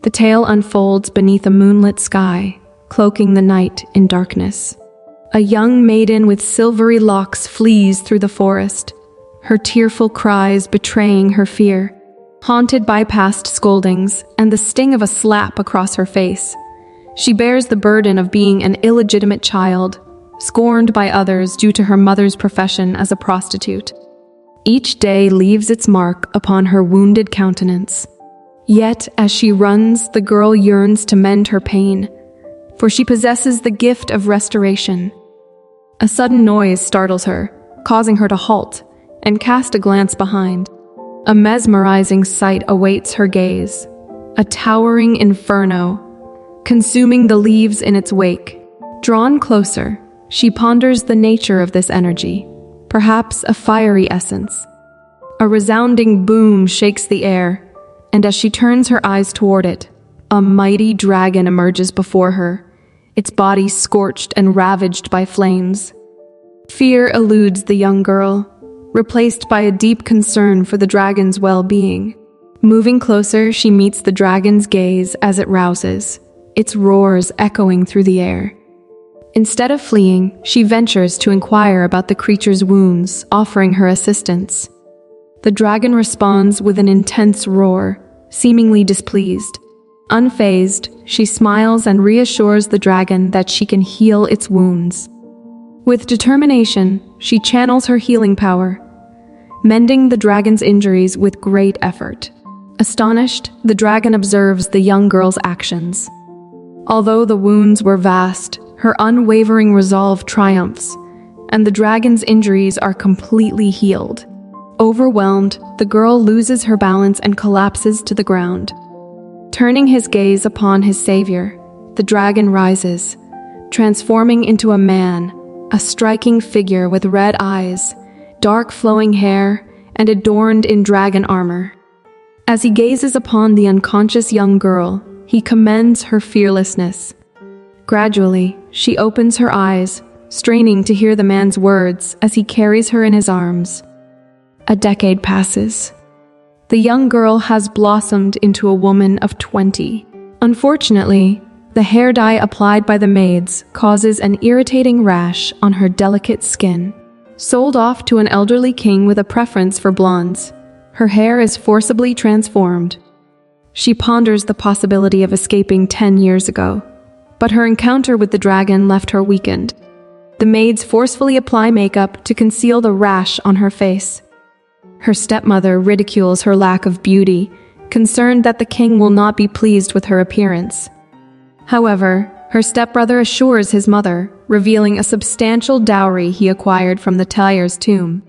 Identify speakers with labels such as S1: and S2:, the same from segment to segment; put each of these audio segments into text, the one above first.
S1: The tale unfolds beneath a moonlit sky, cloaking the night in darkness. A young maiden with silvery locks flees through the forest, her tearful cries betraying her fear. Haunted by past scoldings and the sting of a slap across her face, she bears the burden of being an illegitimate child, scorned by others due to her mother's profession as a prostitute. Each day leaves its mark upon her wounded countenance. Yet, as she runs, the girl yearns to mend her pain, for she possesses the gift of restoration. A sudden noise startles her, causing her to halt and cast a glance behind. A mesmerizing sight awaits her gaze, a towering inferno, consuming the leaves in its wake. Drawn closer, she ponders the nature of this energy, perhaps a fiery essence. A resounding boom shakes the air, and as she turns her eyes toward it, a mighty dragon emerges before her, its body scorched and ravaged by flames. Fear eludes the young girl, replaced by a deep concern for the dragon's well-being. Moving closer, she meets the dragon's gaze as it rouses, its roars echoing through the air. Instead of fleeing, she ventures to inquire about the creature's wounds, offering her assistance. The dragon responds with an intense roar, seemingly displeased. Unfazed, she smiles and reassures the dragon that she can heal its wounds. With determination, she channels her healing power, mending the dragon's injuries with great effort. Astonished, the dragon observes the young girl's actions. Although the wounds were vast, her unwavering resolve triumphs, and the dragon's injuries are completely healed. Overwhelmed, the girl loses her balance and collapses to the ground. Turning his gaze upon his savior, the dragon rises, transforming into a man, a striking figure with red eyes, dark flowing hair, and adorned in dragon armor. As he gazes upon the unconscious young girl, he commends her fearlessness. Gradually, she opens her eyes, straining to hear the man's words as he carries her in his arms. A decade passes. The young girl has blossomed into a woman of 20. Unfortunately, the hair dye applied by the maids causes an irritating rash on her delicate skin. Sold off to an elderly king with a preference for blondes, her hair is forcibly transformed. She ponders the possibility of escaping 10 years ago, but her encounter with the dragon left her weakened. The maids forcefully apply makeup to conceal the rash on her face. Her stepmother ridicules her lack of beauty, concerned that the king will not be pleased with her appearance. However, her stepbrother assures his mother, revealing a substantial dowry he acquired from the Tayar's tomb.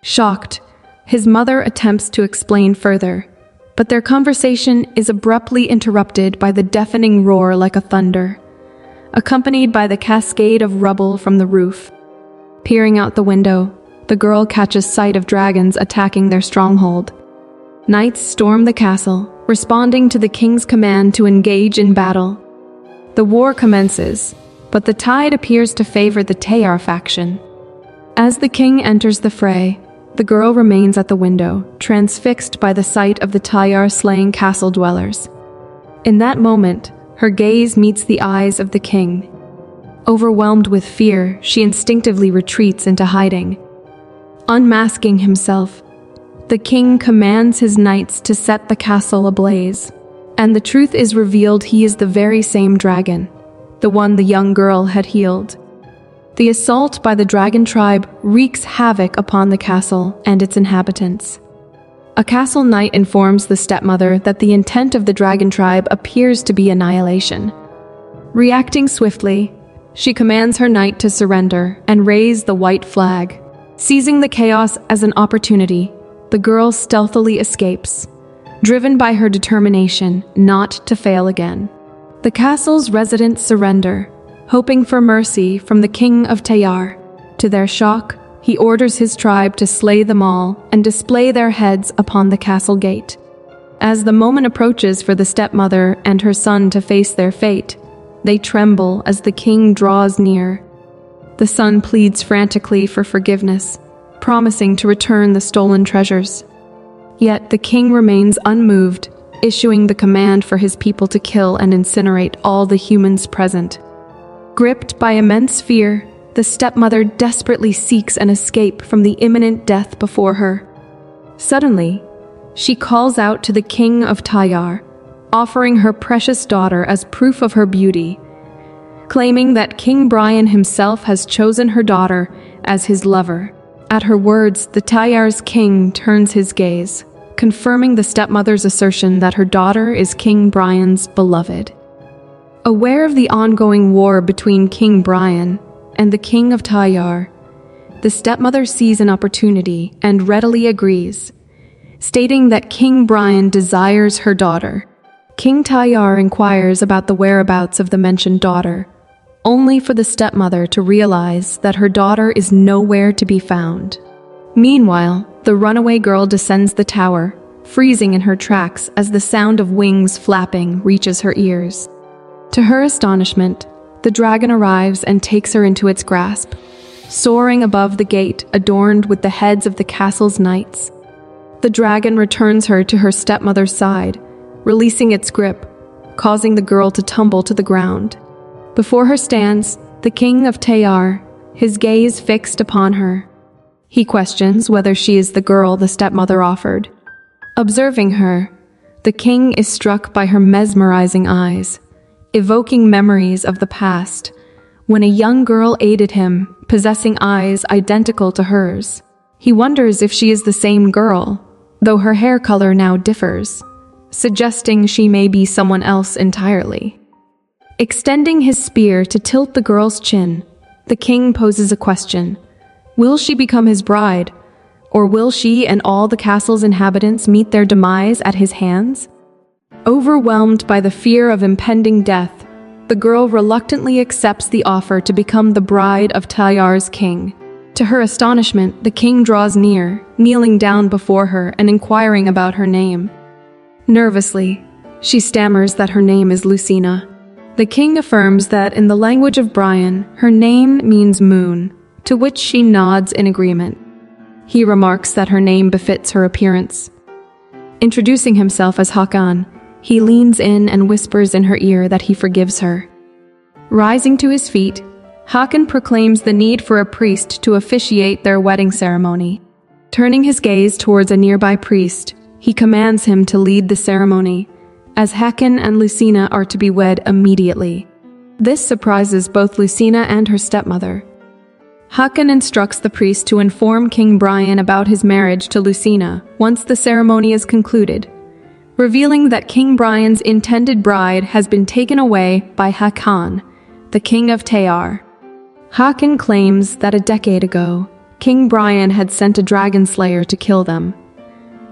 S1: Shocked, his mother attempts to explain further, but their conversation is abruptly interrupted by the deafening roar like a thunder, accompanied by the cascade of rubble from the roof. Peering out the window, the girl catches sight of dragons attacking their stronghold. Knights storm the castle, responding to the king's command to engage in battle. The war commences, but the tide appears to favor the Tayar faction. As the king enters the fray, the girl remains at the window, transfixed by the sight of the Tayar slaying castle dwellers. In that moment, her gaze meets the eyes of the king. Overwhelmed with fear, she instinctively retreats into hiding. Unmasking himself, the king commands his knights to set the castle ablaze. And the truth is revealed: he is the very same dragon, the one the young girl had healed. The assault by the dragon tribe wreaks havoc upon the castle and its inhabitants. A castle knight informs the stepmother that the intent of the dragon tribe appears to be annihilation. Reacting swiftly, she commands her knight to surrender and raise the white flag. Seizing the chaos as an opportunity, the girl stealthily escapes, driven by her determination not to fail again. The castle's residents surrender, hoping for mercy from the king of Tayar. To their shock, he orders his tribe to slay them all and display their heads upon the castle gate. As the moment approaches for the stepmother and her son to face their fate, they tremble as the king draws near. The son pleads frantically for forgiveness, promising to return the stolen treasures. Yet the king remains unmoved, issuing the command for his people to kill and incinerate all the humans present. Gripped by immense fear, the stepmother desperately seeks an escape from the imminent death before her. Suddenly, she calls out to the king of Tayar, offering her precious daughter as proof of her beauty, claiming that King Brian himself has chosen her daughter as his lover. At her words, the Tayar's king turns his gaze, confirming the stepmother's assertion that her daughter is King Brian's beloved. Aware of the ongoing war between King Brian and the king of Tayar, the stepmother sees an opportunity and readily agrees, stating that King Brian desires her daughter. King Tayar inquires about the whereabouts of the mentioned daughter, only for the stepmother to realize that her daughter is nowhere to be found. Meanwhile, the runaway girl descends the tower, freezing in her tracks as the sound of wings flapping reaches her ears. To her astonishment, the dragon arrives and takes her into its grasp, soaring above the gate adorned with the heads of the castle's knights. The dragon returns her to her stepmother's side, releasing its grip, causing the girl to tumble to the ground. Before her stands the king of Tayar, his gaze fixed upon her. He questions whether she is the girl the stepmother offered. Observing her, the king is struck by her mesmerizing eyes, evoking memories of the past, when a young girl aided him, possessing eyes identical to hers. He wonders if she is the same girl, though her hair color now differs, suggesting she may be someone else entirely. Extending his spear to tilt the girl's chin, the king poses a question. Will she become his bride, or will she and all the castle's inhabitants meet their demise at his hands? Overwhelmed by the fear of impending death, the girl reluctantly accepts the offer to become the bride of Tayar's king. To her astonishment, the king draws near, kneeling down before her and inquiring about her name. Nervously, she stammers that her name is Lucina. The king affirms that in the language of Brian, her name means moon, to which she nods in agreement. He remarks that her name befits her appearance. Introducing himself as Hakan, he leans in and whispers in her ear that he forgives her. Rising to his feet, Hakan proclaims the need for a priest to officiate their wedding ceremony. Turning his gaze towards a nearby priest, he commands him to lead the ceremony, as Hakan and Lucina are to be wed immediately. This surprises both Lucina and her stepmother. Hakan instructs the priest to inform King Brian about his marriage to Lucina once the ceremony is concluded, revealing that King Brian's intended bride has been taken away by Hakan, the king of Tayar. Hakan claims that a decade ago, King Brian had sent a dragon slayer to kill them,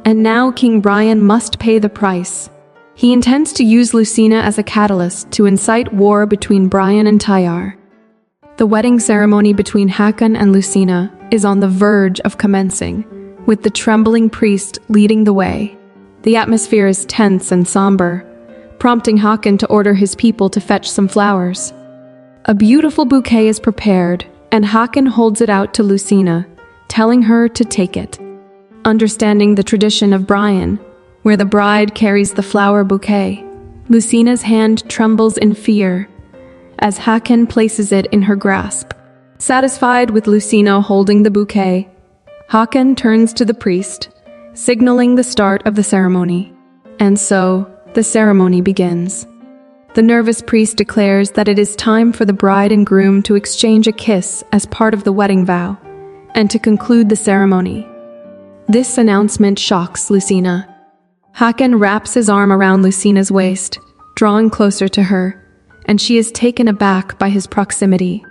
S1: and now King Brian must pay the price. He intends to use Lucina as a catalyst to incite war between Brian and Tayar. The wedding ceremony between Hakan and Lucina is on the verge of commencing, with the trembling priest leading the way. The atmosphere is tense and somber, prompting Hakan to order his people to fetch some flowers. A beautiful bouquet is prepared, and Hakan holds it out to Lucina, telling her to take it. Understanding the tradition of Brian, where the bride carries the flower bouquet, Lucina's hand trembles in fear as Hakan places it in her grasp. Satisfied with Lucina holding the bouquet, Hakan turns to the priest, signaling the start of the ceremony. And so, the ceremony begins. The nervous priest declares that it is time for the bride and groom to exchange a kiss as part of the wedding vow, and to conclude the ceremony. This announcement shocks Lucina. Hakan wraps his arm around Lucina's waist, drawing closer to her, and she is taken aback by his proximity.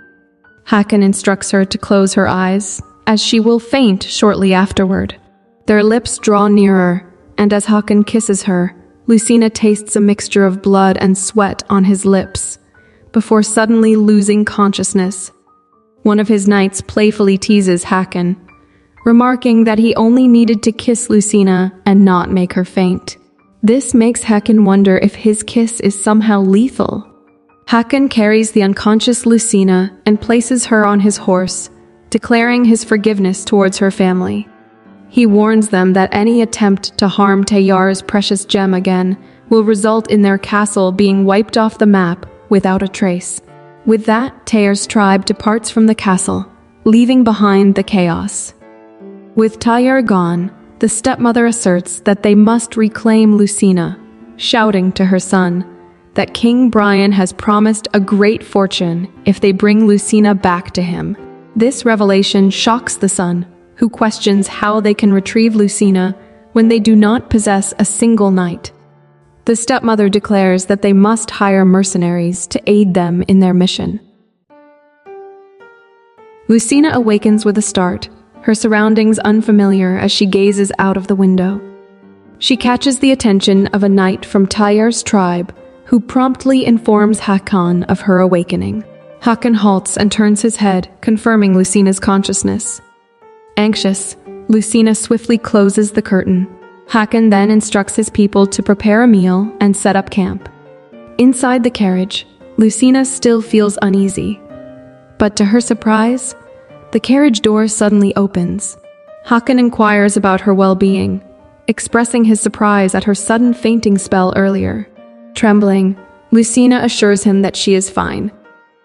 S1: Hakan instructs her to close her eyes, as she will faint shortly afterward. Their lips draw nearer, and as Hakan kisses her, Lucina tastes a mixture of blood and sweat on his lips, before suddenly losing consciousness. One of his knights playfully teases Hakan, remarking that he only needed to kiss Lucina and not make her faint. This makes Hakan wonder if his kiss is somehow lethal. Hakan carries the unconscious Lucina and places her on his horse, declaring his forgiveness towards her family. He warns them that any attempt to harm Tayar's precious gem again will result in their castle being wiped off the map without a trace. With that, Tayar's tribe departs from the castle, leaving behind the chaos. With Tayar gone, the stepmother asserts that they must reclaim Lucina, shouting to her son that King Brian has promised a great fortune if they bring Lucina back to him. This revelation shocks the son, who questions how they can retrieve Lucina when they do not possess a single knight. The stepmother declares that they must hire mercenaries to aid them in their mission. Lucina awakens with a start, her surroundings unfamiliar as she gazes out of the window. She catches the attention of a knight from Tayar's tribe, who promptly informs Hakan of her awakening. Hakan halts and turns his head, confirming Lucina's consciousness. Anxious, Lucina swiftly closes the curtain. Hakan then instructs his people to prepare a meal and set up camp. Inside the carriage, Lucina still feels uneasy. But to her surprise, the carriage door suddenly opens. Hakan inquires about her well-being, expressing his surprise at her sudden fainting spell earlier. Trembling, Lucina assures him that she is fine.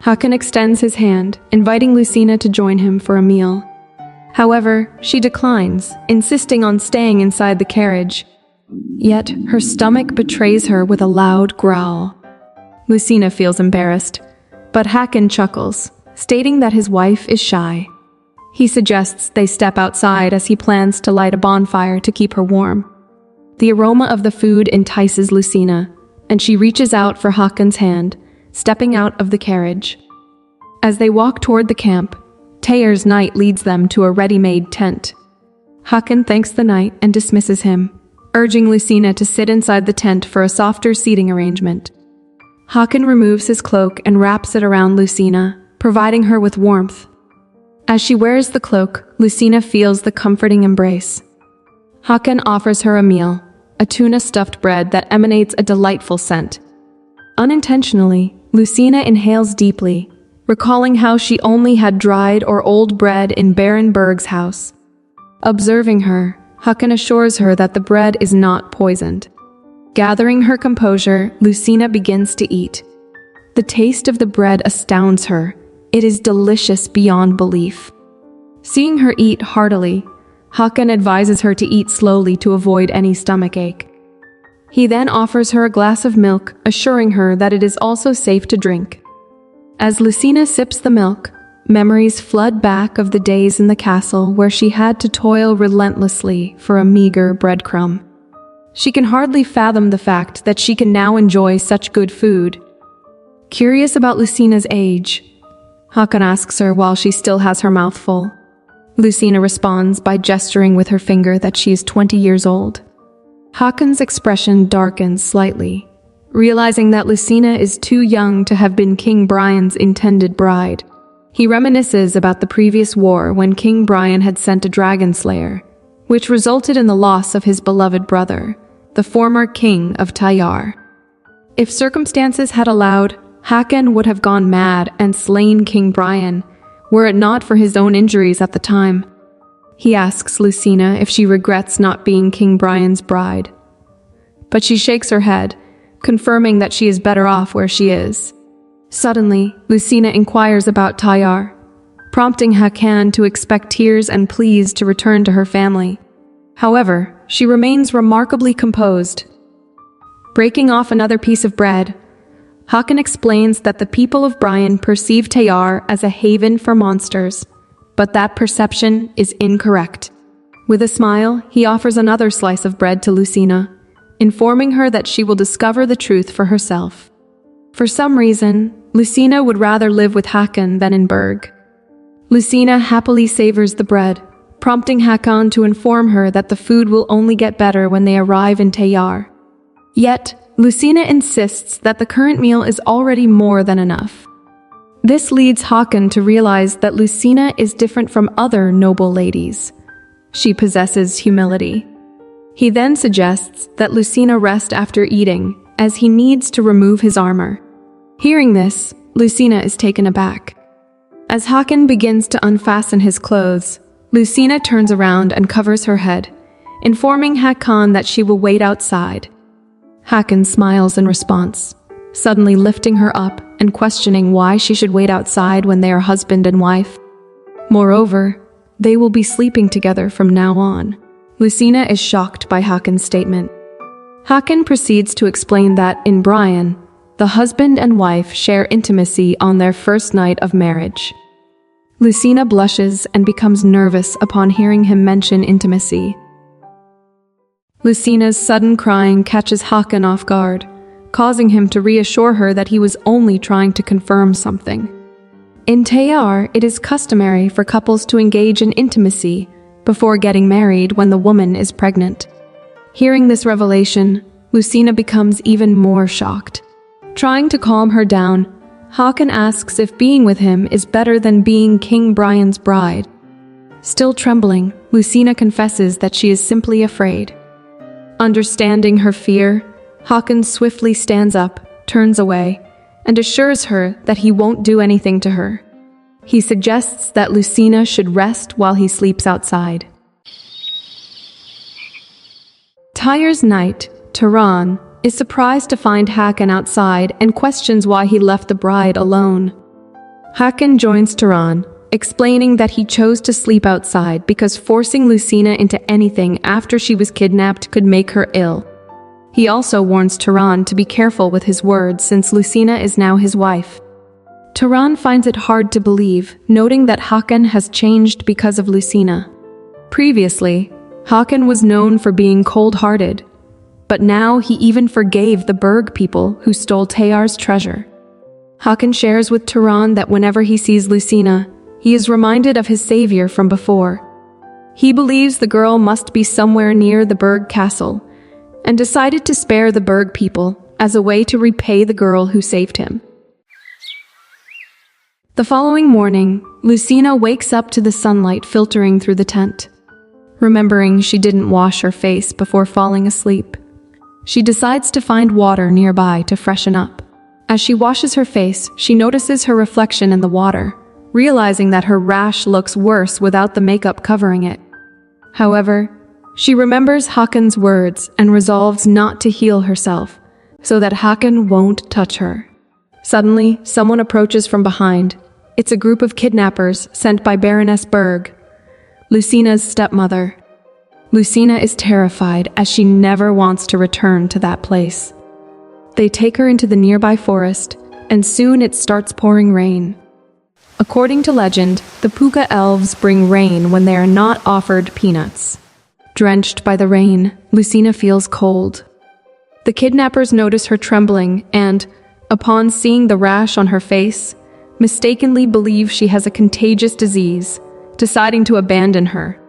S1: Hakan extends his hand, inviting Lucina to join him for a meal. However, she declines, insisting on staying inside the carriage. Yet, her stomach betrays her with a loud growl. Lucina feels embarrassed, but Hakan chuckles, stating that his wife is shy. He suggests they step outside as he plans to light a bonfire to keep her warm. The aroma of the food entices Lucina, and she reaches out for Hakan's hand, stepping out of the carriage. As they walk toward the camp, Tayar's knight leads them to a ready-made tent. Hakan thanks the knight and dismisses him, urging Lucina to sit inside the tent for a softer seating arrangement. Hakan removes his cloak and wraps it around Lucina, providing her with warmth. As she wears the cloak, Lucina feels the comforting embrace. Hakan offers her a meal, a tuna-stuffed bread that emanates a delightful scent. Unintentionally, Lucina inhales deeply, recalling how she only had dried or old bread in Baron Berg's house. Observing her, Hakan assures her that the bread is not poisoned. Gathering her composure, Lucina begins to eat. The taste of the bread astounds her. It is delicious beyond belief. Seeing her eat heartily, Hakan advises her to eat slowly to avoid any stomachache. He then offers her a glass of milk, assuring her that it is also safe to drink. As Lucina sips the milk, memories flood back of the days in the castle where she had to toil relentlessly for a meager breadcrumb. She can hardly fathom the fact that she can now enjoy such good food. Curious about Lucina's age, Hakan asks her while she still has her mouth full. Lucina responds by gesturing with her finger that she is 20 years old. Hakan's expression darkens slightly, realizing that Lucina is too young to have been King Brian's intended bride. He reminisces about the previous war when King Brian had sent a dragon slayer, which resulted in the loss of his beloved brother, the former king of Tayar. If circumstances had allowed, Hakan would have gone mad and slain King Brian, were it not for his own injuries at the time. He asks Lucina if she regrets not being King Brian's bride. But she shakes her head, confirming that she is better off where she is. Suddenly, Lucina inquires about Tayar, prompting Hakan to expect tears and pleas to return to her family. However, she remains remarkably composed. Breaking off another piece of bread, Hakan explains that the people of Brian perceive Tayar as a haven for monsters, but that perception is incorrect. With a smile, he offers another slice of bread to Lucina, informing her that she will discover the truth for herself. For some reason, Lucina would rather live with Hakan than in Berg. Lucina happily savors the bread, prompting Hakan to inform her that the food will only get better when they arrive in Tayar. Yet, Lucina insists that the current meal is already more than enough. This leads Hakan to realize that Lucina is different from other noble ladies. She possesses humility. He then suggests that Lucina rest after eating, as he needs to remove his armor. Hearing this, Lucina is taken aback. As Hakan begins to unfasten his clothes, Lucina turns around and covers her head, informing Hakan that she will wait outside. Hakan smiles in response, suddenly lifting her up and questioning why she should wait outside when they are husband and wife. Moreover, they will be sleeping together from now on. Lucina is shocked by Hakan's statement. Hakan proceeds to explain that, in Brian, the husband and wife share intimacy on their first night of marriage. Lucina blushes and becomes nervous upon hearing him mention intimacy. Lucina's sudden crying catches Hakan off guard, causing him to reassure her that he was only trying to confirm something. In Tayar, it is customary for couples to engage in intimacy before getting married when the woman is pregnant. Hearing this revelation, Lucina becomes even more shocked. Trying to calm her down, Hakan asks if being with him is better than being King Brian's bride. Still trembling, Lucina confesses that she is simply afraid. Understanding her fear, Hakan swiftly stands up, turns away, and assures her that he won't do anything to her. He suggests that Lucina should rest while he sleeps outside. Tayar's knight, Tayar, is surprised to find Hakan outside and questions why he left the bride alone. Hakan joins Tayar, explaining that he chose to sleep outside because forcing Lucina into anything after she was kidnapped could make her ill. He also warns Tayar to be careful with his words since Lucina is now his wife. Tayar finds it hard to believe, noting that Hakan has changed because of Lucina. Previously, Hakan was known for being cold-hearted, but now he even forgave the Berg people who stole Tayar's treasure. Hakan shares with Tayar that whenever he sees Lucina, he is reminded of his savior from before. He believes the girl must be somewhere near the Berg castle, and decided to spare the Berg people as a way to repay the girl who saved him. The following morning, Lucina wakes up to the sunlight filtering through the tent. Remembering she didn't wash her face before falling asleep, she decides to find water nearby to freshen up. As she washes her face, she notices her reflection in the water, realizing that her rash looks worse without the makeup covering it. However, she remembers Hakan's words and resolves not to heal herself, so that Hakan won't touch her. Suddenly, someone approaches from behind. It's a group of kidnappers sent by Baroness Berg, Lucina's stepmother. Lucina is terrified as she never wants to return to that place. They take her into the nearby forest, and soon it starts pouring rain. According to legend, the Puka elves bring rain when they are not offered peanuts. Drenched by the rain, Lucina feels cold. The kidnappers notice her trembling and, upon seeing the rash on her face, mistakenly believe she has a contagious disease, deciding to abandon her.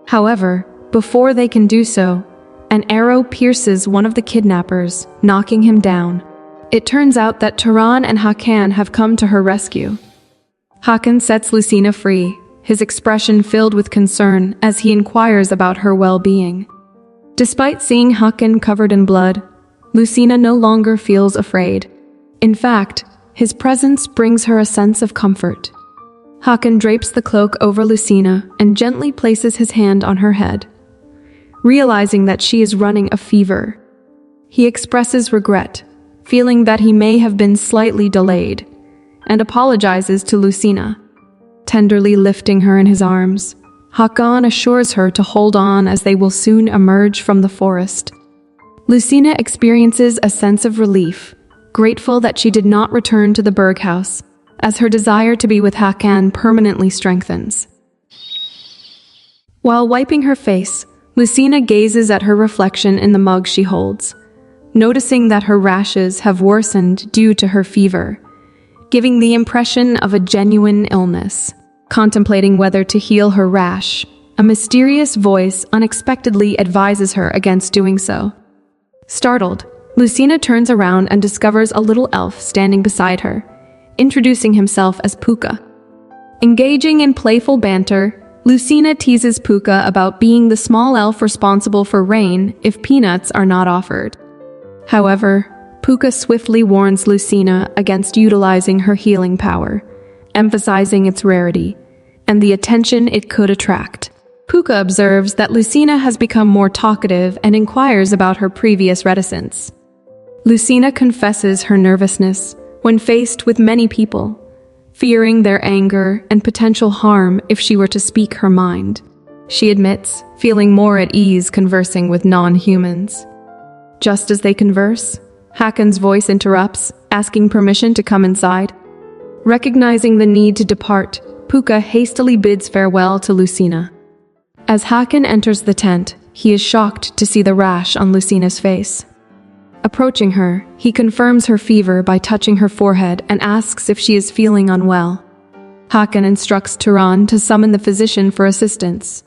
S1: However, before they can do so, an arrow pierces one of the kidnappers, knocking him down. It turns out that Tayar and Hakan have come to her rescue. Hakan sets Lucina free, his expression filled with concern as he inquires about her well-being. Despite seeing Hakan covered in blood, Lucina no longer feels afraid. In fact, his presence brings her a sense of comfort. Hakan drapes the cloak over Lucina and gently places his hand on her head. Realizing that she is running a fever, he expresses regret, feeling that he may have been slightly delayed, and apologizes to Lucina. Tenderly lifting her in his arms, Hakan assures her to hold on as they will soon emerge from the forest. Lucina experiences a sense of relief, grateful that she did not return to the Berg house, as her desire to be with Hakan permanently strengthens. While wiping her face, Lucina gazes at her reflection in the mug she holds, noticing that her rashes have worsened due to her fever, giving the impression of a genuine illness. Contemplating whether to heal her rash, a mysterious voice unexpectedly advises her against doing so. Startled, Lucina turns around and discovers a little elf standing beside her, introducing himself as Puka. Engaging in playful banter, Lucina teases Puka about being the small elf responsible for rain if peanuts are not offered. However, Puka swiftly warns Lucina against utilizing her healing power, emphasizing its rarity and the attention it could attract. Puka observes that Lucina has become more talkative and inquires about her previous reticence. Lucina confesses her nervousness when faced with many people, fearing their anger and potential harm if she were to speak her mind. She admits feeling more at ease conversing with non-humans. Just as they converse, Hakan's voice interrupts, asking permission to come inside. Recognizing the need to depart, Puka hastily bids farewell to Lucina. As Hakan enters the tent, he is shocked to see the rash on Lucina's face. Approaching her, he confirms her fever by touching her forehead and asks if she is feeling unwell. Hakan instructs Tayar to summon the physician for assistance.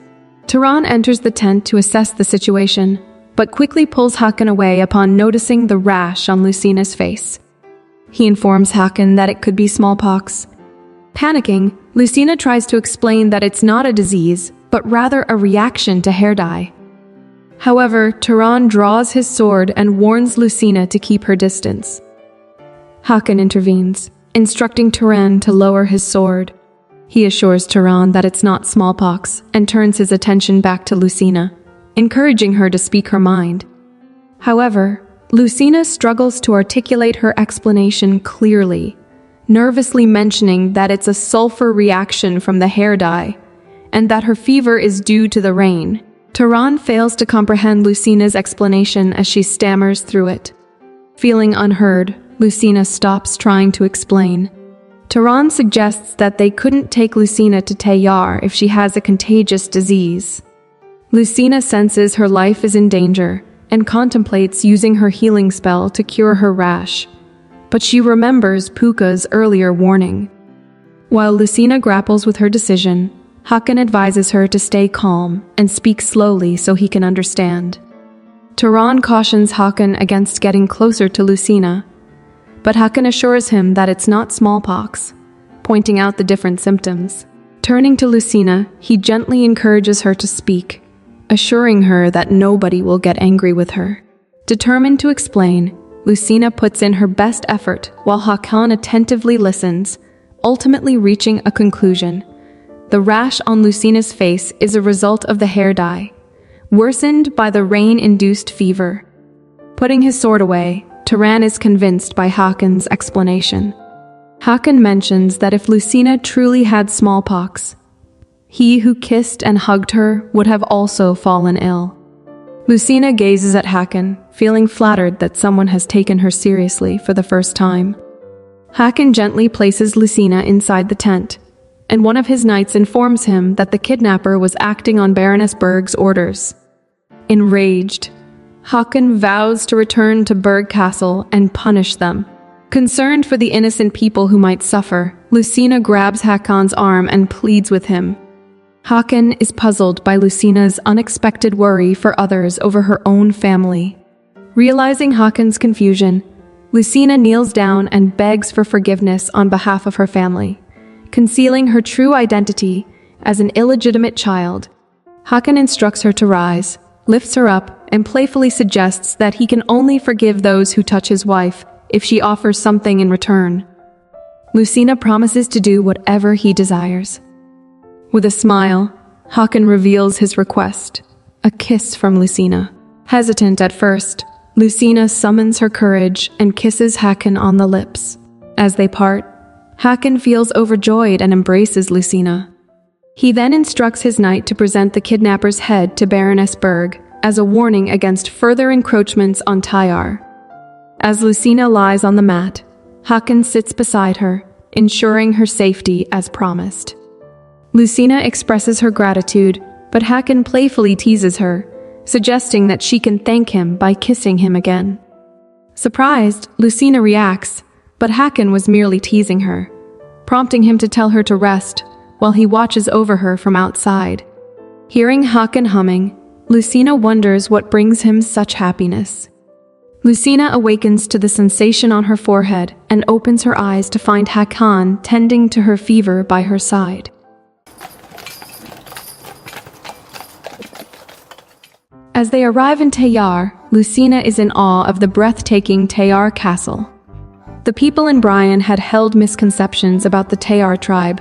S1: Tayar enters the tent to assess the situation, but quickly pulls Hakan away upon noticing the rash on Lucina's face. He informs Hakan that it could be smallpox. Panicking, Lucina tries to explain that it's not a disease, but rather a reaction to hair dye. However, Tayar draws his sword and warns Lucina to keep her distance. Hakan intervenes, instructing Tayar to lower his sword. He assures Tayar that it's not smallpox and turns his attention back to Lucina, encouraging her to speak her mind. However, Lucina struggles to articulate her explanation clearly, nervously mentioning that it's a sulfur reaction from the hair dye, and that her fever is due to the rain. Tayar fails to comprehend Lucina's explanation as she stammers through it. Feeling unheard, Lucina stops trying to explain. Tayar suggests that they couldn't take Lucina to Tayar if she has a contagious disease. Lucina senses her life is in danger and contemplates using her healing spell to cure her rash, but she remembers Puka's earlier warning. While Lucina grapples with her decision, Hakan advises her to stay calm and speak slowly so he can understand. Tayar cautions Hakan against getting closer to Lucina, but Hakan assures him that it's not smallpox, pointing out the different symptoms. Turning to Lucina, he gently encourages her to speak, assuring her that nobody will get angry with her. Determined to explain, Lucina puts in her best effort while Hakan attentively listens, ultimately reaching a conclusion. The rash on Lucina's face is a result of the hair dye, worsened by the rain-induced fever. Putting his sword away, Tayar is convinced by Hakan's explanation. Hakan mentions that if Lucina truly had smallpox, he who kissed and hugged her would have also fallen ill. Lucina gazes at Hakan, feeling flattered that someone has taken her seriously for the first time. Hakan gently places Lucina inside the tent, and one of his knights informs him that the kidnapper was acting on Baroness Berg's orders. Enraged, Hakan vows to return to Berg Castle and punish them. Concerned for the innocent people who might suffer, Lucina grabs Hakan's arm and pleads with him. Hakan is puzzled by Lucina's unexpected worry for others over her own family. Realizing Hakan's confusion, Lucina kneels down and begs for forgiveness on behalf of her family, concealing her true identity as an illegitimate child. Hakan instructs her to rise, lifts her up, and playfully suggests that he can only forgive those who touch his wife if she offers something in return. Lucina promises to do whatever he desires. With a smile, Hakan reveals his request, a kiss from Lucina. Hesitant at first, Lucina summons her courage and kisses Hakan on the lips. As they part, Hakan feels overjoyed and embraces Lucina. He then instructs his knight to present the kidnapper's head to Baroness Berg as a warning against further encroachments on Tayar. As Lucina lies on the mat, Hakan sits beside her, ensuring her safety as promised. Lucina expresses her gratitude, but Hakan playfully teases her, suggesting that she can thank him by kissing him again. Surprised, Lucina reacts, but Hakan was merely teasing her, prompting him to tell her to rest while he watches over her from outside. Hearing Hakan humming, Lucina wonders what brings him such happiness. Lucina awakens to the sensation on her forehead and opens her eyes to find Hakan tending to her fever by her side. As they arrive in Tayar, Lucina is in awe of the breathtaking Tayar castle. The people in Bryan had held misconceptions about the Tayar tribe,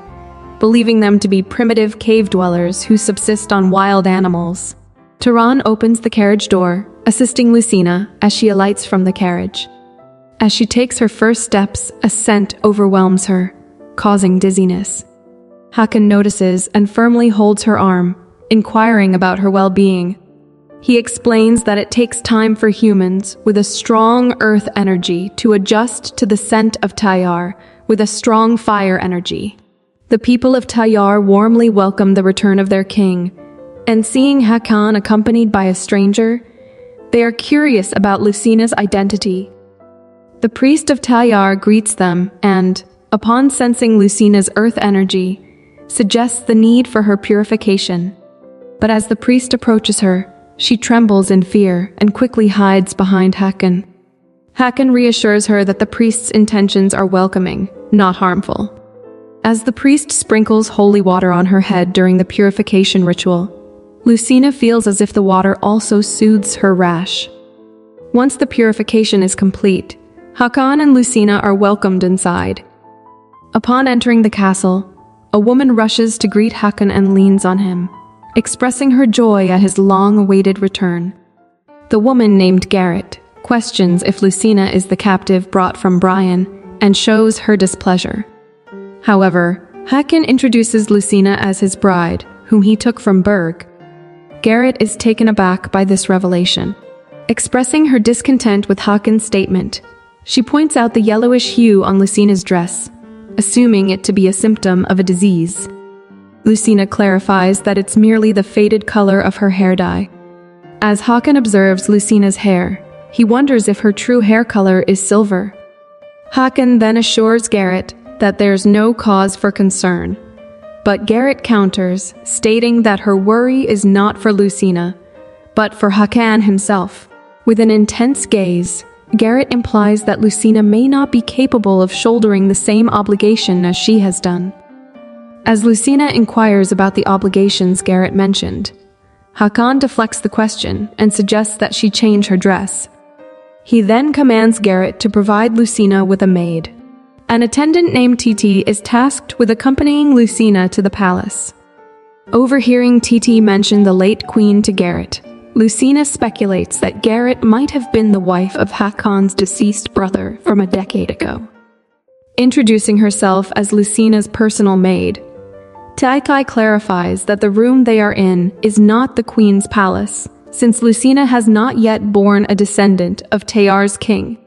S1: believing them to be primitive cave dwellers who subsist on wild animals. Tayar opens the carriage door, assisting Lucina as she alights from the carriage. As she takes her first steps, a scent overwhelms her, causing dizziness. Hakan notices and firmly holds her arm, inquiring about her well-being. He explains that it takes time for humans with a strong earth energy to adjust to the scent of Tayar with a strong fire energy. The people of Tayar warmly welcome the return of their king, and seeing Hakan accompanied by a stranger, they are curious about Lucina's identity. The priest of Tayar greets them and, upon sensing Lucina's earth energy, suggests the need for her purification. But as the priest approaches her, she trembles in fear and quickly hides behind Hakan. Hakan reassures her that the priest's intentions are welcoming, not harmful. As the priest sprinkles holy water on her head during the purification ritual, Lucina feels as if the water also soothes her rash. Once the purification is complete, Hakan and Lucina are welcomed inside. Upon entering the castle, a woman rushes to greet Hakan and leans on him, expressing her joy at his long-awaited return. The woman named Garrett questions if Lucina is the captive brought from Brian and shows her displeasure. However, Hakan introduces Lucina as his bride, whom he took from Berg. Garrett is taken aback by this revelation. Expressing her discontent with Hakan's statement, she points out the yellowish hue on Lucina's dress, assuming it to be a symptom of a disease. Lucina clarifies that it's merely the faded color of her hair dye. As Hakan observes Lucina's hair, he wonders if her true hair color is silver. Hakan then assures Garrett that there's no cause for concern, but Garrett counters, stating that her worry is not for Lucina, but for Hakan himself. With an intense gaze, Garrett implies that Lucina may not be capable of shouldering the same obligation as she has done. As Lucina inquires about the obligations Garrett mentioned, Hakan deflects the question and suggests that she change her dress. He then commands Garrett to provide Lucina with a maid. An attendant named Titi is tasked with accompanying Lucina to the palace. Overhearing Titi mention the late queen to Garrett, Lucina speculates that Garrett might have been the wife of Hakan's deceased brother from a decade ago. Introducing herself as Lucina's personal maid, Tayar clarifies that the room they are in is not the queen's palace, since Lucina has not yet borne a descendant of Tayar's king.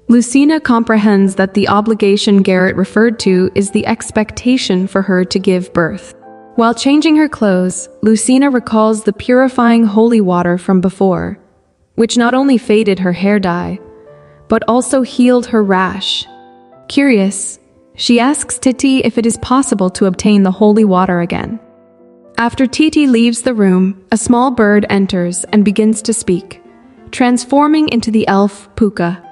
S1: Lucina comprehends that the obligation Garrett referred to is the expectation for her to give birth. While changing her clothes, Lucina recalls the purifying holy water from before, which not only faded her hair dye, but also healed her rash. Curious, she asks Titi if it is possible to obtain the holy water again. After Titi leaves the room, a small bird enters and begins to speak, transforming into the elf Puka.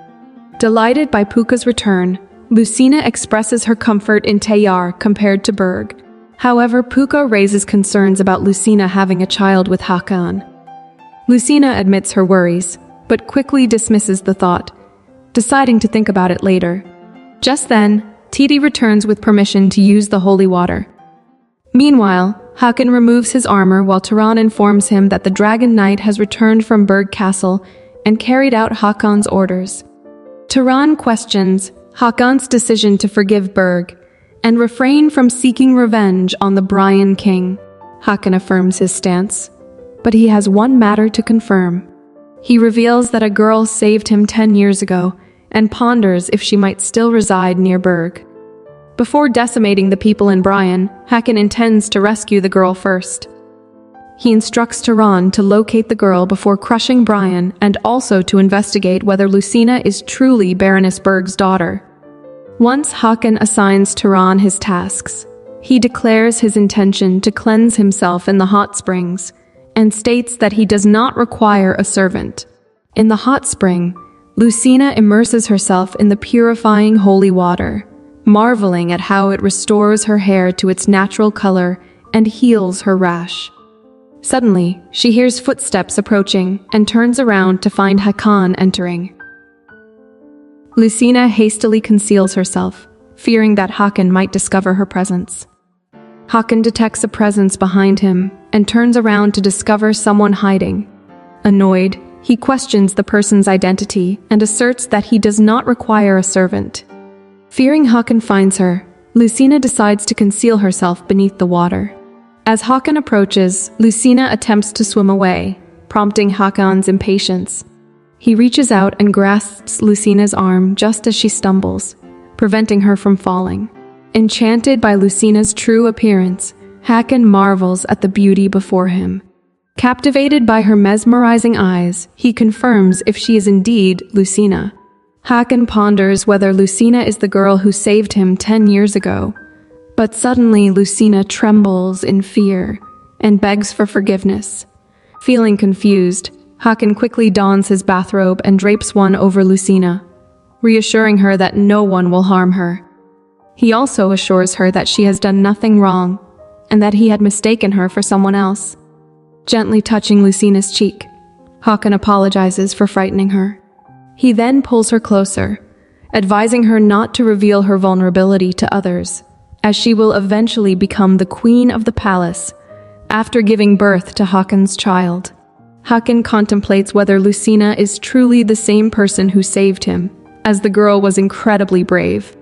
S1: Delighted by Puka's return, Lucina expresses her comfort in Tayar compared to Berg. However, Puka raises concerns about Lucina having a child with Hakan. Lucina admits her worries, but quickly dismisses the thought, deciding to think about it later. Just then, Titi returns with permission to use the holy water. Meanwhile, Hakan removes his armor while Tayar informs him that the Dragon Knight has returned from Berg Castle and carried out Hakan's orders. Tayar questions Hakan's decision to forgive Berg and refrain from seeking revenge on the Brian King. Hakan affirms his stance, but he has one matter to confirm. He reveals that a girl saved him 10 years ago and ponders if she might still reside near Berg. Before decimating the people in Brian, Hakan intends to rescue the girl first. He instructs Tayar to locate the girl before crushing Brian and also to investigate whether Lucina is truly Baroness Berg's daughter. Once Hakan assigns Tayar his tasks, he declares his intention to cleanse himself in the hot springs and states that he does not require a servant. In the hot spring, Lucina immerses herself in the purifying holy water, marveling at how it restores her hair to its natural color and heals her rash. Suddenly, she hears footsteps approaching and turns around to find Hakan entering. Lucina hastily conceals herself, fearing that Hakan might discover her presence. Hakan detects a presence behind him and turns around to discover someone hiding. Annoyed, He questions the person's identity and asserts that he does not require a servant. Fearing Hakan finds her, Lucina decides to conceal herself beneath the water. As Hakan approaches, Lucina attempts to swim away, prompting Hakan's impatience. He reaches out and grasps Lucina's arm just as she stumbles, preventing her from falling. Enchanted by Lucina's true appearance, Hakan marvels at the beauty before him. Captivated by her mesmerizing eyes, he confirms if she is indeed Lucina. Hakan ponders whether Lucina is the girl who saved him 10 years ago. But suddenly Lucina trembles in fear and begs for forgiveness. Feeling confused, Hakan quickly dons his bathrobe and drapes one over Lucina, reassuring her that no one will harm her. He also assures her that she has done nothing wrong and that he had mistaken her for someone else. Gently touching Lucina's cheek, Hakan apologizes for frightening her. He then pulls her closer, advising her not to reveal her vulnerability to others, as she will eventually become the queen of the palace after giving birth to Hakan's child. Hakan contemplates whether Lucina is truly the same person who saved him, as the girl was incredibly brave.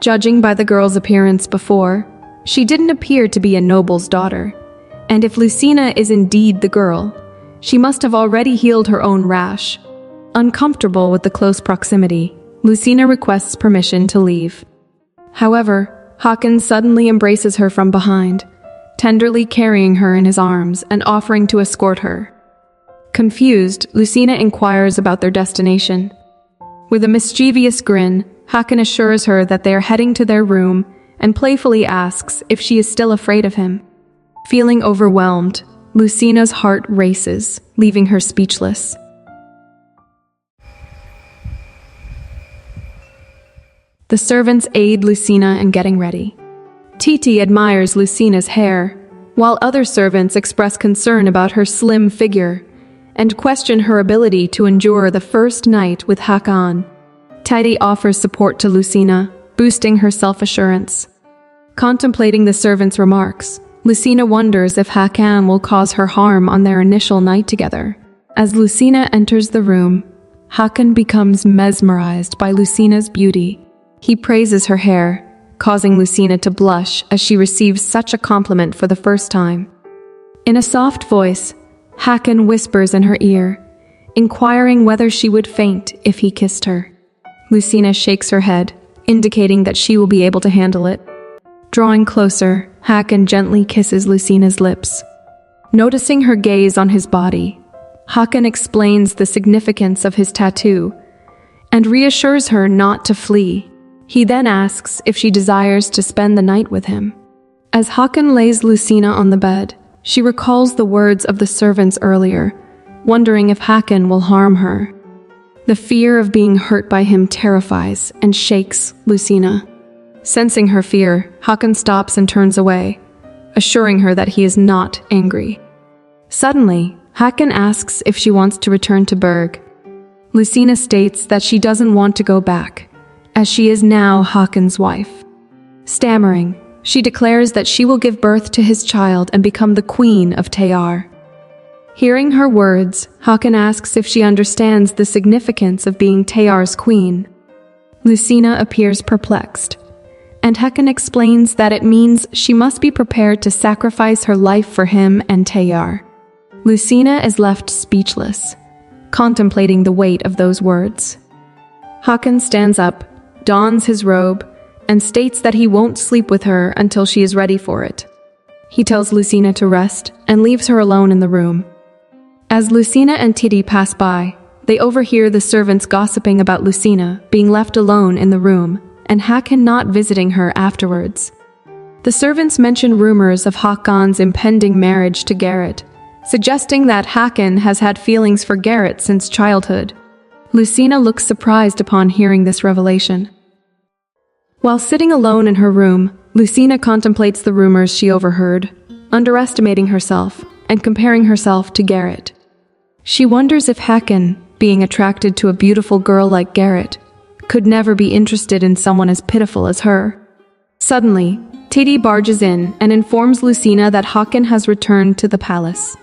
S1: Judging by the girl's appearance before, she didn't appear to be a noble's daughter. And if Lucina is indeed the girl, she must have already healed her own rash. Uncomfortable with the close proximity, Lucina requests permission to leave. However, Hakan suddenly embraces her from behind, tenderly carrying her in his arms and offering to escort her. Confused, Lucina inquires about their destination. With a mischievous grin, Hakan assures her that they are heading to their room and playfully asks if she is still afraid of him. Feeling overwhelmed, Lucina's heart races, leaving her speechless. The servants aid Lucina in getting ready. Titi admires Lucina's hair, while other servants express concern about her slim figure and question her ability to endure the first night with Hakan. Titi offers support to Lucina, boosting her self-assurance. Contemplating the servants' remarks, Lucina wonders if Hakan will cause her harm on their initial night together. As Lucina enters the room, Hakan becomes mesmerized by Lucina's beauty. He praises her hair, causing Lucina to blush as she receives such a compliment for the first time. In a soft voice, Hakan whispers in her ear, inquiring whether she would faint if he kissed her. Lucina shakes her head, indicating that she will be able to handle it. Drawing closer, Hakan gently kisses Lucina's lips. Noticing her gaze on his body, Hakan explains the significance of his tattoo and reassures her not to flee. He then asks if she desires to spend the night with him. As Hakan lays Lucina on the bed, she recalls the words of the servants earlier, wondering if Hakan will harm her. The fear of being hurt by him terrifies and shakes Lucina. Sensing her fear, Hakan stops and turns away, assuring her that he is not angry. Suddenly, Hakan asks if she wants to return to Berg. Lucina states that she doesn't want to go back, as she is now Hakan's wife. Stammering, she declares that she will give birth to his child and become the queen of Tayar. Hearing her words, Hakan asks if she understands the significance of being Tayar's queen. Lucina appears perplexed, and Hakan explains that it means she must be prepared to sacrifice her life for him and Tayar. Lucina is left speechless, contemplating the weight of those words. Hakan stands up, dons his robe, and states that he won't sleep with her until she is ready for it. He tells Lucina to rest and leaves her alone in the room. As Lucina and Titi pass by, they overhear the servants gossiping about Lucina being left alone in the room and Hakan not visiting her afterwards. The servants mention rumors of Hakan's impending marriage to Garrett, suggesting that Hakan has had feelings for Garrett since childhood. Lucina looks surprised upon hearing this revelation. While sitting alone in her room, Lucina contemplates the rumors she overheard, underestimating herself and comparing herself to Garrett. She wonders if Hakan, being attracted to a beautiful girl like Garrett, could never be interested in someone as pitiful as her. Suddenly, Titi barges in and informs Lucina that Hakan has returned to the palace.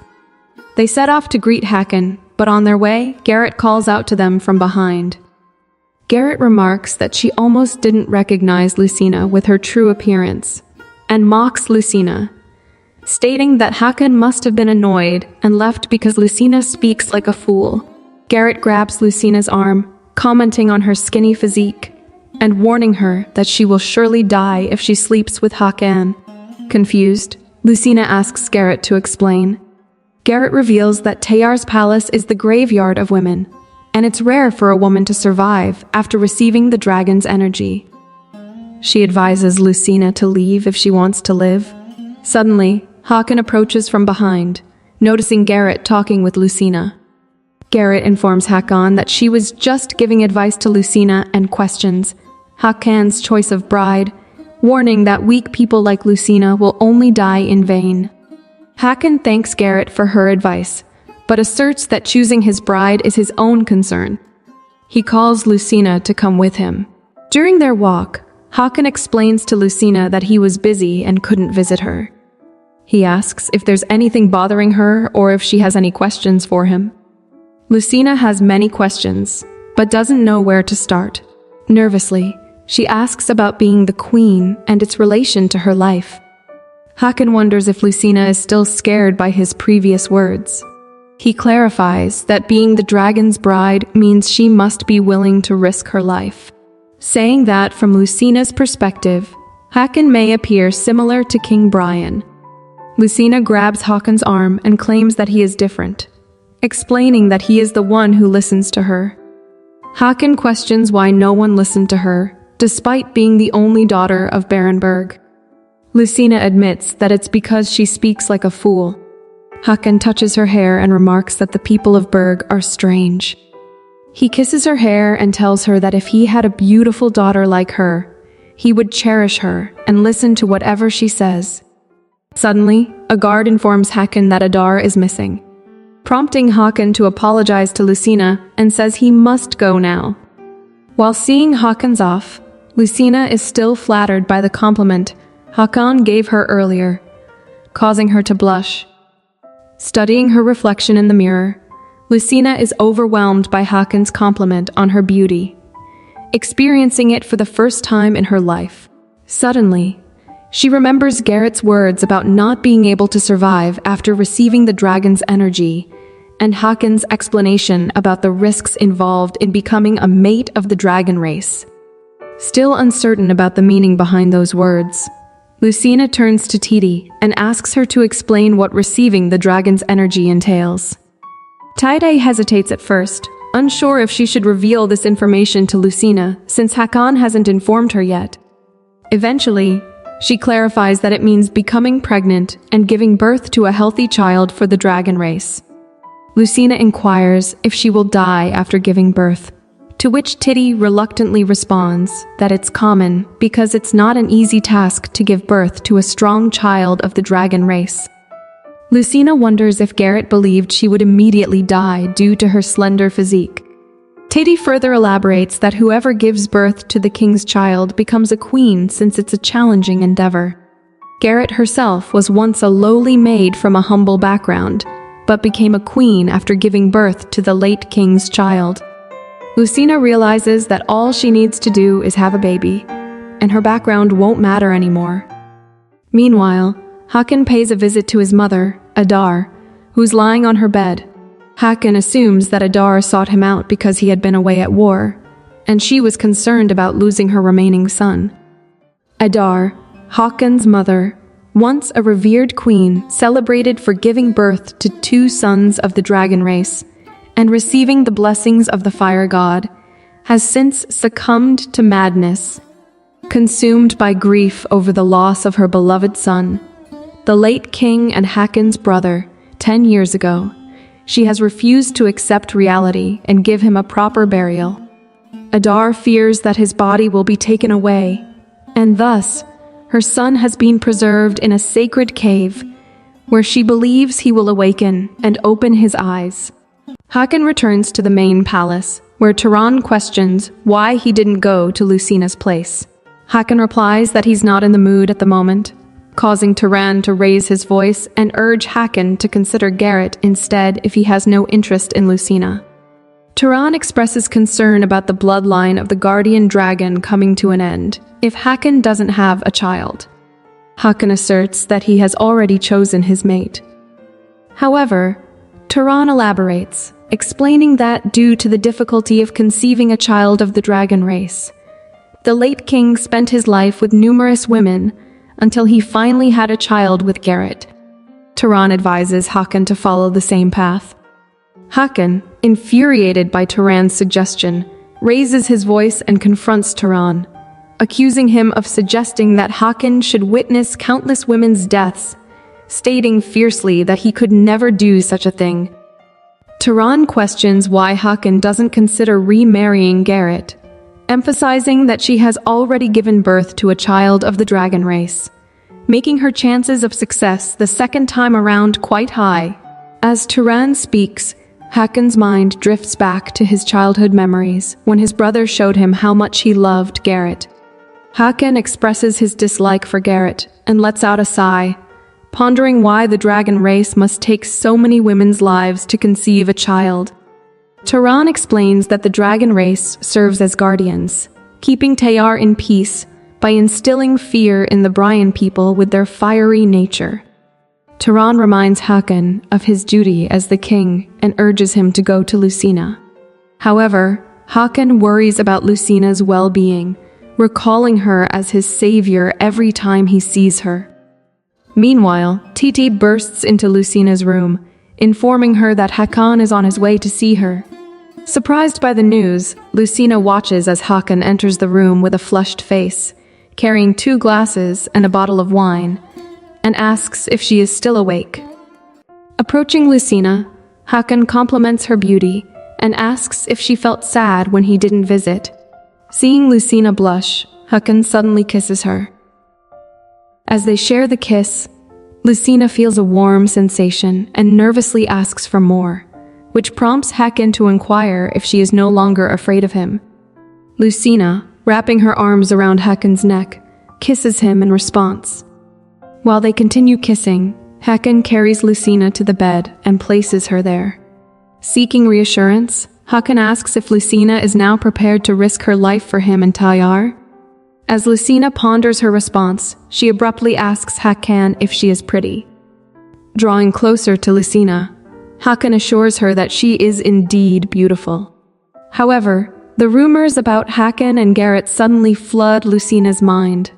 S1: They set off to greet Hakan, but on their way, Garrett calls out to them from behind. Garrett remarks that she almost didn't recognize Lucina with her true appearance, and mocks Lucina, stating that Hakan must have been annoyed and left because Lucina speaks like a fool. Garrett grabs Lucina's arm, commenting on her skinny physique, and warning her that she will surely die if she sleeps with Hakan. Confused, Lucina asks Garrett to explain. Garrett reveals that Tayar's palace is the graveyard of women, and it's rare for a woman to survive after receiving the dragon's energy. She advises Lucina to leave if she wants to live. Suddenly, Hakan approaches from behind, noticing Garrett talking with Lucina. Garrett informs Hakan that she was just giving advice to Lucina and questions Hakan's choice of bride, warning that weak people like Lucina will only die in vain. Hakan thanks Garrett for her advice, but asserts that choosing his bride is his own concern. He calls Lucina to come with him. During their walk, Hakan explains to Lucina that he was busy and couldn't visit her. He asks if there's anything bothering her or if she has any questions for him. Lucina has many questions, but doesn't know where to start. Nervously, she asks about being the queen and its relation to her life. Hakan wonders if Lucina is still scared by his previous words. He clarifies that being the dragon's bride means she must be willing to risk her life, saying that from Lucina's perspective, Hakan may appear similar to King Brian. Lucina grabs Hakan's arm and claims that he is different, explaining that he is the one who listens to her. Hakan questions why no one listened to her, despite being the only daughter of Barenberg. Lucina admits that it's because she speaks like a fool. Hakan touches her hair and remarks that the people of Berg are strange. He kisses her hair and tells her that if he had a beautiful daughter like her, he would cherish her and listen to whatever she says. Suddenly, a guard informs Hakan that Adar is missing, prompting Hakan to apologize to Lucina and says he must go now. While seeing Hakan's off, Lucina is still flattered by the compliment Hakan gave her earlier, causing her to blush. Studying her reflection in the mirror, Lucina is overwhelmed by Hakan's compliment on her beauty, experiencing it for the first time in her life. Suddenly, she remembers Garrett's words about not being able to survive after receiving the dragon's energy, and Hakan's explanation about the risks involved in becoming a mate of the dragon race. Still uncertain about the meaning behind those words, Lucina turns to Titi and asks her to explain what receiving the dragon's energy entails. Tayar hesitates at first, unsure if she should reveal this information to Lucina since Hakan hasn't informed her yet. Eventually, she clarifies that it means becoming pregnant and giving birth to a healthy child for the dragon race. Lucina inquires if she will die after giving birth, to which Titi reluctantly responds that it's common because it's not an easy task to give birth to a strong child of the dragon race. Lucina wonders if Garrett believed she would immediately die due to her slender physique. Titi further elaborates that whoever gives birth to the king's child becomes a queen since it's a challenging endeavor. Garrett herself was once a lowly maid from a humble background, but became a queen after giving birth to the late king's child. Lucina realizes that all she needs to do is have a baby, and her background won't matter anymore. Meanwhile, Hakan pays a visit to his mother, Adar, who's lying on her bed. Hakan assumes that Adar sought him out because he had been away at war, and she was concerned about losing her remaining son. Adar, Hakan's mother, once a revered queen, celebrated for giving birth to 2 sons of the dragon race and receiving the blessings of the fire god, has since succumbed to madness. Consumed by grief over the loss of her beloved son, the late king and Hakan's brother, 10 years ago, she has refused to accept reality and give him a proper burial. Adar fears that his body will be taken away, and thus, her son has been preserved in a sacred cave, where she believes he will awaken and open his eyes. Hakan returns to the main palace, where Tayar questions why he didn't go to Lucina's place. Hakan replies that he's not in the mood at the moment, causing Tayar to raise his voice and urge Hakan to consider Garrett instead if he has no interest in Lucina. Tayar expresses concern about the bloodline of the guardian dragon coming to an end if Hakan doesn't have a child. Hakan asserts that he has already chosen his mate. However, Tayar elaborates, explaining that due to the difficulty of conceiving a child of the dragon race, the late king spent his life with numerous women until he finally had a child with Garrett. Tayar advises Hakan to follow the same path. Hakan, infuriated by Tayar's suggestion, raises his voice and confronts Tayar, accusing him of suggesting that Hakan should witness countless women's deaths, stating fiercely that he could never do such a thing. Tayar questions why Hakan doesn't consider remarrying Garrett, emphasizing that she has already given birth to a child of the dragon race, making her chances of success the second time around quite high. As Tayar speaks, Hakan's mind drifts back to his childhood memories when his brother showed him how much he loved Garrett. Hakan expresses his dislike for Garrett and lets out a sigh, pondering why the dragon race must take so many women's lives to conceive a child. Tayar explains that the dragon race serves as guardians, keeping Tayar in peace by instilling fear in the Brian people with their fiery nature. Tayar reminds Hakan of his duty as the king and urges him to go to Lucina. However, Hakan worries about Lucina's well-being, recalling her as his savior every time he sees her. Meanwhile, Titi bursts into Lucina's room, informing her that Hakan is on his way to see her. Surprised by the news, Lucina watches as Hakan enters the room with a flushed face, carrying 2 glasses and a bottle of wine, and asks if she is still awake. Approaching Lucina, Hakan compliments her beauty and asks if she felt sad when he didn't visit. Seeing Lucina blush, Hakan suddenly kisses her. As they share the kiss, Lucina feels a warm sensation and nervously asks for more, which prompts Hakan to inquire if she is no longer afraid of him. Lucina, wrapping her arms around Hakan's neck, kisses him in response. While they continue kissing, Hakan carries Lucina to the bed and places her there. Seeking reassurance, Hakan asks if Lucina is now prepared to risk her life for him and Tayar. As Lucina ponders her response, she abruptly asks Hakan if she is pretty. Drawing closer to Lucina, Hakan assures her that she is indeed beautiful. However, the rumors about Hakan and Garrett suddenly flood Lucina's mind,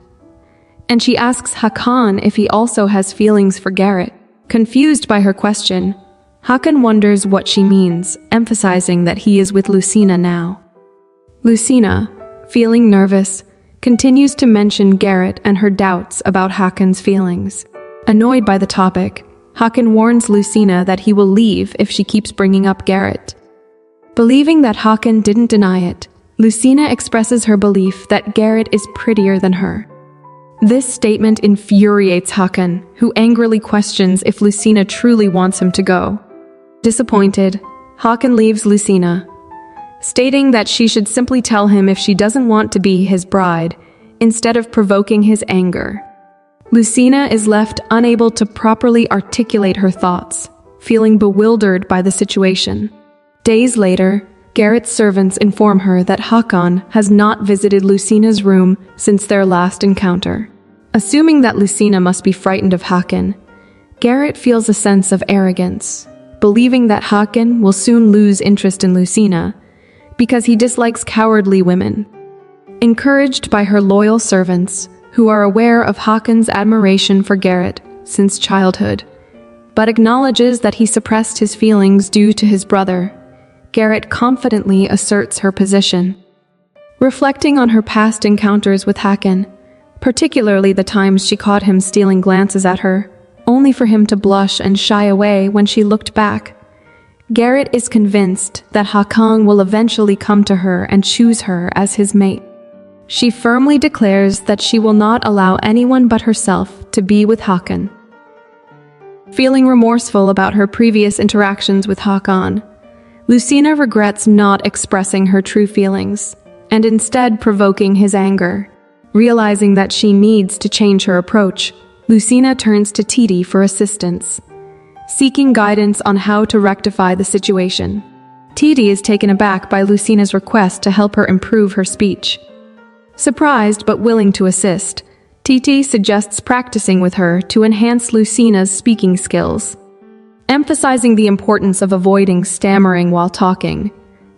S1: and she asks Hakan if he also has feelings for Garrett. Confused by her question, Hakan wonders what she means, emphasizing that he is with Lucina now. Lucina, feeling nervous, continues to mention Garrett and her doubts about Hakan's feelings. Annoyed by the topic, Hakan warns Lucina that he will leave if she keeps bringing up Garrett. Believing that Hakan didn't deny it, Lucina expresses her belief that Garrett is prettier than her. This statement infuriates Hakan, who angrily questions if Lucina truly wants him to go. Disappointed, Hakan leaves Lucina, stating that she should simply tell him if she doesn't want to be his bride, instead of provoking his anger. Lucina is left unable to properly articulate her thoughts, feeling bewildered by the situation. Days later, Garrett's servants inform her that Hakan has not visited Lucina's room since their last encounter. Assuming that Lucina must be frightened of Hakan, Garrett feels a sense of arrogance, believing that Hakan will soon lose interest in Lucina because he dislikes cowardly women. Encouraged by her loyal servants, who are aware of Hakan's admiration for Garrett since childhood, but acknowledges that he suppressed his feelings due to his brother, Garrett confidently asserts her position. Reflecting on her past encounters with Hakan, particularly the times she caught him stealing glances at her, only for him to blush and shy away when she looked back, Garrett is convinced that Hakan will eventually come to her and choose her as his mate. She firmly declares that she will not allow anyone but herself to be with Hakan. Feeling remorseful about her previous interactions with Hakan, Lucina regrets not expressing her true feelings, and instead provoking his anger. Realizing that she needs to change her approach, Lucina turns to Titi for assistance, seeking guidance on how to rectify the situation. Titi is taken aback by Lucina's request to help her improve her speech. Surprised but willing to assist, Titi suggests practicing with her to enhance Lucina's speaking skills. Emphasizing the importance of avoiding stammering while talking,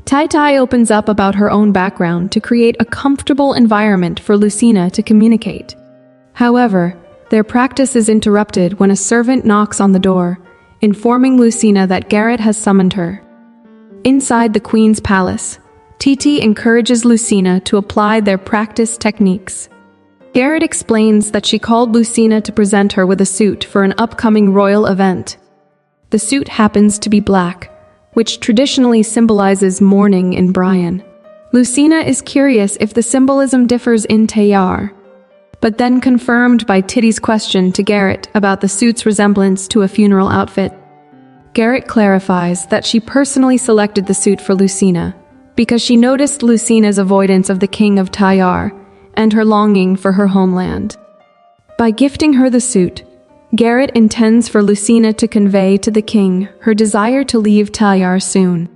S1: Tai opens up about her own background to create a comfortable environment for Lucina to communicate. However, their practice is interrupted when a servant knocks on the door, informing Lucina that Garrett has summoned her. Inside the Queen's palace, Titi encourages Lucina to apply their practice techniques. Garrett explains that she called Lucina to present her with a suit for an upcoming royal event. The suit happens to be black, which traditionally symbolizes mourning in Brian. Lucina is curious if the symbolism differs in Tayar, but then confirmed by Titi's question to Garrett about the suit's resemblance to a funeral outfit. Garrett clarifies that she personally selected the suit for Lucina because she noticed Lucina's avoidance of the king of Tayar and her longing for her homeland. By gifting her the suit, Garrett intends for Lucina to convey to the king her desire to leave Tayar soon.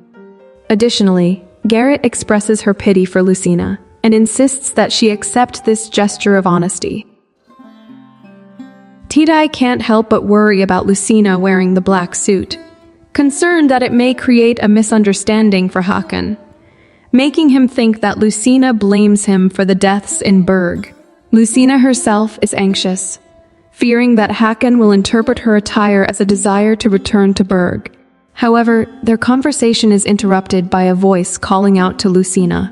S1: Additionally, Garrett expresses her pity for Lucina and insists that she accept this gesture of honesty. Titi can't help but worry about Lucina wearing the black suit, concerned that it may create a misunderstanding for Hakan, making him think that Lucina blames him for the deaths in Berg. Lucina herself is anxious, fearing that Hakan will interpret her attire as a desire to return to Berg. However, their conversation is interrupted by a voice calling out to Lucina.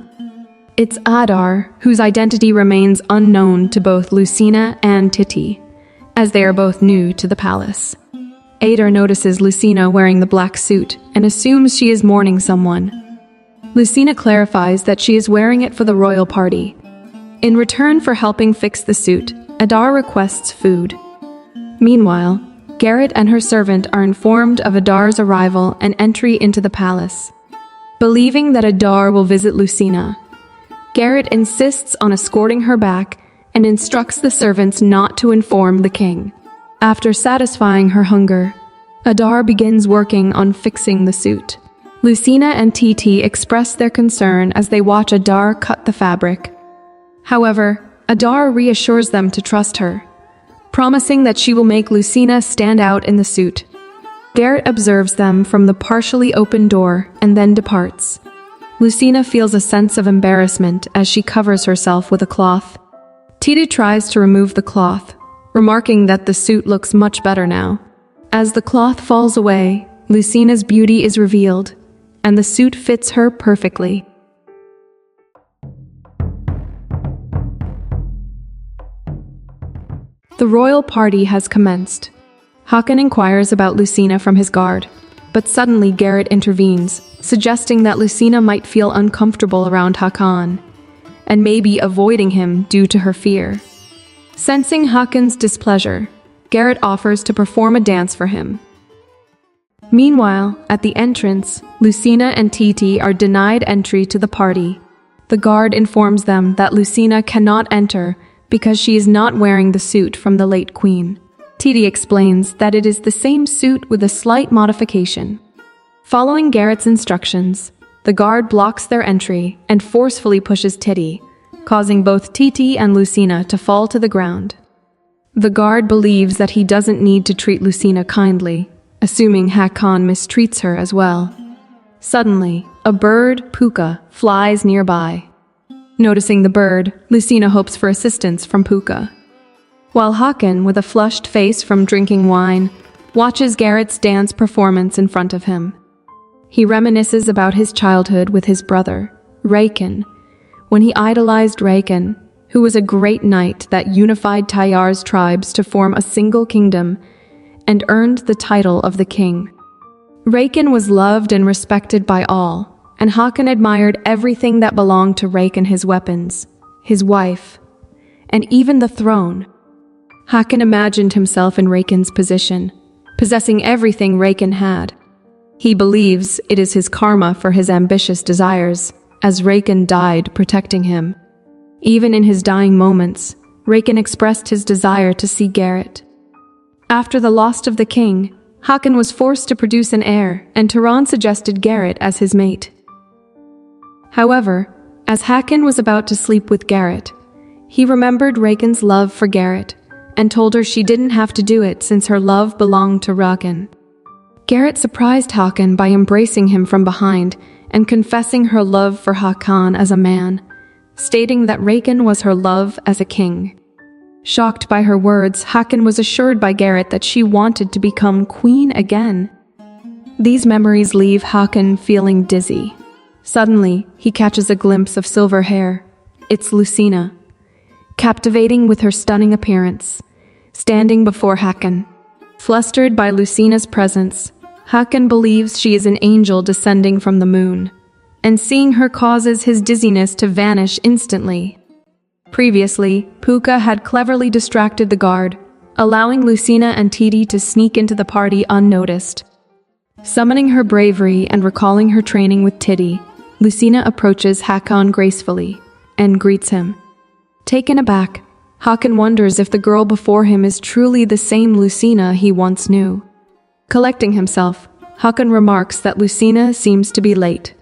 S1: It's Adar, whose identity remains unknown to both Lucina and Titi, as they are both new to the palace. Adar notices Lucina wearing the black suit and assumes she is mourning someone. Lucina clarifies that she is wearing it for the royal party. In return for helping fix the suit, Adar requests food. Meanwhile, Garrett and her servant are informed of Adar's arrival and entry into the palace. Believing that Adar will visit Lucina, Garrett insists on escorting her back and instructs the servants not to inform the king. After satisfying her hunger, Adar begins working on fixing the suit. Lucina and Titi express their concern as they watch Adar cut the fabric. However, Adar reassures them to trust her, promising that she will make Lucina stand out in the suit. Garrett observes them from the partially open door and then departs. Lucina feels a sense of embarrassment as she covers herself with a cloth. Titi tries to remove the cloth, remarking that the suit looks much better now. As the cloth falls away, Lucina's beauty is revealed, and the suit fits her perfectly. The royal party has commenced. Hakan inquires about Lucina from his guard, but suddenly Garrett intervenes, suggesting that Lucina might feel uncomfortable around Hakan, and may be avoiding him due to her fear. Sensing Hakan's displeasure, Garrett offers to perform a dance for him. Meanwhile, at the entrance, Lucina and Titi are denied entry to the party. The guard informs them that Lucina cannot enter because she is not wearing the suit from the late queen. Titi explains that it is the same suit with a slight modification. Following Garrett's instructions, the guard blocks their entry and forcefully pushes Titi, causing both Titi and Lucina to fall to the ground. The guard believes that he doesn't need to treat Lucina kindly, assuming Hakan mistreats her as well. Suddenly, a bird, Puka, flies nearby. Noticing the bird, Lucina hopes for assistance from Puka, while Hakan, with a flushed face from drinking wine, watches Garrett's dance performance in front of him. He reminisces about his childhood with his brother, Rakan, when he idolized Rakan, who was a great knight that unified Tayar's tribes to form a single kingdom and earned the title of the king. Rakan was loved and respected by all, and Hakan admired everything that belonged to Rakan: his weapons, his wife, and even the throne. Hakan imagined himself in Rakan's position, possessing everything Rakan had. He believes it is his karma for his ambitious desires, as Rakan died protecting him. Even in his dying moments, Rakan expressed his desire to see Garrett. After the loss of the king, Hakan was forced to produce an heir, and Tayar suggested Garrett as his mate. However, as Hakan was about to sleep with Garrett, he remembered Rakan's love for Garrett and told her she didn't have to do it since her love belonged to Rakan. Garrett surprised Hakan by embracing him from behind and confessing her love for Hakan as a man, stating that Rakan was her love as a king. Shocked by her words, Hakan was assured by Garrett that she wanted to become queen again. These memories leave Hakan feeling dizzy. Suddenly, he catches a glimpse of silver hair. It's Lucina, captivating with her stunning appearance, standing before Hakan. Flustered by Lucina's presence, Hakan believes she is an angel descending from the moon, and seeing her causes his dizziness to vanish instantly. Previously, Puka had cleverly distracted the guard, allowing Lucina and Titi to sneak into the party unnoticed. Summoning her bravery and recalling her training with Titi, Lucina approaches Hakan gracefully and greets him. Taken aback, Hakan wonders if the girl before him is truly the same Lucina he once knew. Collecting himself, Hakan remarks that Lucina seems to be late.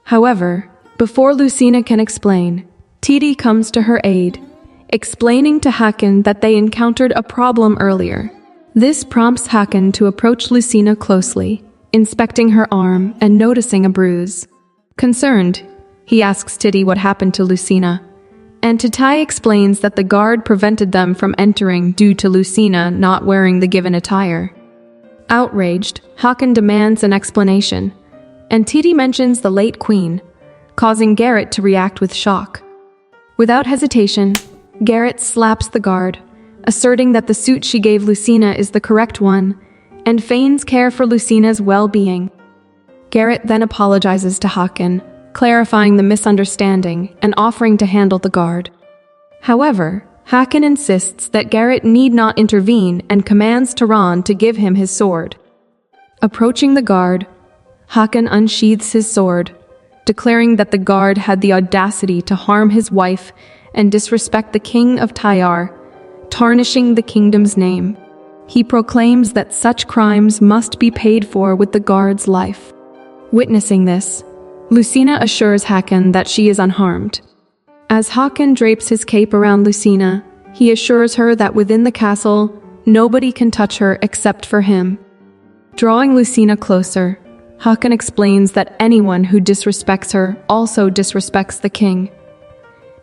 S1: However, before Lucina can explain, Titi comes to her aid, explaining to Hakan that they encountered a problem earlier. This prompts Hakan to approach Lucina closely, inspecting her arm and noticing a bruise. Concerned, he asks Titi what happened to Lucina, and Titi explains that the guard prevented them from entering due to Lucina not wearing the given attire. Outraged, Hakan demands an explanation, and Titi mentions the late queen, causing Garrett to react with shock. Without hesitation, Garrett slaps the guard, asserting that the suit she gave Lucina is the correct one, and feigns care for Lucina's well-being. Garrett then apologizes to Hakan, clarifying the misunderstanding and offering to handle the guard. However, Hakan insists that Garrett need not intervene and commands Tayar to give him his sword. Approaching the guard, Hakan unsheathes his sword, declaring that the guard had the audacity to harm his wife and disrespect the king of Tayar, tarnishing the kingdom's name. He proclaims that such crimes must be paid for with the guard's life. Witnessing this, Lucina assures Hakan that she is unharmed. As Hakan drapes his cape around Lucina, he assures her that within the castle, nobody can touch her except for him. Drawing Lucina closer, Hakan explains that anyone who disrespects her also disrespects the king,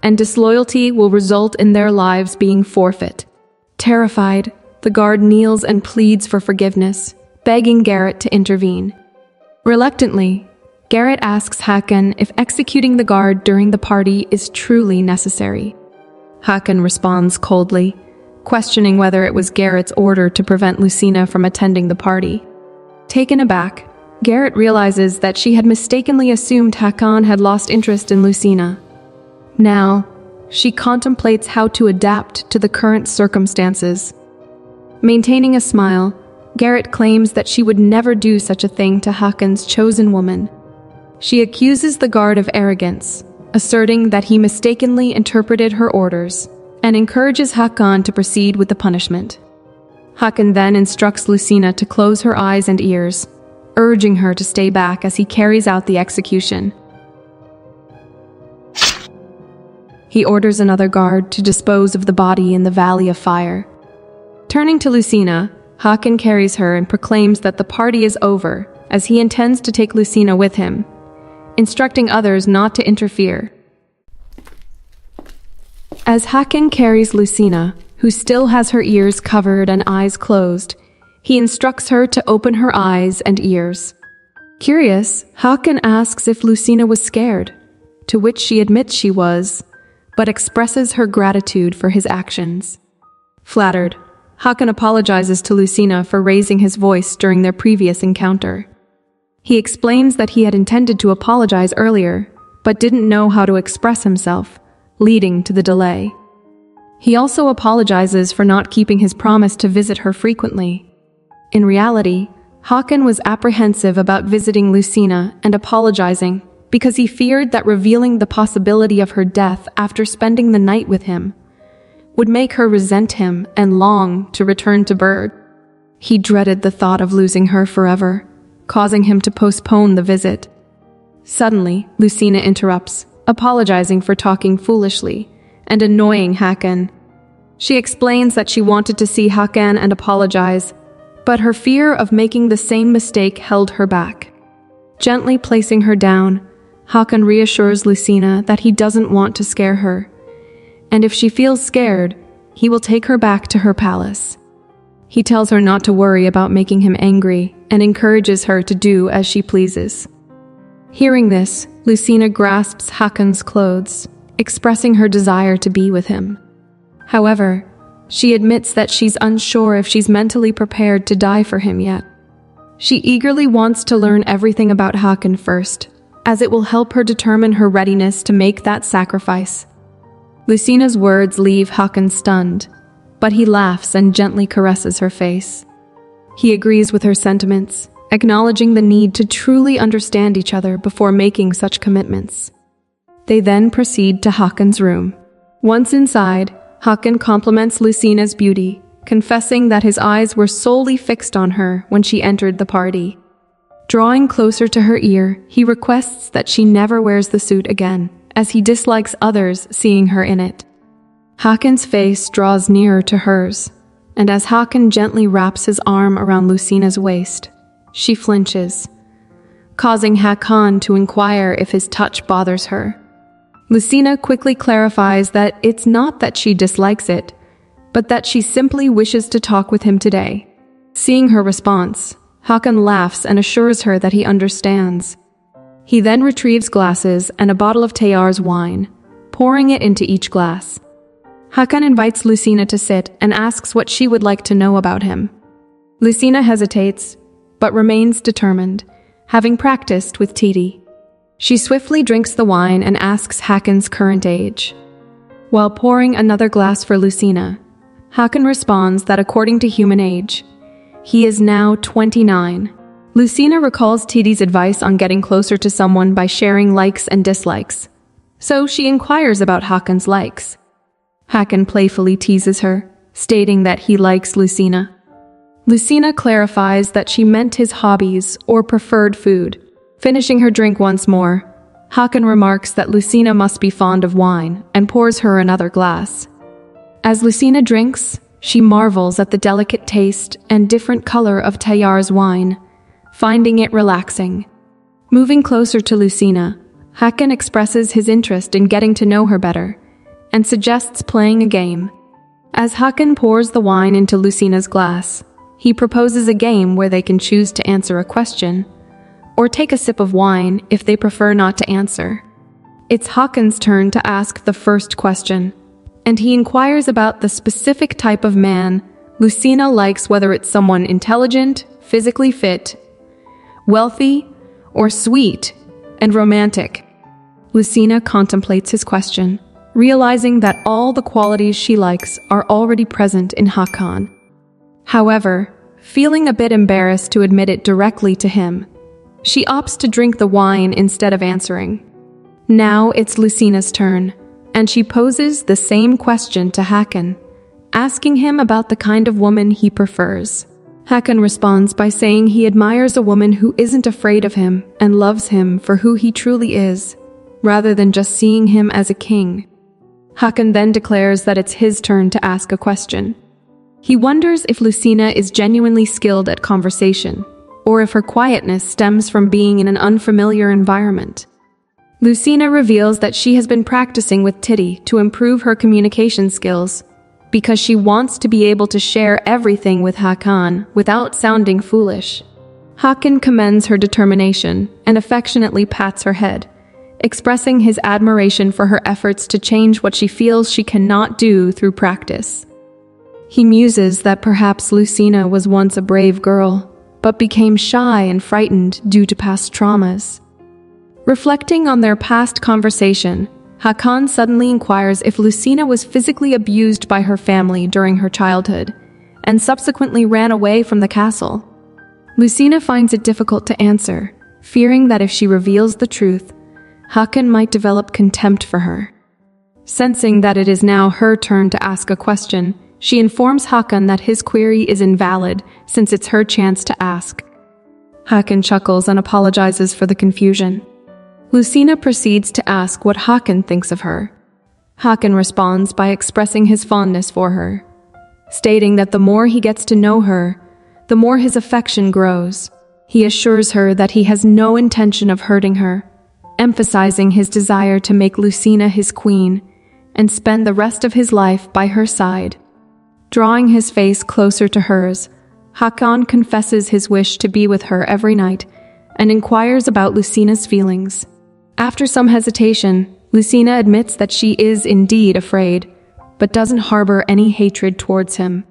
S1: and disloyalty will result in their lives being forfeit. Terrified, the guard kneels and pleads for forgiveness, begging Garrett to intervene. Reluctantly, Garrett asks Hakan if executing the guard during the party is truly necessary. Hakan responds coldly, questioning whether it was Garrett's order to prevent Lucina from attending the party. Taken aback, Garrett realizes that she had mistakenly assumed Hakan had lost interest in Lucina. Now, she contemplates how to adapt to the current circumstances. Maintaining a smile, Garrett claims that she would never do such a thing to Hakan's chosen woman. She accuses the guard of arrogance, asserting that he mistakenly interpreted her orders, and encourages Hakan to proceed with the punishment. Hakan then instructs Lucina to close her eyes and ears, urging her to stay back as he carries out the execution. He orders another guard to dispose of the body in the Valley of Fire. Turning to Lucina, Hakan carries her and proclaims that the party is over, as he intends to take Lucina with him, instructing others not to interfere. As Hakan carries Lucina, who still has her ears covered and eyes closed, he instructs her to open her eyes and ears. Curious, Hakan asks if Lucina was scared, to which she admits she was, but expresses her gratitude for his actions. Flattered, Hakan apologizes to Lucina for raising his voice during their previous encounter. He explains that he had intended to apologize earlier, but didn't know how to express himself, leading to the delay. He also apologizes for not keeping his promise to visit her frequently. In reality, Hakan was apprehensive about visiting Lucina and apologizing because he feared that revealing the possibility of her death after spending the night with him would make her resent him and long to return to Berg. He dreaded the thought of losing her forever, causing him to postpone the visit. Suddenly, Lucina interrupts, apologizing for talking foolishly and annoying Hakan. She explains that she wanted to see Hakan and apologize, but her fear of making the same mistake held her back. Gently placing her down, Hakan reassures Lucina that he doesn't want to scare her, and if she feels scared, he will take her back to her palace. He tells her not to worry about making him angry and encourages her to do as she pleases. Hearing this, Lucina grasps Hakan's clothes, expressing her desire to be with him. However, she admits that she's unsure if she's mentally prepared to die for him yet. She eagerly wants to learn everything about Hakan first, as it will help her determine her readiness to make that sacrifice. Lucina's words leave Hakan stunned, but he laughs and gently caresses her face. He agrees with her sentiments, acknowledging the need to truly understand each other before making such commitments. They then proceed to Hakan's room. Once inside, Hakan compliments Lucina's beauty, confessing that his eyes were solely fixed on her when she entered the party. Drawing closer to her ear, he requests that she never wears the suit again, as he dislikes others seeing her in it. Hakan's face draws nearer to hers, and as Hakan gently wraps his arm around Lucina's waist, she flinches, causing Hakan to inquire if his touch bothers her. Lucina quickly clarifies that it's not that she dislikes it, but that she simply wishes to talk with him today. Seeing her response, Hakan laughs and assures her that he understands. He then retrieves glasses and a bottle of Tayar's wine, pouring it into each glass. Hakan invites Lucina to sit and asks what she would like to know about him. Lucina hesitates, but remains determined, having practiced with Titi. She swiftly drinks the wine and asks Hakan's current age. While pouring another glass for Lucina, Hakan responds that according to human age, he is now 29. Lucina recalls Titi's advice on getting closer to someone by sharing likes and dislikes, so she inquires about Hakan's likes. Hakan playfully teases her, stating that he likes Lucina. Lucina clarifies that she meant his hobbies or preferred food. Finishing her drink once more, Hakan remarks that Lucina must be fond of wine and pours her another glass. As Lucina drinks, she marvels at the delicate taste and different color of Tayar's wine, finding it relaxing. Moving closer to Lucina, Hakan expresses his interest in getting to know her better and suggests playing a game. As Hakan pours the wine into Lucina's glass, he proposes a game where they can choose to answer a question or take a sip of wine if they prefer not to answer. It's Hakan's turn to ask the first question, and he inquires about the specific type of man Lucina likes, whether it's someone intelligent, physically fit, wealthy, or sweet and romantic. Lucina contemplates his question, realizing that all the qualities she likes are already present in Hakan. However, feeling a bit embarrassed to admit it directly to him, she opts to drink the wine instead of answering. Now it's Lucina's turn, and she poses the same question to Hakan, asking him about the kind of woman he prefers. Hakan responds by saying he admires a woman who isn't afraid of him and loves him for who he truly is, rather than just seeing him as a king. Hakan then declares that it's his turn to ask a question. He wonders if Lucina is genuinely skilled at conversation, or if her quietness stems from being in an unfamiliar environment. Lucina reveals that she has been practicing with Titi to improve her communication skills, because she wants to be able to share everything with Hakan without sounding foolish. Hakan commends her determination and affectionately pats her head, expressing his admiration for her efforts to change what she feels she cannot do through practice. He muses that perhaps Lucina was once a brave girl, but became shy and frightened due to past traumas. Reflecting on their past conversation, Hakan suddenly inquires if Lucina was physically abused by her family during her childhood, and subsequently ran away from the castle. Lucina finds it difficult to answer, fearing that if she reveals the truth, Hakan might develop contempt for her. Sensing that it is now her turn to ask a question, She informs Hakan that his query is invalid since it's her chance to ask. Hakan chuckles and apologizes for the confusion. Lucina proceeds to ask what Hakan thinks of her. Hakan responds by expressing his fondness for her, stating that the more he gets to know her, the more his affection grows. He assures her that he has no intention of hurting her, emphasizing his desire to make Lucina his queen and spend the rest of his life by her side. Drawing his face closer to hers, Hakan confesses his wish to be with her every night and inquires about Lucina's feelings. After some hesitation, Lucina admits that she is indeed afraid, but doesn't harbor any hatred towards him.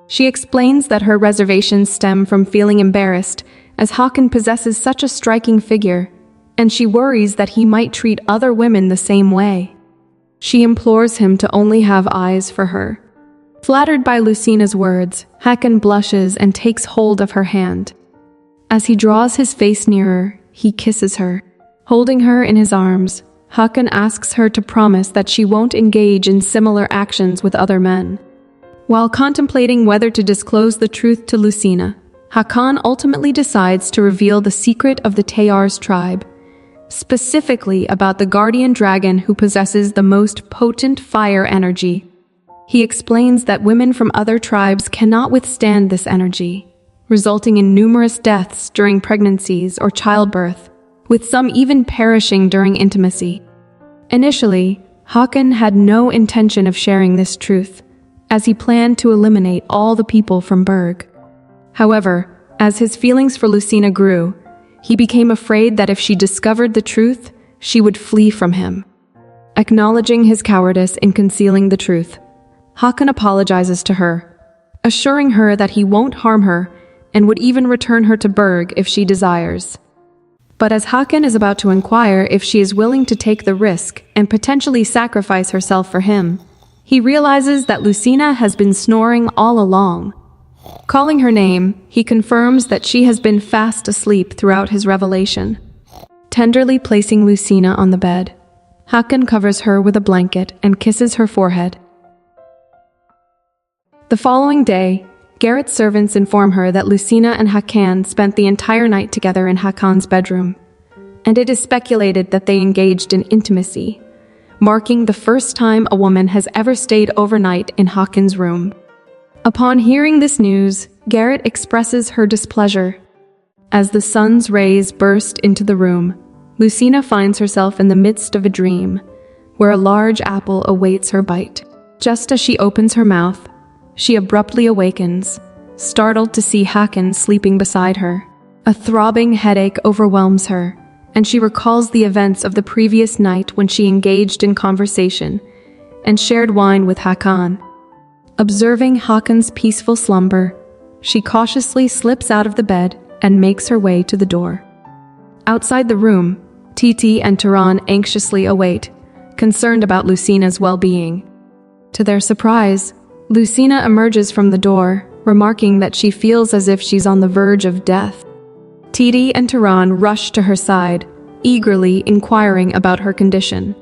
S1: She explains that her reservations stem from feeling embarrassed as Hakan possesses such a striking figure, and she worries that he might treat other women the same way. She implores him to only have eyes for her. Flattered by Lucina's words, Hakan blushes and takes hold of her hand. As he draws his face nearer, he kisses her. Holding her in his arms, Hakan asks her to promise that she won't engage in similar actions with other men. While contemplating whether to disclose the truth to Lucina, Hakan ultimately decides to reveal the secret of the Tayar's tribe, specifically about the guardian dragon who possesses the most potent fire energy. He explains that women from other tribes cannot withstand this energy, resulting in numerous deaths during pregnancies or childbirth, with some even perishing during intimacy. Initially, Hakan had no intention of sharing this truth, as he planned to eliminate all the people from Berg. However, as his feelings for Lucina grew, he became afraid that if she discovered the truth, she would flee from him. Acknowledging his cowardice in concealing the truth, Hakan apologizes to her, assuring her that he won't harm her and would even return her to Berg if she desires. But as Hakan is about to inquire if she is willing to take the risk and potentially sacrifice herself for him, he realizes that Lucina has been snoring all along. Calling her name, he confirms that she has been fast asleep throughout his revelation. Tenderly placing Lucina on the bed, Hakan covers her with a blanket and kisses her forehead. The following day, Garrett's servants inform her that Lucina and Hakan spent the entire night together in Hakan's bedroom, and it is speculated that they engaged in intimacy, marking the first time a woman has ever stayed overnight in Hakan's room. Upon hearing this news, Garrett expresses her displeasure. As the sun's rays burst into the room, Lucina finds herself in the midst of a dream, where a large apple awaits her bite. Just as she opens her mouth, she abruptly awakens, startled to see Hakan sleeping beside her. A throbbing headache overwhelms her, and she recalls the events of the previous night when she engaged in conversation and shared wine with Hakan. Observing Hakan's peaceful slumber, she cautiously slips out of the bed and makes her way to the door. Outside the room, Titi and Tayar anxiously await, concerned about Lucina's well-being. To their surprise, Lucina emerges from the door, remarking that she feels as if she's on the verge of death. Titi and Tayar rush to her side, eagerly inquiring about her condition.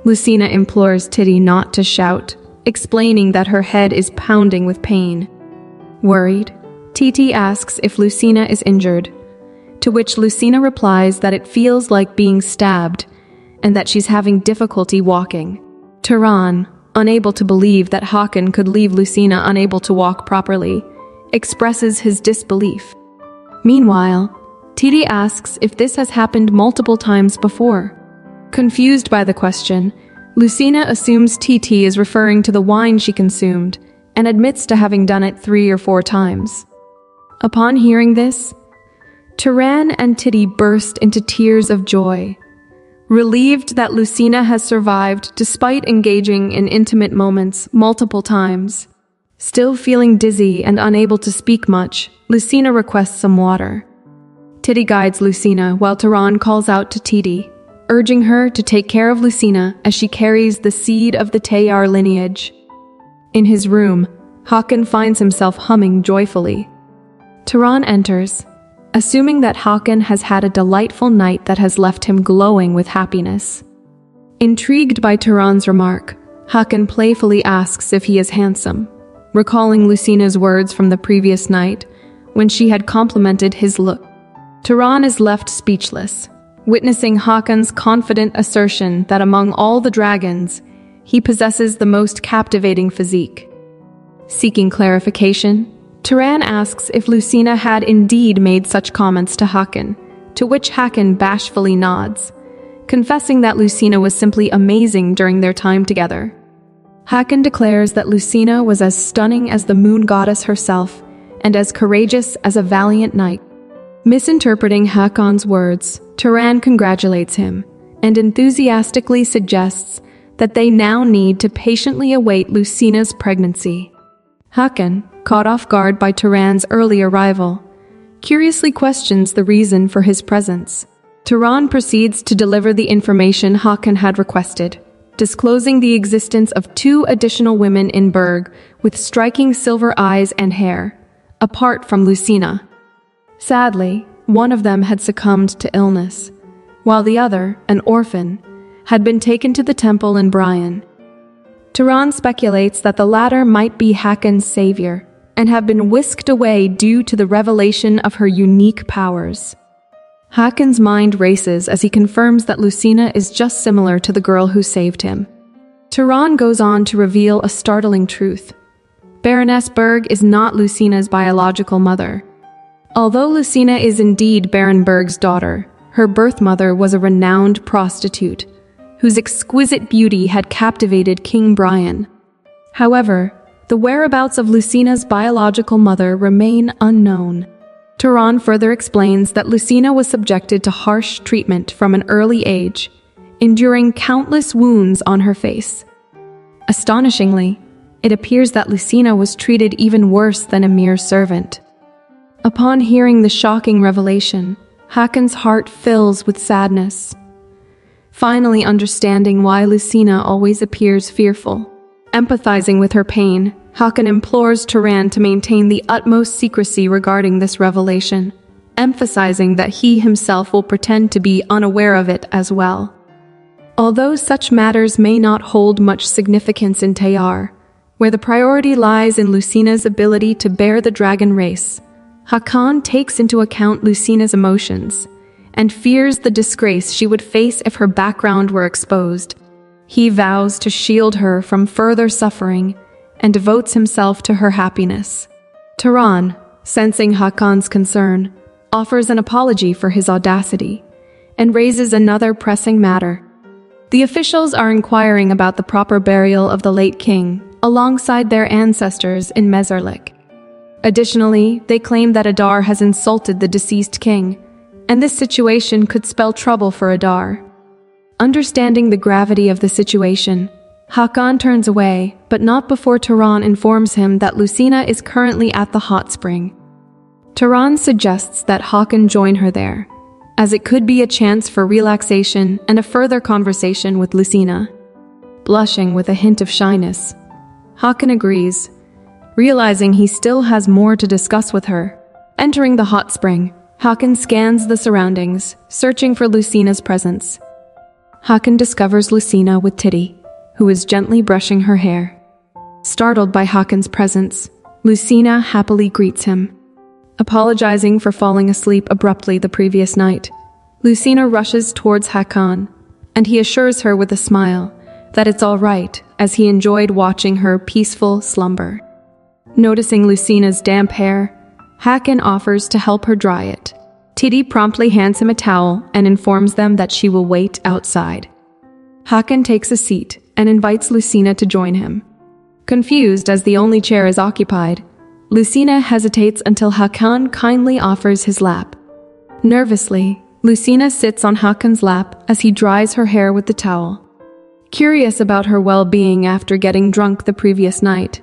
S1: Lucina implores Titi not to shout, explaining that her head is pounding with pain. Worried, Titi asks if Lucina is injured, to which Lucina replies that it feels like being stabbed and that she's having difficulty walking. Tayar, unable to believe that Hakan could leave Lucina unable to walk properly, expresses his disbelief. Meanwhile, Titi asks if this has happened multiple times before. Confused by the question, Lucina assumes Titi is referring to the wine she consumed and admits to having done it 3 or 4 times. Upon hearing this, Tayar and Titi burst into tears of joy, relieved that Lucina has survived despite engaging in intimate moments multiple times. Still feeling dizzy and unable to speak much, Lucina requests some water. Titi guides Lucina while Tayar calls out to Titi, urging her to take care of Lucina as she carries the seed of the Tayar lineage. In his room, Hakan finds himself humming joyfully. Tayar enters, assuming that Hakan has had a delightful night that has left him glowing with happiness. Intrigued by Tayar's remark, Hakan playfully asks if he is handsome, recalling Lucina's words from the previous night when she had complimented his look. Tayar is left speechless, witnessing Hakan's confident assertion that among all the dragons, he possesses the most captivating physique. Seeking clarification, Tayar asks if Lucina had indeed made such comments to Hakan, to which Hakan bashfully nods, confessing that Lucina was simply amazing during their time together. Hakan declares that Lucina was as stunning as the moon goddess herself and as courageous as a valiant knight. Misinterpreting Hakan's words, Tayar congratulates him and enthusiastically suggests that they now need to patiently await Lucina's pregnancy. Hakan, caught off guard by Tayar's early arrival, curiously questions the reason for his presence. Tayar proceeds to deliver the information Hakan had requested, disclosing the existence of 2 additional women in Berg with striking silver eyes and hair, apart from Lucina. Sadly, one of them had succumbed to illness, while the other, an orphan, had been taken to the temple in Brian. Tayar speculates that the latter might be Hakan's savior and have been whisked away due to the revelation of her unique powers. Hakan's mind races as he confirms that Lucina is just similar to the girl who saved him. Tayar goes on to reveal a startling truth. Baroness Berg is not Lucina's biological mother. Although Lucina is indeed Baron Berg's daughter, her birth mother was a renowned prostitute, whose exquisite beauty had captivated King Brian. However, the whereabouts of Lucina's biological mother remain unknown. Tayar further explains that Lucina was subjected to harsh treatment from an early age, enduring countless wounds on her face. Astonishingly, it appears that Lucina was treated even worse than a mere servant. Upon hearing the shocking revelation, Hakan's heart fills with sadness. Finally understanding why Lucina always appears fearful. Empathizing with her pain, Hakan implores Tayar to maintain the utmost secrecy regarding this revelation, emphasizing that he himself will pretend to be unaware of it as well. Although such matters may not hold much significance in Tayar, where the priority lies in Lucina's ability to bear the dragon race, Hakan takes into account Lucina's emotions and fears the disgrace she would face if her background were exposed. He vows to shield her from further suffering and devotes himself to her happiness. Tayar, sensing Hakan's concern, offers an apology for his audacity and raises another pressing matter. The officials are inquiring about the proper burial of the late king alongside their ancestors in Mezarlik. Additionally, they claim that Adar has insulted the deceased king, and this situation could spell trouble for Adar. Understanding the gravity of the situation, Hakan turns away, but not before Tayar informs him that Lucina is currently at the hot spring. Tayar suggests that Hakan join her there, as it could be a chance for relaxation and a further conversation with Lucina. Blushing with a hint of shyness, Hakan agrees, realizing he still has more to discuss with her. Entering the hot spring, Hakan scans the surroundings, searching for Lucina's presence. Hakan discovers Lucina with Titty, who is gently brushing her hair. Startled by Hakan's presence, Lucina happily greets him. Apologizing for falling asleep abruptly the previous night, Lucina rushes towards Hakan, and he assures her with a smile that it's all right, as he enjoyed watching her peaceful slumber. Noticing Lucina's damp hair, Hakan offers to help her dry it. Titty promptly hands him a towel and informs them that she will wait outside. Hakan takes a seat and invites Lucina to join him. Confused as the only chair is occupied, Lucina hesitates until Hakan kindly offers his lap. Nervously, Lucina sits on Hakan's lap as he dries her hair with the towel. Curious about her well-being after getting drunk the previous night,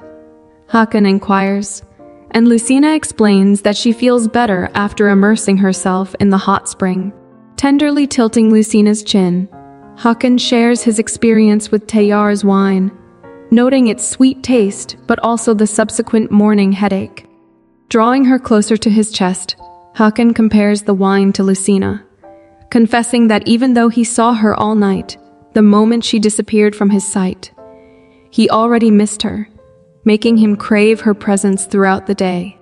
S1: Hakan inquires, and Lucina explains that she feels better after immersing herself in the hot spring. Tenderly tilting Lucina's chin, Hakan shares his experience with Tayar's wine, noting its sweet taste but also the subsequent morning headache. Drawing her closer to his chest, Hakan compares the wine to Lucina, confessing that even though he saw her all night, the moment she disappeared from his sight, he already missed her, making him crave her presence throughout the day.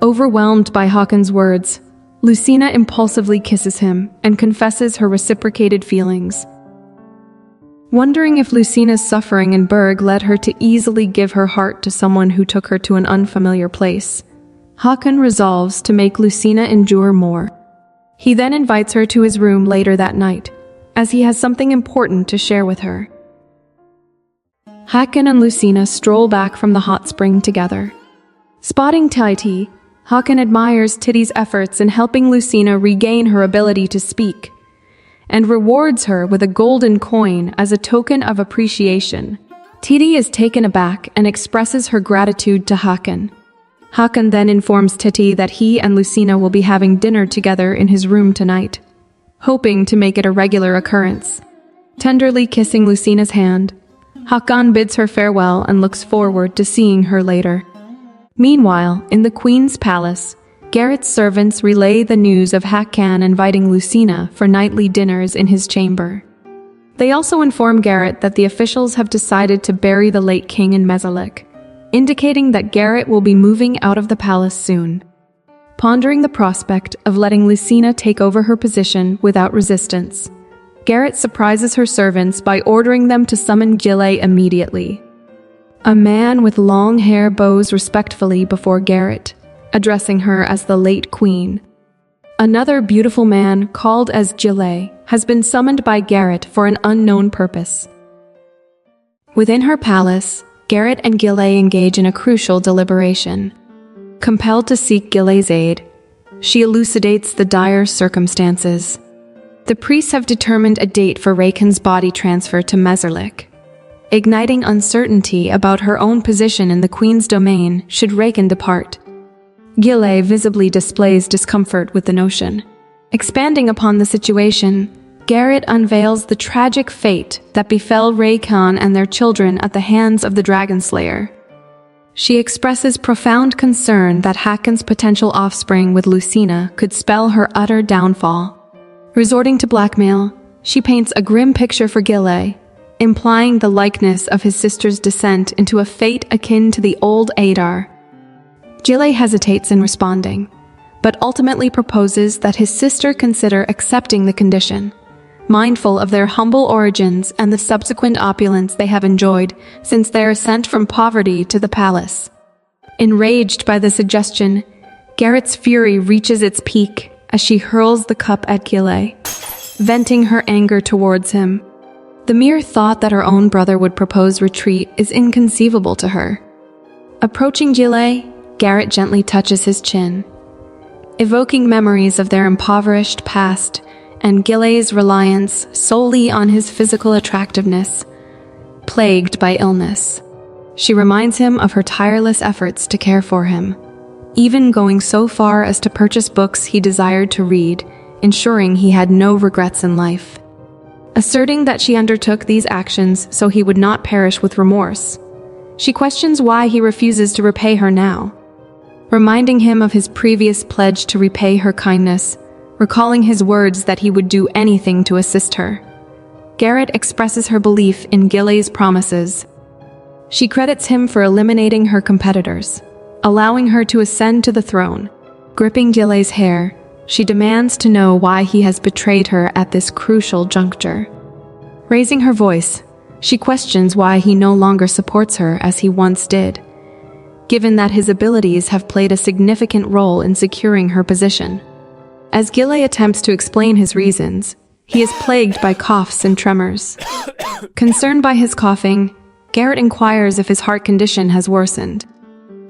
S1: Overwhelmed by Hakan's words, Lucina impulsively kisses him and confesses her reciprocated feelings. Wondering if Lucina's suffering in Berg led her to easily give her heart to someone who took her to an unfamiliar place, Hakan resolves to make Lucina endure more. He then invites her to his room later that night, as he has something important to share with her. Hakan and Lucina stroll back from the hot spring together. Spotting Titi, Hakan admires Titi's efforts in helping Lucina regain her ability to speak, and rewards her with a golden coin as a token of appreciation. Titi is taken aback and expresses her gratitude to Hakan. Hakan then informs Titi that he and Lucina will be having dinner together in his room tonight, hoping to make it a regular occurrence. Tenderly kissing Lucina's hand, Hakan bids her farewell and looks forward to seeing her later. Meanwhile, in the Queen's palace, Garrett's servants relay the news of Hakan inviting Lucina for nightly dinners in his chamber. They also inform Garrett that the officials have decided to bury the late king in Mezalik, indicating that Garrett will be moving out of the palace soon. Pondering the prospect of letting Lucina take over her position without resistance, Garrett surprises her servants by ordering them to summon Gile immediately. A man with long hair bows respectfully before Garrett, addressing her as the late queen. Another beautiful man, called as Gile, has been summoned by Garrett for an unknown purpose. Within her palace, Garrett and Gile engage in a crucial deliberation. Compelled to seek Gile's aid, she elucidates the dire circumstances. The priests have determined a date for Raken's body transfer to Mezarlik, igniting uncertainty about her own position in the queen's domain should Raken depart. Gile visibly displays discomfort with the notion. Expanding upon the situation, Garrett unveils the tragic fate that befell Raken and their children at the hands of the Dragon Slayer. She expresses profound concern that Hakan's potential offspring with Lucina could spell her utter downfall. Resorting to blackmail, she paints a grim picture for Gile, implying the likeness of his sister's descent into a fate akin to the old Adar. Gile hesitates in responding, but ultimately proposes that his sister consider accepting the condition, mindful of their humble origins and the subsequent opulence they have enjoyed since their ascent from poverty to the palace. Enraged by the suggestion, Garrett's fury reaches its peak as she hurls the cup at Gile, venting her anger towards him. The mere thought that her own brother would propose retreat is inconceivable to her. Approaching Gile, Garrett gently touches his chin, evoking memories of their impoverished past and Gile's reliance solely on his physical attractiveness, plagued by illness. She reminds him of her tireless efforts to care for him, even going so far as to purchase books he desired to read, ensuring he had no regrets in life. Asserting that she undertook these actions so he would not perish with remorse, she questions why he refuses to repay her now. Reminding him of his previous pledge to repay her kindness, recalling his words that he would do anything to assist her, Garrett expresses her belief in Gile's promises. She credits him for eliminating her competitors, allowing her to ascend to the throne. Gripping Gile's hair, she demands to know why he has betrayed her at this crucial juncture. Raising her voice, she questions why he no longer supports her as he once did, given that his abilities have played a significant role in securing her position. As Gile attempts to explain his reasons, he is plagued by coughs and tremors. Concerned by his coughing, Garrett inquires if his heart condition has worsened.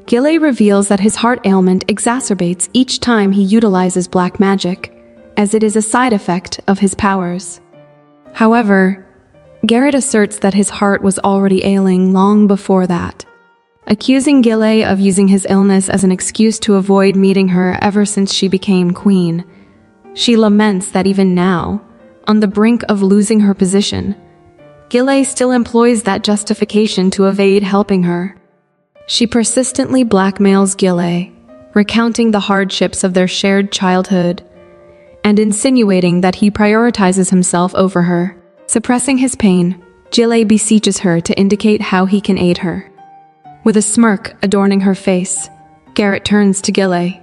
S1: Gile reveals that his heart ailment exacerbates each time he utilizes black magic, as it is a side effect of his powers. However, Garrett asserts that his heart was already ailing long before that, accusing Gile of using his illness as an excuse to avoid meeting her ever since she became queen. She laments that even now, on the brink of losing her position, Gile still employs that justification to evade helping her. She persistently blackmails Gile, recounting the hardships of their shared childhood, and insinuating that he prioritizes himself over her. Suppressing his pain, Gile beseeches her to indicate how he can aid her. With a smirk adorning her face, Garrett turns to Gile.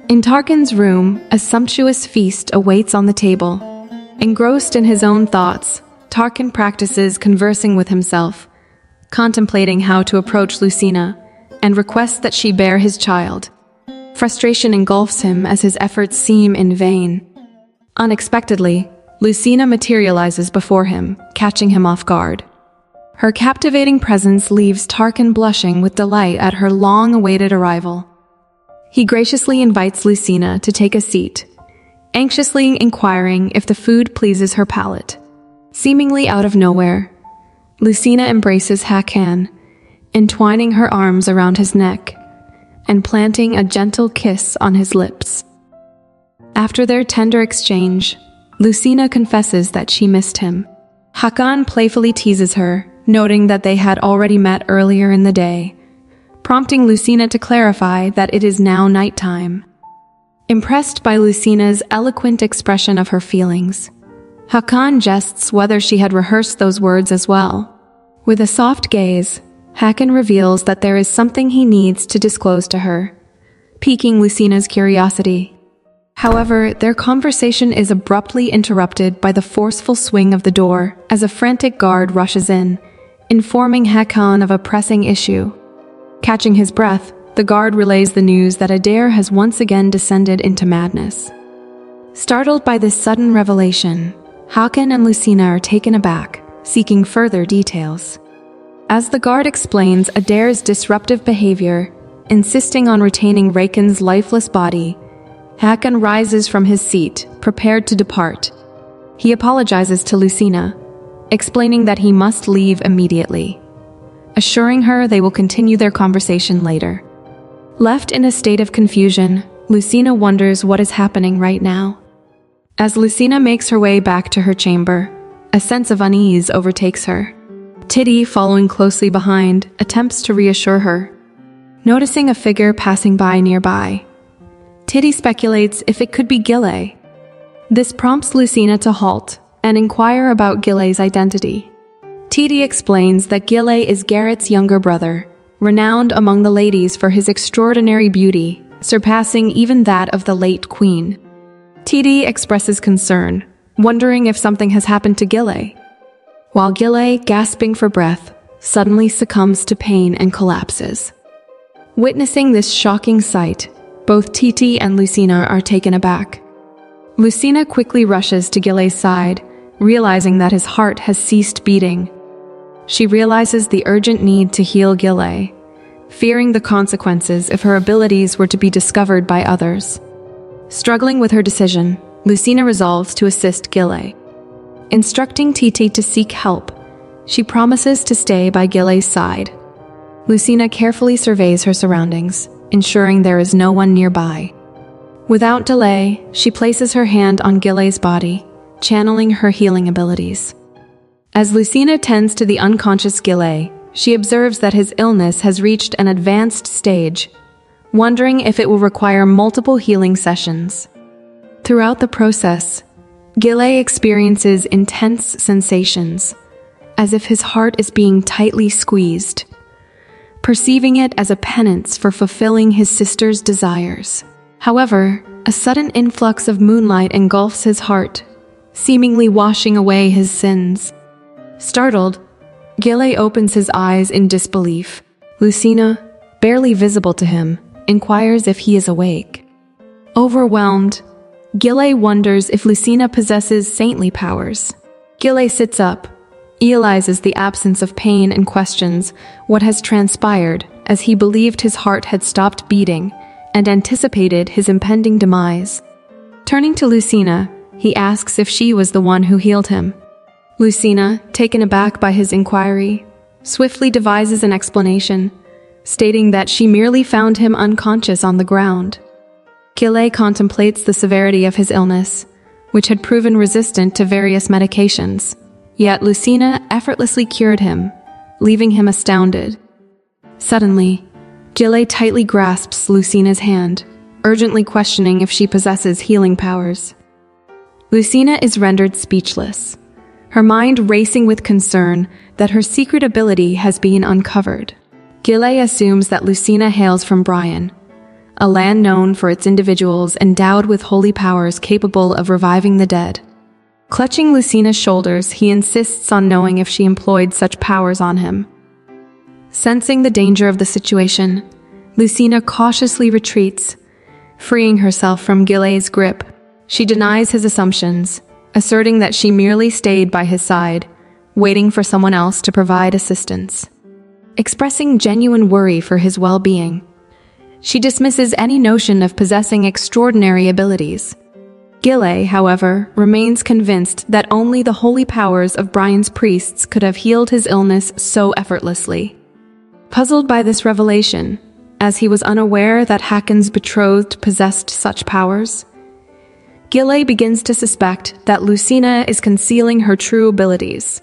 S1: In Tarkin's room, a sumptuous feast awaits on the table. Engrossed in his own thoughts, Tarkin practices conversing with himself, contemplating how to approach Lucina, and requests that she bear his child. Frustration engulfs him as his efforts seem in vain. Unexpectedly, Lucina materializes before him, catching him off guard. Her captivating presence leaves Tarkin blushing with delight at her long-awaited arrival. He graciously invites Lucina to take a seat, anxiously inquiring if the food pleases her palate. Seemingly out of nowhere, Lucina embraces Hakan, entwining her arms around his neck and planting a gentle kiss on his lips. After their tender exchange, Lucina confesses that she missed him. Hakan playfully teases her, noting that they had already met earlier in the day, prompting Lucina to clarify that it is now nighttime. Impressed by Lucina's eloquent expression of her feelings, Hakan jests whether she had rehearsed those words as well. With a soft gaze, Hakan reveals that there is something he needs to disclose to her, piquing Lucina's curiosity. However, their conversation is abruptly interrupted by the forceful swing of the door as a frantic guard rushes in, informing Hakan of a pressing issue. Catching his breath, the guard relays the news that Adar has once again descended into madness. Startled by this sudden revelation, Hakan and Lucina are taken aback, seeking further details. As the guard explains Adar's disruptive behavior, insisting on retaining Raken's lifeless body, Hakan rises from his seat, prepared to depart. He apologizes to Lucina, explaining that he must leave immediately, assuring her they will continue their conversation later. Left in a state of confusion, Lucina wonders what is happening right now. As Lucina makes her way back to her chamber, a sense of unease overtakes her. Titty, following closely behind, attempts to reassure her. Noticing a figure passing by nearby, Titty speculates if it could be Gile. This prompts Lucina to halt and inquire about Gile's identity. Titty explains that Gile is Garrett's younger brother, renowned among the ladies for his extraordinary beauty, surpassing even that of the late queen. Titty expresses concern, wondering if something has happened to Gile, while Gile, gasping for breath, suddenly succumbs to pain and collapses. Witnessing this shocking sight, both Titty and Lucina are taken aback. Lucina quickly rushes to Gile's side, realizing that his heart has ceased beating. She realizes the urgent need to heal Gile, fearing the consequences if her abilities were to be discovered by others. Struggling with her decision, Lucina resolves to assist Gile. Instructing Titty to seek help, she promises to stay by Gile's side. Lucina carefully surveys her surroundings, ensuring there is no one nearby. Without delay, she places her hand on Gile's body, channeling her healing abilities. As Lucina tends to the unconscious Gile, she observes that his illness has reached an advanced stage, wondering if it will require multiple healing sessions. Throughout the process, Gile experiences intense sensations, as if his heart is being tightly squeezed, perceiving it as a penance for fulfilling his sister's desires. However, a sudden influx of moonlight engulfs his heart, seemingly washing away his sins. Startled, Gile opens his eyes in disbelief. Lucina, barely visible to him, inquires if he is awake. Overwhelmed, Gile wonders if Lucina possesses saintly powers. Gile sits up, realizes the absence of pain and questions what has transpired, as he believed his heart had stopped beating and anticipated his impending demise. Turning to Lucina, he asks if she was the one who healed him. Lucina, taken aback by his inquiry, swiftly devises an explanation, stating that she merely found him unconscious on the ground. Gile contemplates the severity of his illness, which had proven resistant to various medications, yet Lucina effortlessly cured him, leaving him astounded. Suddenly, Gile tightly grasps Lucina's hand, urgently questioning if she possesses healing powers. Lucina is rendered speechless, her mind racing with concern that her secret ability has been uncovered. Gillet assumes that Lucina hails from Brian, a land known for its individuals endowed with holy powers capable of reviving the dead. Clutching Lucina's shoulders, he insists on knowing if she employed such powers on him. Sensing the danger of the situation, Lucina cautiously retreats, freeing herself from Gillet's grip. She denies his assumptions, asserting that she merely stayed by his side, waiting for someone else to provide assistance. Expressing genuine worry for his well-being, she dismisses any notion of possessing extraordinary abilities. Gillet, however, remains convinced that only the holy powers of Brian's priests could have healed his illness so effortlessly. Puzzled by this revelation, as he was unaware that Hakan's betrothed possessed such powers, Gillet begins to suspect that Lucina is concealing her true abilities.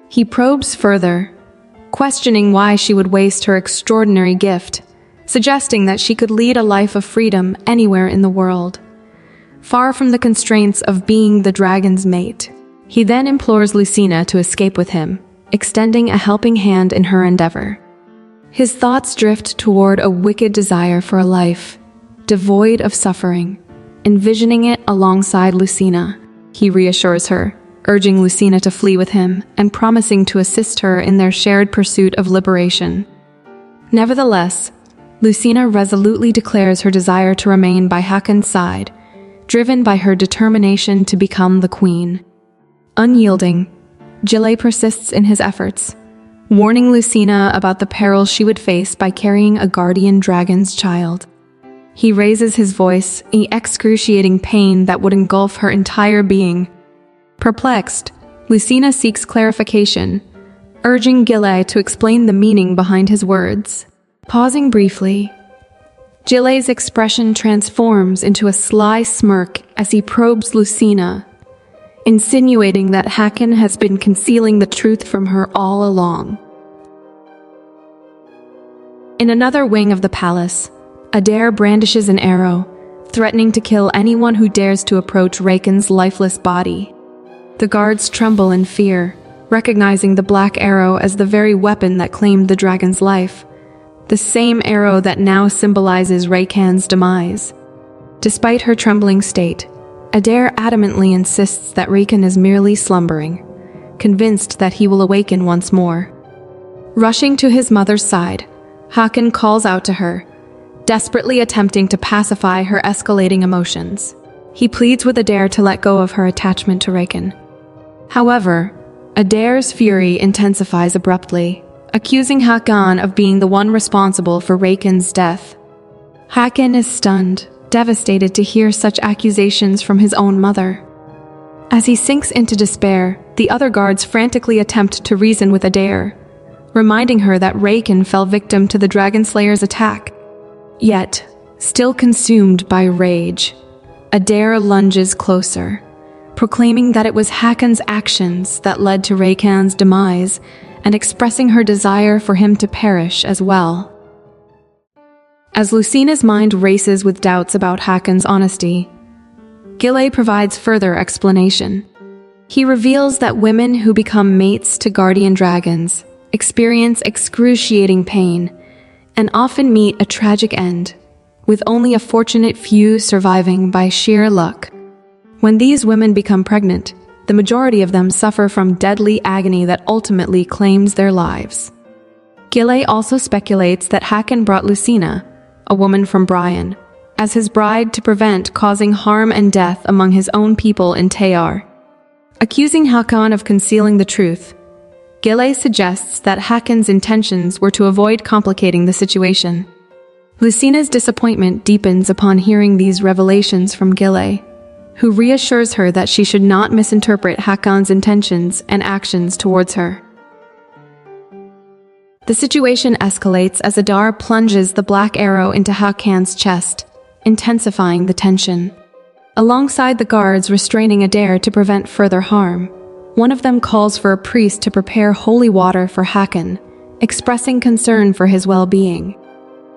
S1: He probes further, questioning why she would waste her extraordinary gift, suggesting that she could lead a life of freedom anywhere in the world, far from the constraints of being the dragon's mate. He then implores Lucina to escape with him, extending a helping hand in her endeavor. His thoughts drift toward a wicked desire for a life, devoid of suffering, envisioning it alongside Lucina. He reassures her, urging Lucina to flee with him and promising to assist her in their shared pursuit of liberation. Nevertheless, Lucina resolutely declares her desire to remain by Hakan's side, driven by her determination to become the queen. Unyielding, Gillet persists in his efforts, warning Lucina about the peril she would face by carrying a guardian dragon's child. He raises his voice in excruciating pain that would engulf her entire being. Perplexed, Lucina seeks clarification, urging Gillet to explain the meaning behind his words. Pausing briefly, Gillet's expression transforms into a sly smirk as he probes Lucina, insinuating that Hakan has been concealing the truth from her all along. In another wing of the palace, Adar brandishes an arrow, threatening to kill anyone who dares to approach Raken's lifeless body. The guards tremble in fear, recognizing the black arrow as the very weapon that claimed the dragon's life, the same arrow that now symbolizes Raken's demise. Despite her trembling state, Adar adamantly insists that Raken is merely slumbering, convinced that he will awaken once more. Rushing to his mother's side, Hakan calls out to her, desperately attempting to pacify her escalating emotions. He pleads with Adar to let go of her attachment to Raken. However, Adar's fury intensifies abruptly, accusing Hakan of being the one responsible for Raken's death. Hakan is stunned, devastated to hear such accusations from his own mother. As he sinks into despair, the other guards frantically attempt to reason with Adar, reminding her that Raken fell victim to the Dragonslayer's attack. Yet, still consumed by rage, Adar lunges closer, proclaiming that it was Hakan's actions that led to Raken's demise, and expressing her desire for him to perish as well. As Lucina's mind races with doubts about Hakan's honesty, Gillet provides further explanation. He reveals that women who become mates to guardian dragons experience excruciating pain and often meet a tragic end, with only a fortunate few surviving by sheer luck. When these women become pregnant, the majority of them suffer from deadly agony that ultimately claims their lives. Gillet also speculates that Hakan brought Lucina, a woman from Brian, as his bride to prevent causing harm and death among his own people in Tayar. Accusing Hakan of concealing the truth, Gillet suggests that Hakan's intentions were to avoid complicating the situation. Lucina's disappointment deepens upon hearing these revelations from Gillet, who reassures her that she should not misinterpret Hakan's intentions and actions towards her. The situation escalates as Adar plunges the black arrow into Hakan's chest, intensifying the tension. Alongside the guards restraining Adar to prevent further harm, one of them calls for a priest to prepare holy water for Hakan, expressing concern for his well-being.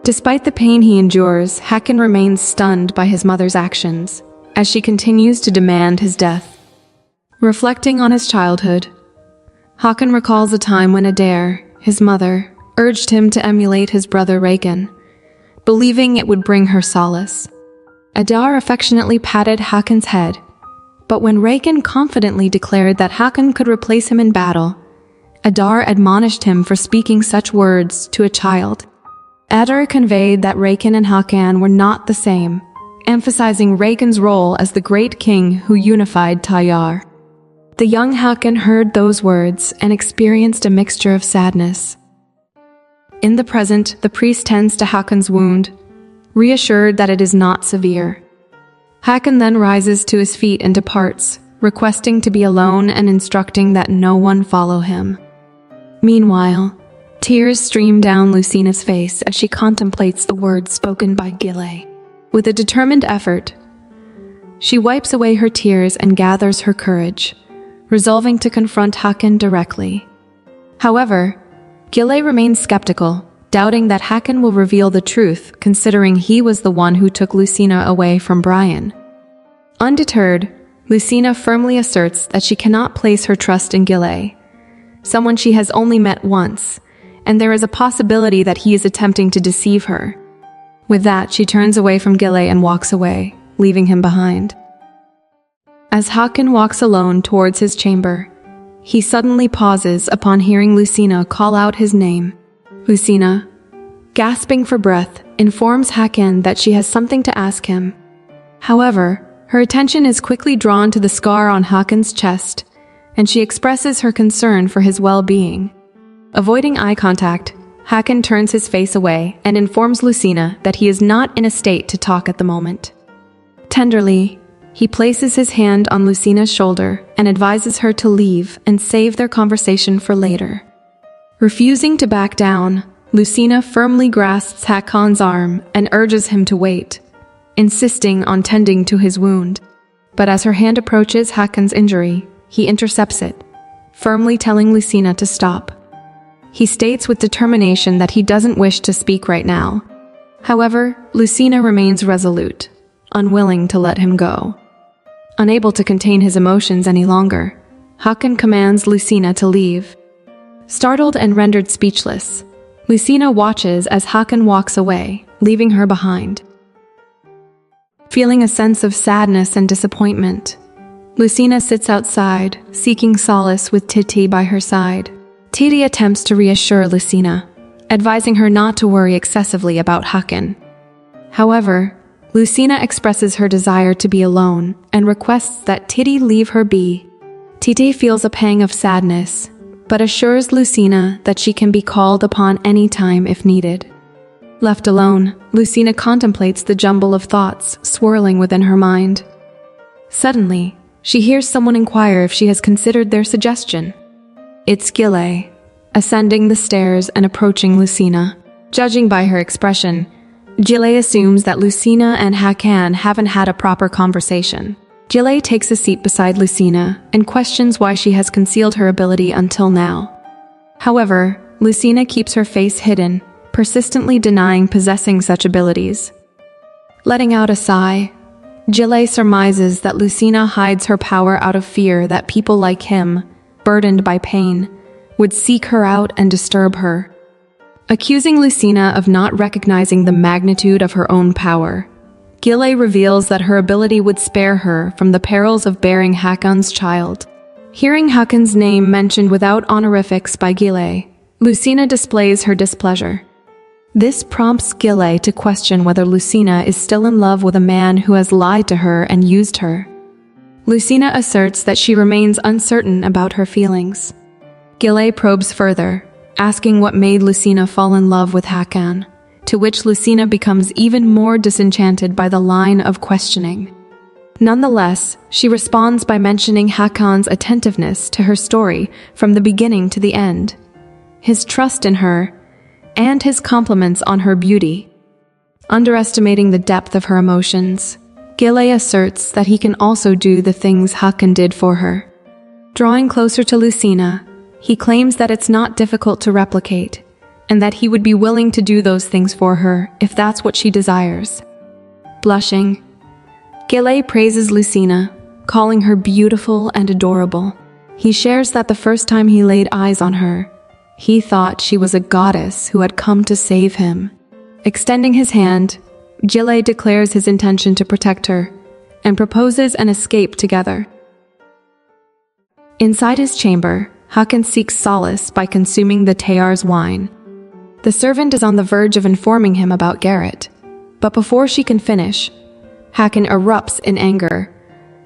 S1: Despite the pain he endures, Hakan remains stunned by his mother's actions, as she continues to demand his death. Reflecting on his childhood, Hakan recalls a time when Adar, his mother, urged him to emulate his brother Hakan, believing it would bring her solace. Adar affectionately patted Hakan's head, but when Hakan confidently declared that Hakan could replace him in battle, Adar admonished him for speaking such words to a child. Adar conveyed that Hakan and Hakan were not the same, emphasizing Hakan's role as the great king who unified Tayar. The young Hakan heard those words and experienced a mixture of sadness. In the present, the priest tends to Hakan's wound, reassured that it is not severe. Hakan then rises to his feet and departs, requesting to be alone and instructing that no one follow him. Meanwhile, tears stream down Lucina's face as she contemplates the words spoken by Garrett. With a determined effort, she wipes away her tears and gathers her courage, resolving to confront Hakan directly. However, Garrett remains skeptical, doubting that Hakan will reveal the truth, considering he was the one who took Lucina away from Brian. Undeterred, Lucina firmly asserts that she cannot place her trust in Garrett, someone she has only met once, and there is a possibility that he is attempting to deceive her. With that, she turns away from Garrett and walks away, leaving him behind. As Hakan walks alone towards his chamber, he suddenly pauses upon hearing Lucina call out his name. Lucina, gasping for breath, informs Hakan that she has something to ask him. However, her attention is quickly drawn to the scar on Hakan's chest, and she expresses her concern for his well-being. Avoiding eye contact, Hakan turns his face away and informs Lucina that he is not in a state to talk at the moment. Tenderly, he places his hand on Lucina's shoulder and advises her to leave and save their conversation for later. Refusing to back down, Lucina firmly grasps Hakan's arm and urges him to wait, insisting on tending to his wound. But as her hand approaches Hakan's injury, he intercepts it, firmly telling Lucina to stop. He states with determination that he doesn't wish to speak right now. However, Lucina remains resolute, unwilling to let him go. Unable to contain his emotions any longer, Hakan commands Lucina to leave. Startled and rendered speechless, Lucina watches as Hakan walks away, leaving her behind. Feeling a sense of sadness and disappointment, Lucina sits outside, seeking solace with Titi by her side. Titi attempts to reassure Lucina, advising her not to worry excessively about Hakan. However, Lucina expresses her desire to be alone and requests that Titi leave her be. Titi feels a pang of sadness, but assures Lucina that she can be called upon any time if needed. Left alone, Lucina contemplates the jumble of thoughts swirling within her mind. Suddenly, she hears someone inquire if she has considered their suggestion. It's Garrett, ascending the stairs and approaching Lucina. Judging by her expression, Garrett assumes that Lucina and Hakan haven't had a proper conversation. Garrett takes a seat beside Lucina and questions why she has concealed her ability until now. However, Lucina keeps her face hidden, persistently denying possessing such abilities. Letting out a sigh, Garrett surmises that Lucina hides her power out of fear that people like him, burdened by pain, would seek her out and disturb her. Accusing Lucina of not recognizing the magnitude of her own power, Garrett reveals that her ability would spare her from the perils of bearing Hakan's child. Hearing Hakan's name mentioned without honorifics by Garrett, Lucina displays her displeasure. This prompts Garrett to question whether Lucina is still in love with a man who has lied to her and used her. Lucina asserts that she remains uncertain about her feelings. Garrett probes further, asking what made Lucina fall in love with Hakan, to which Lucina becomes even more disenchanted by the line of questioning. Nonetheless, she responds by mentioning Hakan's attentiveness to her story from the beginning to the end, his trust in her, and his compliments on her beauty. Underestimating the depth of her emotions, Garrett asserts that he can also do the things Hakan did for her. Drawing closer to Lucina, he claims that it's not difficult to replicate, and that he would be willing to do those things for her if that's what she desires. Blushing, Garrett praises Lucina, calling her beautiful and adorable. He shares that the first time he laid eyes on her, he thought she was a goddess who had come to save him. Extending his hand, Gile declares his intention to protect her and proposes an escape together. Inside his chamber, Hakan seeks solace by consuming the Tayar's wine. The servant is on the verge of informing him about Garrett, but before she can finish, Hakan erupts in anger,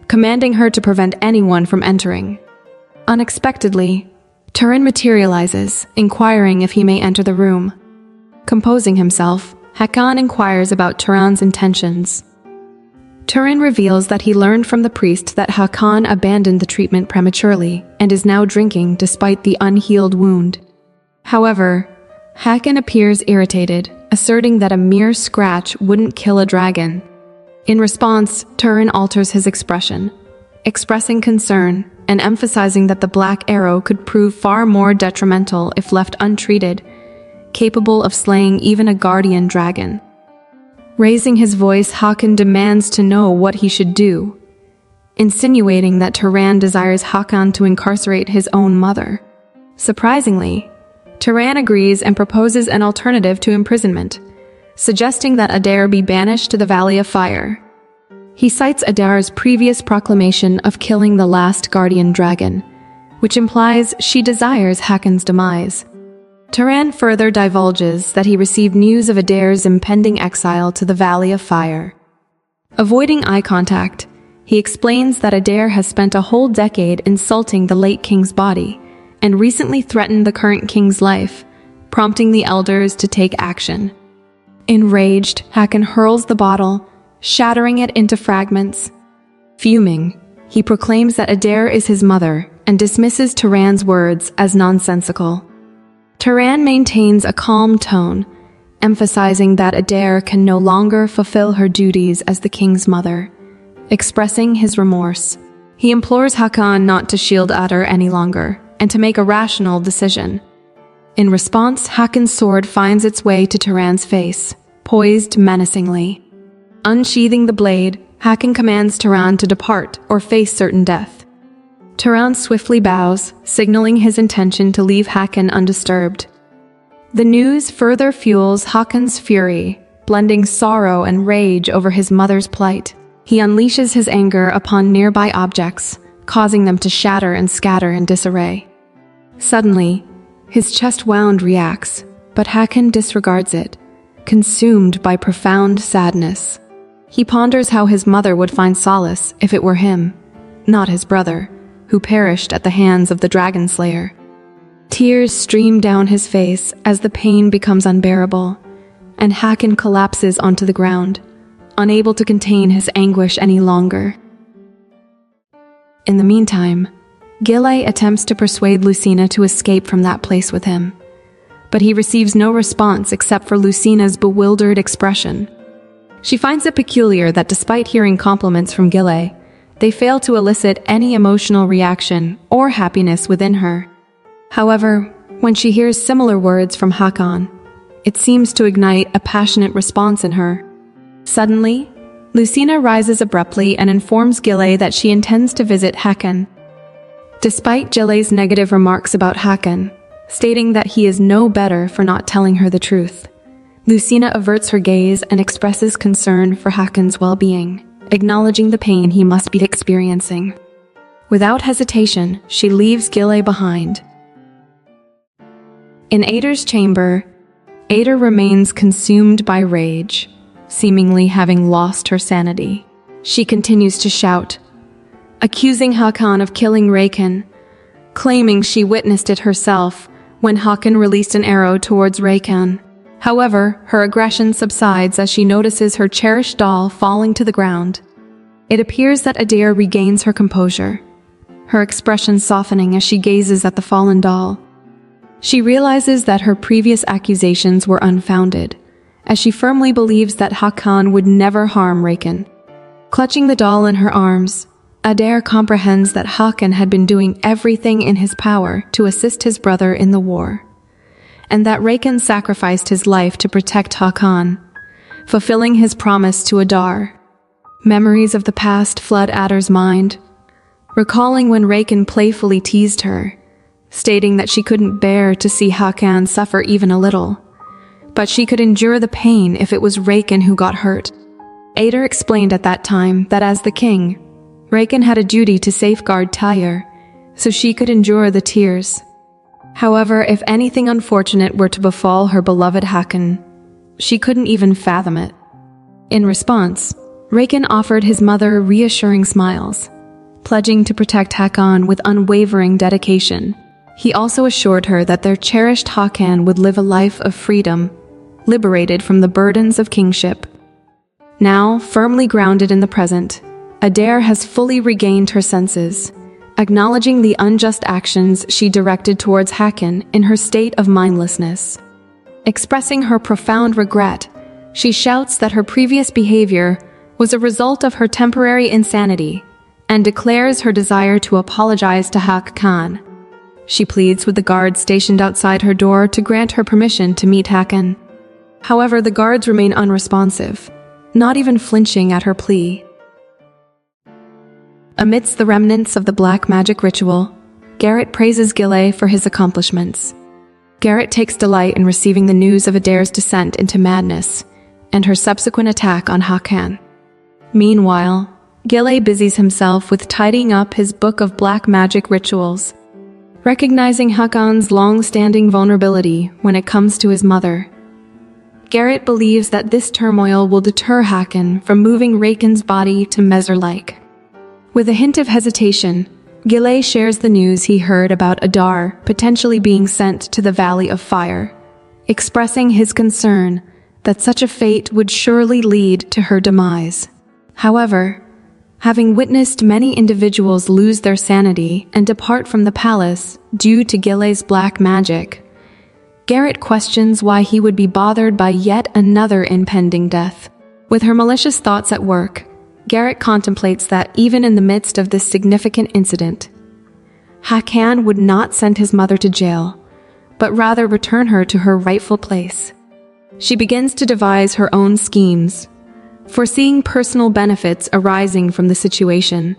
S1: commanding her to prevent anyone from entering. Unexpectedly, Turin materializes, inquiring if he may enter the room. Composing himself, Hakan inquires about Turan's intentions. Turin reveals that he learned from the priest that Hakan abandoned the treatment prematurely and is now drinking despite the unhealed wound. However, Hakan appears irritated, asserting that a mere scratch wouldn't kill a dragon. In response, Turin alters his expression, expressing concern and emphasizing that the black arrow could prove far more detrimental if left untreated, capable of slaying even a guardian dragon. Raising his voice, Hakan demands to know what he should do, insinuating that Turan desires Hakan to incarcerate his own mother. Surprisingly, Turan agrees and proposes an alternative to imprisonment, suggesting that Adar be banished to the Valley of Fire. He cites Adar's previous proclamation of killing the last guardian dragon, which implies she desires Hakan's demise. Turan further divulges that he received news of Adar's impending exile to the Valley of Fire. Avoiding eye contact, he explains that Adar has spent a whole decade insulting the late king's body and recently threatened the current king's life, prompting the elders to take action. Enraged, Hakan hurls the bottle, shattering it into fragments. Fuming, he proclaims that Adar is his mother and dismisses Turan's words as nonsensical. Turan maintains a calm tone, emphasizing that Adar can no longer fulfill her duties as the king's mother. Expressing his remorse, he implores Hakan not to shield Adar any longer and to make a rational decision. In response, Hakan's sword finds its way to Turan's face, poised menacingly. Unsheathing the blade, Hakan commands Turan to depart or face certain death. Turan swiftly bows, signaling his intention to leave Hakan undisturbed. The news further fuels Hakan's fury, blending sorrow and rage over his mother's plight. He unleashes his anger upon nearby objects, causing them to shatter and scatter in disarray. Suddenly, his chest wound reacts, but Hakan disregards it, consumed by profound sadness. He ponders how his mother would find solace if it were him, not his brother, who perished at the hands of the dragon slayer. Tears stream down his face as the pain becomes unbearable, and Hakan collapses onto the ground, unable to contain his anguish any longer. In the meantime, Gile attempts to persuade Lucina to escape from that place with him, but he receives no response except for Lucina's bewildered expression. She finds it peculiar that despite hearing compliments from Gile, they fail to elicit any emotional reaction or happiness within her. However, when she hears similar words from Hakan, it seems to ignite a passionate response in her. Suddenly, Lucina rises abruptly and informs Gile that she intends to visit Hakan. Despite Gile's negative remarks about Hakan, stating that he is no better for not telling her the truth, Lucina averts her gaze and expresses concern for Hakan's well-being, acknowledging the pain he must be experiencing. Without hesitation, she leaves Gile behind. In Adar's chamber, Adar remains consumed by rage, seemingly having lost her sanity. She continues to shout, accusing Hakan of killing Rakan, claiming she witnessed it herself when Hakan released an arrow towards Rakan. However, her aggression subsides as she notices her cherished doll falling to the ground. It appears that Adar regains her composure, her expression softening as she gazes at the fallen doll. She realizes that her previous accusations were unfounded, as she firmly believes that Hakan would never harm Rakan. Clutching the doll in her arms, Adar comprehends that Hakan had been doing everything in his power to assist his brother in the war, and that Rakan sacrificed his life to protect Hakan, fulfilling his promise to Adar. Memories of the past flood Adar's mind, recalling when Hakan playfully teased her, stating that she couldn't bear to see Hakan suffer even a little, but she could endure the pain if it was Hakan who got hurt. Adar explained at that time that as the king, Hakan had a duty to safeguard Tayar, so she could endure the tears. However, if anything unfortunate were to befall her beloved Hakan, she couldn't even fathom it. In response, Hakan offered his mother reassuring smiles, pledging to protect Hakan with unwavering dedication. He also assured her that their cherished Hakan would live a life of freedom, liberated from the burdens of kingship. Now, firmly grounded in the present, Adar has fully regained her senses, acknowledging the unjust actions she directed towards Hakan in her state of mindlessness. Expressing her profound regret, she shouts that her previous behavior was a result of her temporary insanity and declares her desire to apologize to Hakan. She pleads with the guards stationed outside her door to grant her permission to meet Hakan. However, the guards remain unresponsive, not even flinching at her plea. Amidst the remnants of the black magic ritual, Garrett praises Garrett for his accomplishments. Garrett takes delight in receiving the news of Adar's descent into madness and her subsequent attack on Hakan. Meanwhile, Garrett busies himself with tidying up his book of black magic rituals, recognizing Hakan's long-standing vulnerability when it comes to his mother. Garrett believes that this turmoil will deter Hakan from moving Hakan's body to Mezar-like. With a hint of hesitation, Garrett shares the news he heard about Adar potentially being sent to the Valley of Fire, expressing his concern that such a fate would surely lead to her demise. However, having witnessed many individuals lose their sanity and depart from the palace due to Garrett's black magic, Garrett questions why he would be bothered by yet another impending death. With her malicious thoughts at work, Garrett contemplates that even in the midst of this significant incident, Hakan would not send his mother to jail, but rather return her to her rightful place. She begins to devise her own schemes, foreseeing personal benefits arising from the situation.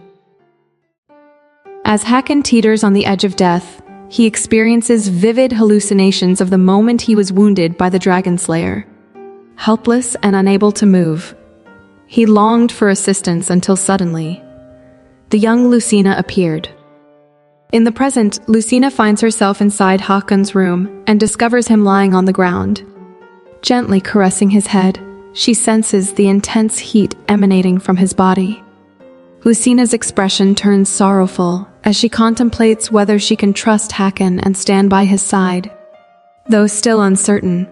S1: As Hakan teeters on the edge of death, he experiences vivid hallucinations of the moment he was wounded by the Dragon Slayer. Helpless and unable to move, he longed for assistance until suddenly, the young Lucina appeared. In the present, Lucina finds herself inside Hakan's room and discovers him lying on the ground. Gently caressing his head, she senses the intense heat emanating from his body. Lucina's expression turns sorrowful as she contemplates whether she can trust Hakan and stand by his side. Though still uncertain,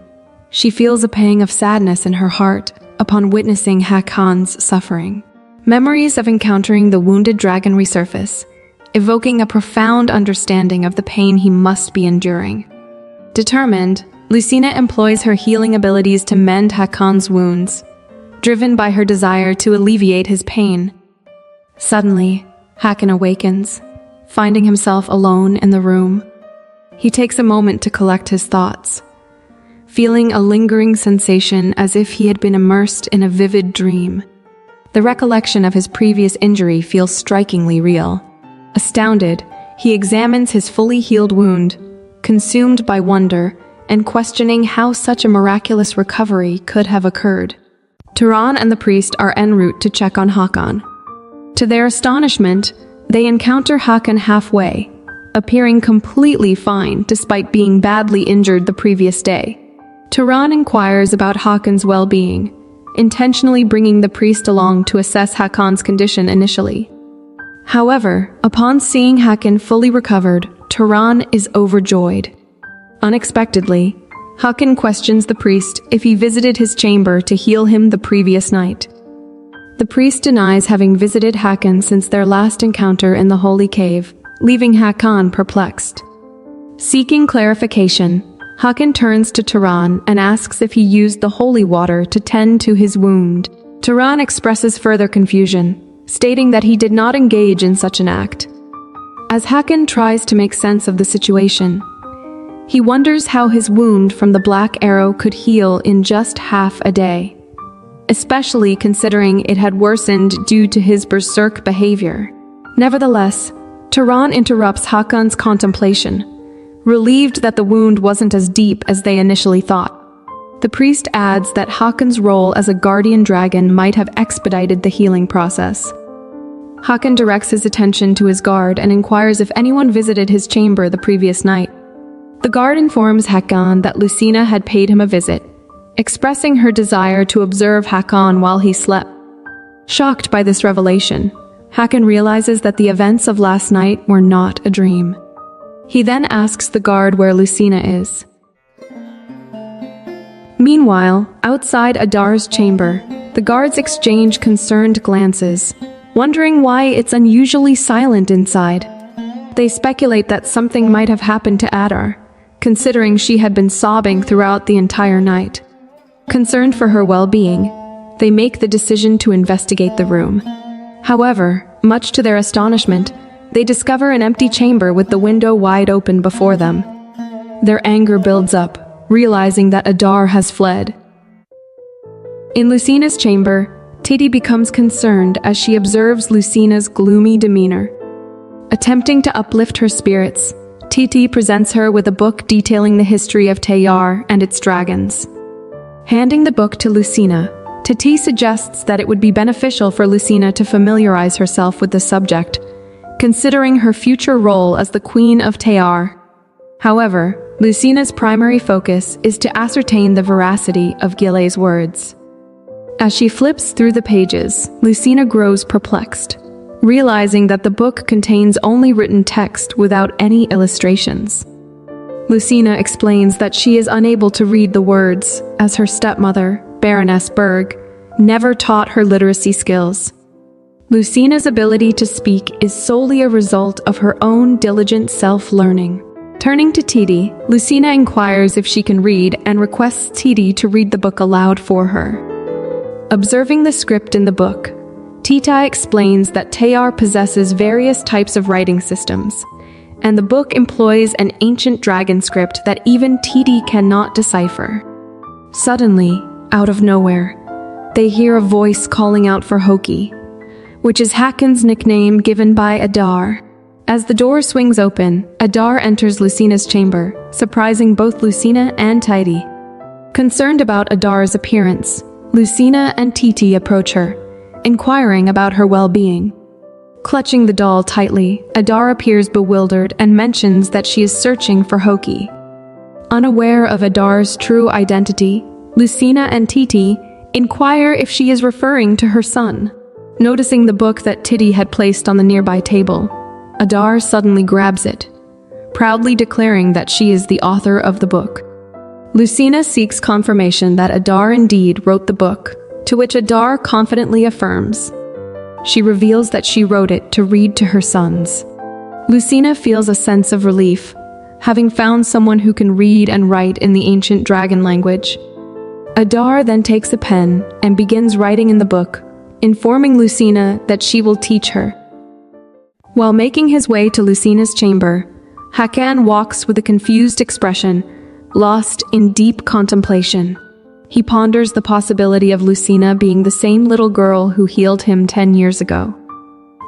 S1: she feels a pang of sadness in her heart upon witnessing Hakan's suffering. Memories of encountering the wounded dragon resurface, evoking a profound understanding of the pain he must be enduring. Determined, Lucina employs her healing abilities to mend Hakan's wounds, driven by her desire to alleviate his pain. Suddenly, Hakan awakens, finding himself alone in the room. He takes a moment to collect his thoughts, feeling a lingering sensation as if he had been immersed in a vivid dream. The recollection of his previous injury feels strikingly real. Astounded, he examines his fully healed wound, consumed by wonder and questioning how such a miraculous recovery could have occurred. Turan and the priest are en route to check on Hakan. To their astonishment, they encounter Hakan halfway, appearing completely fine despite being badly injured the previous day. Turan inquires about Hakan's well-being, intentionally bringing the priest along to assess Hakan's condition initially. However, upon seeing Hakan fully recovered, Turan is overjoyed. Unexpectedly, Hakan questions the priest if he visited his chamber to heal him the previous night. The priest denies having visited Hakan since their last encounter in the holy cave, leaving Hakan perplexed. Seeking clarification, Hakan turns to Turan and asks if he used the holy water to tend to his wound. Turan expresses further confusion, stating that he did not engage in such an act. As Hakan tries to make sense of the situation, he wonders how his wound from the black arrow could heal in just half a day, especially considering it had worsened due to his berserk behavior. Nevertheless, Tehran interrupts Hakan's contemplation, relieved that the wound wasn't as deep as they initially thought. The priest adds that Hakan's role as a guardian dragon might have expedited the healing process. Hakan directs his attention to his guard and inquires if anyone visited his chamber the previous night. The guard informs Hakan that Lucina had paid him a visit, expressing her desire to observe Hakan while he slept. Shocked by this revelation, Hakan realizes that the events of last night were not a dream. He then asks the guard where Lucina is. Meanwhile, outside Adar's chamber, the guards exchange concerned glances, wondering why it's unusually silent inside. They speculate that something might have happened to Adar, considering she had been sobbing throughout the entire night. Concerned for her well-being, they make the decision to investigate the room. However, much to their astonishment, they discover an empty chamber with the window wide open before them. Their anger builds up, realizing that Adar has fled. In Lucina's chamber, Titi becomes concerned as she observes Lucina's gloomy demeanor. Attempting to uplift her spirits, Titi presents her with a book detailing the history of Tayar and its dragons. Handing the book to Lucina, Titi suggests that it would be beneficial for Lucina to familiarize herself with the subject, considering her future role as the Queen of Tayar. However, Lucina's primary focus is to ascertain the veracity of Gile's words. As she flips through the pages, Lucina grows perplexed, realizing that the book contains only written text without any illustrations. Lucina explains that she is unable to read the words, as her stepmother, Baroness Berg, never taught her literacy skills. Lucina's ability to speak is solely a result of her own diligent self-learning. Turning to Titi, Lucina inquires if she can read and requests Titi to read the book aloud for her. Observing the script in the book, Tita explains that Tayar possesses various types of writing systems, and the book employs an ancient dragon script that even Titi cannot decipher. Suddenly, out of nowhere, they hear a voice calling out for Hoki, which is Hakan's nickname given by Adar. As the door swings open, Adar enters Lucina's chamber, surprising both Lucina and Titi. Concerned about Adar's appearance, Lucina and Titi approach her, inquiring about her well-being. Clutching the doll tightly, Adar appears bewildered and mentions that she is searching for Hoki. Unaware of Adar's true identity, Lucina and Titi inquire if she is referring to her son. Noticing the book that Titi had placed on the nearby table, Adar suddenly grabs it, proudly declaring that she is the author of the book. Lucina seeks confirmation that Adar indeed wrote the book, to which Adar confidently affirms. She reveals that she wrote it to read to her sons. Lucina feels a sense of relief, having found someone who can read and write in the ancient dragon language. Adar then takes a pen and begins writing in the book, informing Lucina that she will teach her. While making his way to Lucina's chamber, Hakan walks with a confused expression, lost in deep contemplation. He ponders the possibility of Lucina being the same little girl who healed him 10 years ago.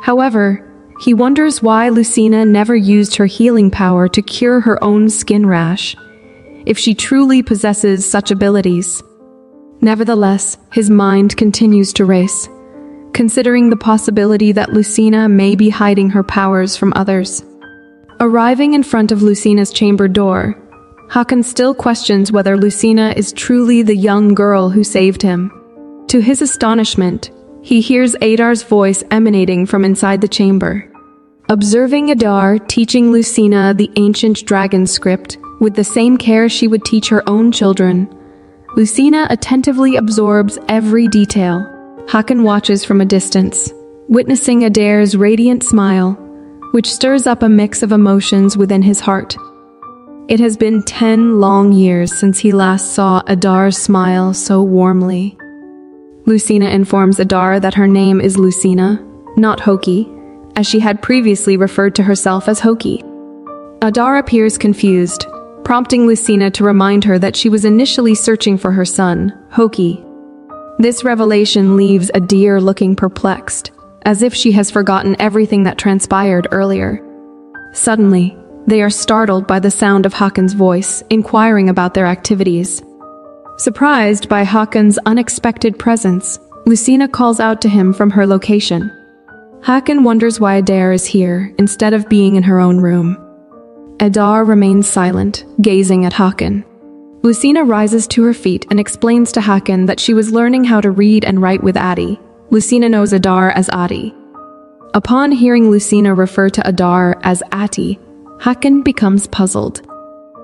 S1: However, he wonders why Lucina never used her healing power to cure her own skin rash, if she truly possesses such abilities. Nevertheless, his mind continues to race, considering the possibility that Lucina may be hiding her powers from others. Arriving in front of Lucina's chamber door, Hakan still questions whether Lucina is truly the young girl who saved him. To his astonishment, he hears Adar's voice emanating from inside the chamber. Observing Adar teaching Lucina the ancient dragon script with the same care she would teach her own children, Lucina attentively absorbs every detail. Hakan watches from a distance, witnessing Adar's radiant smile, which stirs up a mix of emotions within his heart. It has been 10 long years since he last saw Adar smile so warmly. Lucina informs Adar that her name is Lucina, not Hoki, as she had previously referred to herself as Hoki. Adar appears confused, prompting Lucina to remind her that she was initially searching for her son, Hoki. This revelation leaves Adar looking perplexed, as if she has forgotten everything that transpired earlier. Suddenly, they are startled by the sound of Hakan's voice, inquiring about their activities. Surprised by Hakan's unexpected presence, Lucina calls out to him from her location. Hakan wonders why Adar is here instead of being in her own room. Adar remains silent, gazing at Hakan. Lucina rises to her feet and explains to Hakan that she was learning how to read and write with Adi. Lucina knows Adar as Adi. Upon hearing Lucina refer to Adar as Ati, Hakan becomes puzzled.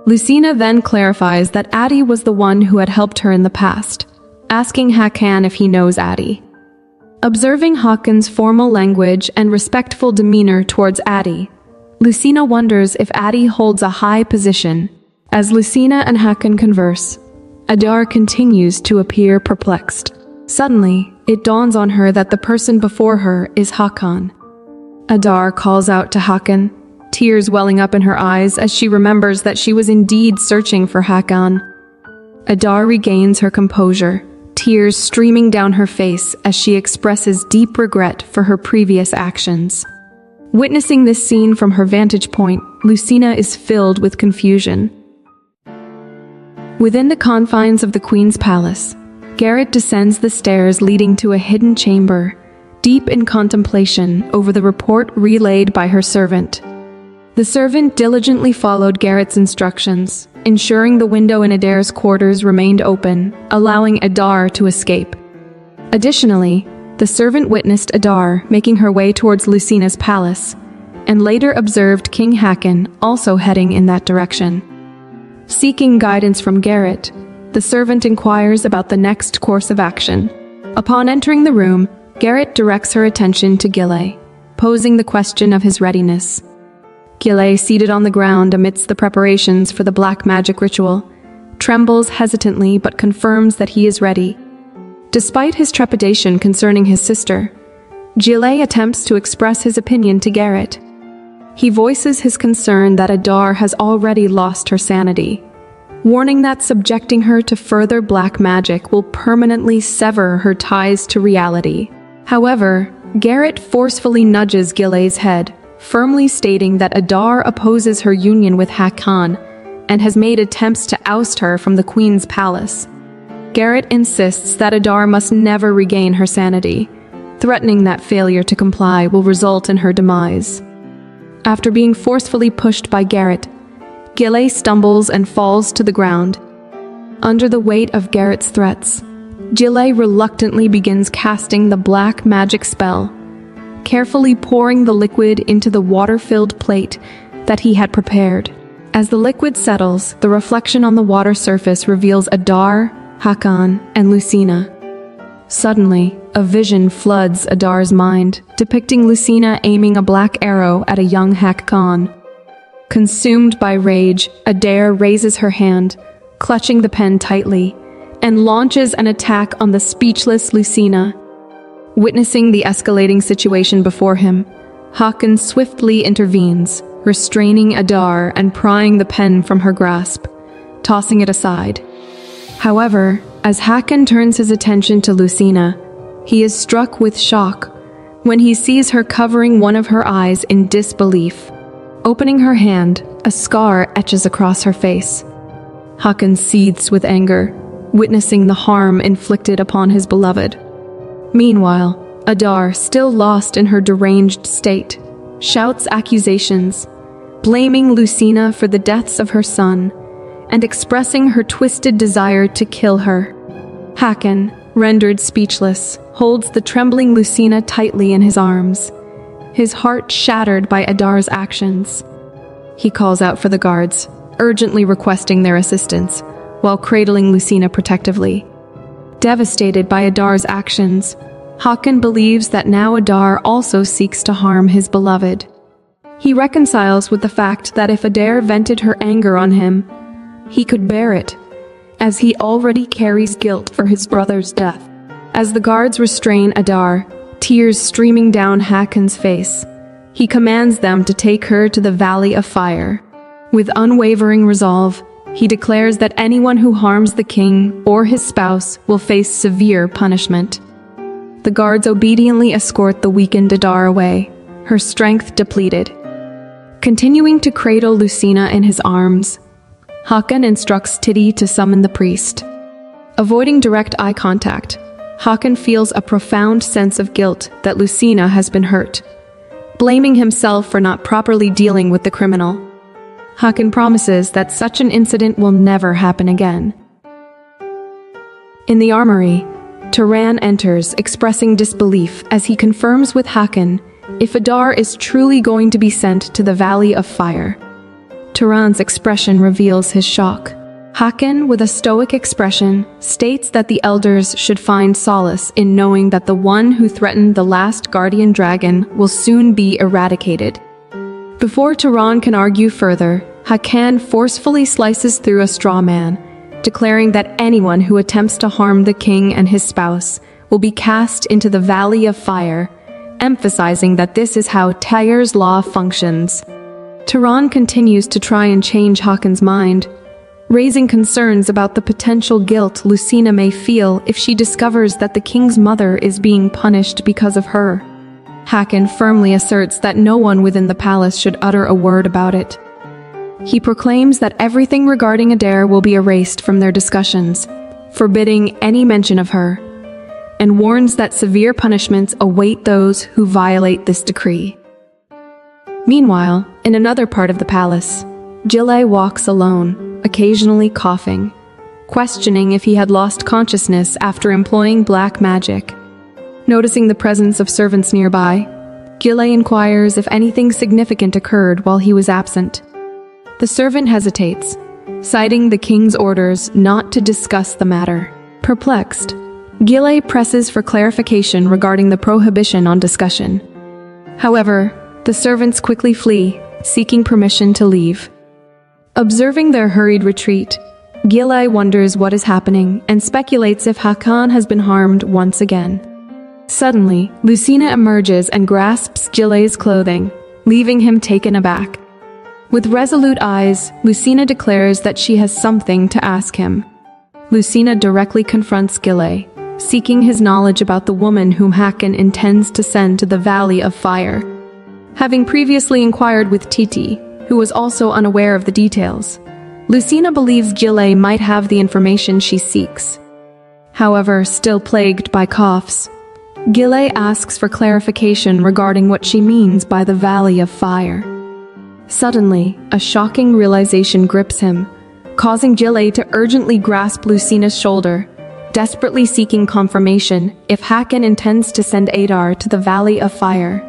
S1: Lucina then clarifies that Adi was the one who had helped her in the past, asking Hakan if he knows Adi. Observing Hakan's formal language and respectful demeanor towards Adi, Lucina wonders if Adi holds a high position. As Lucina and Hakan converse, Adar continues to appear perplexed. Suddenly, it dawns on her that the person before her is Hakan. Adar calls out to Hakan, tears welling up in her eyes as she remembers that she was indeed searching for Hakan. Adar regains her composure, tears streaming down her face as she expresses deep regret for her previous actions. Witnessing this scene from her vantage point, Lucina is filled with confusion. Within the confines of the Queen's palace, Garrett descends the stairs leading to a hidden chamber, deep in contemplation over the report relayed by her servant. The servant diligently followed Garrett's instructions, ensuring the window in Adar's quarters remained open, allowing Adar to escape. Additionally, the servant witnessed Adar making her way towards Lucina's palace, and later observed King Hakan also heading in that direction. Seeking guidance from Garrett, the servant inquires about the next course of action. Upon entering the room, Garrett directs her attention to Gile, posing the question of his readiness. Gile, seated on the ground amidst the preparations for the black magic ritual, trembles hesitantly but confirms that he is ready. Despite his trepidation concerning his sister, Gile attempts to express his opinion to Garrett. He voices his concern that Adar has already lost her sanity, warning that subjecting her to further black magic will permanently sever her ties to reality. However, Garrett forcefully nudges Gile's head, firmly stating that Adar opposes her union with Hakan and has made attempts to oust her from the Queen's palace. Garrett insists that Adar must never regain her sanity, threatening that failure to comply will result in her demise. After being forcefully pushed by Garrett, Gile stumbles and falls to the ground. Under the weight of Garrett's threats, Gile reluctantly begins casting the black magic spell, carefully pouring the liquid into the water-filled plate that he had prepared. As the liquid settles, the reflection on the water surface reveals Adar, Hakan, and Lucina. Suddenly, a vision floods Adar's mind, depicting Lucina aiming a black arrow at a young Hakan. Consumed by rage, Adar raises her hand, clutching the pen tightly, and launches an attack on the speechless Lucina. Witnessing the escalating situation before him, Hakan swiftly intervenes, restraining Adar and prying the pen from her grasp, tossing it aside. However, as Hakan turns his attention to Lucina, he is struck with shock when he sees her covering one of her eyes in disbelief. Opening her hand, a scar etches across her face. Hakan seethes with anger, witnessing the harm inflicted upon his beloved. Meanwhile, Adar, still lost in her deranged state, shouts accusations, blaming Lucina for the deaths of her son, and expressing her twisted desire to kill her. Hakan, rendered speechless, holds the trembling Lucina tightly in his arms, his heart shattered by Adar's actions. He calls out for the guards, urgently requesting their assistance, while cradling Lucina protectively. Devastated by Adar's actions, Hakan believes that now Adar also seeks to harm his beloved. He reconciles with the fact that if Adar vented her anger on him, he could bear it, as he already carries guilt for his brother's death. As the guards restrain Adar, tears streaming down Hakan's face, he commands them to take her to the Valley of Fire. With unwavering resolve, he declares that anyone who harms the king or his spouse will face severe punishment. The guards obediently escort the weakened Adar away, her strength depleted. Continuing to cradle Lucina in his arms, Hakan instructs Titi to summon the priest. Avoiding direct eye contact, Hakan feels a profound sense of guilt that Lucina has been hurt, blaming himself for not properly dealing with the criminal. Hakan promises that such an incident will never happen again. In the armory, Tayar enters, expressing disbelief as he confirms with Hakan if Adar is truly going to be sent to the Valley of Fire. Tayar's expression reveals his shock. Hakan, with a stoic expression, states that the elders should find solace in knowing that the one who threatened the last guardian dragon will soon be eradicated. Before Tayar can argue further, Hakan forcefully slices through a straw man, declaring that anyone who attempts to harm the king and his spouse will be cast into the Valley of Fire, emphasizing that this is how Tayar's law functions. Tayar continues to try and change Hakan's mind, raising concerns about the potential guilt Lucina may feel if she discovers that the king's mother is being punished because of her. Hakan firmly asserts that no one within the palace should utter a word about it. He proclaims that everything regarding Adar will be erased from their discussions, forbidding any mention of her, and warns that severe punishments await those who violate this decree. Meanwhile, in another part of the palace, Garrett walks alone, occasionally coughing, questioning if he had lost consciousness after employing black magic. Noticing the presence of servants nearby, Garrett inquires if anything significant occurred while he was absent. The servant hesitates, citing the king's orders not to discuss the matter. Perplexed, Garrett presses for clarification regarding the prohibition on discussion. However, the servants quickly flee, seeking permission to leave. Observing their hurried retreat, Garrett wonders what is happening and speculates if Hakan has been harmed once again. Suddenly, Lucina emerges and grasps Garrett's clothing, leaving him taken aback. With resolute eyes, Lucina declares that she has something to ask him. Lucina directly confronts Garrett, seeking his knowledge about the woman whom Hakan intends to send to the Valley of Fire. Having previously inquired with Titi, who was also unaware of the details, Lucina believes Garrett might have the information she seeks. However, still plagued by coughs, Garrett asks for clarification regarding what she means by the Valley of Fire. Suddenly, a shocking realization grips him, causing Garrett to urgently grasp Lucina's shoulder, desperately seeking confirmation if Hakan intends to send Adar to the Valley of Fire.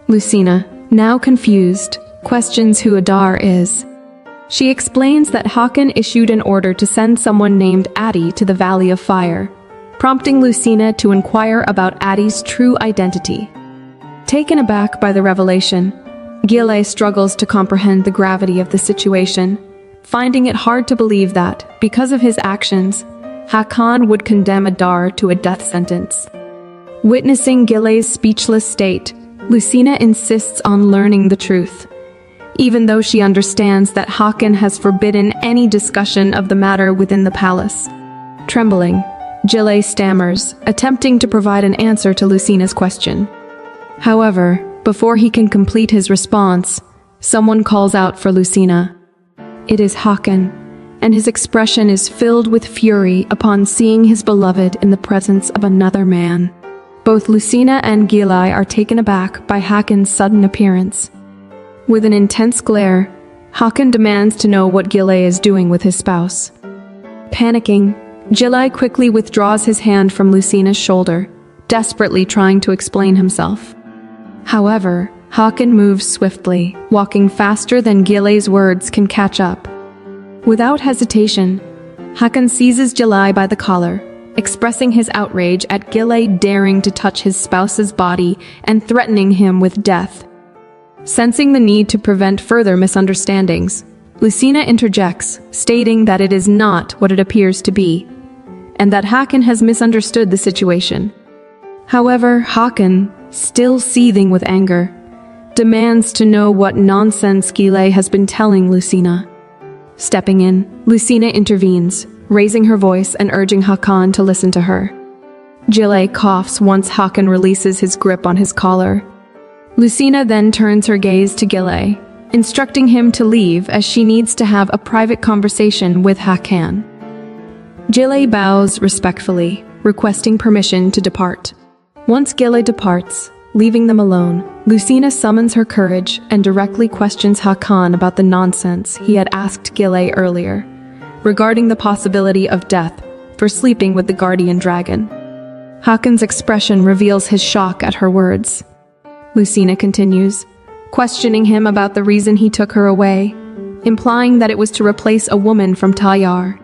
S1: Lucina, now confused, questions who Adar is. She explains that Hakan issued an order to send someone named Addy to the Valley of Fire, prompting Lucina to inquire about Addy's true identity. Taken aback by the revelation, Garrett struggles to comprehend the gravity of the situation, finding it hard to believe that, because of his actions, Hakan would condemn Adar to a death sentence. Witnessing Garrett's speechless state, Lucina insists on learning the truth, even though she understands that Hakan has forbidden any discussion of the matter within the palace. Trembling, Garrett stammers, attempting to provide an answer to Lucina's question. However, before he can complete his response, someone calls out for Lucina. It is Hakan, and his expression is filled with fury upon seeing his beloved in the presence of another man. Both Lucina and Garrett are taken aback by Hakan's sudden appearance. With an intense glare, Hakan demands to know what Garrett is doing with his spouse. Panicking, Garrett quickly withdraws his hand from Lucina's shoulder, desperately trying to explain himself. However, Hakan moves swiftly, walking faster than Garrett's words can catch up. Without hesitation, Hakan seizes Garrett by the collar, expressing his outrage at Garrett daring to touch his spouse's body and threatening him with death. Sensing the need to prevent further misunderstandings, Lucina interjects, stating that it is not what it appears to be, and that Hakan has misunderstood the situation. However, Hakan, still seething with anger, demands to know what nonsense Garrett has been telling Lucina. Stepping in, Lucina intervenes, raising her voice and urging Hakan to listen to her. Gillet coughs once Hakan releases his grip on his collar. Lucina then turns her gaze to Gillet, instructing him to leave as she needs to have a private conversation with Hakan. Gillet bows respectfully, requesting permission to depart. Once Gillet departs, leaving them alone, Lucina summons her courage and directly questions Hakan about the nonsense he had asked Gillet earlier, regarding the possibility of death for sleeping with the guardian dragon. Hakan's expression reveals his shock at her words. Lucina continues, questioning him about the reason he took her away, implying that it was to replace a woman from Tayar.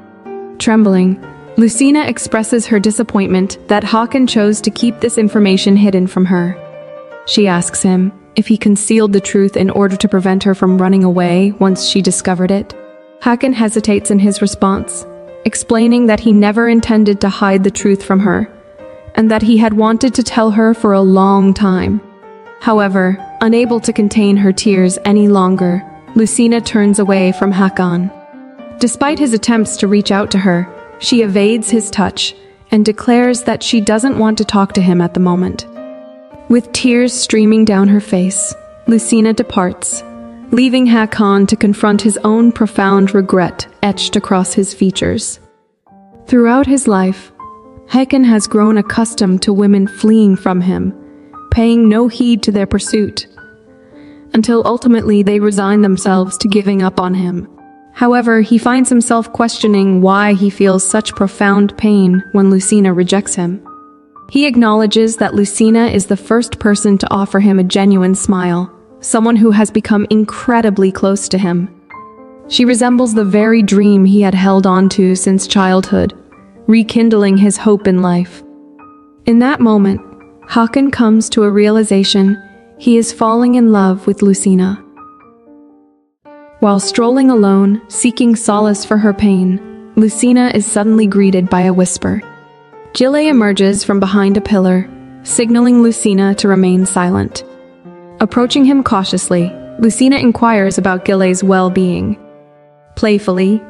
S1: Trembling, Lucina expresses her disappointment that Hakan chose to keep this information hidden from her. She asks him if he concealed the truth in order to prevent her from running away once she discovered it. Hakan hesitates in his response, explaining that he never intended to hide the truth from her, and that he had wanted to tell her for a long time. However, unable to contain her tears any longer, Lucina turns away from Hakan. Despite his attempts to reach out to her, she evades his touch and declares that she doesn't want to talk to him at the moment. With tears streaming down her face, Lucina departs, leaving Hakan to confront his own profound regret etched across his features. Throughout his life, Hakan has grown accustomed to women fleeing from him, paying no heed to their pursuit, until ultimately they resign themselves to giving up on him. However, he finds himself questioning why he feels such profound pain when Lucina rejects him. He acknowledges that Lucina is the first person to offer him a genuine smile, someone who has become incredibly close to him. She resembles the very dream he had held on to since childhood, rekindling his hope in life. In that moment, Hakan comes to a realization he is falling in love with Lucina. While strolling alone, seeking solace for her pain, Lucina is suddenly greeted by a whisper. Gillet emerges from behind a pillar, signaling Lucina to remain silent. Approaching him cautiously, Lucina inquires about Gillet's well-being. Playfully,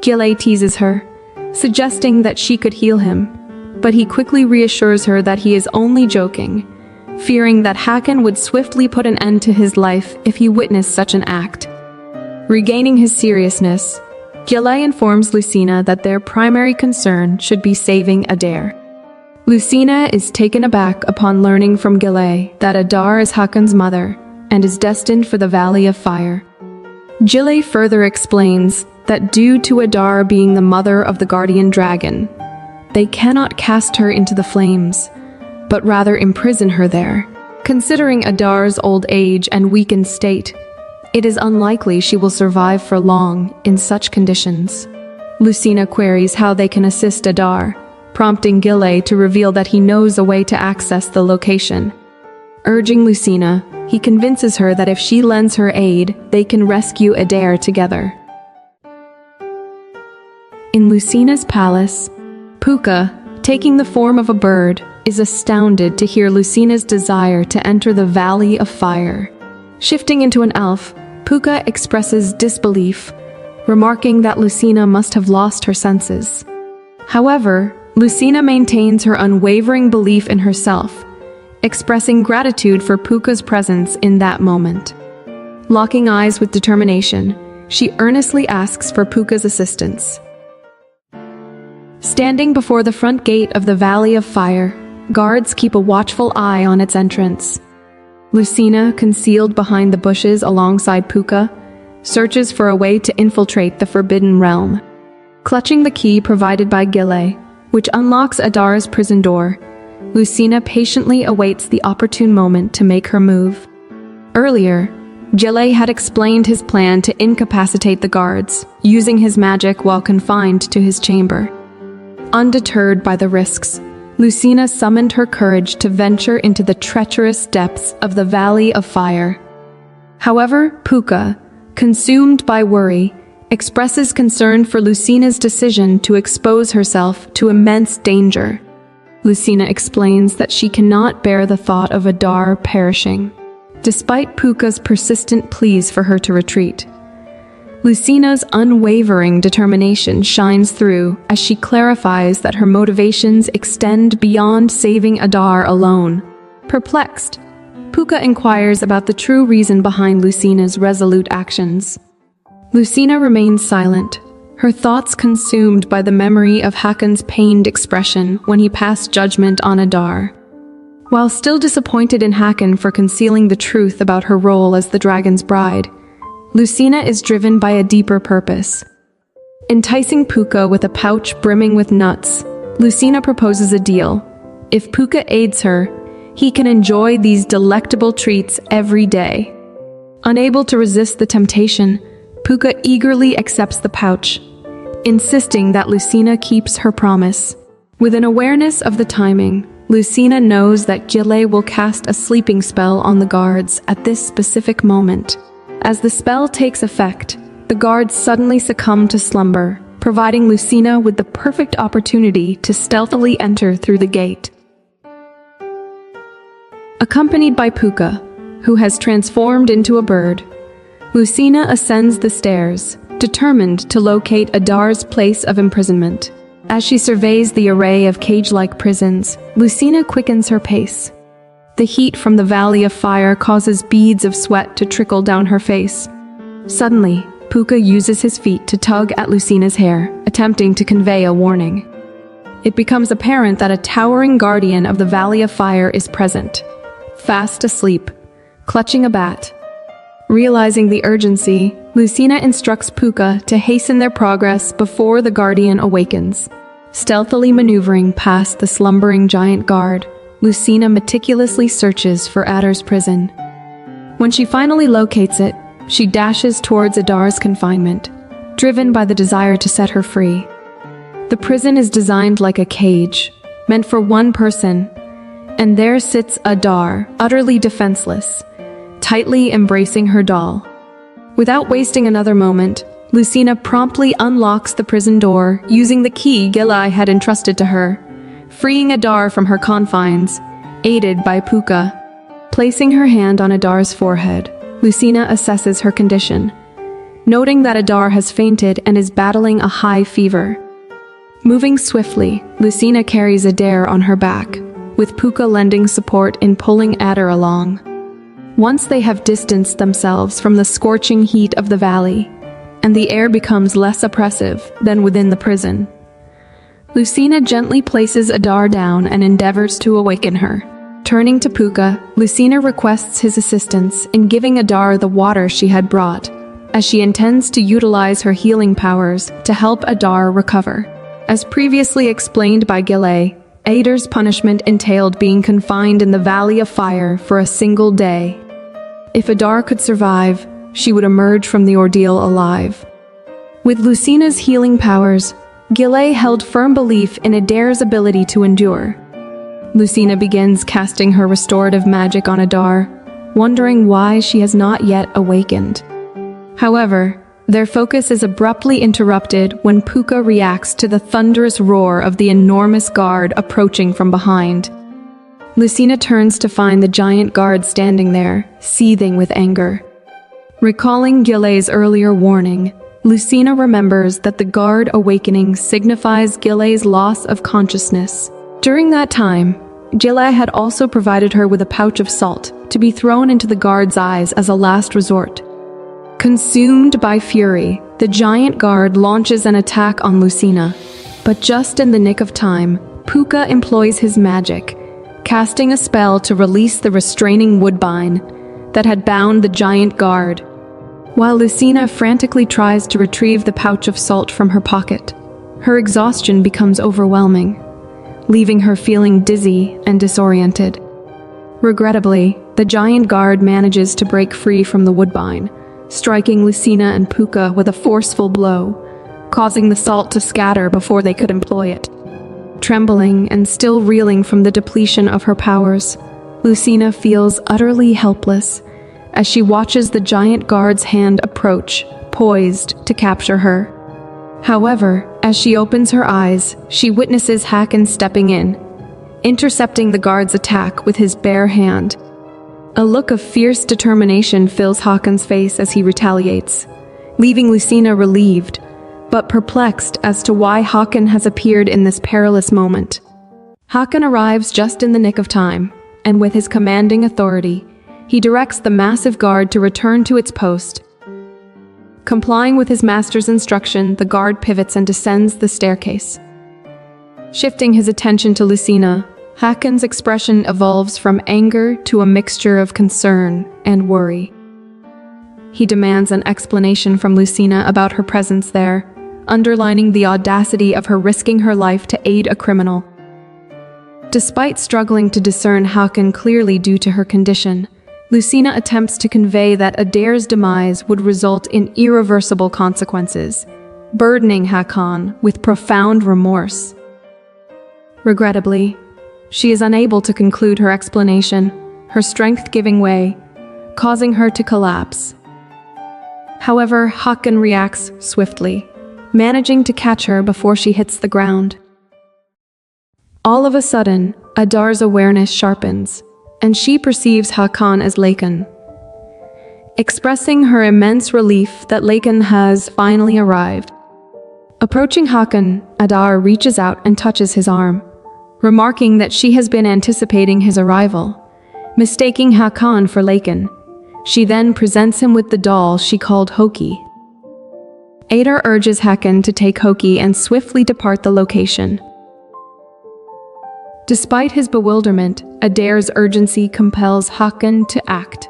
S1: Gillet teases her, suggesting that she could heal him, but he quickly reassures her that he is only joking, fearing that Hakan would swiftly put an end to his life if he witnessed such an act. Regaining his seriousness, Gillet informs Lucina that their primary concern should be saving Adar. Lucina is taken aback upon learning from Gillet that Adar is Hakan's mother and is destined for the Valley of Fire. Gillet further explains that due to Adar being the mother of the guardian dragon, they cannot cast her into the flames, but rather imprison her there. Considering Adar's old age and weakened state, it is unlikely she will survive for long in such conditions. Lucina queries how they can assist Adar, prompting Gillet to reveal that he knows a way to access the location. Urging Lucina, he convinces her that if she lends her aid, they can rescue Adar together. In Lucina's palace, Puka, taking the form of a bird, is astounded to hear Lucina's desire to enter the Valley of Fire. Shifting into an elf, Puka expresses disbelief, remarking that Lucina must have lost her senses. However, Lucina maintains her unwavering belief in herself, expressing gratitude for Puka's presence in that moment. Locking eyes with determination, she earnestly asks for Puka's assistance. Standing before the front gate of the Valley of Fire, guards keep a watchful eye on its entrance. Lucina, concealed behind the bushes alongside Puka, searches for a way to infiltrate the Forbidden Realm. Clutching the key provided by Gillet, which unlocks Adar's prison door, Lucina patiently awaits the opportune moment to make her move. Earlier, Gillet had explained his plan to incapacitate the guards, using his magic while confined to his chamber. Undeterred by the risks, Lucina summoned her courage to venture into the treacherous depths of the Valley of Fire. However, Puka, consumed by worry, expresses concern for Lucina's decision to expose herself to immense danger. Lucina explains that she cannot bear the thought of Adar perishing, despite Puka's persistent pleas for her to retreat. Lucina's unwavering determination shines through as she clarifies that her motivations extend beyond saving Adar alone. Perplexed, Puka inquires about the true reason behind Lucina's resolute actions. Lucina remains silent, her thoughts consumed by the memory of Hakan's pained expression when he passed judgment on Adar. While still disappointed in Hakan for concealing the truth about her role as the dragon's bride, Lucina is driven by a deeper purpose. Enticing Puka with a pouch brimming with nuts, Lucina proposes a deal. If Puka aids her, he can enjoy these delectable treats every day. Unable to resist the temptation, Puka eagerly accepts the pouch, insisting that Lucina keeps her promise. With an awareness of the timing, Lucina knows that Gile will cast a sleeping spell on the guards at this specific moment. As the spell takes effect, the guards suddenly succumb to slumber, providing Lucina with the perfect opportunity to stealthily enter through the gate. Accompanied by Puka, who has transformed into a bird, Lucina ascends the stairs, determined to locate Adar's place of imprisonment. As she surveys the array of cage-like prisons, Lucina quickens her pace. The heat from the Valley of Fire causes beads of sweat to trickle down her face. Suddenly, Puka uses his feet to tug at Lucina's hair, attempting to convey a warning. It becomes apparent that a towering guardian of the Valley of Fire is present, fast asleep, clutching a bat. Realizing the urgency, Lucina instructs Puka to hasten their progress before the guardian awakens. Stealthily maneuvering past the slumbering giant guard, Lucina meticulously searches for Adar's prison. When she finally locates it, she dashes towards Adar's confinement, driven by the desire to set her free. The prison is designed like a cage, meant for one person, and there sits Adar, utterly defenseless, tightly embracing her doll. Without wasting another moment, Lucina promptly unlocks the prison door using the key Gilai had entrusted to her, freeing Adar from her confines, aided by Puka. Placing her hand on Adar's forehead, Lucina assesses her condition, noting that Adar has fainted and is battling a high fever. Moving swiftly, Lucina carries Adar on her back, with Puka lending support in pulling Adar along. Once they have distanced themselves from the scorching heat of the valley, and the air becomes less oppressive than within the prison, Lucina gently places Adar down and endeavors to awaken her. Turning to Puka, Lucina requests his assistance in giving Adar the water she had brought, as she intends to utilize her healing powers to help Adar recover. As previously explained by Gile, Adar's punishment entailed being confined in the Valley of Fire for a single day. If Adar could survive, she would emerge from the ordeal alive. With Lucina's healing powers, Gile held firm belief in Adar's ability to endure. Lucina begins casting her restorative magic on Adar, wondering why she has not yet awakened. However, their focus is abruptly interrupted when Puka reacts to the thunderous roar of the enormous guard approaching from behind. Lucina turns to find the giant guard standing there, seething with anger. Recalling Gile's earlier warning, Lucina remembers that the guard awakening signifies Gile's loss of consciousness. During that time, Gile had also provided her with a pouch of salt to be thrown into the guard's eyes as a last resort. Consumed by fury, the giant guard launches an attack on Lucina, but just in the nick of time, Puka employs his magic, casting a spell to release the restraining woodbine that had bound the giant guard. While Lucina frantically tries to retrieve the pouch of salt from her pocket, her exhaustion becomes overwhelming, leaving her feeling dizzy and disoriented. Regrettably, the giant guard manages to break free from the woodbine, striking Lucina and Puka with a forceful blow, causing the salt to scatter before they could employ it. Trembling and still reeling from the depletion of her powers, Lucina feels utterly helpless as she watches the giant guard's hand approach, poised to capture her. However, as she opens her eyes, she witnesses Hakan stepping in, intercepting the guard's attack with his bare hand. A look of fierce determination fills Hakan's face as he retaliates, leaving Lucina relieved, but perplexed as to why Hakan has appeared in this perilous moment. Hakan arrives just in the nick of time, and with his commanding authority, he directs the massive guard to return to its post. Complying with his master's instruction, the guard pivots and descends the staircase. Shifting his attention to Lucina, Hakan's expression evolves from anger to a mixture of concern and worry. He demands an explanation from Lucina about her presence there, underlining the audacity of her risking her life to aid a criminal. Despite struggling to discern Hakan clearly due to her condition, Lucina attempts to convey that Adar's demise would result in irreversible consequences, burdening Hakan with profound remorse. Regrettably, she is unable to conclude her explanation, her strength giving way, causing her to collapse. However, Hakan reacts swiftly, managing to catch her before she hits the ground. All of a sudden, Adar's awareness sharpens, and she perceives Hakan as Lakan. Expressing her immense relief that Lakan has finally arrived. Approaching Hakan, Adar reaches out and touches his arm, remarking that she has been anticipating his arrival. Mistaking Hakan for Lakan, she then presents him with the doll she called Hoki. Adar urges Hakan to take Hoki and swiftly depart the location. Despite his bewilderment, Adar's urgency compels Hakan to act.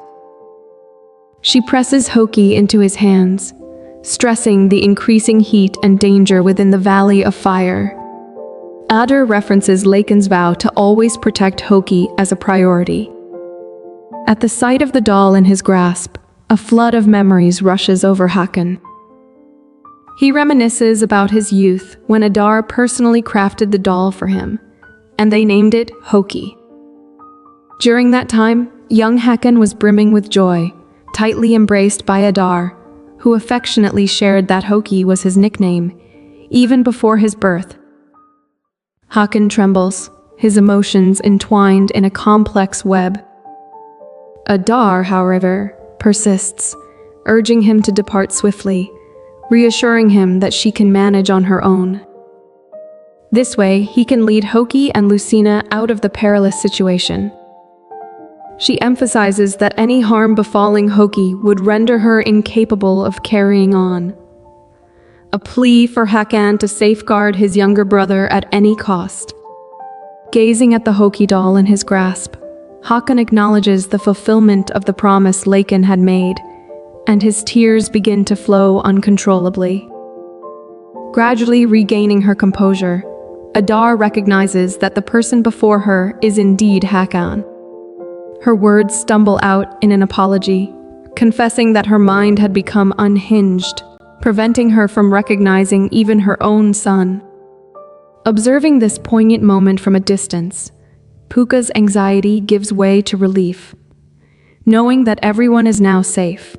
S1: She presses Hoki into his hands, stressing the increasing heat and danger within the Valley of Fire. Adar references Lakan's vow to always protect Hoki as a priority. At the sight of the doll in his grasp, a flood of memories rushes over Hakan. He reminisces about his youth when Adar personally crafted the doll for him, and they named it Hoki. During that time, young Hakan was brimming with joy, tightly embraced by Adar, who affectionately shared that Hoki was his nickname, even before his birth. Hakan trembles, his emotions entwined in a complex web. Adar, however, persists, urging him to depart swiftly, reassuring him that she can manage on her own. This way, he can lead Hoki and Lucina out of the perilous situation. She emphasizes that any harm befalling Hoki would render her incapable of carrying on. A plea for Hakan to safeguard his younger brother at any cost. Gazing at the Hoki doll in his grasp, Hakan acknowledges the fulfillment of the promise Lakan had made, and his tears begin to flow uncontrollably. Gradually regaining her composure, Adar recognizes that the person before her is indeed Hakan. Her words stumble out in an apology, confessing that her mind had become unhinged, preventing her from recognizing even her own son. Observing this poignant moment from a distance, Puka's anxiety gives way to relief, knowing that everyone is now safe.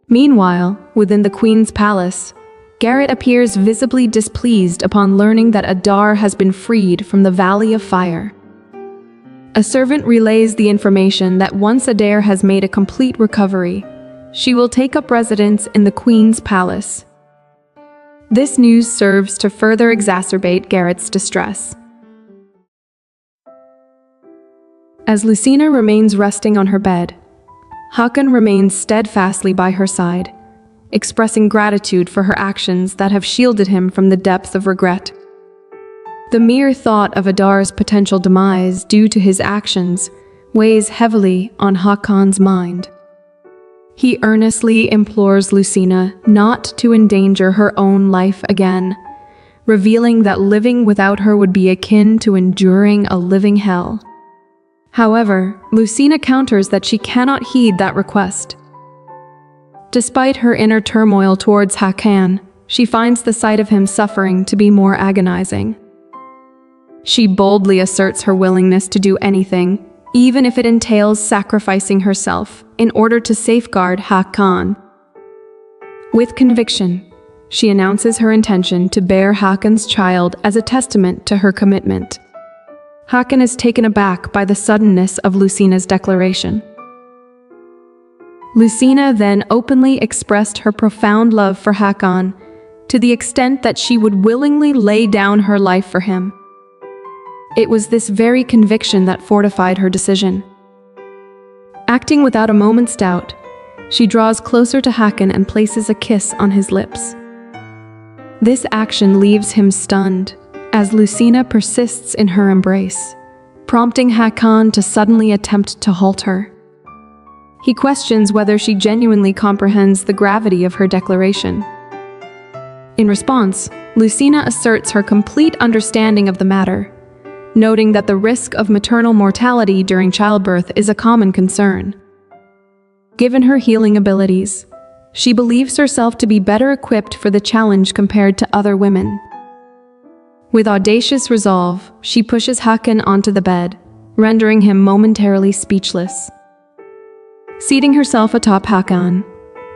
S1: Meanwhile, within the Queen's palace, Garrett appears visibly displeased upon learning that Adar has been freed from the Valley of Fire. A servant relays the information that once Adar has made a complete recovery, she will take up residence in the Queen's palace. This news serves to further exacerbate Garrett's distress. As Lucina remains resting on her bed, Hakan remains steadfastly by her side, expressing gratitude for her actions that have shielded him from the depths of regret. The mere thought of Adar's potential demise due to his actions weighs heavily on Hakan's mind. He earnestly implores Lucina not to endanger her own life again, revealing that living without her would be akin to enduring a living hell. However, Lucina counters that she cannot heed that request. Despite her inner turmoil towards Hakan, she finds the sight of him suffering to be more agonizing. She boldly asserts her willingness to do anything, even if it entails sacrificing herself, in order to safeguard Hakan. With conviction, she announces her intention to bear Hakan's child as a testament to her commitment. Hakan is taken aback by the suddenness of Lucina's declaration. Lucina then openly expressed her profound love for Hakan, to the extent that she would willingly lay down her life for him. It was this very conviction that fortified her decision. Acting without a moment's doubt, she draws closer to Hakan and places a kiss on his lips. This action leaves him stunned, as Lucina persists in her embrace, prompting Hakan to suddenly attempt to halt her. He questions whether she genuinely comprehends the gravity of her declaration. In response, Lucina asserts her complete understanding of the matter, noting that the risk of maternal mortality during childbirth is a common concern. Given her healing abilities, she believes herself to be better equipped for the challenge compared to other women. With audacious resolve, she pushes Hakan onto the bed, rendering him momentarily speechless. Seating herself atop Hakan,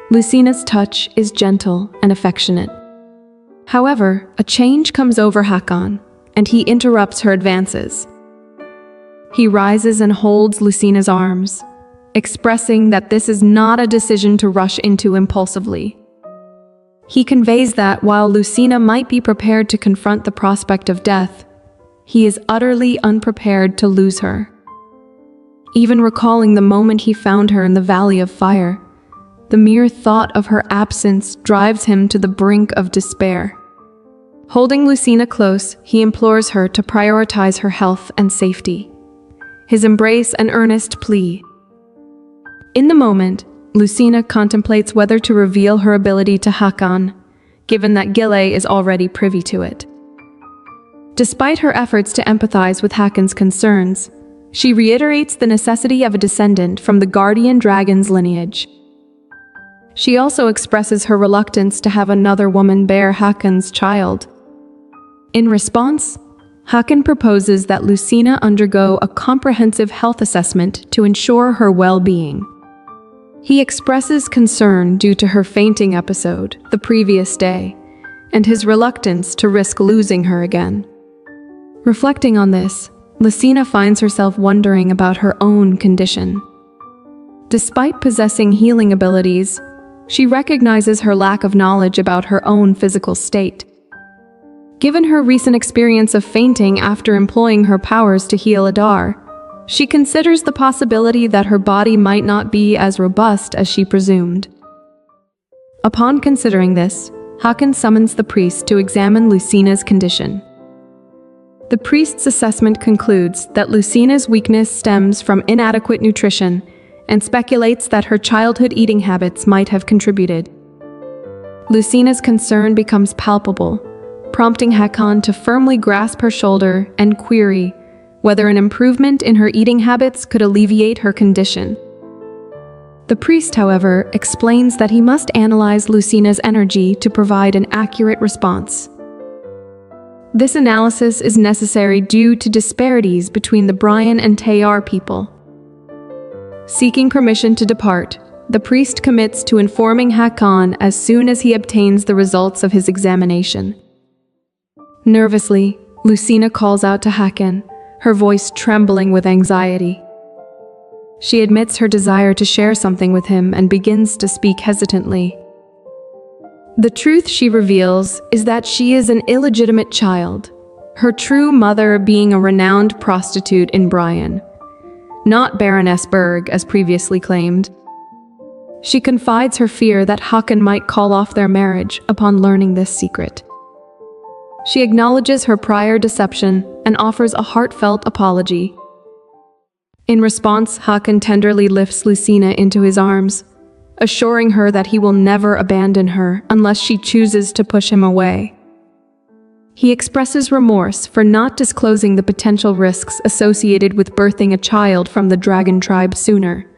S1: Lucina's touch is gentle and affectionate. However, a change comes over Hakan, and he interrupts her advances. He rises and holds Lucina's arms, expressing that this is not a decision to rush into impulsively. He conveys that while Lucina might be prepared to confront the prospect of death, he is utterly unprepared to lose her. Even recalling the moment he found her in the Valley of Fire, the mere thought of her absence drives him to the brink of despair. Holding Lucina close, he implores her to prioritize her health and safety, his embrace an earnest plea. In the moment, Lucina contemplates whether to reveal her ability to Hakan, given that Gile is already privy to it. Despite her efforts to empathize with Hakan's concerns, she reiterates the necessity of a descendant from the guardian dragon's lineage. She also expresses her reluctance to have another woman bear Hakan's child. In response, Hakan proposes that Lucina undergo a comprehensive health assessment to ensure her well-being. He expresses concern due to her fainting episode the previous day, and his reluctance to risk losing her again. Reflecting on this, Lucina finds herself wondering about her own condition. Despite possessing healing abilities, she recognizes her lack of knowledge about her own physical state. Given her recent experience of fainting after employing her powers to heal Adar, she considers the possibility that her body might not be as robust as she presumed. Upon considering this, Hakan summons the priest to examine Lucina's condition. The priest's assessment concludes that Lucina's weakness stems from inadequate nutrition and speculates that her childhood eating habits might have contributed. Lucina's concern becomes palpable, prompting Hakan to firmly grasp her shoulder and query whether an improvement in her eating habits could alleviate her condition. The priest, however, explains that he must analyze Lucina's energy to provide an accurate response. This analysis is necessary due to disparities between the Brian and Tayar people. Seeking permission to depart, the priest commits to informing Hakan as soon as he obtains the results of his examination. Nervously, Lucina calls out to Hakan, her voice trembling with anxiety. She admits her desire to share something with him and begins to speak hesitantly. The truth she reveals is that she is an illegitimate child, her true mother being a renowned prostitute in Brian, not Baroness Berg as previously claimed. She confides her fear that Hakan might call off their marriage upon learning this secret. She acknowledges her prior deception and offers a heartfelt apology. In response, Hakan tenderly lifts Lucina into his arms, assuring her that he will never abandon her unless she chooses to push him away. He expresses remorse for not disclosing the potential risks associated with birthing a child from the dragon tribe sooner,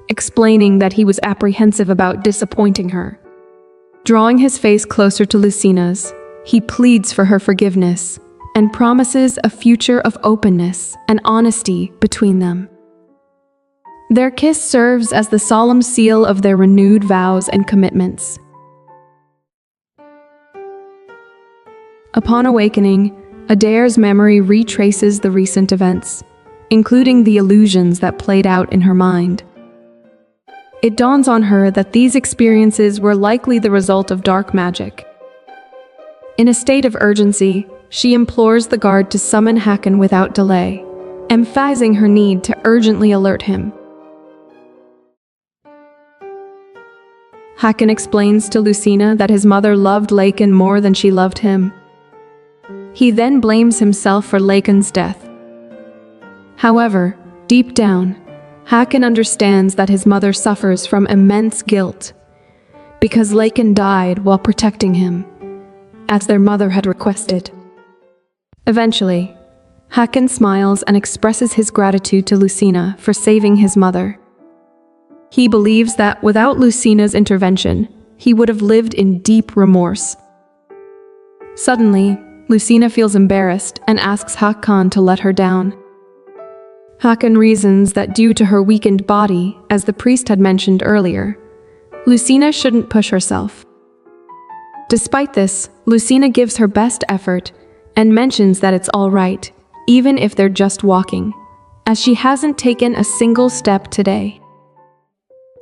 S1: explaining that he was apprehensive about disappointing her. Drawing his face closer to Lucina's, he pleads for her forgiveness and promises a future of openness and honesty between them. Their kiss serves as the solemn seal of their renewed vows and commitments. Upon awakening, Adar's memory retraces the recent events, including the illusions that played out in her mind. it dawns on her that these experiences were likely the result of dark magic. In a state of urgency, she implores the guard to summon Hakan without delay, emphasizing her need to urgently alert him. Hakan explains to Lucina that his mother loved Lakan more than she loved him. He then blames himself for Lakan's death. However, deep down, Hakan understands that his mother suffers from immense guilt because Lakan died while protecting him, as their mother had requested. Eventually, Hakan smiles and expresses his gratitude to Lucina for saving his mother. He believes that without Lucina's intervention, he would have lived in deep remorse. Suddenly, Lucina feels embarrassed and asks Hakan to let her down. Hakan reasons that due to her weakened body, as the priest had mentioned earlier, Lucina shouldn't push herself. Despite this, Lucina gives her best effort and mentions that it's all right, even if they're just walking, as she hasn't taken a single step today.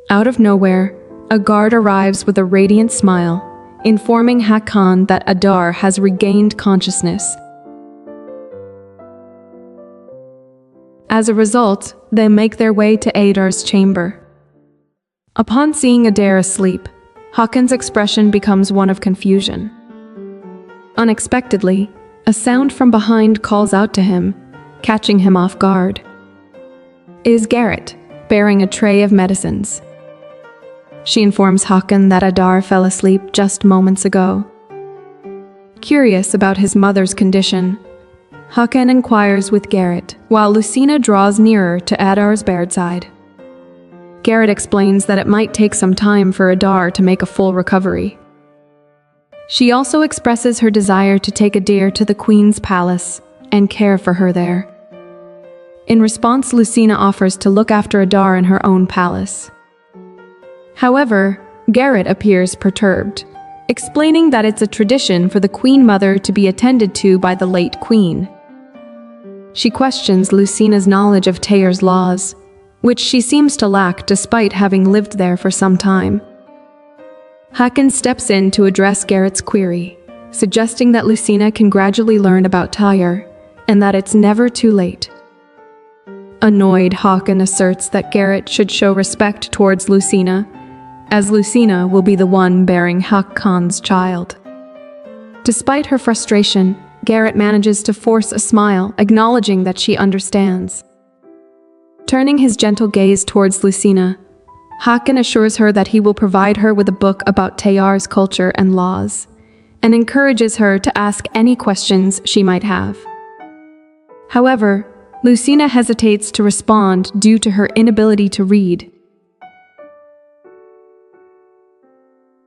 S1: Out of nowhere, a guard arrives with a radiant smile, informing Hakan that Adar has regained consciousness. As a result, they make their way to Adar's chamber. Upon seeing Adar asleep, Hakan's expression becomes one of confusion. Unexpectedly, a sound from behind calls out to him, catching him off guard. It is Garrett, bearing a tray of medicines. She informs Hakan that Adar fell asleep just moments ago. Curious about his mother's condition, Hakan inquires with Garrett, while Lucina draws nearer to Adar's bedside. Garrett explains that it might take some time for Adar to make a full recovery. She also expresses her desire to take Adar to the Queen's palace and care for her there. In response, Lucina offers to look after Adar in her own palace. However, Garrett appears perturbed, explaining that it's a tradition for the Queen Mother to be attended to by the late Queen. She questions Lucina's knowledge of Tayar's laws, which she seems to lack despite having lived there for some time. Hakan steps in to address Garrett's query, suggesting that Lucina can gradually learn about Tayar and that it's never too late. Annoyed, Hakan asserts that Garrett should show respect towards Lucina, as Lucina will be the one bearing Hakan's child. Despite her frustration, Garrett manages to force a smile, acknowledging that she understands. Turning his gentle gaze towards Lucina, Hakan assures her that he will provide her with a book about Tayar's culture and laws, and encourages her to ask any questions she might have. However, Lucina hesitates to respond due to her inability to read.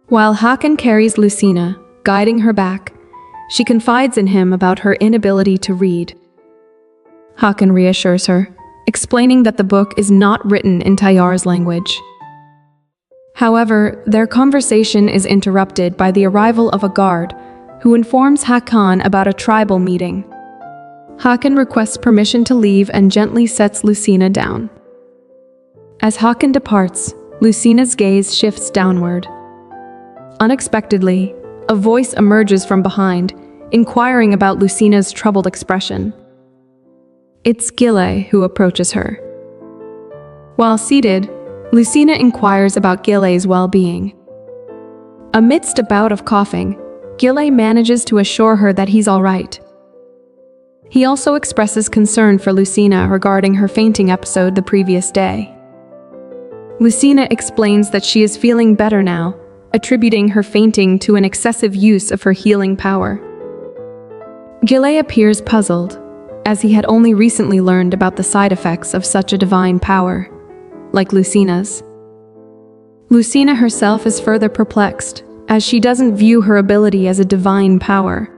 S1: While Hakan carries Lucina, guiding her back, she confides in him about her inability to read. Hakan reassures her, explaining that the book is not written in Tayar's language. However, their conversation is interrupted by the arrival of a guard, who informs Hakan about a tribal meeting. Hakan requests permission to leave and gently sets Lucina down. As Hakan departs, Lucina's gaze shifts downward. Unexpectedly, a voice emerges from behind, inquiring about Lucina's troubled expression. It's Gile who approaches her. While seated, Lucina inquires about Gile's well-being. Amidst a bout of coughing, Gile manages to assure her that he's all right. He also expresses concern for Lucina regarding her fainting episode the previous day. Lucina explains that she is feeling better now, attributing her fainting to an excessive use of her healing power. Gile appears puzzled, as he had only recently learned about the side effects of such a divine power, like Lucina's. Lucina herself is further perplexed, as she doesn't view her ability as a divine power.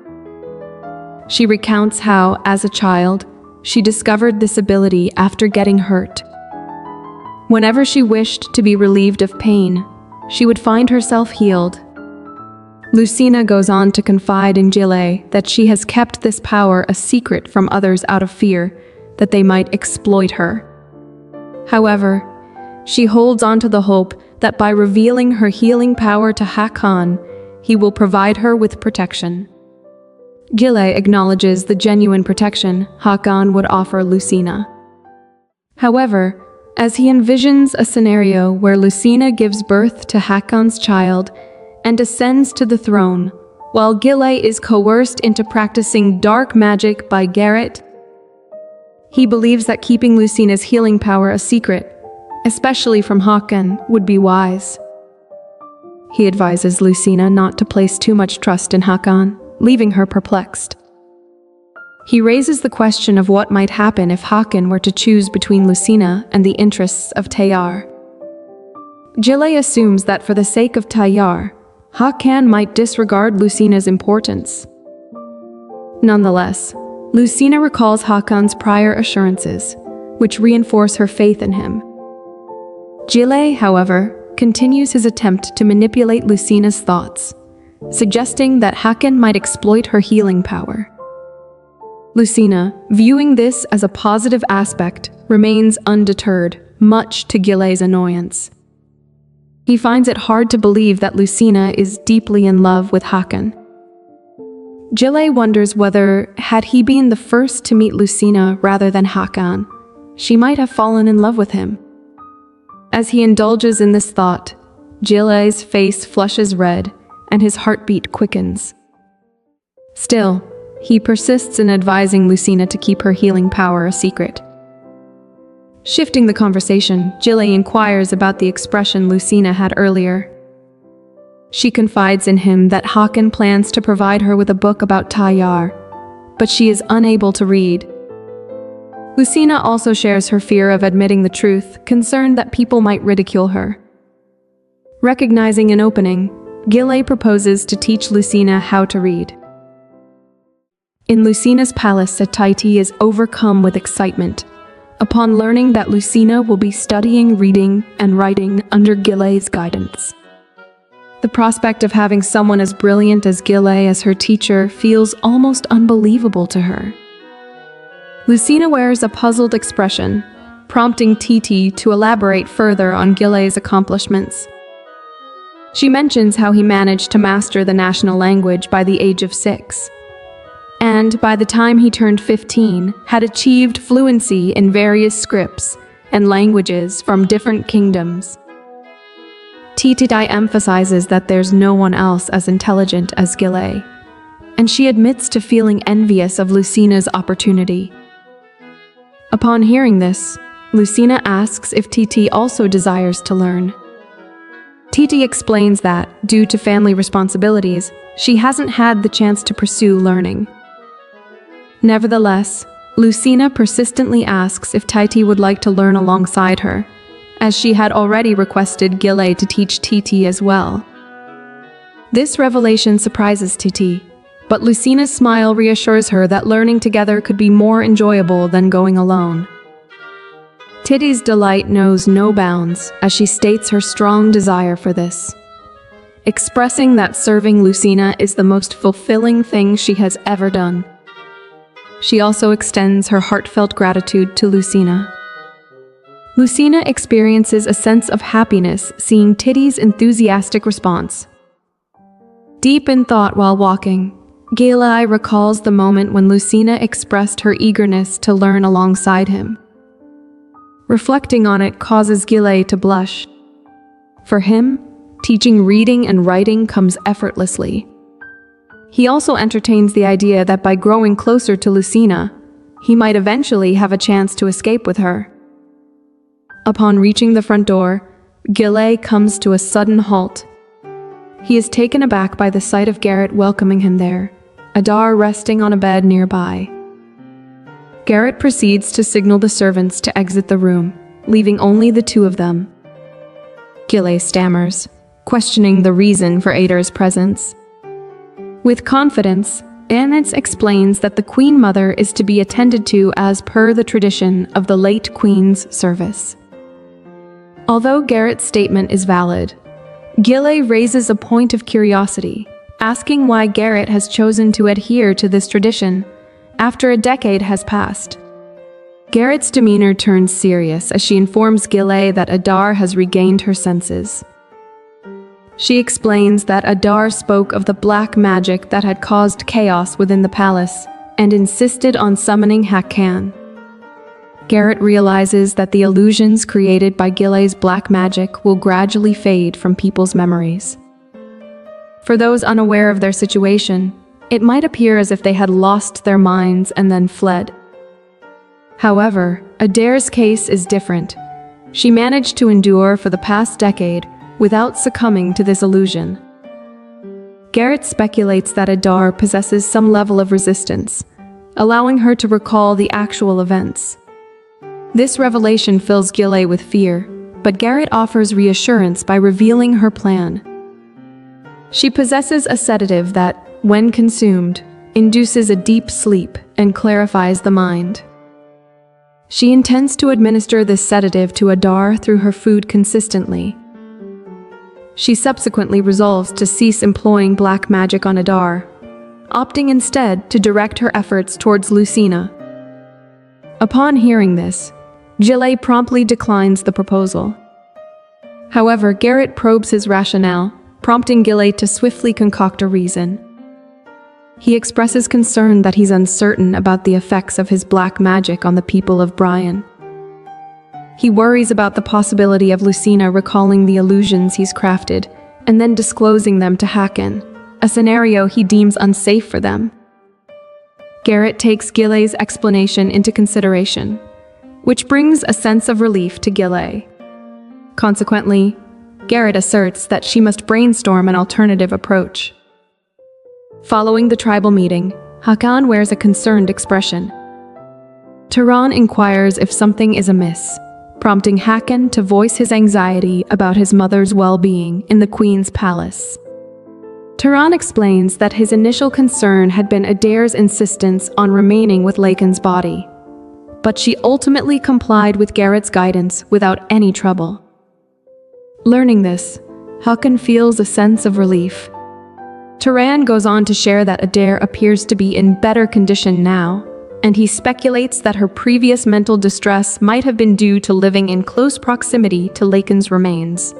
S1: She recounts how, as a child, she discovered this ability after getting hurt. Whenever she wished to be relieved of pain, she would find herself healed. Lucina goes on to confide in Gile that she has kept this power a secret from others out of fear that they might exploit her. However, She holds on to the hope that by revealing her healing power to Hakan, he will provide her with protection. Gile acknowledges the genuine protection Hakan would offer Lucina. However, as he envisions a scenario where Lucina gives birth to Hakan's child and ascends to the throne, while Gile is coerced into practicing dark magic by Garrett, he believes that keeping Lucina's healing power a secret, especially from Hakan, would be wise. He advises Lucina not to place too much trust in Hakan, leaving her perplexed. He raises the question of what might happen if Hakan were to choose between Lucina and the interests of Tayar. Gile assumes that for the sake of Tayar, Hakan might disregard Lucina's importance. Nonetheless, Lucina recalls Hakan's prior assurances, which reinforce her faith in him. Gile, however, continues his attempt to manipulate Lucina's thoughts, suggesting that Hakan might exploit her healing power. Lucina, viewing this as a positive aspect, remains undeterred, much to Gile's annoyance. He finds it hard to believe that Lucina is deeply in love with Hakan. Gile wonders whether, had he been the first to meet Lucina rather than Hakan, she might have fallen in love with him. As he indulges in this thought, Gile's face flushes red and his heartbeat quickens. Still, he persists in advising Lucina to keep her healing power a secret. Shifting the conversation, Gile inquires about the expression Lucina had earlier. She confides in him that Hakan plans to provide her with a book about Tayar, but she is unable to read. Lucina also shares her fear of admitting the truth, concerned that people might ridicule her. Recognizing an opening, Gile proposes to teach Lucina how to read. In Lucina's palace, Titi is overcome with excitement upon learning that Lucina will be studying reading and writing under Gile's guidance. The prospect of having someone as brilliant as Gile as her teacher feels almost unbelievable to her. Lucina wears a puzzled expression, prompting Titi to elaborate further on Gile's accomplishments. She mentions how he managed to master the national language by the age of 6, and by the time he turned 15, had achieved fluency in various scripts and languages from different kingdoms. Titi emphasizes that there's no one else as intelligent as Gile, and she admits to feeling envious of Lucina's opportunity. Upon hearing this, Lucina asks if Titi also desires to learn. Titi explains that, due to family responsibilities, she hasn't had the chance to pursue learning. Nevertheless, Lucina persistently asks if Titi would like to learn alongside her, as she had already requested Gile to teach Titi as well. This revelation surprises Titi, but Lucina's smile reassures her that learning together could be more enjoyable than going alone. Titi's delight knows no bounds as she states her strong desire for this, expressing that serving Lucina is the most fulfilling thing she has ever done. She also extends her heartfelt gratitude to Lucina. Lucina experiences a sense of happiness seeing Titi's enthusiastic response. Deep in thought while walking, Gile recalls the moment when Lucina expressed her eagerness to learn alongside him. Reflecting on it causes Gile to blush. For him, teaching reading and writing comes effortlessly. He also entertains the idea that by growing closer to Lucina, he might eventually have a chance to escape with her. Upon reaching the front door, Gile comes to a sudden halt. He is taken aback by the sight of Garrett welcoming him there, Adar resting on a bed nearby. Garrett proceeds to signal the servants to exit the room, leaving only the two of them. Gile stammers, questioning the reason for Adar's presence. With confidence, Annette explains that the Queen Mother is to be attended to as per the tradition of the late Queen's service. Although Garrett's statement is valid, Gile raises a point of curiosity, asking why Garrett has chosen to adhere to this tradition after a decade has passed. Garrett's demeanor turns serious as she informs Gile that Adar has regained her senses. She explains that Adar spoke of the black magic that had caused chaos within the palace and insisted on summoning Hakan. Garrett realizes that the illusions created by Gile's black magic will gradually fade from people's memories. For those unaware of their situation, it might appear as if they had lost their minds and then fled. However, Adar's case is different. She managed to endure for the past decade without succumbing to this illusion. Garrett speculates that Adar possesses some level of resistance, allowing her to recall the actual events. This revelation fills Gile with fear, but Garrett offers reassurance by revealing her plan. She possesses a sedative that, when consumed, induces a deep sleep and clarifies the mind. She intends to administer this sedative to Adar through her food consistently. She subsequently resolves to cease employing black magic on Adar, opting instead to direct her efforts towards Lucina. Upon hearing this, Gile promptly declines the proposal. However, Garrett probes his rationale, prompting Gile to swiftly concoct a reason. He expresses concern that he's uncertain about the effects of his black magic on the people of Brian. He worries about the possibility of Lucina recalling the illusions he's crafted and then disclosing them to Hakan, a scenario he deems unsafe for them. Garrett takes Gile's explanation into consideration, which brings a sense of relief to Gile. Consequently, Garrett asserts that she must brainstorm an alternative approach. Following the tribal meeting, Hakan wears a concerned expression. Tehran inquires if something is amiss, prompting Hakan to voice his anxiety about his mother's well-being in the Queen's palace. Tehran explains that his initial concern had been Adar's insistence on remaining with Laken's body, but she ultimately complied with Garrett's guidance without any trouble. Learning this, Hakan feels a sense of relief. Tehran goes on to share that Adar appears to be in better condition now, and he speculates that her previous mental distress might have been due to living in close proximity to Laken's remains.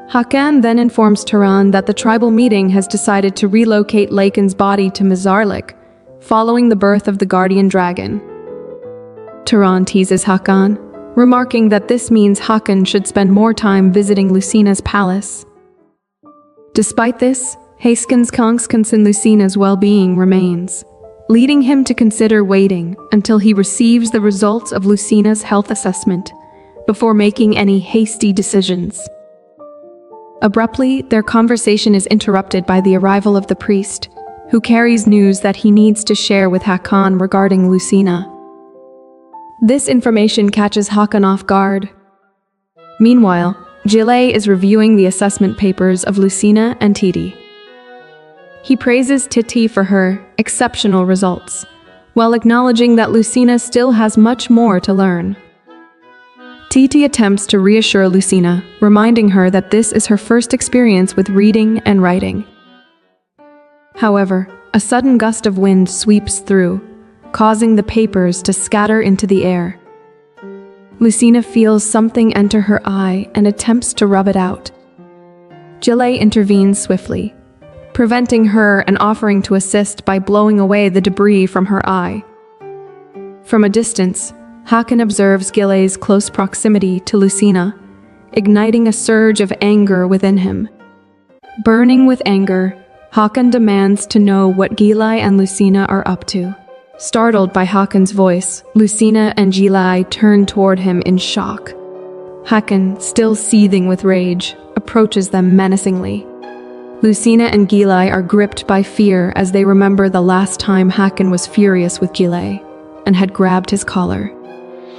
S1: Hakan then informs Tehran that the tribal meeting has decided to relocate Laken's body to Mizarlik, following the birth of the guardian dragon. Tehran teases Hakan, remarking that this means Hakan should spend more time visiting Lucina's palace. Despite this, Hakan's confidence in Lucina's well-being remains, leading him to consider waiting until he receives the results of Lucina's health assessment before making any hasty decisions. Abruptly, their conversation is interrupted by the arrival of the priest, who carries news that he needs to share with Hakan regarding Lucina. This information catches Hakan off guard. Meanwhile, Gile is reviewing the assessment papers of Lucina and Titi. He praises Titi for her exceptional results, while acknowledging that Lucina still has much more to learn. Titi attempts to reassure Lucina, reminding her that this is her first experience with reading and writing. However, a sudden gust of wind sweeps through, causing the papers to scatter into the air. Lucina feels something enter her eye and attempts to rub it out. Gile intervenes swiftly, preventing her and offering to assist by blowing away the debris from her eye. From a distance, Hakan observes Gile's close proximity to Lucina, igniting a surge of anger within him. Burning with anger, Hakan demands to know what Gile and Lucina are up to. Startled by Hakan's voice, Lucina and Gile turn toward him in shock. Hakan, still seething with rage, approaches them menacingly. Lucina and Gile are gripped by fear as they remember the last time Hakan was furious with Gile and had grabbed his collar.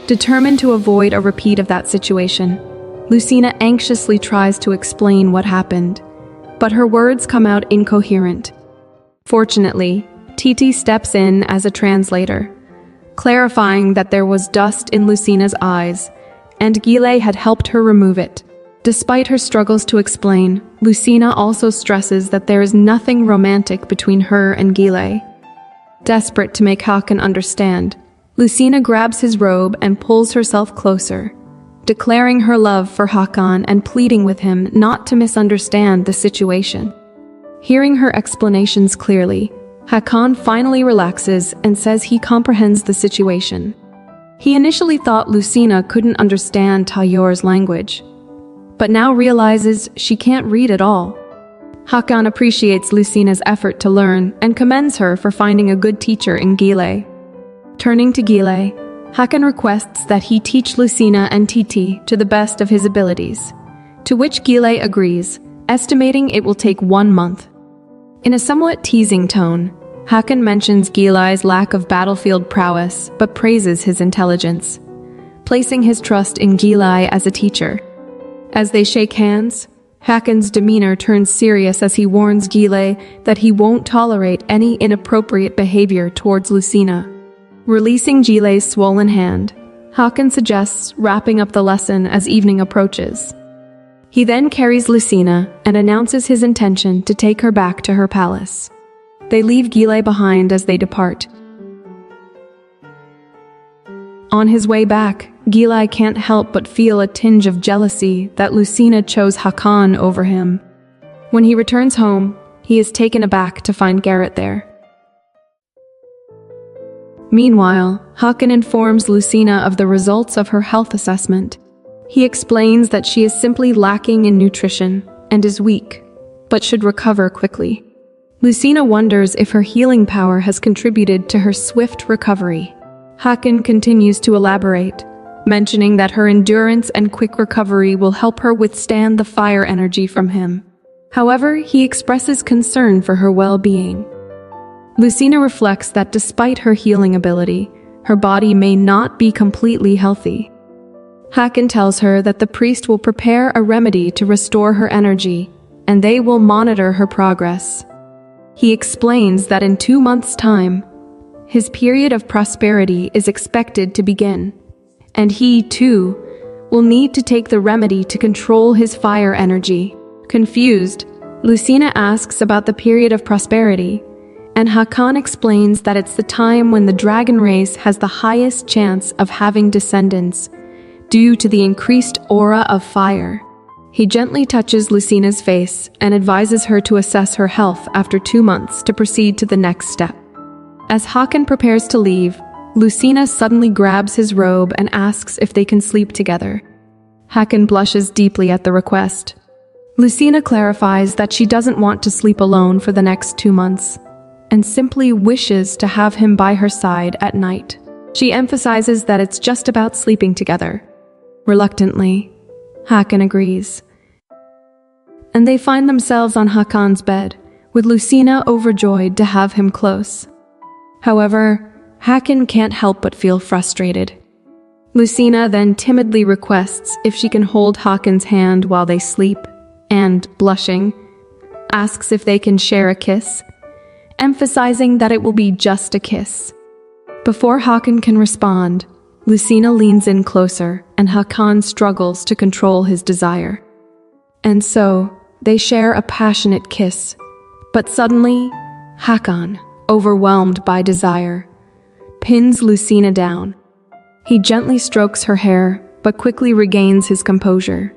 S1: Determined to avoid a repeat of that situation, Lucina anxiously tries to explain what happened, but her words come out incoherent. Fortunately, Titi steps in as a translator, clarifying that there was dust in Lucina's eyes, and Gile had helped her remove it. Despite her struggles to explain, Lucina also stresses that there is nothing romantic between her and Gile. Desperate to make Hakan understand, Lucina grabs his robe and pulls herself closer, declaring her love for Hakan and pleading with him not to misunderstand the situation. Hearing her explanations clearly, Hakan finally relaxes and says he comprehends the situation. He initially thought Lucina couldn't understand Tayar's language, but now realizes she can't read at all. Hakan appreciates Lucina's effort to learn and commends her for finding a good teacher in Gile. Turning to Gile, Hakan requests that he teach Lucina and Titi to the best of his abilities, to which Gile agrees, estimating it will take 1 month. In a somewhat teasing tone, Hakan mentions Gile's lack of battlefield prowess but praises his intelligence, placing his trust in Gile as a teacher. As they shake hands, Hakan's demeanor turns serious as he warns Gile that he won't tolerate any inappropriate behavior towards Lucina. Releasing Gile's swollen hand, Hakan suggests wrapping up the lesson as evening approaches. He then carries Lucina and announces his intention to take her back to her palace. They leave Gile behind as they depart. On his way back, Gile can't help but feel a tinge of jealousy that Lucina chose Hakan over him. When he returns home, he is taken aback to find Garrett there. Meanwhile, Hakan informs Lucina of the results of her health assessment. He explains that she is simply lacking in nutrition and is weak, but should recover quickly. Lucina wonders if her healing power has contributed to her swift recovery. Hakan continues to elaborate, mentioning that her endurance and quick recovery will help her withstand the fire energy from him. However, he expresses concern for her well-being. Lucina reflects that despite her healing ability, her body may not be completely healthy. Hakan tells her that the priest will prepare a remedy to restore her energy, and they will monitor her progress. He explains that in 2 months' time, his period of prosperity is expected to begin, and he, too, will need to take the remedy to control his fire energy. Confused, Lucina asks about the period of prosperity, and Hakan explains that it's the time when the dragon race has the highest chance of having descendants, due to the increased aura of fire. He gently touches Lucina's face and advises her to assess her health after 2 months to proceed to the next step. As Hakan prepares to leave, Lucina suddenly grabs his robe and asks if they can sleep together. Hakan blushes deeply at the request. Lucina clarifies that she doesn't want to sleep alone for the next 2 months, and simply wishes to have him by her side at night. She emphasizes that it's just about sleeping together. Reluctantly, Hakan agrees. And they find themselves on Hakan's bed, with Lucina overjoyed to have him close. However, Hakan can't help but feel frustrated. Lucina then timidly requests if she can hold Hakan's hand while they sleep, and, blushing, asks if they can share a kiss, emphasizing that it will be just a kiss. Before Hakan can respond, Lucina leans in closer and Hakan struggles to control his desire. And so, they share a passionate kiss. But suddenly, Hakan, overwhelmed by desire, pins Lucina down. He gently strokes her hair, but quickly regains his composure.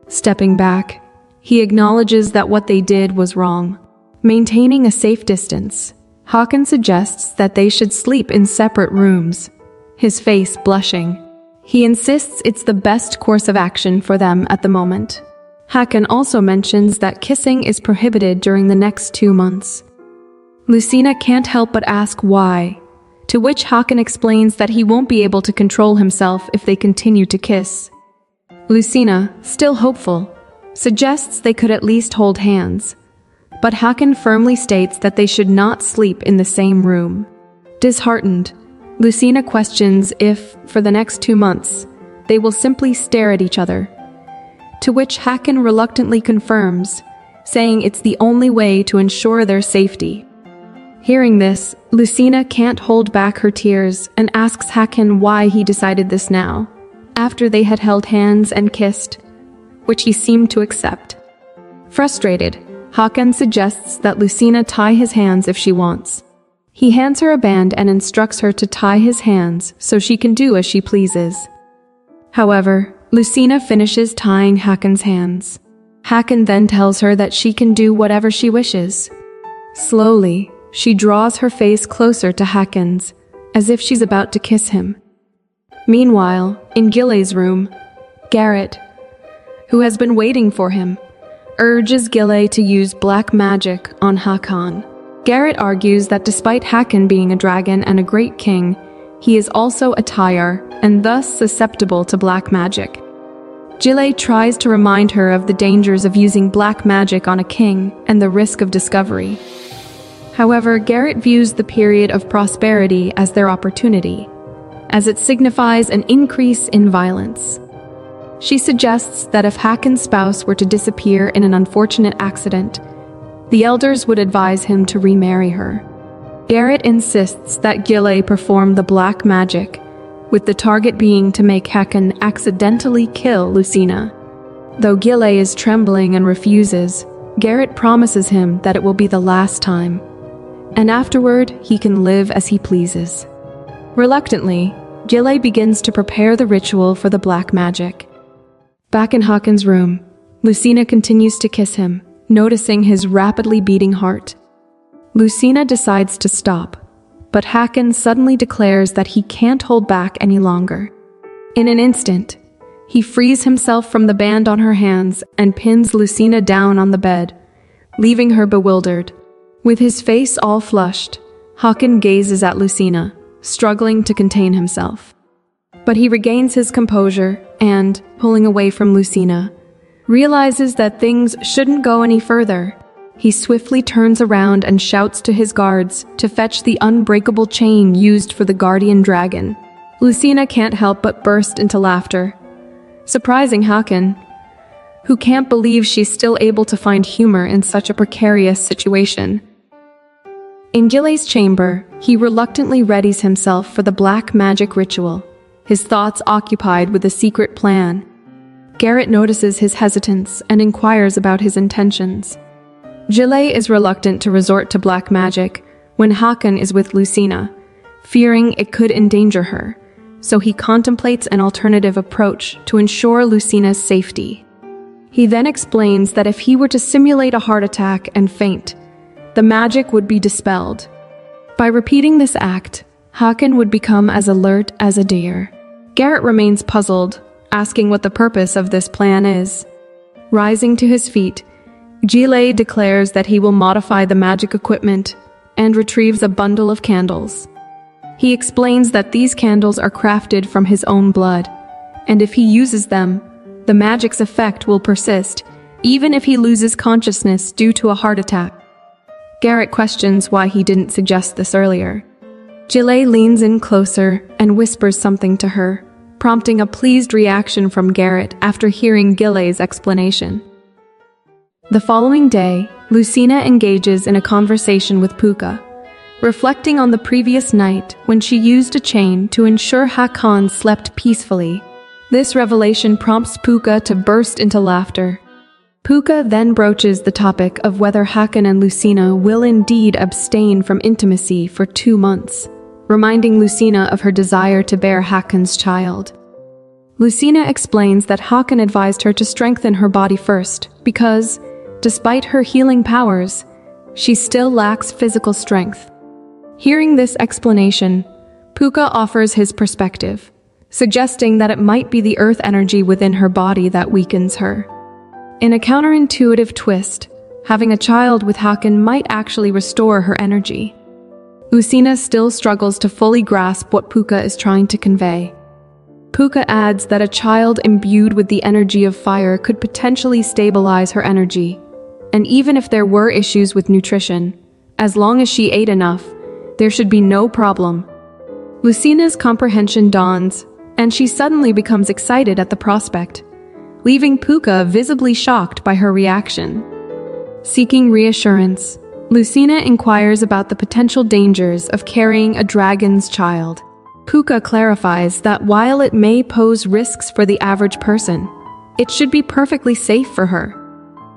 S1: Stepping back, he acknowledges that what they did was wrong. Maintaining a safe distance, Hakan suggests that they should sleep in separate rooms, his face blushing. He insists it's the best course of action for them at the moment. Hakan also mentions that kissing is prohibited during the next 2 months. Lucina can't help but ask why, to which Hakan explains that he won't be able to control himself if they continue to kiss. Lucina, still hopeful, suggests they could at least hold hands, but Hakan firmly states that they should not sleep in the same room. Disheartened, Lucina questions if, for the next 2 months, they will simply stare at each other, to which Hakan reluctantly confirms, saying it's the only way to ensure their safety. Hearing this, Lucina can't hold back her tears and asks Hakan why he decided this now, after they had held hands and kissed, which he seemed to accept. Frustrated, Hakan suggests that Lucina tie his hands if she wants. He hands her a band and instructs her to tie his hands so she can do as she pleases. However, Lucina finishes tying Hakan's hands. Hakan then tells her that she can do whatever she wishes. Slowly, she draws her face closer to Hakan's, as if she's about to kiss him. Meanwhile, in Gillay's room, Garrett, who has been waiting for him, urges Gillay to use black magic on Hakan. Garrett argues that despite Hakan being a dragon and a great king, he is also a Tayar and thus susceptible to black magic. Gillay tries to remind her of the dangers of using black magic on a king and the risk of discovery. However, Garrett views the period of prosperity as their opportunity, as it signifies an increase in violence. She suggests that if Hakan's spouse were to disappear in an unfortunate accident, the elders would advise him to remarry her. Garrett insists that Gillay perform the black magic, with the target being to make Hakan accidentally kill Lucina. Though Gillay is trembling and refuses, Garrett promises him that it will be the last time, and afterward he can live as he pleases. Reluctantly, Gillay begins to prepare the ritual for the black magic. Back in Hakan's room, Lucina continues to kiss him, noticing his rapidly beating heart. Lucina decides to stop, but Hakan suddenly declares that he can't hold back any longer. In an instant, he frees himself from the band on her hands and pins Lucina down on the bed, leaving her bewildered. With his face all flushed, Hakan gazes at Lucina, struggling to contain himself. But he regains his composure and, pulling away from Lucina, realizes that things shouldn't go any further. He swiftly turns around and shouts to his guards to fetch the unbreakable chain used for the guardian dragon. Lucina can't help but burst into laughter, surprising Hakan, who can't believe she's still able to find humor in such a precarious situation. In Gillay's chamber, he reluctantly readies himself for the black magic ritual, his thoughts occupied with the secret plan. Garrett notices his hesitance and inquires about his intentions. Gillay is reluctant to resort to black magic when Hakan is with Lucina, fearing it could endanger her, so he contemplates an alternative approach to ensure Lucina's safety. He then explains that if he were to simulate a heart attack and faint, the magic would be dispelled. By repeating this act, Hakan would become as alert as a deer. Garrett remains puzzled, asking what the purpose of this plan is. Rising to his feet, Gillay declares that he will modify the magic equipment and retrieves a bundle of candles. He explains that these candles are crafted from his own blood, and if he uses them, the magic's effect will persist, even if he loses consciousness due to a heart attack. Garrett questions why he didn't suggest this earlier. Gillay leans in closer and whispers something to her, prompting a pleased reaction from Garrett after hearing Gillay's explanation. The following day, Lucina engages in a conversation with Puka, reflecting on the previous night when she used a chain to ensure Hakan slept peacefully. This revelation prompts Puka to burst into laughter. Puka then broaches the topic of whether Hakan and Lucina will indeed abstain from intimacy for 2 months, reminding Lucina of her desire to bear Hakan's child. Lucina explains that Hakan advised her to strengthen her body first because, despite her healing powers, she still lacks physical strength. Hearing this explanation, Puka offers his perspective, suggesting that it might be the earth energy within her body that weakens her. In a counterintuitive twist, having a child with Hakan might actually restore her energy. Lucina still struggles to fully grasp what Puka is trying to convey. Puka adds that a child imbued with the energy of fire could potentially stabilize her energy, and even if there were issues with nutrition, as long as she ate enough, there should be no problem. Lucina's comprehension dawns, and she suddenly becomes excited at the prospect, leaving Puka visibly shocked by her reaction. Seeking reassurance, Lucina inquires about the potential dangers of carrying a dragon's child. Puka clarifies that while it may pose risks for the average person, it should be perfectly safe for her.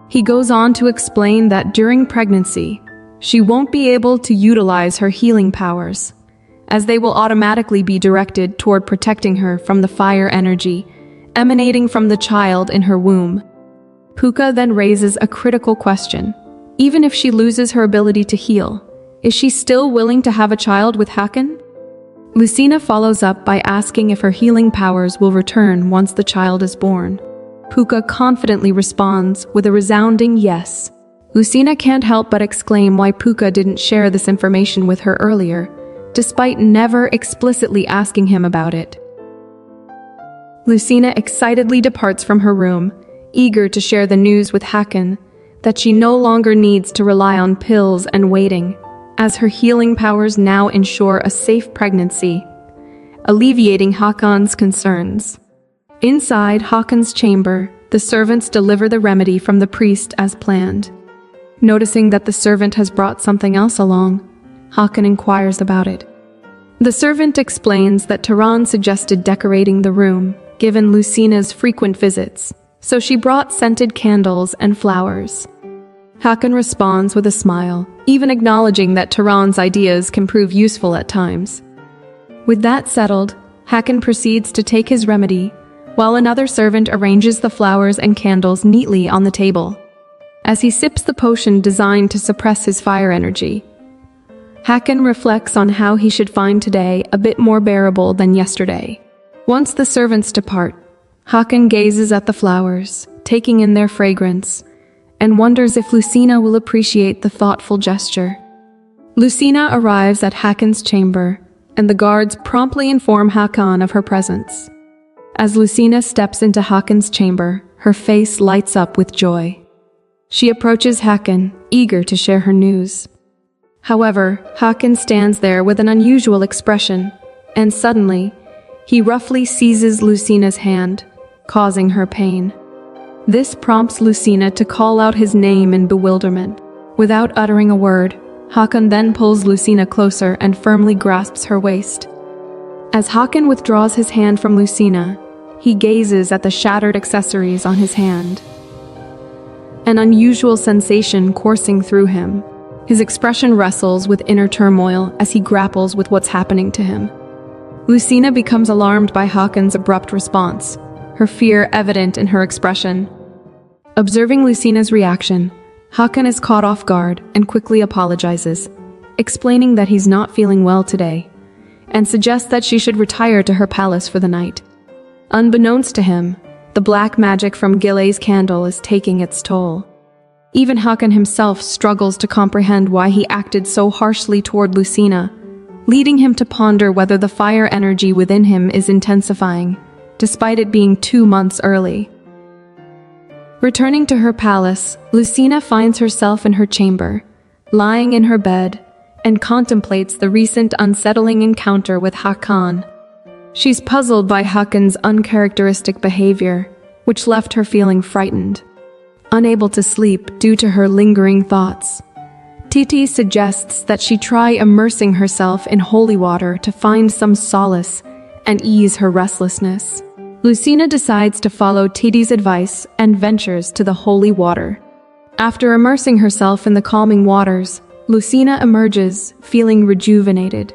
S1: He goes on to explain that during pregnancy, she won't be able to utilize her healing powers, as they will automatically be directed toward protecting her from the fire energy emanating from the child in her womb. Puka then raises a critical question. Even if she loses her ability to heal, is she still willing to have a child with Hakan? Lucina follows up by asking if her healing powers will return once the child is born. Puka confidently responds with a resounding yes. Lucina can't help but exclaim why Puka didn't share this information with her earlier, despite never explicitly asking him about it. Lucina excitedly departs from her room, eager to share the news with Hakan that she no longer needs to rely on pills and waiting, as her healing powers now ensure a safe pregnancy, alleviating Hakan's concerns. Inside Hakan's chamber, the servants deliver the remedy from the priest as planned. Noticing that the servant has brought something else along, Hakan inquires about it. The servant explains that Tayar suggested decorating the room, given Lucina's frequent visits, so she brought scented candles and flowers. Hakan responds with a smile, even acknowledging that Tayar's ideas can prove useful at times. With that settled, Hakan proceeds to take his remedy, while another servant arranges the flowers and candles neatly on the table. As he sips the potion designed to suppress his fire energy, Hakan reflects on how he should find today a bit more bearable than yesterday. Once the servants depart, Hakan gazes at the flowers, taking in their fragrance, and wonders if Lucina will appreciate the thoughtful gesture. Lucina arrives at Hakan's chamber, and the guards promptly inform Hakan of her presence. As Lucina steps into Hakan's chamber, her face lights up with joy. She approaches Hakan, eager to share her news. However, Hakan stands there with an unusual expression, and suddenly, he roughly seizes Lucina's hand, causing her pain. This prompts Lucina to call out his name in bewilderment. Without uttering a word, Hakan then pulls Lucina closer and firmly grasps her waist. As Hakan withdraws his hand from Lucina, he gazes at the shattered accessories on his hand. An unusual sensation coursing through him. His expression wrestles with inner turmoil as he grapples with what's happening to him. Lucina becomes alarmed by Hakan's abrupt response, her fear evident in her expression. Observing Lucina's reaction, Hakan is caught off guard and quickly apologizes, explaining that he's not feeling well today, and suggests that she should retire to her palace for the night. Unbeknownst to him, the black magic from Gile's candle is taking its toll. Even Hakan himself struggles to comprehend why he acted so harshly toward Lucina, leading him to ponder whether the fire energy within him is intensifying, despite it being 2 months early. Returning to her palace, Lucina finds herself in her chamber, lying in her bed, and contemplates the recent unsettling encounter with Hakan. She's puzzled by Hakan's uncharacteristic behavior, which left her feeling frightened. Unable to sleep due to her lingering thoughts, Titi suggests that she try immersing herself in holy water to find some solace and ease her restlessness. Lucina decides to follow Titi's advice and ventures to the holy water. After immersing herself in the calming waters, Lucina emerges, feeling rejuvenated.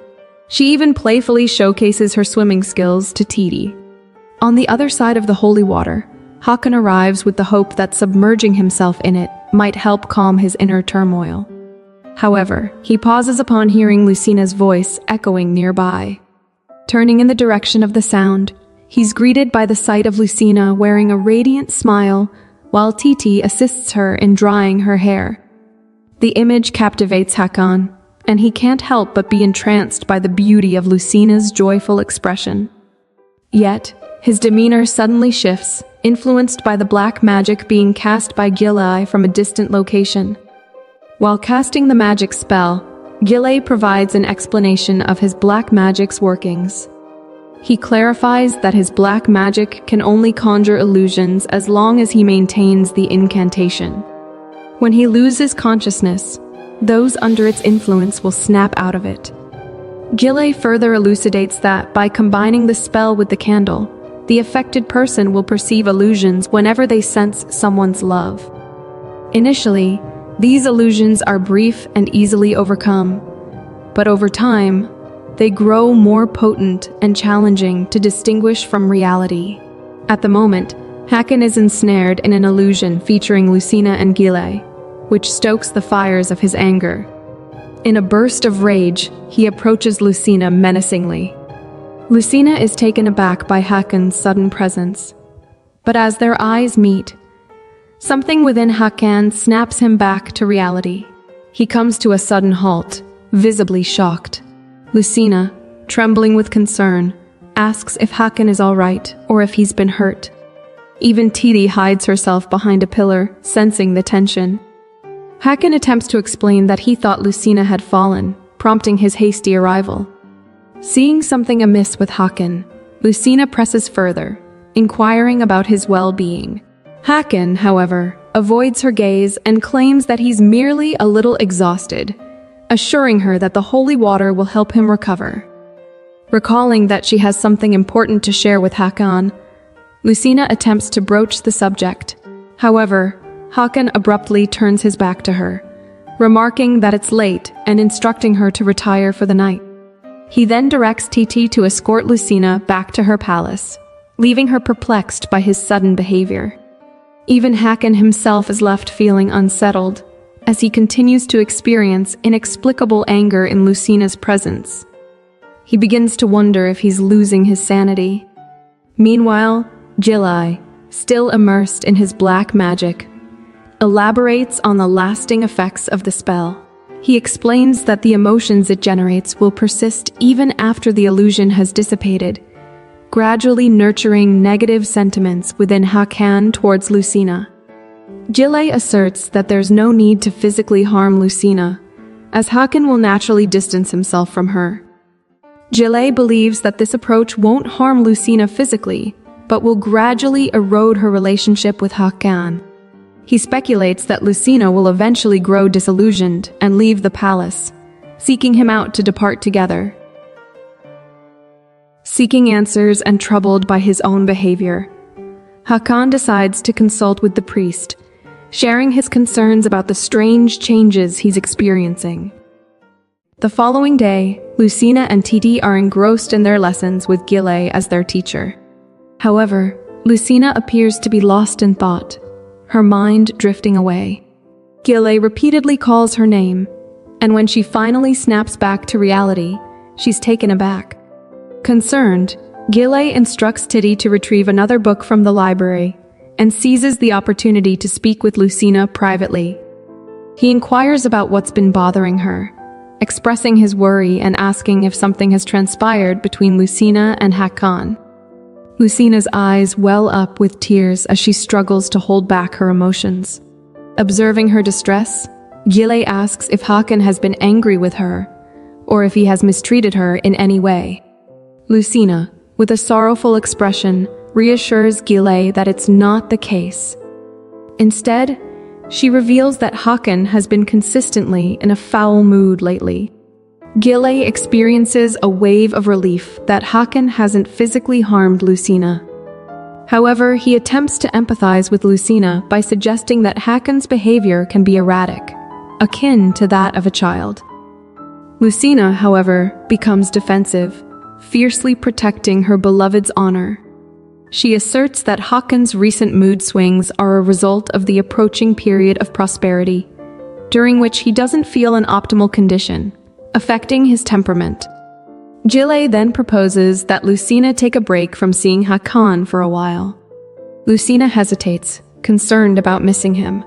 S1: She even playfully showcases her swimming skills to Titi. On the other side of the holy water, Hakan arrives with the hope that submerging himself in it might help calm his inner turmoil. However, he pauses upon hearing Lucina's voice echoing nearby. Turning in the direction of the sound, he's greeted by the sight of Lucina wearing a radiant smile, while Titi assists her in drying her hair. The image captivates Hakan, and he can't help but be entranced by the beauty of Lucina's joyful expression. Yet, his demeanor suddenly shifts, influenced by the black magic being cast by Gile from a distant location. While casting the magic spell, Gile provides an explanation of his black magic's workings. He clarifies that his black magic can only conjure illusions as long as he maintains the incantation. When he loses consciousness, those under its influence will snap out of it. Gile further elucidates that by combining the spell with the candle, the affected person will perceive illusions whenever they sense someone's love. Initially, These illusions are brief and easily overcome, but over time, they grow more potent and challenging to distinguish from reality. At the moment, Hakan is ensnared in an illusion featuring Lucina and Gile, which stokes the fires of his anger. In a burst of rage, he approaches Lucina menacingly. Lucina is taken aback by Hakan's sudden presence, but as their eyes meet, something within Hakan snaps him back to reality. He comes to a sudden halt, visibly shocked. Lucina, trembling with concern, asks if Hakan is all right or if he's been hurt. Even Titi hides herself behind a pillar, sensing the tension. Hakan attempts to explain that he thought Lucina had fallen, prompting his hasty arrival. Seeing something amiss with Hakan, Lucina presses further, inquiring about his well-being. Hakan, however, avoids her gaze and claims that he's merely a little exhausted, assuring her that the holy water will help him recover. Recalling that she has something important to share with Hakan, Lucina attempts to broach the subject. However, Hakan abruptly turns his back to her, remarking that it's late and instructing her to retire for the night. He then directs Titi to escort Lucina back to her palace, leaving her perplexed by his sudden behavior. Even Hakan himself is left feeling unsettled, as he continues to experience inexplicable anger in Lucina's presence. He begins to wonder if he's losing his sanity. Meanwhile, Gile, still immersed in his black magic, elaborates on the lasting effects of the spell. He explains that the emotions it generates will persist even after the illusion has dissipated, gradually nurturing negative sentiments within Hakan towards Lucina. Gile asserts that there's no need to physically harm Lucina, as Hakan will naturally distance himself from her. Gile believes that this approach won't harm Lucina physically, but will gradually erode her relationship with Hakan. He speculates that Lucina will eventually grow disillusioned and leave the palace, seeking him out to depart together. Seeking answers and troubled by his own behavior, Hakan decides to consult with the priest, sharing his concerns about the strange changes he's experiencing. The following day, Lucina and Titi are engrossed in their lessons with Gile as their teacher. However, Lucina appears to be lost in thought, her mind drifting away. Gile repeatedly calls her name, and when she finally snaps back to reality, she's taken aback. Concerned, Gile instructs Titi to retrieve another book from the library and seizes the opportunity to speak with Lucina privately. He inquires about what's been bothering her, expressing his worry and asking if something has transpired between Lucina and Hakan. Lucina's eyes well up with tears as she struggles to hold back her emotions. Observing her distress, Gile asks if Hakan has been angry with her, or if he has mistreated her in any way. Lucina, with a sorrowful expression, reassures Gile that it's not the case. Instead, she reveals that Hakan has been consistently in a foul mood lately. Gile experiences a wave of relief that Hakan hasn't physically harmed Lucina. However, he attempts to empathize with Lucina by suggesting that Hakan's behavior can be erratic, akin to that of a child. Lucina, however, becomes defensive, fiercely protecting her beloved's honor. She asserts that Hakan's recent mood swings are a result of the approaching period of prosperity, during which he doesn't feel an optimal condition, affecting his temperament. Gile then proposes that Lucina take a break from seeing Hakan for a while. Lucina hesitates, concerned about missing him.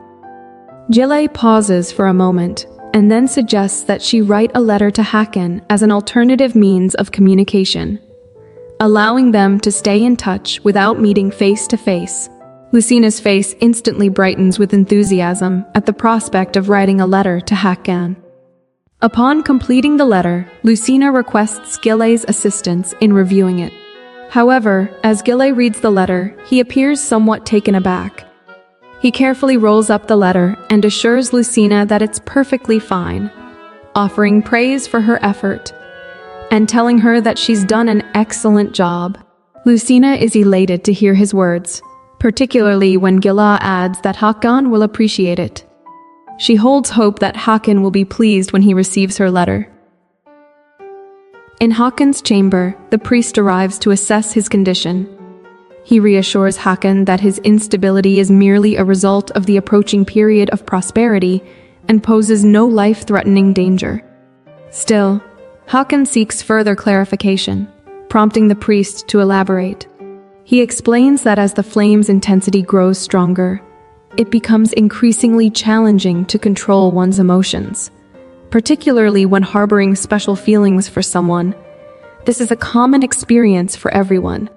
S1: Gile pauses for a moment and then suggests that she write a letter to Hakan as an alternative means of communication, allowing them to stay in touch without meeting face to face. Lucina's face instantly brightens with enthusiasm at the prospect of writing a letter to Hakan. Upon completing the letter, Lucina requests Gile's assistance in reviewing it. However, as Gile reads the letter, he appears somewhat taken aback. He carefully rolls up the letter and assures Lucina that it's perfectly fine, offering praise for her effort and telling her that she's done an excellent job. Lucina is elated to hear his words, particularly when Gile adds that Hakan will appreciate it. She holds hope that Hakan will be pleased when he receives her letter. In Hakan's chamber, the priest arrives to assess his condition. He reassures Hakan that his instability is merely a result of the approaching period of prosperity and poses no life-threatening danger. Still, Hakan seeks further clarification, prompting the priest to elaborate. He explains that as the flame's intensity grows stronger, it becomes increasingly challenging to control one's emotions, particularly when harboring special feelings for someone. This is a common experience for everyone.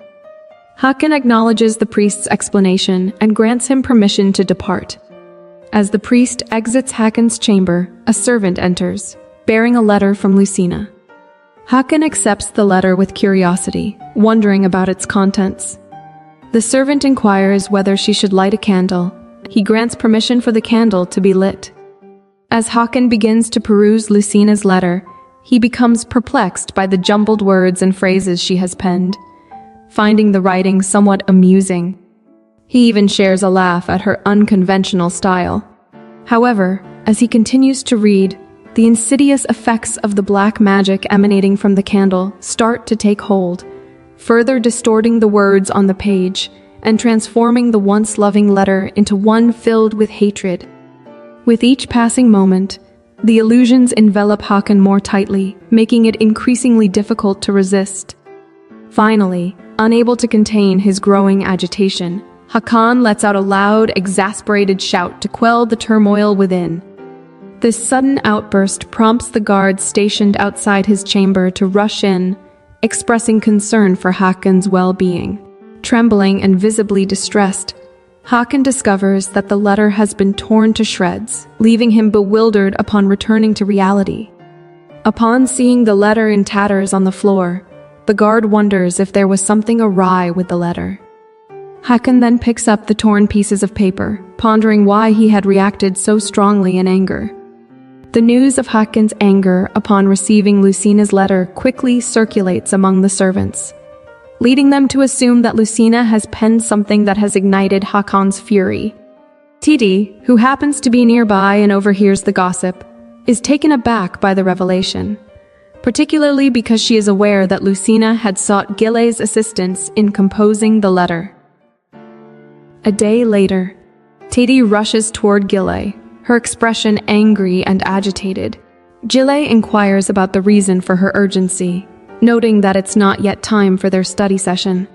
S1: Hakan acknowledges the priest's explanation and grants him permission to depart. As the priest exits Hakan's chamber, a servant enters, bearing a letter from Lucina. Hakan accepts the letter with curiosity, wondering about its contents. The servant inquires whether she should light a candle. He grants permission for the candle to be lit. As Hakan begins to peruse Lucina's letter, he becomes perplexed by the jumbled words and phrases she has penned, finding the writing somewhat amusing. He even shares a laugh at her unconventional style. However, as he continues to read, the insidious effects of the black magic emanating from the candle start to take hold, further distorting the words on the page and transforming the once loving letter into one filled with hatred. With each passing moment, the illusions envelop Hakan more tightly, making it increasingly difficult to resist. Finally, unable to contain his growing agitation, Hakan lets out a loud, exasperated shout to quell the turmoil within. This sudden outburst prompts the guards stationed outside his chamber to rush in, expressing concern for Hakan's well-being. Trembling and visibly distressed, Hakan discovers that the letter has been torn to shreds, leaving him bewildered upon returning to reality. Upon seeing the letter in tatters on the floor, the guard wonders if there was something awry with the letter. Hakan then picks up the torn pieces of paper, pondering why he had reacted so strongly in anger. The news of Hakan's anger upon receiving Lucina's letter quickly circulates among the servants, leading them to assume that Lucina has penned something that has ignited Hakan's fury. Titi, who happens to be nearby and overhears the gossip, is taken aback by the revelation, particularly because she is aware that Lucina had sought Gile's assistance in composing the letter. A day later, Titi rushes toward Gile, her expression angry and agitated. Gile inquires about the reason for her urgency, noting that it's not yet time for their study session.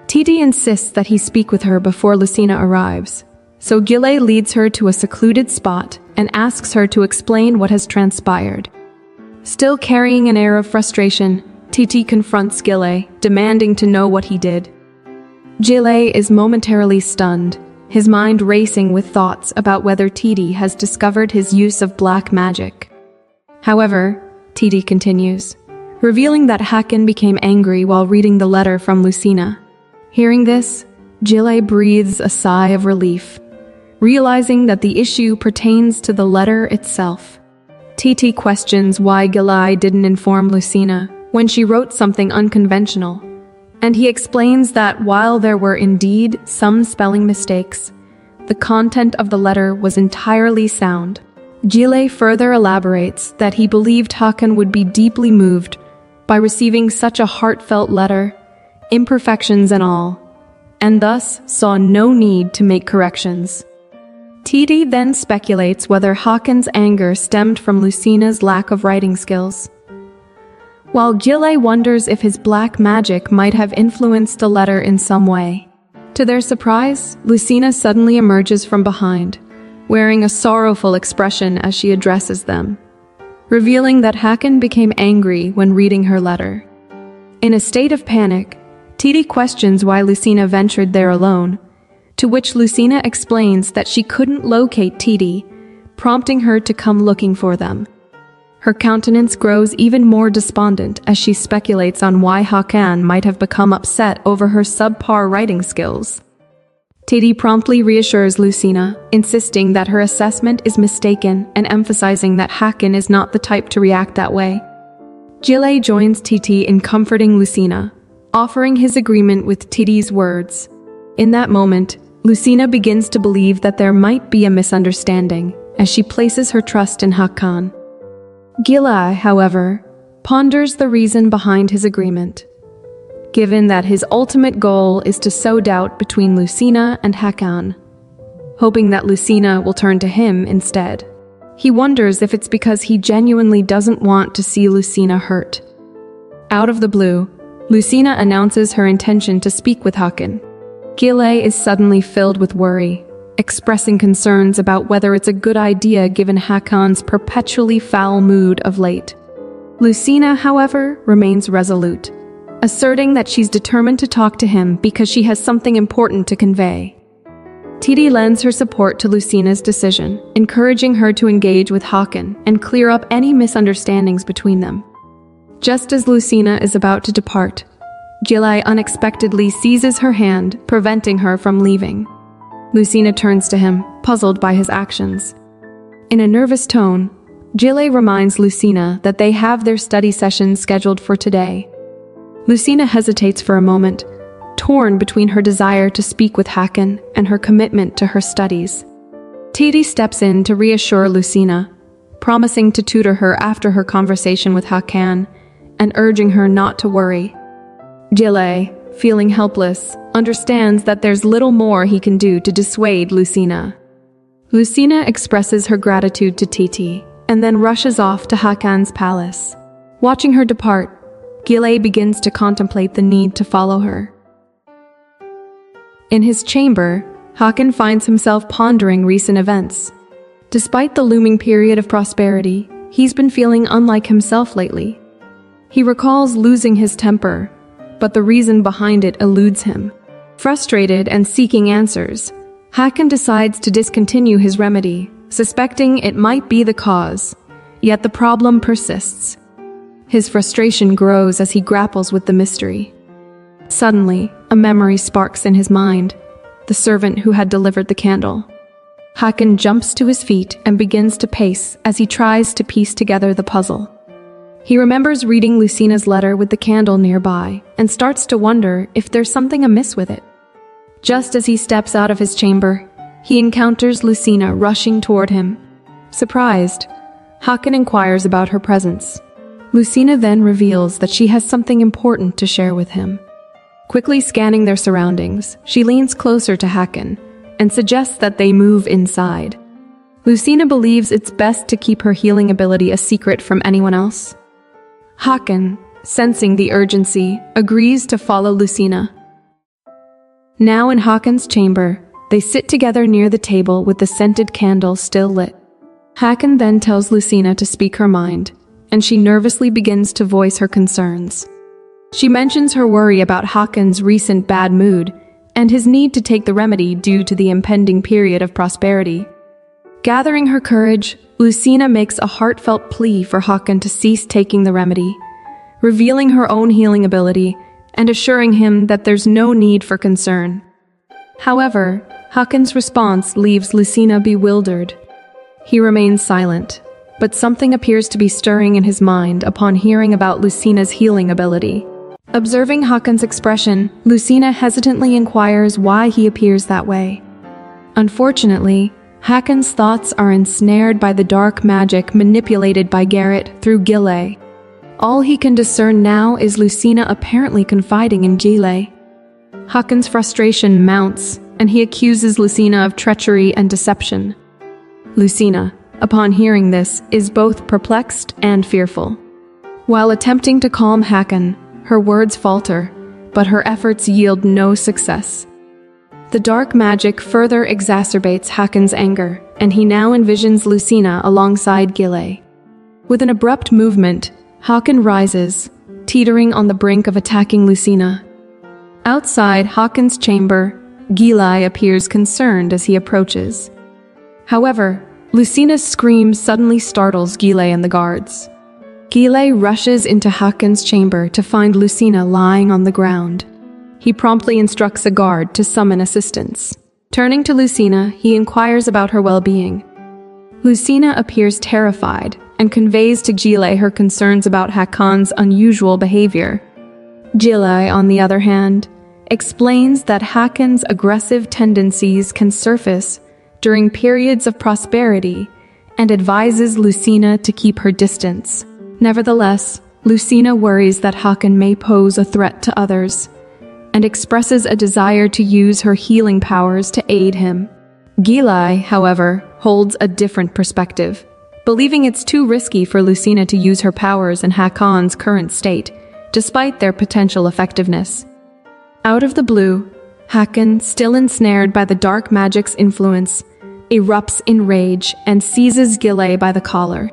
S1: Titi insists that he speak with her before Lucina arrives, so Gile leads her to a secluded spot and asks her to explain what has transpired. Still carrying an air of frustration, Titi confronts Gile, demanding to know what he did. Gile is momentarily stunned, his mind racing with thoughts about whether Titi has discovered his use of black magic. However, Titi continues, revealing that Hakan became angry while reading the letter from Lucina. Hearing this, Gile breathes a sigh of relief, realizing that the issue pertains to the letter itself. Titi questions why Gile didn't inform Lucina when she wrote something unconventional, and he explains that while there were indeed some spelling mistakes, the content of the letter was entirely sound. Gile further elaborates that he believed Hakan would be deeply moved by receiving such a heartfelt letter, imperfections and all, and thus saw no need to make corrections. Titi then speculates whether Hakan's anger stemmed from Lucina's lack of writing skills, while Gile wonders if his black magic might have influenced the letter in some way. To their surprise, Lucina suddenly emerges from behind, wearing a sorrowful expression as she addresses them, revealing that Hakan became angry when reading her letter. In a state of panic, Titi questions why Lucina ventured there alone, to which Lucina explains that she couldn't locate Titi, prompting her to come looking for them. Her countenance grows even more despondent as she speculates on why Hakan might have become upset over her subpar writing skills. Titi promptly reassures Lucina, insisting that her assessment is mistaken and emphasizing that Hakan is not the type to react that way. Gile joins Titi in comforting Lucina, offering his agreement with Titi's words. In that moment, Lucina begins to believe that there might be a misunderstanding, as she places her trust in Hakan. Gilai, however, ponders the reason behind his agreement. Given that his ultimate goal is to sow doubt between Lucina and Hakan, hoping that Lucina will turn to him instead. He wonders if it's because he genuinely doesn't want to see Lucina hurt. Out of the blue, Lucina announces her intention to speak with Hakan. Gilai is suddenly filled with worry, expressing concerns about whether it's a good idea given Hakan's perpetually foul mood of late. Lucina, however, remains resolute, asserting that she's determined to talk to him because she has something important to convey. Titi lends her support to Lucina's decision, encouraging her to engage with Hakan and clear up any misunderstandings between them. Just as Lucina is about to depart, Gilai unexpectedly seizes her hand, preventing her from leaving. Lucina turns to him, puzzled by his actions. In a nervous tone, Gilai reminds Lucina that they have their study session scheduled for today. Lucina hesitates for a moment, torn between her desire to speak with Hakan and her commitment to her studies. Titi steps in to reassure Lucina, promising to tutor her after her conversation with Hakan and urging her not to worry. Gilai, feeling helpless, understands that there's little more he can do to dissuade Lucina. Lucina expresses her gratitude to Titi and then rushes off to Hakan's palace. Watching her depart, Gilai begins to contemplate the need to follow her. In his chamber, Hakan finds himself pondering recent events. Despite the looming period of prosperity, he's been feeling unlike himself lately. He recalls losing his temper, but the reason behind it eludes him. Frustrated and seeking answers, Hakan decides to discontinue his remedy, suspecting it might be the cause, yet the problem persists. His frustration grows as he grapples with the mystery. Suddenly, a memory sparks in his mind, the servant who had delivered the candle. Hakan jumps to his feet and begins to pace as he tries to piece together the puzzle. He remembers reading Lucina's letter with the candle nearby and starts to wonder if there's something amiss with it. Just as he steps out of his chamber, he encounters Lucina rushing toward him. Surprised, Hakan inquires about her presence. Lucina then reveals that she has something important to share with him. Quickly scanning their surroundings, she leans closer to Hakan and suggests that they move inside. Lucina believes it's best to keep her healing ability a secret from anyone else. Hakan, sensing the urgency, agrees to follow Lucina. Now in Hakan's chamber, they sit together near the table with the scented candle still lit. Hakan then tells Lucina to speak her mind, and she nervously begins to voice her concerns. She mentions her worry about Hakan's recent bad mood and his need to take the remedy due to the impending period of prosperity. Gathering her courage, Lucina makes a heartfelt plea for Hakan to cease taking the remedy, revealing her own healing ability and assuring him that there's no need for concern. However, Hakan's response leaves Lucina bewildered. He remains silent, but something appears to be stirring in his mind upon hearing about Lucina's healing ability. Observing Hakan's expression, Lucina hesitantly inquires why he appears that way. Unfortunately, Hakan's thoughts are ensnared by the dark magic manipulated by Garrett through Gilai. All he can discern now is Lucina apparently confiding in Gilai. Hakan's frustration mounts, and he accuses Lucina of treachery and deception. Lucina, upon hearing this, is both perplexed and fearful. While attempting to calm Hakan, her words falter, but her efforts yield no success. The dark magic further exacerbates Hakan's anger, and he now envisions Lucina alongside Gilai. With an abrupt movement, Hakan rises, teetering on the brink of attacking Lucina. Outside Hakan's chamber, Gilai appears concerned as he approaches. However, Lucina's scream suddenly startles Gilai and the guards. Gilai rushes into Hakan's chamber to find Lucina lying on the ground. He promptly instructs a guard to summon assistance. Turning to Lucina, he inquires about her well-being. Lucina appears terrified and conveys to Gilai her concerns about Hakan's unusual behavior. Gilai, on the other hand, explains that Hakan's aggressive tendencies can surface during periods of prosperity and advises Lucina to keep her distance. Nevertheless, Lucina worries that Hakan may pose a threat to others, and expresses a desire to use her healing powers to aid him. Gilai, however, holds a different perspective, believing it's too risky for Lucina to use her powers in Hakan's current state, despite their potential effectiveness. Out of the blue, Hakan, still ensnared by the dark magic's influence, erupts in rage and seizes Gilai by the collar.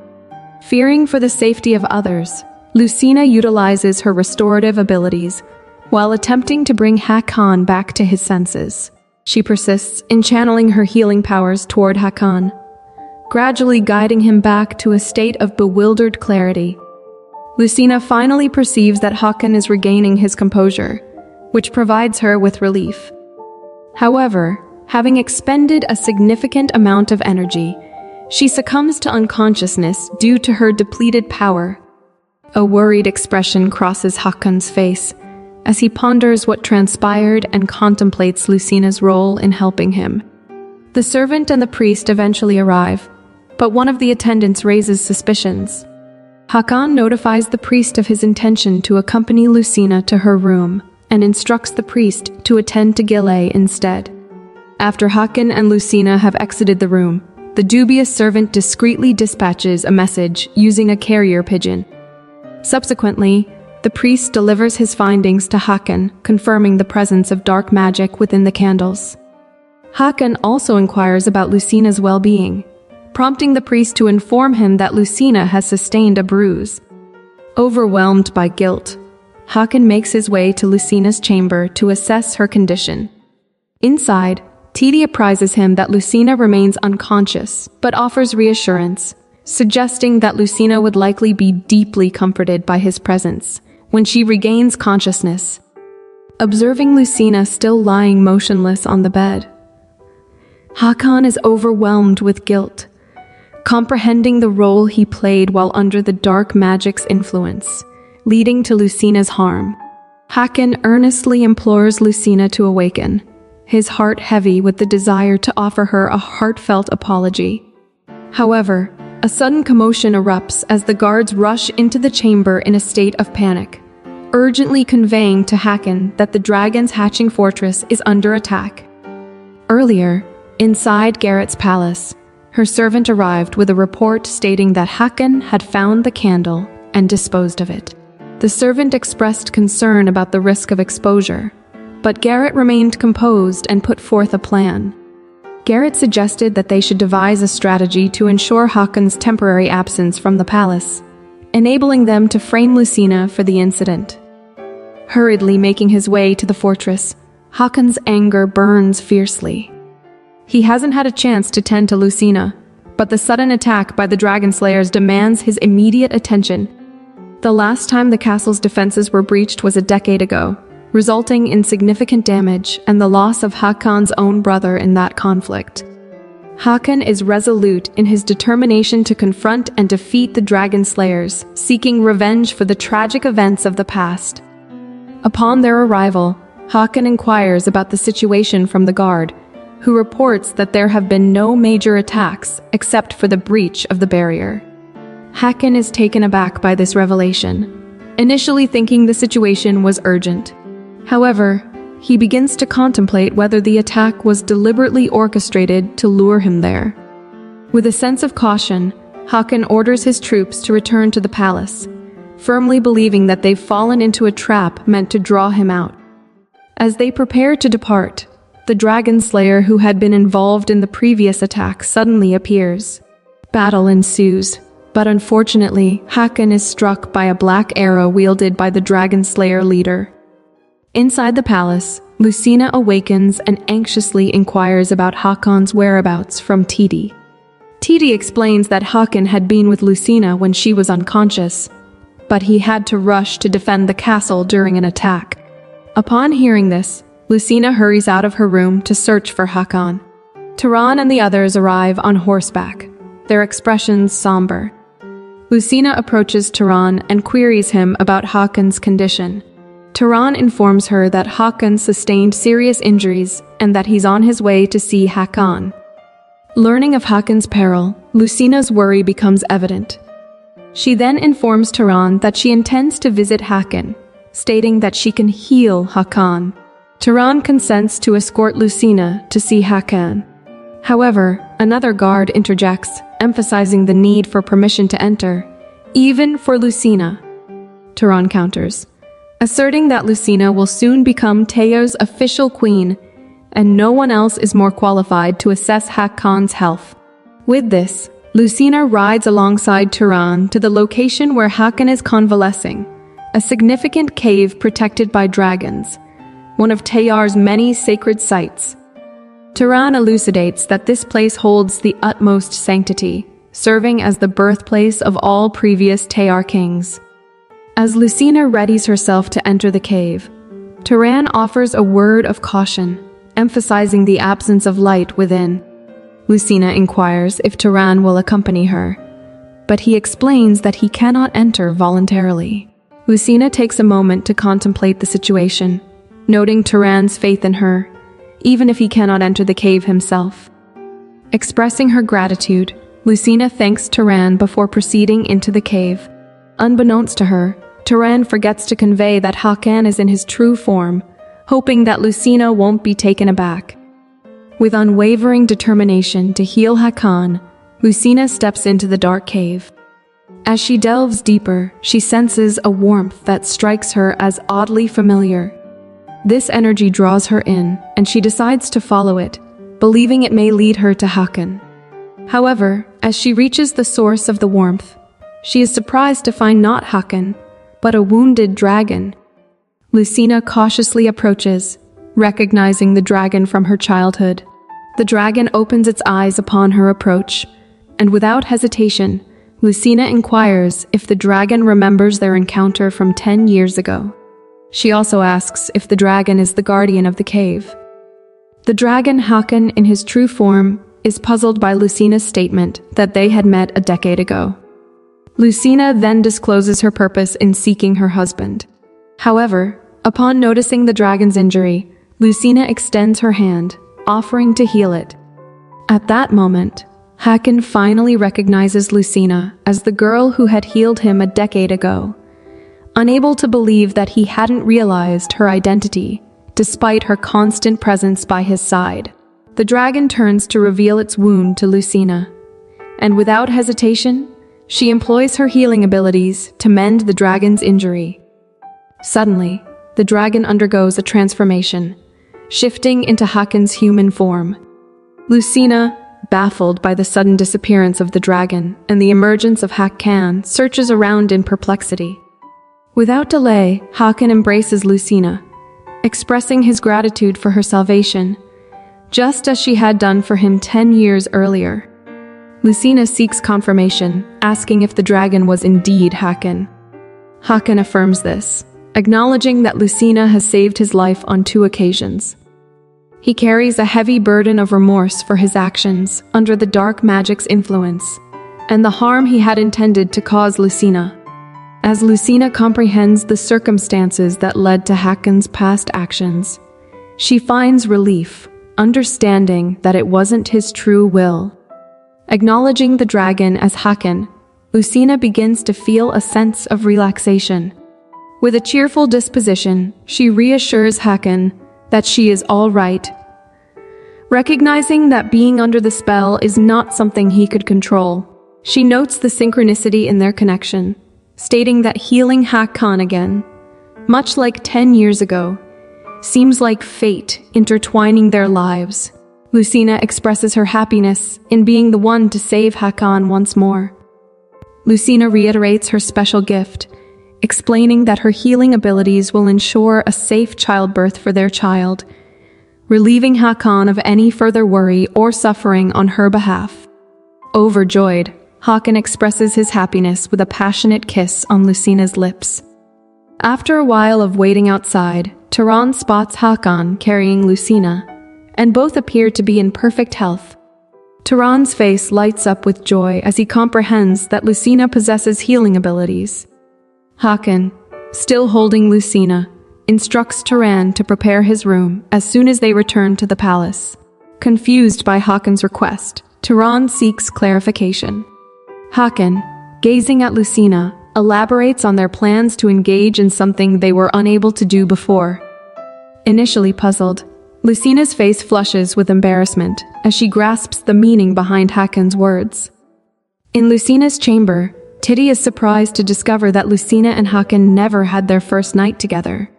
S1: Fearing for the safety of others, Lucina utilizes her restorative abilities while attempting to bring Hakan back to his senses. She persists in channeling her healing powers toward Hakan, gradually guiding him back to a state of bewildered clarity. Lucina finally perceives that Hakan is regaining his composure, which provides her with relief. However, having expended a significant amount of energy, she succumbs to unconsciousness due to her depleted power. A worried expression crosses Hakan's face as he ponders what transpired and contemplates Lucina's role in helping him. The servant and the priest eventually arrive, but one of the attendants raises suspicions. Hakan notifies the priest of his intention to accompany Lucina to her room and instructs the priest to attend to Gilai instead. After Hakan and Lucina have exited the room, the dubious servant discreetly dispatches a message using a carrier pigeon. Subsequently, the priest delivers his findings to Hakan, confirming the presence of dark magic within the candles. Hakan also inquires about Lucina's well-being, prompting the priest to inform him that Lucina has sustained a bruise. Overwhelmed by guilt, Hakan makes his way to Lucina's chamber to assess her condition. Inside, Tidi apprises him that Lucina remains unconscious, but offers reassurance, suggesting that Lucina would likely be deeply comforted by his presence when she regains consciousness. Observing Lucina still lying motionless on the bed, Hakan is overwhelmed with guilt, comprehending the role he played while under the dark magic's influence, leading to Lucina's harm. Hakan earnestly implores Lucina to awaken, his heart heavy with the desire to offer her a heartfelt apology. However, a sudden commotion erupts as the guards rush into the chamber in a state of panic, urgently conveying to Hakan that the dragon's hatching fortress is under attack. Earlier, inside Garrett's palace, her servant arrived with a report stating that Hakan had found the candle and disposed of it. The servant expressed concern about the risk of exposure, but Garrett remained composed and put forth a plan. Garrett suggested that they should devise a strategy to ensure Hakan's temporary absence from the palace, enabling them to frame Lucina for the incident. Hurriedly making his way to the fortress, Hakan's anger burns fiercely. He hasn't had a chance to tend to Lucina, but the sudden attack by the Dragon Slayers demands his immediate attention. The last time the castle's defenses were breached was a decade ago, resulting in significant damage and the loss of Hakan's own brother in that conflict. Hakan is resolute in his determination to confront and defeat the Dragon Slayers, seeking revenge for the tragic events of the past. Upon their arrival, Hakan inquires about the situation from the guard, who reports that there have been no major attacks except for the breach of the barrier. Hakan is taken aback by this revelation, initially thinking the situation was urgent. However, he begins to contemplate whether the attack was deliberately orchestrated to lure him there. With a sense of caution, Hakan orders his troops to return to the palace, firmly believing that they've fallen into a trap meant to draw him out. As they prepare to depart, the Dragon Slayer who had been involved in the previous attack suddenly appears. Battle ensues, but unfortunately, Hakan is struck by a black arrow wielded by the Dragon Slayer leader. Inside the palace, Lucina awakens and anxiously inquires about Hakan's whereabouts from Tidi. Tidi explains that Hakan had been with Lucina when she was unconscious, but he had to rush to defend the castle during an attack. Upon hearing this, Lucina hurries out of her room to search for Hakan. Taran and the others arrive on horseback, their expressions somber. Lucina approaches Taran and queries him about Hakan's condition. Taran informs her that Hakan sustained serious injuries and that he's on his way to see Hakan. Learning of Hakan's peril, Lucina's worry becomes evident. She then informs Tayar that she intends to visit Hakan, stating that she can heal Hakan. Tayar consents to escort Lucina to see Hakan. However, another guard interjects, emphasizing the need for permission to enter, even for Lucina. Tayar counters, asserting that Lucina will soon become Tayar's official queen, and no one else is more qualified to assess Hakan's health. With this, Lucina rides alongside Tayar to the location where Hakan is convalescing, a significant cave protected by dragons, one of Tayar's many sacred sites. Tayar elucidates that this place holds the utmost sanctity, serving as the birthplace of all previous Tayar kings. As Lucina readies herself to enter the cave, Tayar offers a word of caution, emphasizing the absence of light within. Lucina inquires if Tayar will accompany her, but he explains that he cannot enter voluntarily. Lucina takes a moment to contemplate the situation, noting Tayar's faith in her, even if he cannot enter the cave himself. Expressing her gratitude, Lucina thanks Tayar before proceeding into the cave. Unbeknownst to her, Tayar forgets to convey that Hakan is in his true form, hoping that Lucina won't be taken aback. With unwavering determination to heal Hakan, Lucina steps into the dark cave. As she delves deeper, she senses a warmth that strikes her as oddly familiar. This energy draws her in, and she decides to follow it, believing it may lead her to Hakan. However, as she reaches the source of the warmth, she is surprised to find not Hakan, but a wounded dragon. Lucina cautiously approaches, recognizing the dragon from her childhood. The dragon opens its eyes upon her approach, and without hesitation, Lucina inquires if the dragon remembers their encounter from 10 years ago. She also asks if the dragon is the guardian of the cave. The dragon Hakan, in his true form, is puzzled by Lucina's statement that they had met a decade ago. Lucina then discloses her purpose in seeking her husband. However, upon noticing the dragon's injury, Lucina extends her hand, offering to heal it. At that moment, Hakan finally recognizes Lucina as the girl who had healed him a decade ago. Unable to believe that he hadn't realized her identity, despite her constant presence by his side, the dragon turns to reveal its wound to Lucina. And without hesitation, she employs her healing abilities to mend the dragon's injury. Suddenly, the dragon undergoes a transformation, shifting into Hakan's human form. Lucina, baffled by the sudden disappearance of the dragon and the emergence of Hakan, searches around in perplexity. Without delay, Hakan embraces Lucina, expressing his gratitude for her salvation, just as she had done for him 10 years earlier. Lucina seeks confirmation, asking if the dragon was indeed Hakan. Hakan affirms this, acknowledging that Lucina has saved his life on 2 occasions. He carries a heavy burden of remorse for his actions under the dark magic's influence, and the harm he had intended to cause Lucina. As Lucina comprehends the circumstances that led to Hakan's past actions, she finds relief, understanding that it wasn't his true will. Acknowledging the dragon as Hakan, Lucina begins to feel a sense of relaxation. With a cheerful disposition, she reassures Hakan that she is all right. Recognizing that being under the spell is not something he could control, she notes the synchronicity in their connection, stating that healing Hakan again, much like 10 years ago, seems like fate intertwining their lives. Lucina expresses her happiness in being the one to save Hakan once more. Lucina reiterates her special gift, explaining that her healing abilities will ensure a safe childbirth for their child, relieving Hakan of any further worry or suffering on her behalf. Overjoyed, Hakan expresses his happiness with a passionate kiss on Lucina's lips. After a while of waiting outside, Tayar spots Hakan carrying Lucina, and both appear to be in perfect health. Tayar's face lights up with joy as he comprehends that Lucina possesses healing abilities. Hakan, still holding Lucina, instructs Tayar to prepare his room as soon as they return to the palace. Confused by Hakan's request, Tayar seeks clarification. Hakan, gazing at Lucina, elaborates on their plans to engage in something they were unable to do before. Initially puzzled, Lucina's face flushes with embarrassment as she grasps the meaning behind Hakan's words. In Lucina's chamber, Titty is surprised to discover that Lucina and Hakan never had their first night together.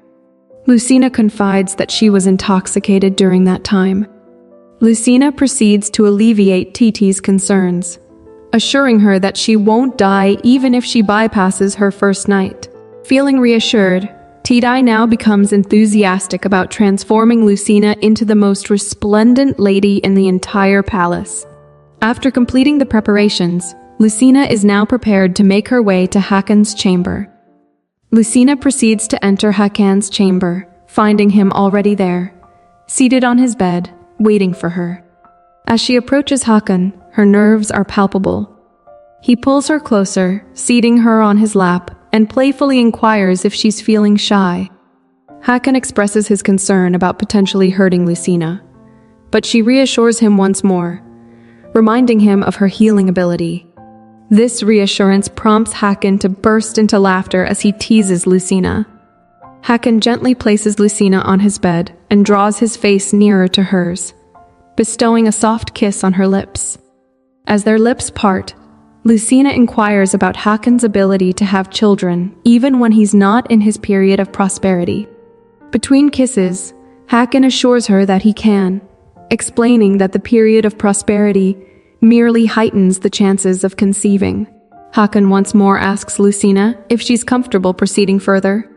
S1: Lucina confides that she was intoxicated during that time. Lucina proceeds to alleviate Titi's concerns, assuring her that she won't die even if she bypasses her first night. Feeling reassured, Titi now becomes enthusiastic about transforming Lucina into the most resplendent lady in the entire palace. After completing the preparations, Lucina is now prepared to make her way to Hakan's chamber. Lucina proceeds to enter Hakan's chamber, finding him already there, seated on his bed, waiting for her. As she approaches Hakan, her nerves are palpable. He pulls her closer, seating her on his lap, and playfully inquires if she's feeling shy. Hakan expresses his concern about potentially hurting Lucina, but she reassures him once more, reminding him of her healing ability. This reassurance prompts Hakan to burst into laughter as he teases Lucina. Hakan gently places Lucina on his bed and draws his face nearer to hers, bestowing a soft kiss on her lips. As their lips part, Lucina inquires about Hakan's ability to have children even when he's not in his period of prosperity. Between kisses, Hakan assures her that he can, explaining that the period of prosperity merely heightens the chances of conceiving. Hakan once more asks Lucina if she's comfortable proceeding further.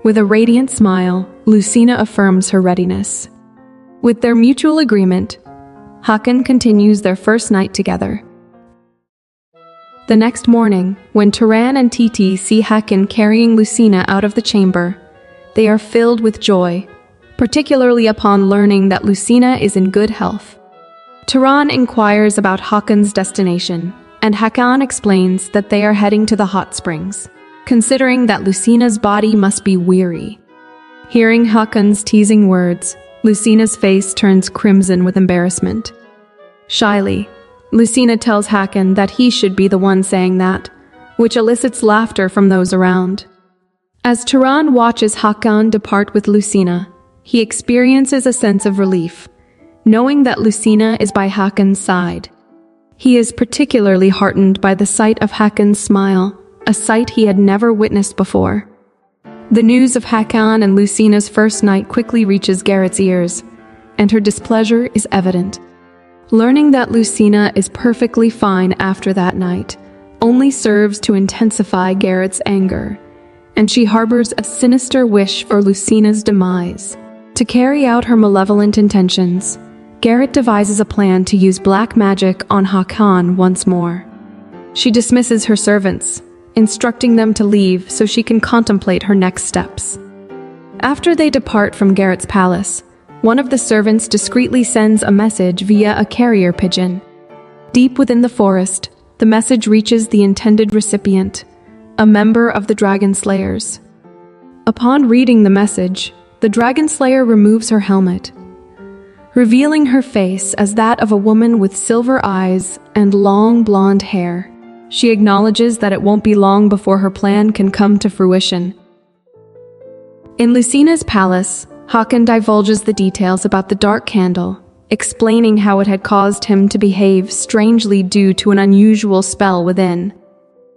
S1: With a radiant smile, Lucina affirms her readiness. With their mutual agreement, Hakan continues their first night together. The next morning, when Tayar and Titi see Hakan carrying Lucina out of the chamber, they are filled with joy, particularly upon learning that Lucina is in good health. Tayar inquires about Hakan's destination, and Hakan explains that they are heading to the hot springs, considering that Lucina's body must be weary. Hearing Hakan's teasing words, Lucina's face turns crimson with embarrassment. Shyly, Lucina tells Hakan that he should be the one saying that, which elicits laughter from those around. As Tayar watches Hakan depart with Lucina, he experiences a sense of relief, knowing that Lucina is by Hakan's side. He is particularly heartened by the sight of Hakan's smile, a sight he had never witnessed before. The news of Hakan and Lucina's first night quickly reaches Garrett's ears, and her displeasure is evident. Learning that Lucina is perfectly fine after that night only serves to intensify Garrett's anger, and she harbors a sinister wish for Lucina's demise. To carry out her malevolent intentions, Garrett devises a plan to use black magic on Hakan once more. She dismisses her servants, instructing them to leave so she can contemplate her next steps. After they depart from Garrett's palace, one of the servants discreetly sends a message via a carrier pigeon. Deep within the forest, the message reaches the intended recipient, a member of the Dragon Slayers. Upon reading the message, the Dragon Slayer removes her helmet, revealing her face as that of a woman with silver eyes and long blonde hair. She acknowledges that it won't be long before her plan can come to fruition. In Lucina's palace, Hakan divulges the details about the dark candle, explaining how it had caused him to behave strangely due to an unusual spell within.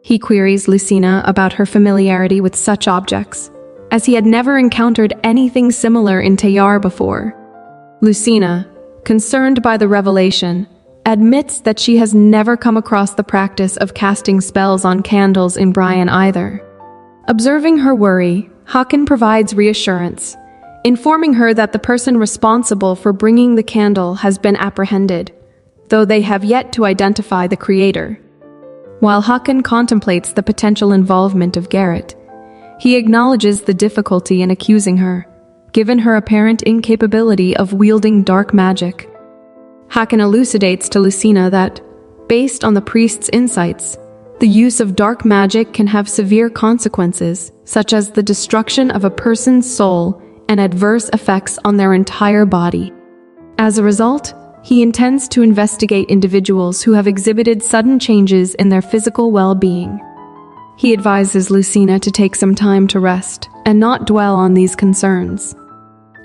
S1: He queries Lucina about her familiarity with such objects, as he had never encountered anything similar in Tayar before. Lucina, concerned by the revelation, admits that she has never come across the practice of casting spells on candles in Brian either. Observing her worry, Hakan provides reassurance, informing her that the person responsible for bringing the candle has been apprehended, though they have yet to identify the creator. While Hakan contemplates the potential involvement of Garrett, he acknowledges the difficulty in accusing her, given her apparent incapability of wielding dark magic. Hakan elucidates to Lucina that, based on the priest's insights, the use of dark magic can have severe consequences, such as the destruction of a person's soul and adverse effects on their entire body. As a result, he intends to investigate individuals who have exhibited sudden changes in their physical well-being. He advises Lucina to take some time to rest and not dwell on these concerns.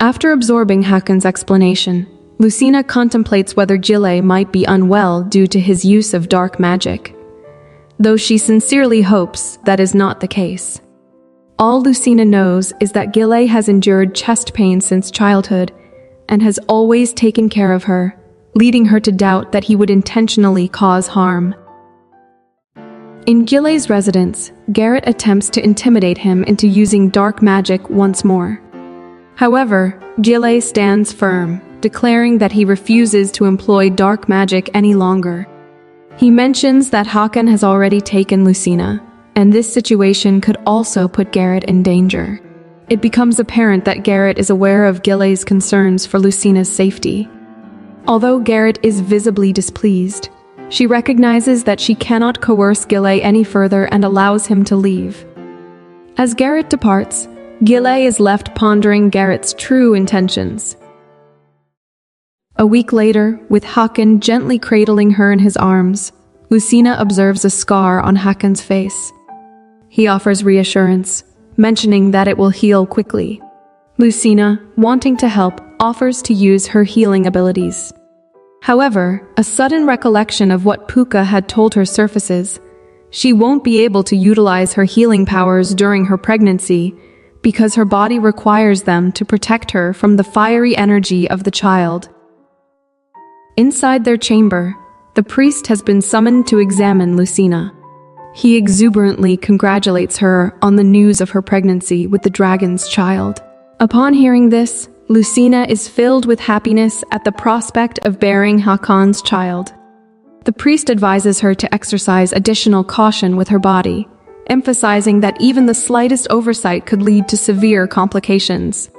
S1: After absorbing Hakan's explanation, Lucina contemplates whether Gile might be unwell due to his use of dark magic, though she sincerely hopes that is not the case. All Lucina knows is that Gile has endured chest pain since childhood and has always taken care of her, leading her to doubt that he would intentionally cause harm. In Gile's residence, Garrett attempts to intimidate him into using dark magic once more. However, Gile stands firm, declaring that he refuses to employ dark magic any longer. He mentions that Hakan has already taken Lucina, and this situation could also put Garrett in danger. It becomes apparent that Garrett is aware of Gile's concerns for Lucina's safety. Although Garrett is visibly displeased, she recognizes that she cannot coerce Gile any further and allows him to leave. As Garrett departs, Gile is left pondering Garrett's true intentions. A week later, with Hakan gently cradling her in his arms, Lucina observes a scar on Hakan's face. He offers reassurance, mentioning that it will heal quickly. Lucina, wanting to help, offers to use her healing abilities. However, a sudden recollection of what Puka had told her surfaces. She won't be able to utilize her healing powers during her pregnancy because her body requires them to protect her from the fiery energy of the child. Inside their chamber, the priest has been summoned to examine Lucina. He exuberantly congratulates her on the news of her pregnancy with the dragon's child. Upon hearing this, Lucina is filled with happiness at the prospect of bearing Hakan's child. The priest advises her to exercise additional caution with her body, emphasizing that even the slightest oversight could lead to severe complications.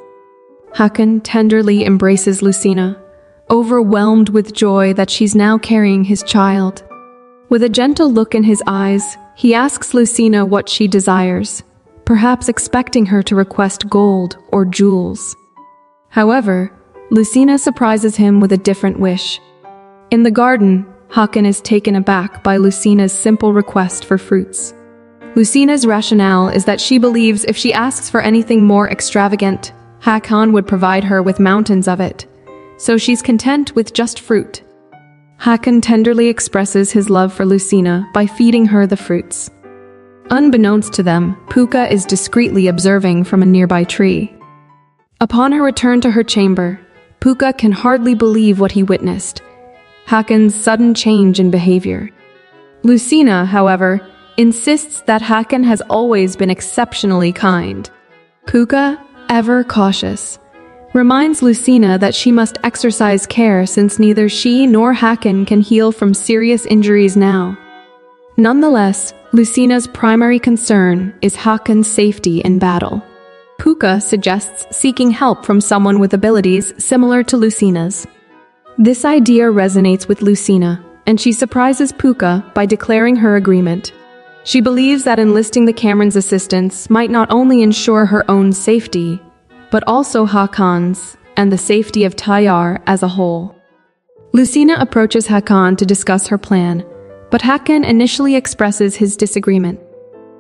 S1: Hakan tenderly embraces Lucina, overwhelmed with joy that she's now carrying his child. With a gentle look in his eyes, he asks Lucina what she desires, perhaps expecting her to request gold or jewels. However, Lucina surprises him with a different wish. In the garden, Hakan is taken aback by Lucina's simple request for fruits. Lucina's rationale is that she believes if she asks for anything more extravagant, Hakan would provide her with mountains of it, so she's content with just fruit. Hakan tenderly expresses his love for Lucina by feeding her the fruits. Unbeknownst to them, Puka is discreetly observing from a nearby tree. Upon her return to her chamber, Puka can hardly believe what he witnessed: Hakan's sudden change in behavior. Lucina, however, insists that Hakan has always been exceptionally kind. Puka, ever cautious, reminds Lucina that she must exercise care since neither she nor Hakan can heal from serious injuries now. Nonetheless, Lucina's primary concern is Hakan's safety in battle. Puka suggests seeking help from someone with abilities similar to Lucina's. This idea resonates with Lucina, and she surprises Puka by declaring her agreement. She believes that enlisting the Cameron's assistance might not only ensure her own safety, but also Hakan's and the safety of Tayar as a whole. Lucina approaches Hakan to discuss her plan, but Hakan initially expresses his disagreement.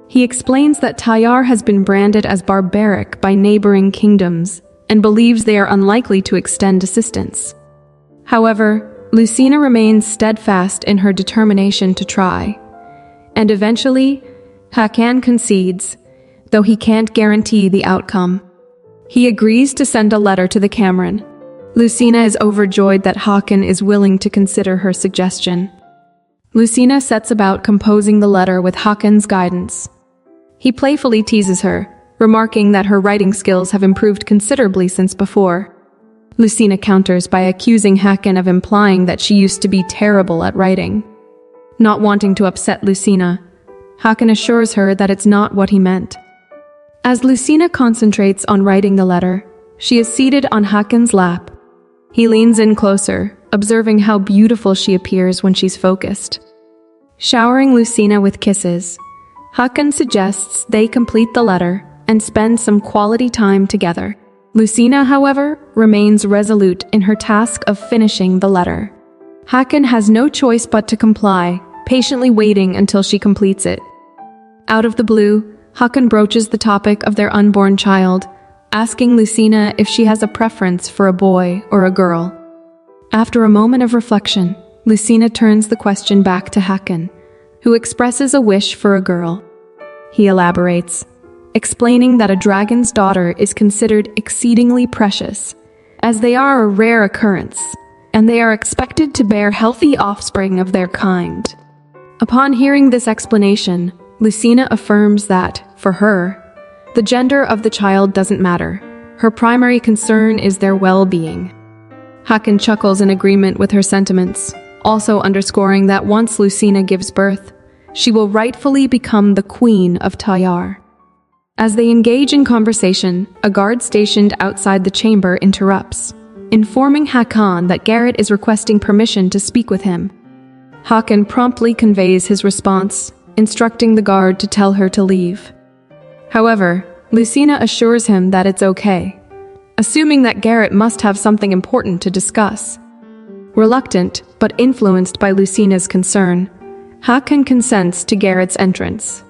S1: He explains that Tayar has been branded as barbaric by neighboring kingdoms and believes they are unlikely to extend assistance. However, Lucina remains steadfast in her determination to try, and eventually, Hakan concedes, though he can't guarantee the outcome. He agrees to send a letter to the Cameron. Lucina is overjoyed that Hakan is willing to consider her suggestion. Lucina sets about composing the letter with Hakan's guidance. He playfully teases her, remarking that her writing skills have improved considerably since before. Lucina counters by accusing Hakan of implying that she used to be terrible at writing. Not wanting to upset Lucina, Hakan assures her that it's not what he meant. As Lucina concentrates on writing the letter, she is seated on Hakan's lap. He leans in closer, observing how beautiful she appears when she's focused. Showering Lucina with kisses, Hakan suggests they complete the letter and spend some quality time together. Lucina, however, remains resolute in her task of finishing the letter. Hakan has no choice but to comply, patiently waiting until she completes it. Out of the blue, Hakan broaches the topic of their unborn child, asking Lucina if she has a preference for a boy or a girl. After a moment of reflection, Lucina turns the question back to Hakan, who expresses a wish for a girl. He elaborates, explaining that a dragon's daughter is considered exceedingly precious, as they are a rare occurrence, and they are expected to bear healthy offspring of their kind. Upon hearing this explanation, Lucina affirms that, for her, the gender of the child doesn't matter. Her primary concern is their well-being. Hakan chuckles in agreement with her sentiments, also underscoring that once Lucina gives birth, she will rightfully become the queen of Tayar. As they engage in conversation, a guard stationed outside the chamber interrupts, informing Hakan that Garrett is requesting permission to speak with him. Hakan promptly conveys his response, instructing the guard to tell her to leave. However, Lucina assures him that it's okay, assuming that Garrett must have something important to discuss. Reluctant, but influenced by Lucina's concern, Hakan consents to Garrett's entrance.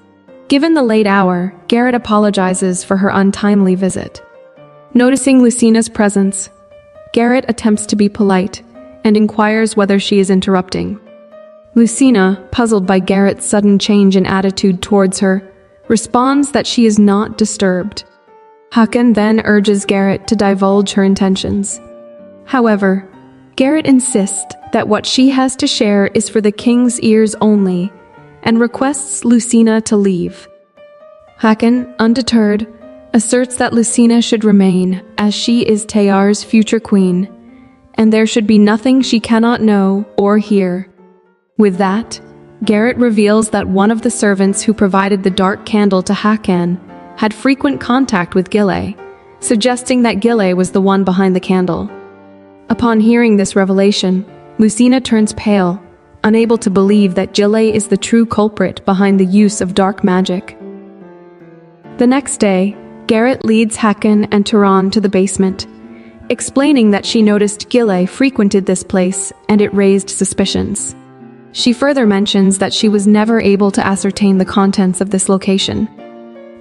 S1: Given the late hour, Garrett apologizes for her untimely visit. Noticing Lucina's presence, Garrett attempts to be polite and inquires whether she is interrupting. Lucina, puzzled by Garrett's sudden change in attitude towards her, responds that she is not disturbed. Hakan then urges Garrett to divulge her intentions. However, Garrett insists that what she has to share is for the king's ears only, and requests Lucina to leave. Hakan, undeterred, asserts that Lucina should remain, as she is Tayar's future queen, and there should be nothing she cannot know or hear. With that, Garrett reveals that one of the servants who provided the dark candle to Hakan had frequent contact with Gile, suggesting that Gile was the one behind the candle. Upon hearing this revelation, Lucina turns pale, unable to believe that Gile is the true culprit behind the use of dark magic. The next day, Garrett leads Hakan and Tayar to the basement, explaining that she noticed Gile frequented this place and it raised suspicions. She further mentions that she was never able to ascertain the contents of this location.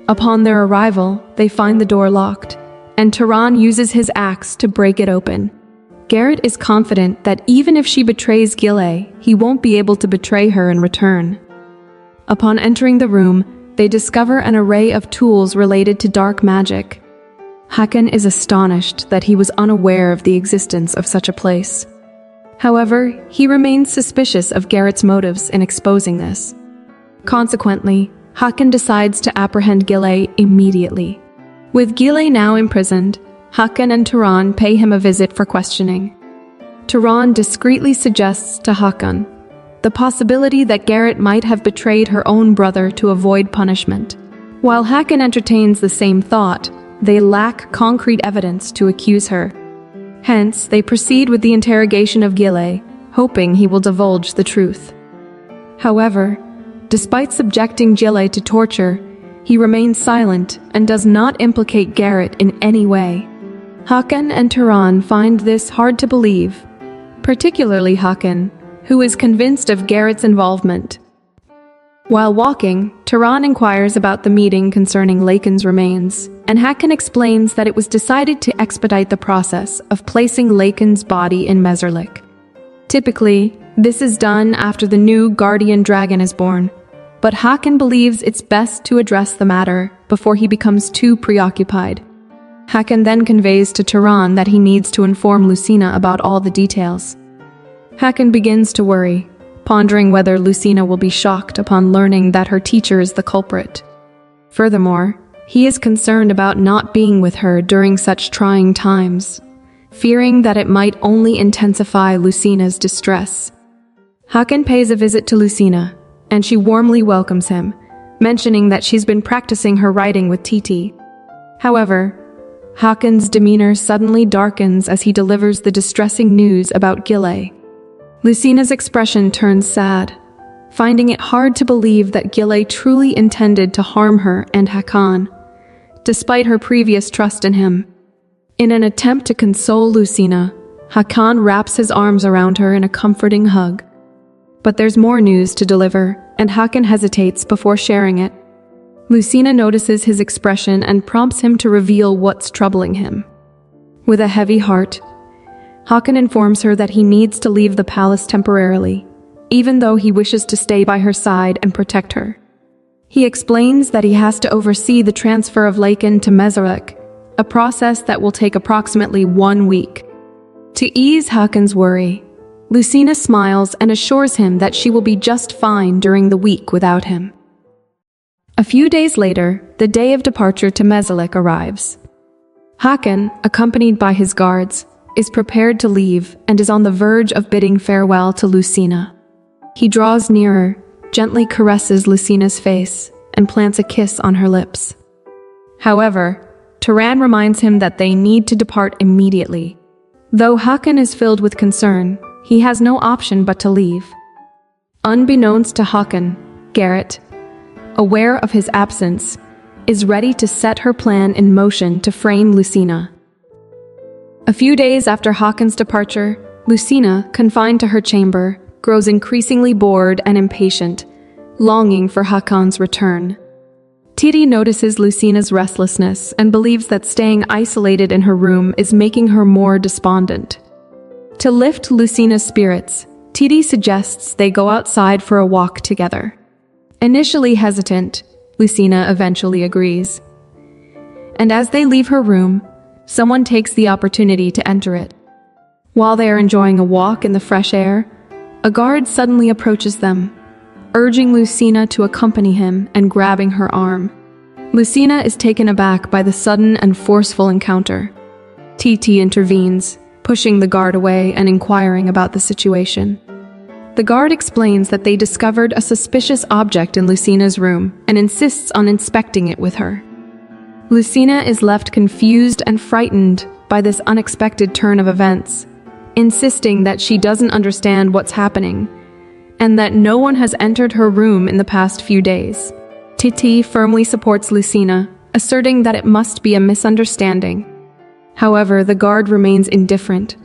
S1: Upon their arrival, they find the door locked, and Tayar uses his axe to break it open. Garrett is confident that even if she betrays Gile, he won't be able to betray her in return. Upon entering the room, they discover an array of tools related to dark magic. Hakan is astonished that he was unaware of the existence of such a place. However, he remains suspicious of Garrett's motives in exposing this. Consequently, Hakan decides to apprehend Gile immediately. With Gile now imprisoned, Hakan and Tayar pay him a visit for questioning. Tayar discreetly suggests to Hakan the possibility that Garrett might have betrayed her own brother to avoid punishment. While Hakan entertains the same thought, they lack concrete evidence to accuse her. Hence, they proceed with the interrogation of Gile, hoping he will divulge the truth. However, despite subjecting Gile to torture, he remains silent and does not implicate Garrett in any way. Hakan and Tayar find this hard to believe, particularly Hakan, who is convinced of Garrett's involvement. While walking, Tayar inquires about the meeting concerning Laken's remains, and Hakan explains that it was decided to expedite the process of placing Laken's body in Mezerlik. Typically, this is done after the new guardian dragon is born, but Hakan believes it's best to address the matter before he becomes too preoccupied. Hakan then conveys to Tayar that he needs to inform Lucina about all the details. Hakan begins to worry, pondering whether Lucina will be shocked upon learning that her teacher is the culprit. Furthermore, he is concerned about not being with her during such trying times, fearing that it might only intensify Lucina's distress. Hakan pays a visit to Lucina, and she warmly welcomes him, mentioning that she's been practicing her writing with Titi. However, Hakan's demeanor suddenly darkens as he delivers the distressing news about Gile. Lucina's expression turns sad, finding it hard to believe that Gile truly intended to harm her and Hakan, despite her previous trust in him. In an attempt to console Lucina, Hakan wraps his arms around her in a comforting hug. But there's more news to deliver, and Hakan hesitates before sharing it. Lucina notices his expression and prompts him to reveal what's troubling him. With a heavy heart, Hakan informs her that he needs to leave the palace temporarily, even though he wishes to stay by her side and protect her. He explains that he has to oversee the transfer of Laken to Mezarek, a process that will take approximately 1 week. To ease Hakan's worry, Lucina smiles and assures him that she will be just fine during the week without him. A few days later, the day of departure to Mezarek arrives. Hakan, accompanied by his guards, is prepared to leave and is on the verge of bidding farewell to Lucina. He draws nearer, gently caresses Lucina's face, and plants a kiss on her lips. However, Turan reminds him that they need to depart immediately. Though Hakan is filled with concern, he has no option but to leave. Unbeknownst to Hakan, Garrett, aware of his absence, is ready to set her plan in motion to frame Lucina. A few days after Hakan's departure, Lucina, confined to her chamber, grows increasingly bored and impatient, longing for Hakan's return. Titi notices Lucina's restlessness and believes that staying isolated in her room is making her more despondent. To lift Lucina's spirits, Titi suggests they go outside for a walk together. Initially hesitant, Lucina eventually agrees. And as they leave her room, someone takes the opportunity to enter it. While they are enjoying a walk in the fresh air, a guard suddenly approaches them, urging Lucina to accompany him and grabbing her arm. Lucina is taken aback by the sudden and forceful encounter. Titi intervenes, pushing the guard away and inquiring about the situation. The guard explains that they discovered a suspicious object in Lucina's room and insists on inspecting it with her. Lucina is left confused and frightened by this unexpected turn of events, insisting that she doesn't understand what's happening and that no one has entered her room in the past few days. Titi firmly supports Lucina, asserting that it must be a misunderstanding. However, the guard remains indifferent,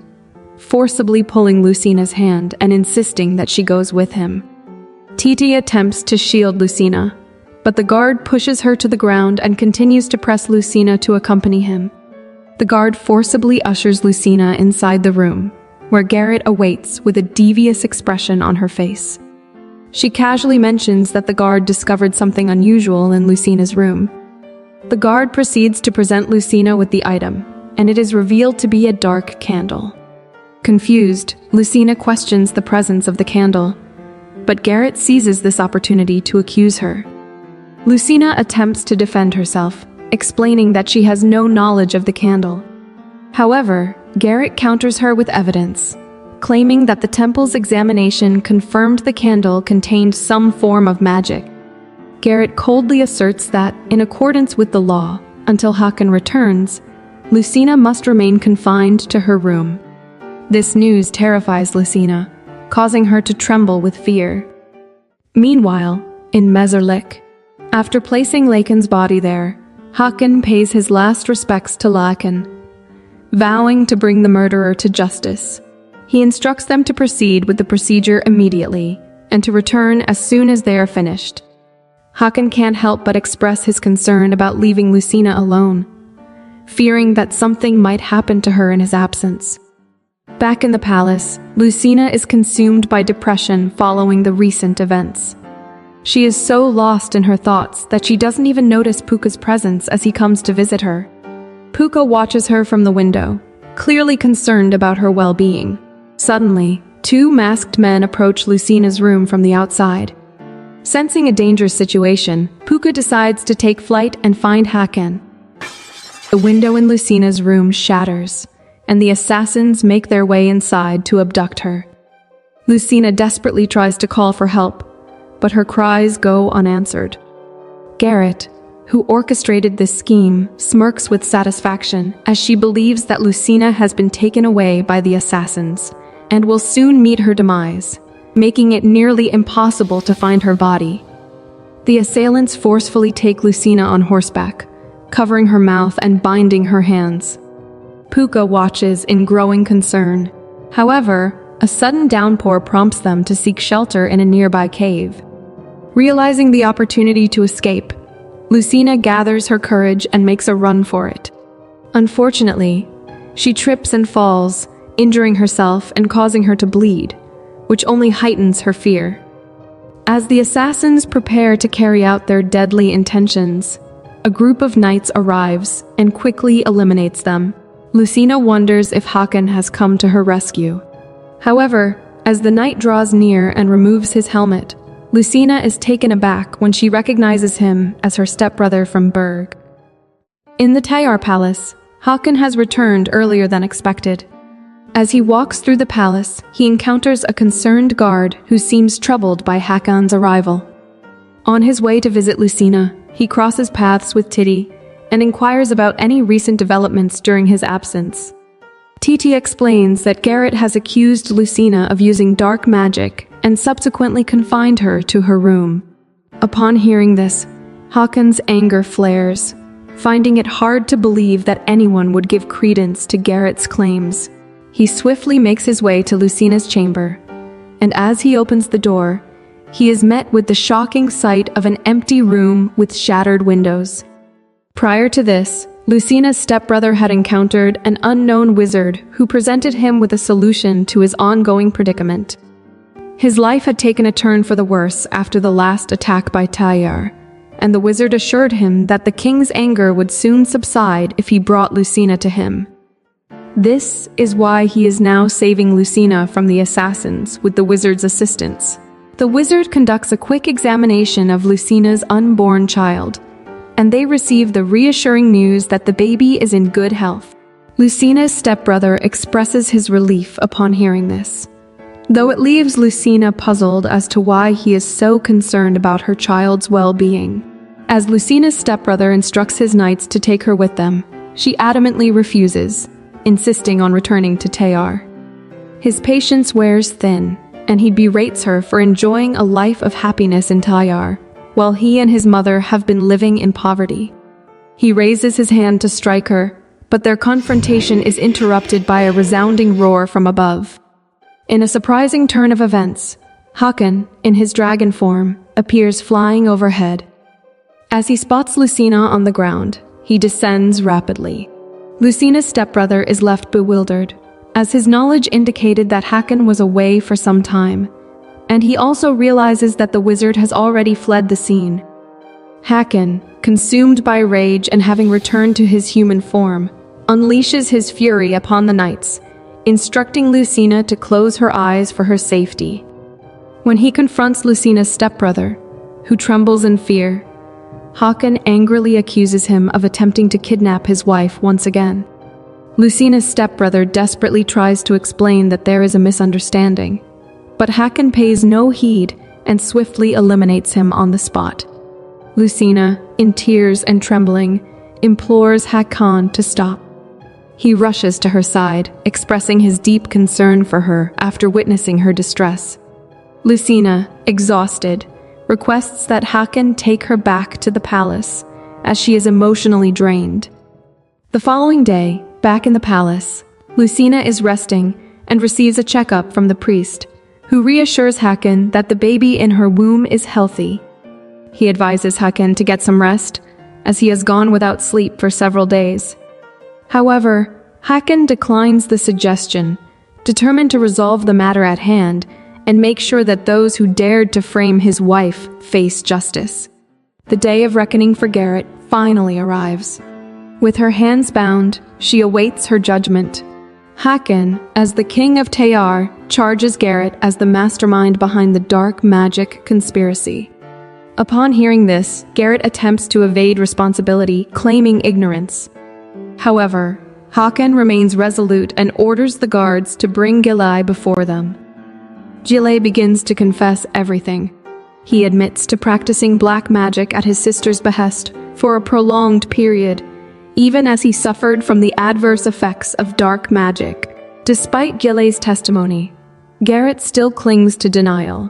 S1: forcibly pulling Lucina's hand and insisting that she goes with him. Titi attempts to shield Lucina, but the guard pushes her to the ground and continues to press Lucina to accompany him. The guard forcibly ushers Lucina inside the room, where Garrett awaits with a devious expression on her face. She casually mentions that the guard discovered something unusual in Lucina's room. The guard proceeds to present Lucina with the item, and it is revealed to be a dark candle. Confused, Lucina questions the presence of the candle, but Garrett seizes this opportunity to accuse her. Lucina attempts to defend herself, explaining that she has no knowledge of the candle. However, Garrett counters her with evidence, claiming that the temple's examination confirmed the candle contained some form of magic. Garrett coldly asserts that, in accordance with the law, until Hakan returns, Lucina must remain confined to her room. This news terrifies Lucina, causing her to tremble with fear. Meanwhile, in Mezarek, after placing Laken's body there, Hakan pays his last respects to Laken, vowing to bring the murderer to justice. He instructs them to proceed with the procedure immediately and to return as soon as they are finished. Hakan can't help but express his concern about leaving Lucina alone, fearing that something might happen to her in his absence. Back in the palace, Lucina is consumed by depression following the recent events. She is so lost in her thoughts that she doesn't even notice Puka's presence as he comes to visit her. Puka watches her from the window, clearly concerned about her well-being. Suddenly, 2 masked men approach Lucina's room from the outside. Sensing a dangerous situation, Puka decides to take flight and find Hakan. The window in Lucina's room shatters, and the assassins make their way inside to abduct her. Lucina desperately tries to call for help, but her cries go unanswered. Garrett, who orchestrated this scheme, smirks with satisfaction as she believes that Lucina has been taken away by the assassins and will soon meet her demise, making it nearly impossible to find her body. The assailants forcefully take Lucina on horseback, covering her mouth and binding her hands. Puka watches in growing concern. However, a sudden downpour prompts them to seek shelter in a nearby cave. Realizing the opportunity to escape, Lucina gathers her courage and makes a run for it. Unfortunately, she trips and falls, injuring herself and causing her to bleed, which only heightens her fear. As the assassins prepare to carry out their deadly intentions, a group of knights arrives and quickly eliminates them. Lucina wonders if Hakan has come to her rescue. However, as the knight draws near and removes his helmet, Lucina is taken aback when she recognizes him as her stepbrother from Berg. In the Tayar palace, Hakan has returned earlier than expected. As he walks through the palace, he encounters a concerned guard who seems troubled by Hakan's arrival. On his way to visit Lucina, he crosses paths with Titi and inquires about any recent developments during his absence. Titi explains that Garrett has accused Lucina of using dark magic and subsequently confined her to her room. Upon hearing this, Hakan's anger flares, finding it hard to believe that anyone would give credence to Garrett's claims. He swiftly makes his way to Lucina's chamber, and as he opens the door, he is met with the shocking sight of an empty room with shattered windows. Prior to this, Lucina's stepbrother had encountered an unknown wizard who presented him with a solution to his ongoing predicament. His life had taken a turn for the worse after the last attack by Tayar, and the wizard assured him that the king's anger would soon subside if he brought Lucina to him. This is why he is now saving Lucina from the assassins with the wizard's assistance. The wizard conducts a quick examination of Lucina's unborn child, and they receive the reassuring news that the baby is in good health. Lucina's stepbrother expresses his relief upon hearing this, though it leaves Lucina puzzled as to why he is so concerned about her child's well-being. As Lucina's stepbrother instructs his knights to take her with them, she adamantly refuses, insisting on returning to Tayar. His patience wears thin, and he berates her for enjoying a life of happiness in Tayar, while he and his mother have been living in poverty. He raises his hand to strike her, but their confrontation is interrupted by a resounding roar from above. In a surprising turn of events, Hakan, in his dragon form, appears flying overhead. As he spots Lucina on the ground, he descends rapidly. Lucina's stepbrother is left bewildered, as his knowledge indicated that Hakan was away for some time, and he also realizes that the wizard has already fled the scene. Hakan, consumed by rage and having returned to his human form, unleashes his fury upon the knights, instructing Lucina to close her eyes for her safety. When he confronts Lucina's stepbrother, who trembles in fear, Hakan angrily accuses him of attempting to kidnap his wife once again. Lucina's stepbrother desperately tries to explain that there is a misunderstanding, but Hakan pays no heed and swiftly eliminates him on the spot. Lucina, in tears and trembling, implores Hakan to stop. He rushes to her side, expressing his deep concern for her after witnessing her distress. Lucina, exhausted, requests that Hakan take her back to the palace, as she is emotionally drained. The following day, back in the palace, Lucina is resting and receives a checkup from the priest, who reassures Hakan that the baby in her womb is healthy. He advises Hakan to get some rest, as he has gone without sleep for several days. However, Hakan declines the suggestion, determined to resolve the matter at hand and make sure that those who dared to frame his wife face justice. The day of reckoning for Garrett finally arrives. With her hands bound, she awaits her judgment. Hakan, as the king of Tayar, charges Garrett as the mastermind behind the dark magic conspiracy. Upon hearing this, Garrett attempts to evade responsibility, claiming ignorance. However, Hakan remains resolute and orders the guards to bring Gilai before them. Gilai begins to confess everything. He admits to practicing black magic at his sister's behest for a prolonged period, even as he suffered from the adverse effects of dark magic. Despite Gilai's testimony, Garrett still clings to denial,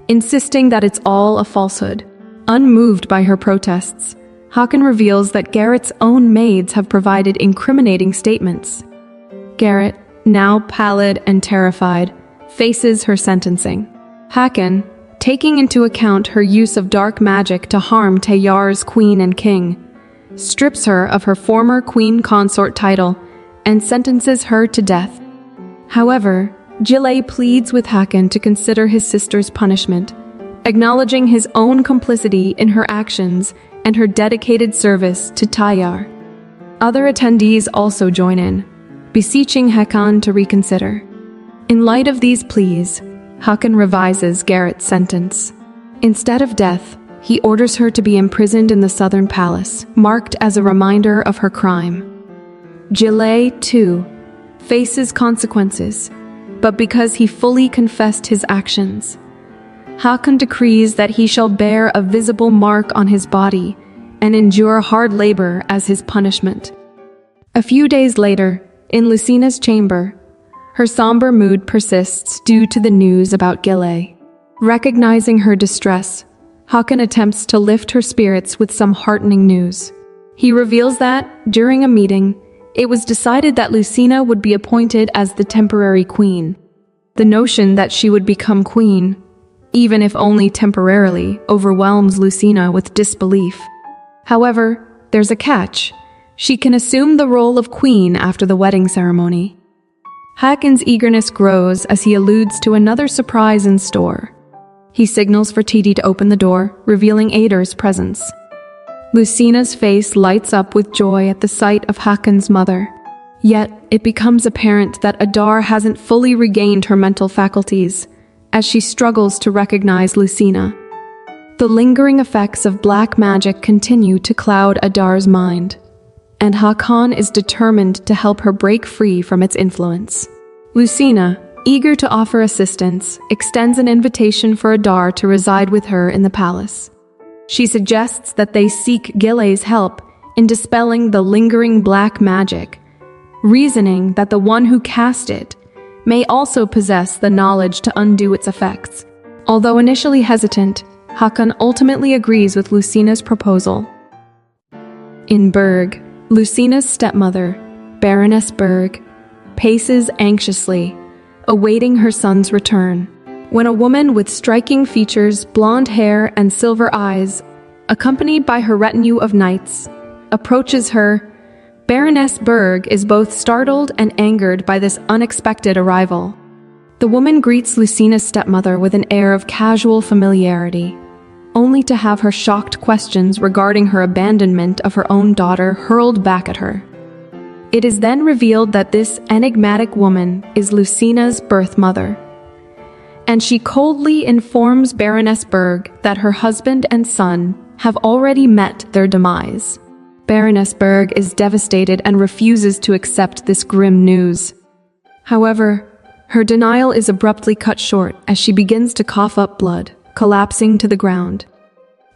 S1: insisting that it's all a falsehood. Unmoved by her protests, Hakan reveals that Garrett's own maids have provided incriminating statements, Garrett, now pallid and terrified, faces her sentencing. Hakan, taking into account her use of dark magic to harm Tayar's queen and king, strips her of her former queen consort title and sentences her to death. However, Gillet pleads with Hakan to consider his sister's punishment, acknowledging his own complicity in her actions and her dedicated service to Tayar. Other attendees also join in, beseeching Hakan to reconsider. In light of these pleas, Hakan revises Garrett's sentence. Instead of death, he orders her to be imprisoned in the southern palace, marked as a reminder of her crime. Gillet, too, faces consequences, but because he fully confessed his actions, Hakan decrees that he shall bear a visible mark on his body and endure hard labor as his punishment. A few days later, in Lucina's chamber, her somber mood persists due to the news about Gillet. Recognizing her distress, Hakan attempts to lift her spirits with some heartening news. He reveals that, during a meeting, it was decided that Lucina would be appointed as the temporary queen. The notion that she would become queen, even if only temporarily, overwhelms Lucina with disbelief. However, there's a catch. She can assume the role of queen after the wedding ceremony. Hakan's eagerness grows as he alludes to another surprise in store. He signals for Titi to open the door, revealing Adar's presence. Lucina's face lights up with joy at the sight of Hakan's mother. Yet, it becomes apparent that Adar hasn't fully regained her mental faculties, as she struggles to recognize Lucina. The lingering effects of black magic continue to cloud Adar's mind, and Hakan is determined to help her break free from its influence. Lucina, eager to offer assistance, extends an invitation for Adar to reside with her in the palace. She suggests that they seek Gillet's help in dispelling the lingering black magic, reasoning that the one who cast it may also possess the knowledge to undo its effects. Although initially hesitant, Hakan ultimately agrees with Lucina's proposal. In Berg, Lucina's stepmother, Baroness Berg, paces anxiously, awaiting her son's return, when a woman with striking features, blonde hair, and silver eyes, accompanied by her retinue of knights, approaches her. Baroness Berg is both startled and angered by this unexpected arrival. The woman greets Lucina's stepmother with an air of casual familiarity, only to have her shocked questions regarding her abandonment of her own daughter hurled back at her. It is then revealed that this enigmatic woman is Lucina's birth mother, and she coldly informs Baroness Berg that her husband and son have already met their demise. Baroness Berg is devastated and refuses to accept this grim news. However, her denial is abruptly cut short as she begins to cough up blood, collapsing to the ground.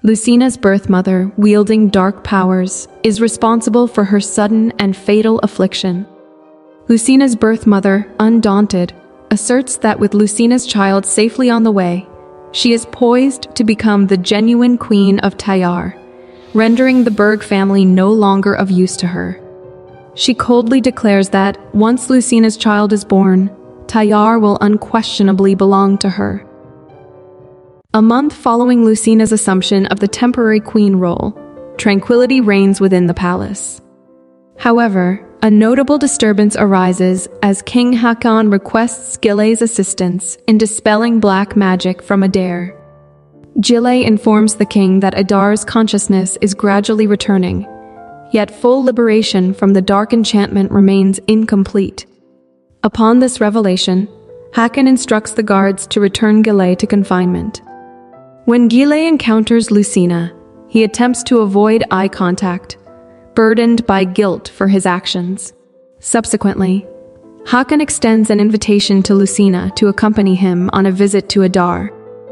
S1: Lucina's birth mother, wielding dark powers, is responsible for her sudden and fatal affliction. Lucina's birth mother, undaunted, asserts that with Lucina's child safely on the way, she is poised to become the genuine queen of Tayar, rendering the Berg family no longer of use to her. She coldly declares that, once Lucina's child is born, Tayar will unquestionably belong to her. A month following Lucina's assumption of the temporary queen role, tranquility reigns within the palace. However, a notable disturbance arises as King Hakan requests Gillet's assistance in dispelling black magic from Adar. Gillet informs the king that Adar's consciousness is gradually returning, yet full liberation from the dark enchantment remains incomplete. Upon this revelation, Hakan instructs the guards to return Gillet to confinement. When Gillet encounters Lucina, he attempts to avoid eye contact, burdened by guilt for his actions. Subsequently, Hakan extends an invitation to Lucina to accompany him on a visit to Adar.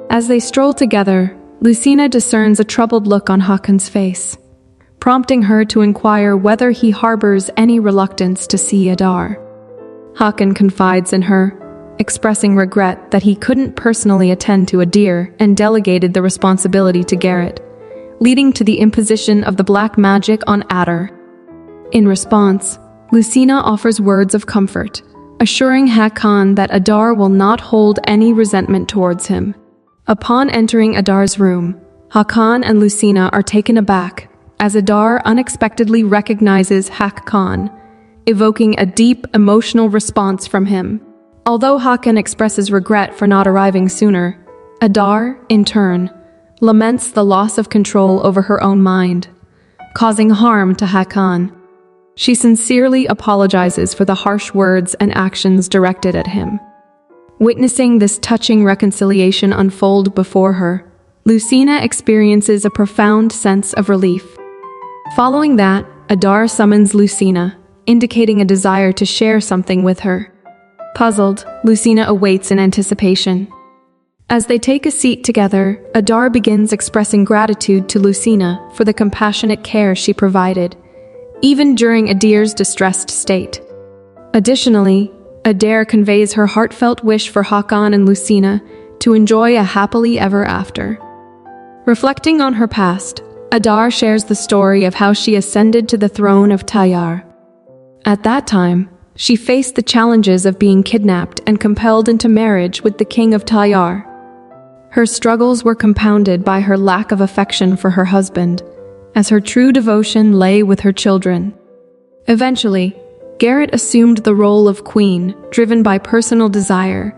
S1: As they stroll together, Lucina discerns a troubled look on Hakan's face, prompting her to inquire whether he harbors any reluctance to see Adar. Hakan confides in her, expressing regret that he couldn't personally attend to Adar and delegated the responsibility to Garrett, leading to the imposition of the black magic on Adar. In response, Lucina offers words of comfort, assuring Hakan that Adar will not hold any resentment towards him. Upon entering Adar's room, Hakan and Lucina are taken aback as Adar unexpectedly recognizes Hakan, evoking a deep emotional response from him. Although Hakan expresses regret for not arriving sooner, Adar, in turn, laments the loss of control over her own mind, causing harm to Hakan. She sincerely apologizes for the harsh words and actions directed at him. Witnessing this touching reconciliation unfold before her, Lucina experiences a profound sense of relief. Following that, Adar summons Lucina, indicating a desire to share something with her. Puzzled, Lucina awaits in anticipation. As they take a seat together, Adar begins expressing gratitude to Lucina for the compassionate care she provided, even during Adar's distressed state. Additionally, Adar conveys her heartfelt wish for Hakan and Lucina to enjoy a happily ever after. Reflecting on her past, Adar shares the story of how she ascended to the throne of Tayar. At that time, she faced the challenges of being kidnapped and compelled into marriage with the king of Tayar. Her struggles were compounded by her lack of affection for her husband, as her true devotion lay with her children. Eventually, Garrett assumed the role of queen, driven by personal desire,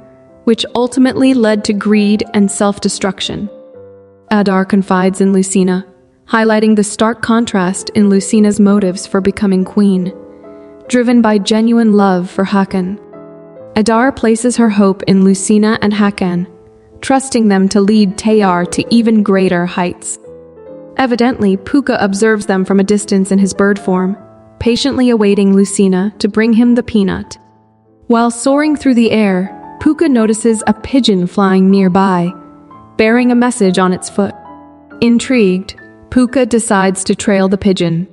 S1: which ultimately led to greed and self-destruction. Adar confides in Lucina, highlighting the stark contrast in Lucina's motives for becoming queen, driven by genuine love for Hakan. Adar places her hope in Lucina and Hakan, trusting them to lead Tayar to even greater heights. Evidently, Puka observes them from a distance in his bird form, patiently awaiting Lucina to bring him the peanut. While soaring through the air, Puka notices a pigeon flying nearby, bearing a message on its foot. Intrigued, Puka decides to trail the pigeon.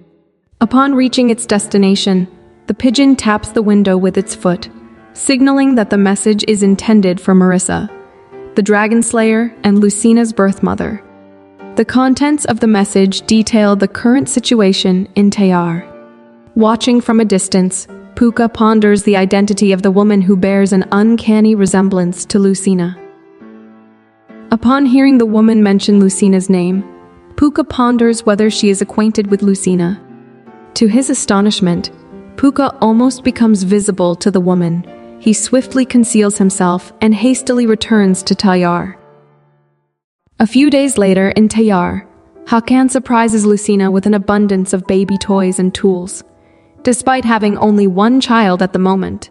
S1: Upon reaching its destination, the pigeon taps the window with its foot, signaling that the message is intended for Marissa, the dragon slayer and Lucina's birth mother. The contents of the message detail the current situation in Tayar. Watching from a distance, Puka ponders the identity of the woman who bears an uncanny resemblance to Lucina. Upon hearing the woman mention Lucina's name, Puka ponders whether she is acquainted with Lucina. To his astonishment, Puka almost becomes visible to the woman. He swiftly conceals himself and hastily returns to Tayar. A few days later in Tayar, Hakan surprises Lucina with an abundance of baby toys and tools, despite having only one child at the moment.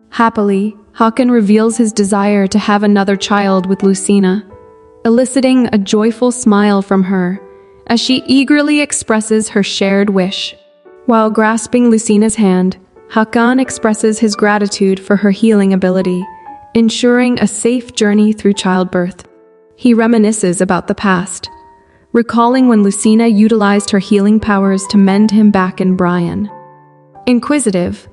S1: Happily, Hakan reveals his desire to have another child with Lucina, eliciting a joyful smile from her as she eagerly expresses her shared wish. While grasping Lucina's hand, Hakan expresses his gratitude for her healing ability, ensuring a safe journey through childbirth. He reminisces about the past, recalling when Lucina utilized her healing powers to mend him back in Brian. Inquisitive,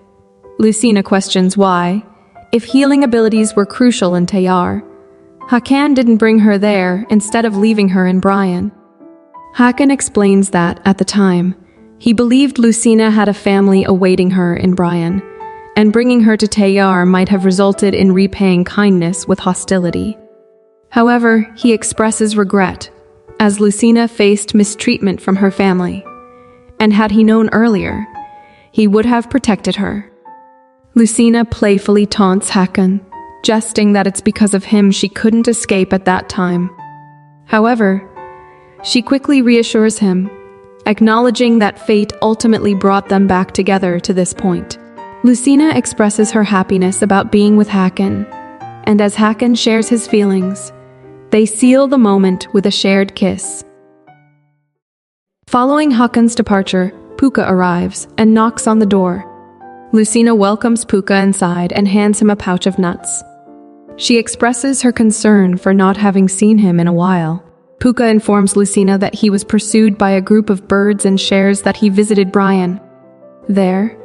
S1: Lucina questions why, if healing abilities were crucial in Tayar, Hakan didn't bring her there instead of leaving her in Brian. Hakan explains that, at the time, he believed Lucina had a family awaiting her in Brian, and bringing her to Tayar might have resulted in repaying kindness with hostility. However, he expresses regret, as Lucina faced mistreatment from her family, and had he known earlier, he would have protected her. Lucina playfully taunts Hakan, jesting that it's because of him she couldn't escape at that time. However, she quickly reassures him, acknowledging that fate ultimately brought them back together to this point. Lucina expresses her happiness about being with Hakan, and as Hakan shares his feelings, they seal the moment with a shared kiss. Following Hakan's departure, Puka arrives and knocks on the door. Lucina welcomes Puka inside and hands him a pouch of nuts. She expresses her concern for not having seen him in a while. Puka informs Lucina that he was pursued by a group of birds and shares that he visited Brian. There,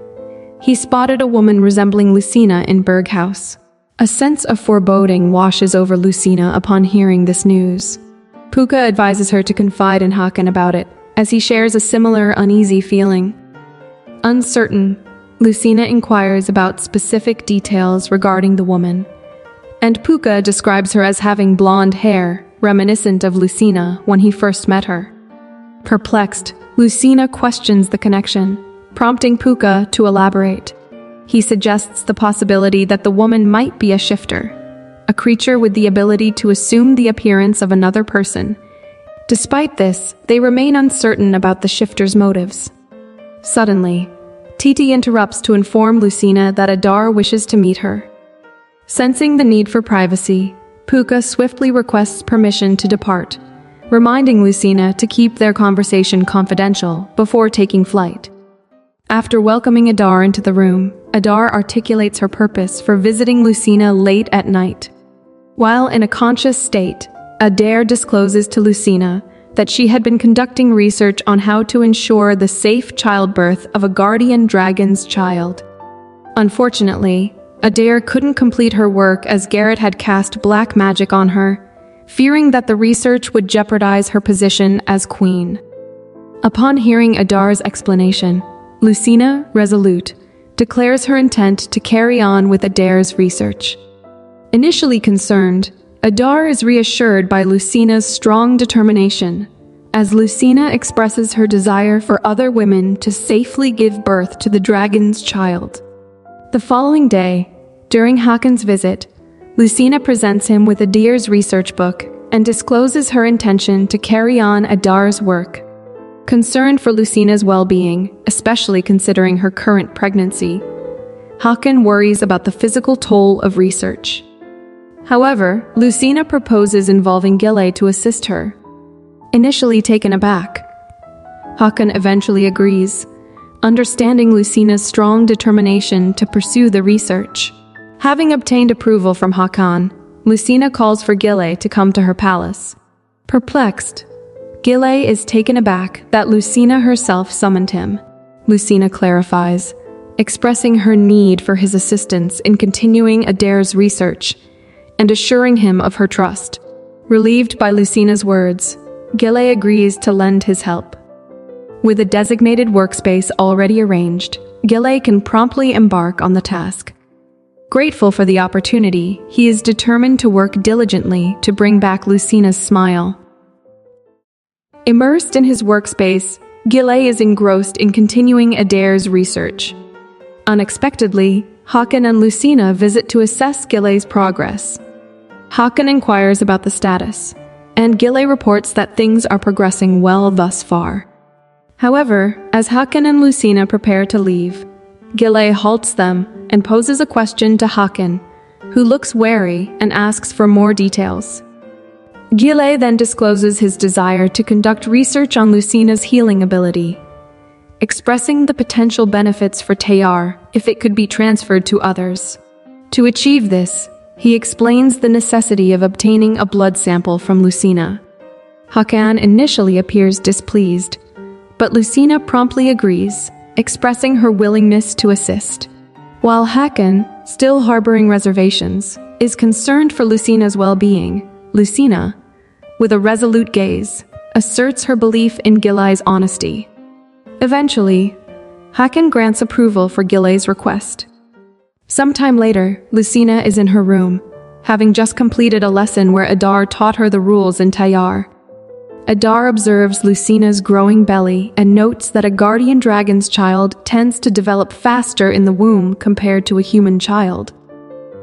S1: he spotted a woman resembling Lucina in Berg House. A sense of foreboding washes over Lucina upon hearing this news. Puka advises her to confide in Hakan about it, as he shares a similar uneasy feeling. Uncertain, Lucina inquires about specific details regarding the woman, and Puka describes her as having blonde hair, reminiscent of Lucina when he first met her. Perplexed, Lucina questions the connection, prompting Puka to elaborate. He suggests the possibility that the woman might be a shifter, a creature with the ability to assume the appearance of another person. Despite this, they remain uncertain about the shifter's motives. Suddenly, Titi interrupts to inform Lucina that Adar wishes to meet her. Sensing the need for privacy, Puka swiftly requests permission to depart, reminding Lucina to keep their conversation confidential before taking flight. After welcoming Adar into the room, Adar articulates her purpose for visiting Lucina late at night. While in a conscious state, Adar discloses to Lucina that she had been conducting research on how to ensure the safe childbirth of a guardian dragon's child. Unfortunately, Adar couldn't complete her work as Garrett had cast black magic on her, fearing that the research would jeopardize her position as queen. Upon hearing Adar's explanation, Lucina, resolute, declares her intent to carry on with Adar's research. Initially concerned, Adar is reassured by Lucina's strong determination, as Lucina expresses her desire for other women to safely give birth to the dragon's child. The following day, during Hakan's visit, Lucina presents him with Adar's research book and discloses her intention to carry on Adar's work. Concerned for Lucina's well-being, especially considering her current pregnancy, Hakan worries about the physical toll of research. However, Lucina proposes involving Gile to assist her. Initially taken aback, Hakan eventually agrees, understanding Lucina's strong determination to pursue the research. Having obtained approval from Hakan, Lucina calls for Gile to come to her palace. Perplexed, Gile is taken aback that Lucina herself summoned him. Lucina clarifies, expressing her need for his assistance in continuing Adar's research and assuring him of her trust. Relieved by Lucina's words, Gile agrees to lend his help. With a designated workspace already arranged, Gile can promptly embark on the task. Grateful for the opportunity, he is determined to work diligently to bring back Lucina's smile. Immersed in his workspace, Gile is engrossed in continuing Adar's research. Unexpectedly, Hakan and Lucina visit to assess Gile's progress. Hakan inquires about the status, and Gile reports that things are progressing well thus far. However, as Hakan and Lucina prepare to leave, Gile halts them and poses a question to Hakan, who looks wary and asks for more details. Gile then discloses his desire to conduct research on Lucina's healing ability, expressing the potential benefits for Tayar if it could be transferred to others. To achieve this, he explains the necessity of obtaining a blood sample from Lucina. Hakan initially appears displeased, but Lucina promptly agrees, expressing her willingness to assist. While Hakan, still harboring reservations, is concerned for Lucina's well-being, Lucina, with a resolute gaze, asserts her belief in Gile's honesty. Eventually, Hakan grants approval for Gile's request. Sometime later, Lucina is in her room, having just completed a lesson where Adar taught her the rules in Tayar. Adar observes Lucina's growing belly and notes that a guardian dragon's child tends to develop faster in the womb compared to a human child.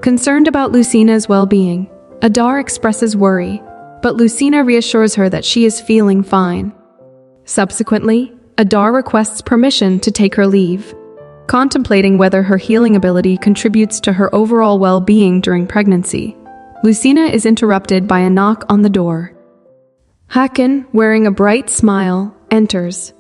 S1: Concerned about Lucina's well-being, Adar expresses worry, but Lucina reassures her that she is feeling fine. Subsequently, Adar requests permission to take her leave, contemplating whether her healing ability contributes to her overall well-being during pregnancy. Lucina is interrupted by a knock on the door. Hakan, wearing a bright smile, enters,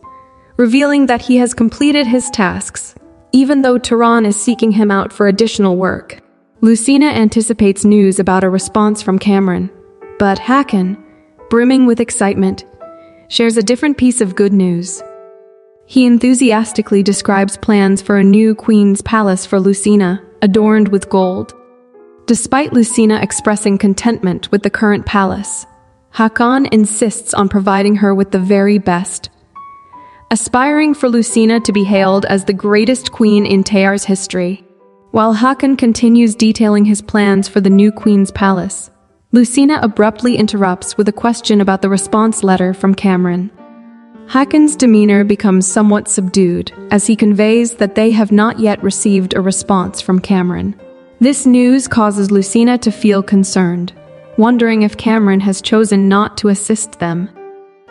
S1: revealing that he has completed his tasks, even though Tehran is seeking him out for additional work. Lucina anticipates news about a response from Cameron, but Hakan, brimming with excitement, shares a different piece of good news. He enthusiastically describes plans for a new queen's palace for Lucina, adorned with gold. Despite Lucina expressing contentment with the current palace, Hakan insists on providing her with the very best. aspiring for Lucina to be hailed as the greatest queen in Tayar's history. While Hakan continues detailing his plans for the new queen's palace, Lucina abruptly interrupts with a question about the response letter from Cameron. Hakan's demeanor becomes somewhat subdued as he conveys that they have not yet received a response from Cameron. This news causes Lucina to feel concerned, wondering if Cameron has chosen not to assist them.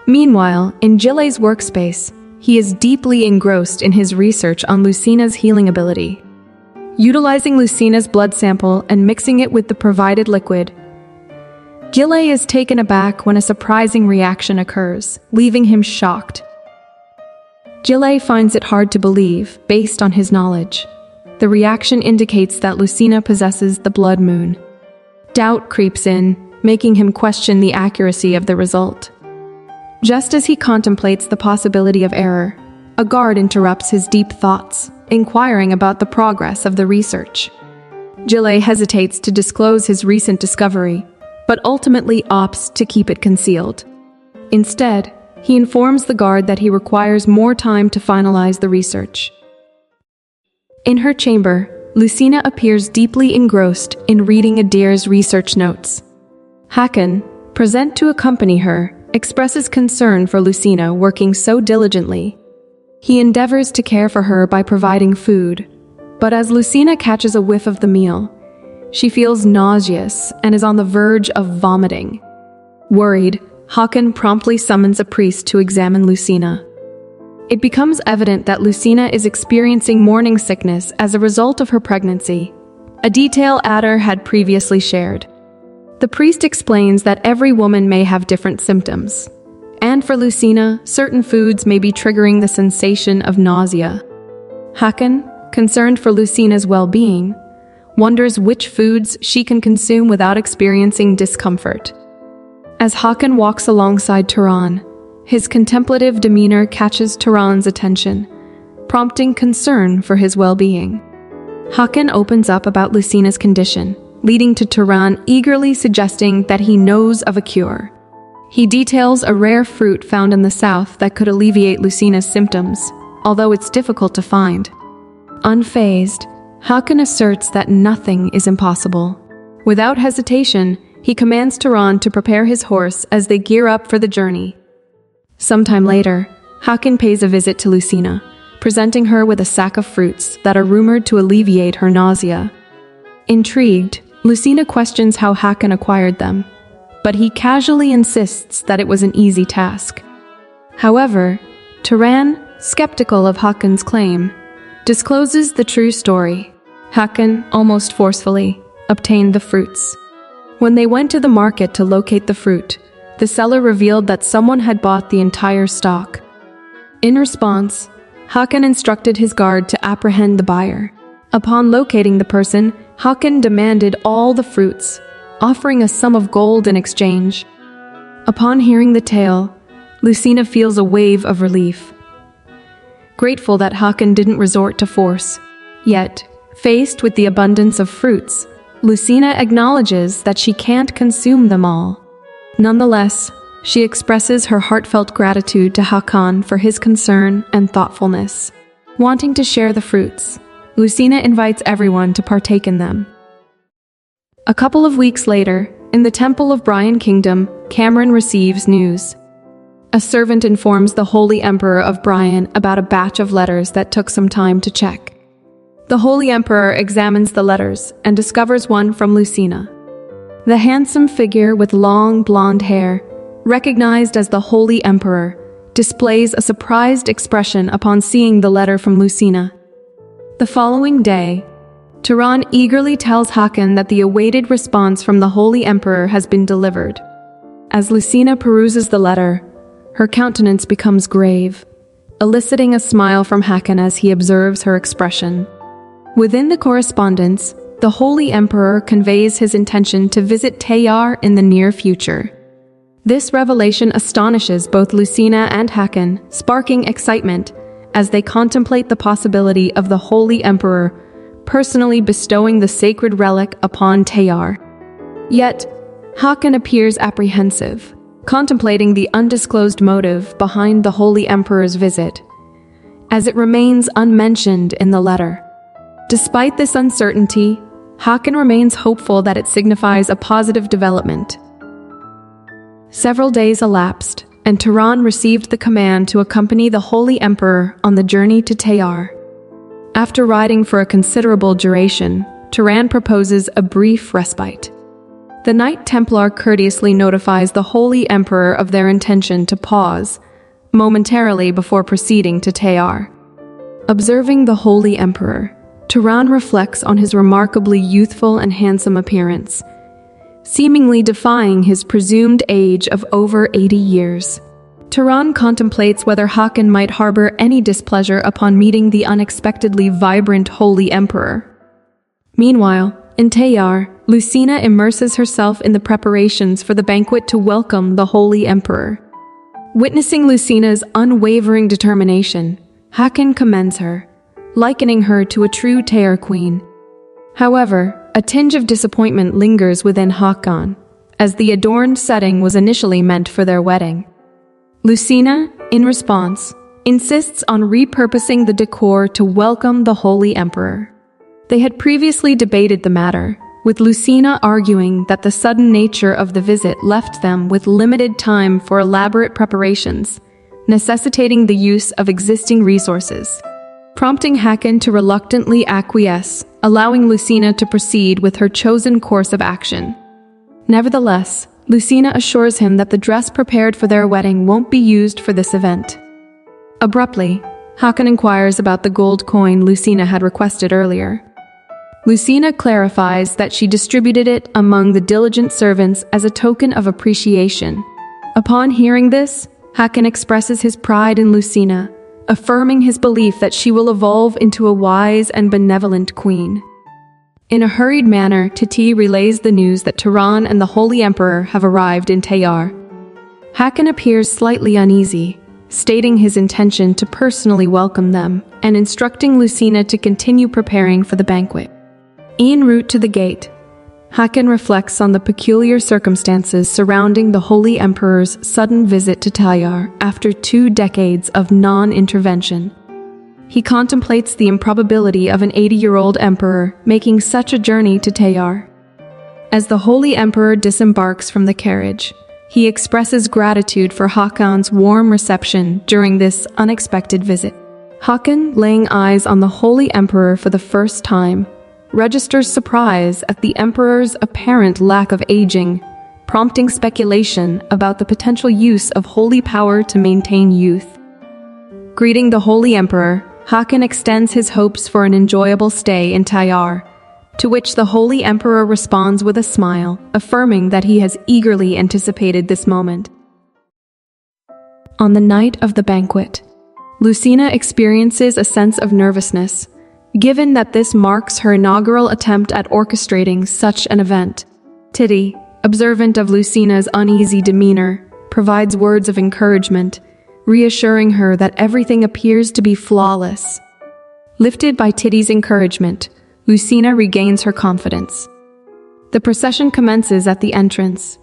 S1: Meanwhile, in Jillay's workspace, he is deeply engrossed in his research on Lucina's healing ability. Utilizing Lucina's blood sample and mixing it with the provided liquid, Jillay is taken aback when a surprising reaction occurs, leaving him shocked. Jillay finds it hard to believe, based on his knowledge. The reaction indicates that Lucina possesses the blood moon. Doubt creeps in, making him question the accuracy of the result. Just as he contemplates the possibility of error, a guard interrupts his deep thoughts, inquiring about the progress of the research. Jillay hesitates to disclose his recent discovery, but ultimately opts to keep it concealed. Instead, he informs the guard that he requires more time to finalize the research. In her chamber, Lucina appears deeply engrossed in reading Adar's research notes. Hakan, present to accompany her, expresses concern for Lucina working so diligently. He endeavors to care for her by providing food, but as Lucina catches a whiff of the meal, she feels nauseous and is on the verge of vomiting. Worried, Hakan promptly summons a priest to examine Lucina. It becomes evident that Lucina is experiencing morning sickness as a result of her pregnancy, a detail Adar had previously shared. The priest explains that every woman may have different symptoms, and for Lucina, certain foods may be triggering the sensation of nausea. Hakan, concerned for Lucina's well-being, wonders which foods she can consume without experiencing discomfort. As Hakan walks alongside Turan, his contemplative demeanor catches Turan's attention, prompting concern for his well-being. Hakan opens up about Lucina's condition, leading to Turan eagerly suggesting that he knows of a cure. He details a rare fruit found in the south that could alleviate Lucina's symptoms, although it's difficult to find. Unfazed, Hakan asserts that nothing is impossible. Without hesitation, he commands Turan to prepare his horse as they gear up for the journey. Sometime later, Hakan pays a visit to Lucina, presenting her with a sack of fruits that are rumored to alleviate her nausea. Intrigued, Lucina questions how Hakan acquired them, but he casually insists that it was an easy task. However, Turan, skeptical of Hakan's claim, discloses the true story. Hakan, almost forcefully, obtained the fruits. When they went to the market to locate the fruit, the seller revealed that someone had bought the entire stock. In response, Hakan instructed his guard to apprehend the buyer. Upon locating the person, Hakan demanded all the fruits, offering a sum of gold in exchange. Upon hearing the tale, Lucina feels a wave of relief. Grateful that Hakan didn't resort to force. Yet, faced with the abundance of fruits, Lucina acknowledges that she can't consume them all. Nonetheless, she expresses her heartfelt gratitude to Hakan for his concern and thoughtfulness. Wanting to share the fruits, Lucina invites everyone to partake in them. A couple of weeks later, in the Temple of Brian Kingdom, Cameron receives news. A servant informs the Holy Emperor of Brian about a batch of letters that took some time to check. The Holy Emperor examines the letters and discovers one from Lucina. The handsome figure with long blonde hair, recognized as the Holy Emperor, displays a surprised expression upon seeing the letter from Lucina. The following day, Turan eagerly tells Hakan that the awaited response from the Holy Emperor has been delivered. As Lucina peruses the letter, her countenance becomes grave, eliciting a smile from Hakan as he observes her expression. Within the correspondence, the Holy Emperor conveys his intention to visit Tayar in the near future. This revelation astonishes both Lucina and Hakan, sparking excitement as they contemplate the possibility of the Holy Emperor personally bestowing the sacred relic upon Tayar. Yet, Hakan appears apprehensive, contemplating the undisclosed motive behind the Holy Emperor's visit, as it remains unmentioned in the letter. Despite this uncertainty, Hakan remains hopeful that it signifies a positive development. Several days elapsed, and Tayar received the command to accompany the Holy Emperor on the journey to Tayar. After riding for a considerable duration, Tayar proposes a brief respite. The Knight Templar courteously notifies the Holy Emperor of their intention to pause momentarily before proceeding to Tayar. Observing the Holy Emperor, Tayar reflects on his remarkably youthful and handsome appearance, seemingly defying his presumed age of over 80 years. Tayar contemplates whether Hakan might harbor any displeasure upon meeting the unexpectedly vibrant Holy Emperor. Meanwhile, in Tayar, Lucina immerses herself in the preparations for the banquet to welcome the Holy Emperor. Witnessing Lucina's unwavering determination, Hakan commends her, likening her to a true Tayar queen. However, a tinge of disappointment lingers within Hakan, as the adorned setting was initially meant for their wedding. Lucina, in response, insists on repurposing the decor to welcome the Holy Emperor. They had previously debated the matter, with Lucina arguing that the sudden nature of the visit left them with limited time for elaborate preparations, necessitating the use of existing resources, prompting Hakan to reluctantly acquiesce, allowing Lucina to proceed with her chosen course of action. Nevertheless, Lucina assures him that the dress prepared for their wedding won't be used for this event. Abruptly, Hakan inquires about the gold coin Lucina had requested earlier. Lucina clarifies that she distributed it among the diligent servants as a token of appreciation. Upon hearing this, Hakan expresses his pride in Lucina, affirming his belief that she will evolve into a wise and benevolent queen. In a hurried manner, Titi relays the news that Tayar and the Holy Emperor have arrived in Tayar. Hakan appears slightly uneasy, stating his intention to personally welcome them and instructing Lucina to continue preparing for the banquet. En route to the gate, Hakan reflects on the peculiar circumstances surrounding the Holy Emperor's sudden visit to Tayar after 2 decades of non-intervention. He contemplates the improbability of an 80-year-old emperor making such a journey to Tayar. As the Holy Emperor disembarks from the carriage, he expresses gratitude for Hakan's warm reception during this unexpected visit. Hakan, laying eyes on the Holy Emperor for the first time, registers surprise at the Emperor's apparent lack of aging, prompting speculation about the potential use of holy power to maintain youth. Greeting the Holy Emperor, Hakan extends his hopes for an enjoyable stay in Tayar, to which the Holy Emperor responds with a smile, affirming that he has eagerly anticipated this moment. On the night of the banquet, Lucina experiences a sense of nervousness, given that this marks her inaugural attempt at orchestrating such an event. Titi, observant of Lucina's uneasy demeanor, provides words of encouragement, reassuring her that everything appears to be flawless. Lifted by Titi's encouragement, Lucina regains her confidence. The procession commences at the entrance,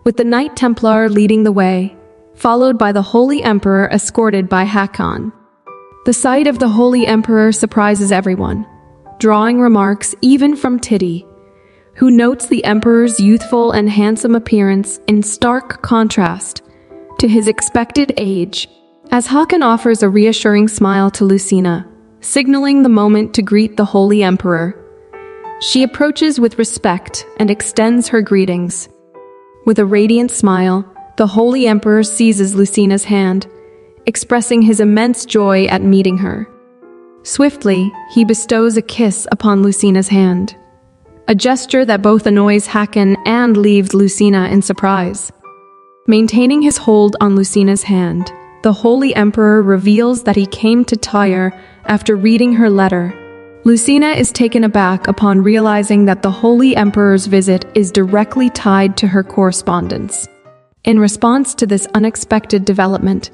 S1: with the Knight Templar leading the way, followed by the Holy Emperor escorted by Hakan. The sight of the Holy Emperor surprises everyone, drawing remarks even from Titi, who notes the Emperor's youthful and handsome appearance in stark contrast to his expected age, as Hakan offers a reassuring smile to Lucina, signaling the moment to greet the Holy Emperor. She approaches with respect and extends her greetings. With a radiant smile, the Holy Emperor seizes Lucina's hand, expressing his immense joy at meeting her. Swiftly, he bestows a kiss upon Lucina's hand, a gesture that both annoys Hakan and leaves Lucina in surprise. Maintaining his hold on Lucina's hand, the Holy Emperor reveals that he came to Tayar after reading her letter. Lucina is taken aback upon realizing that the Holy Emperor's visit is directly tied to her correspondence. In response to this unexpected development,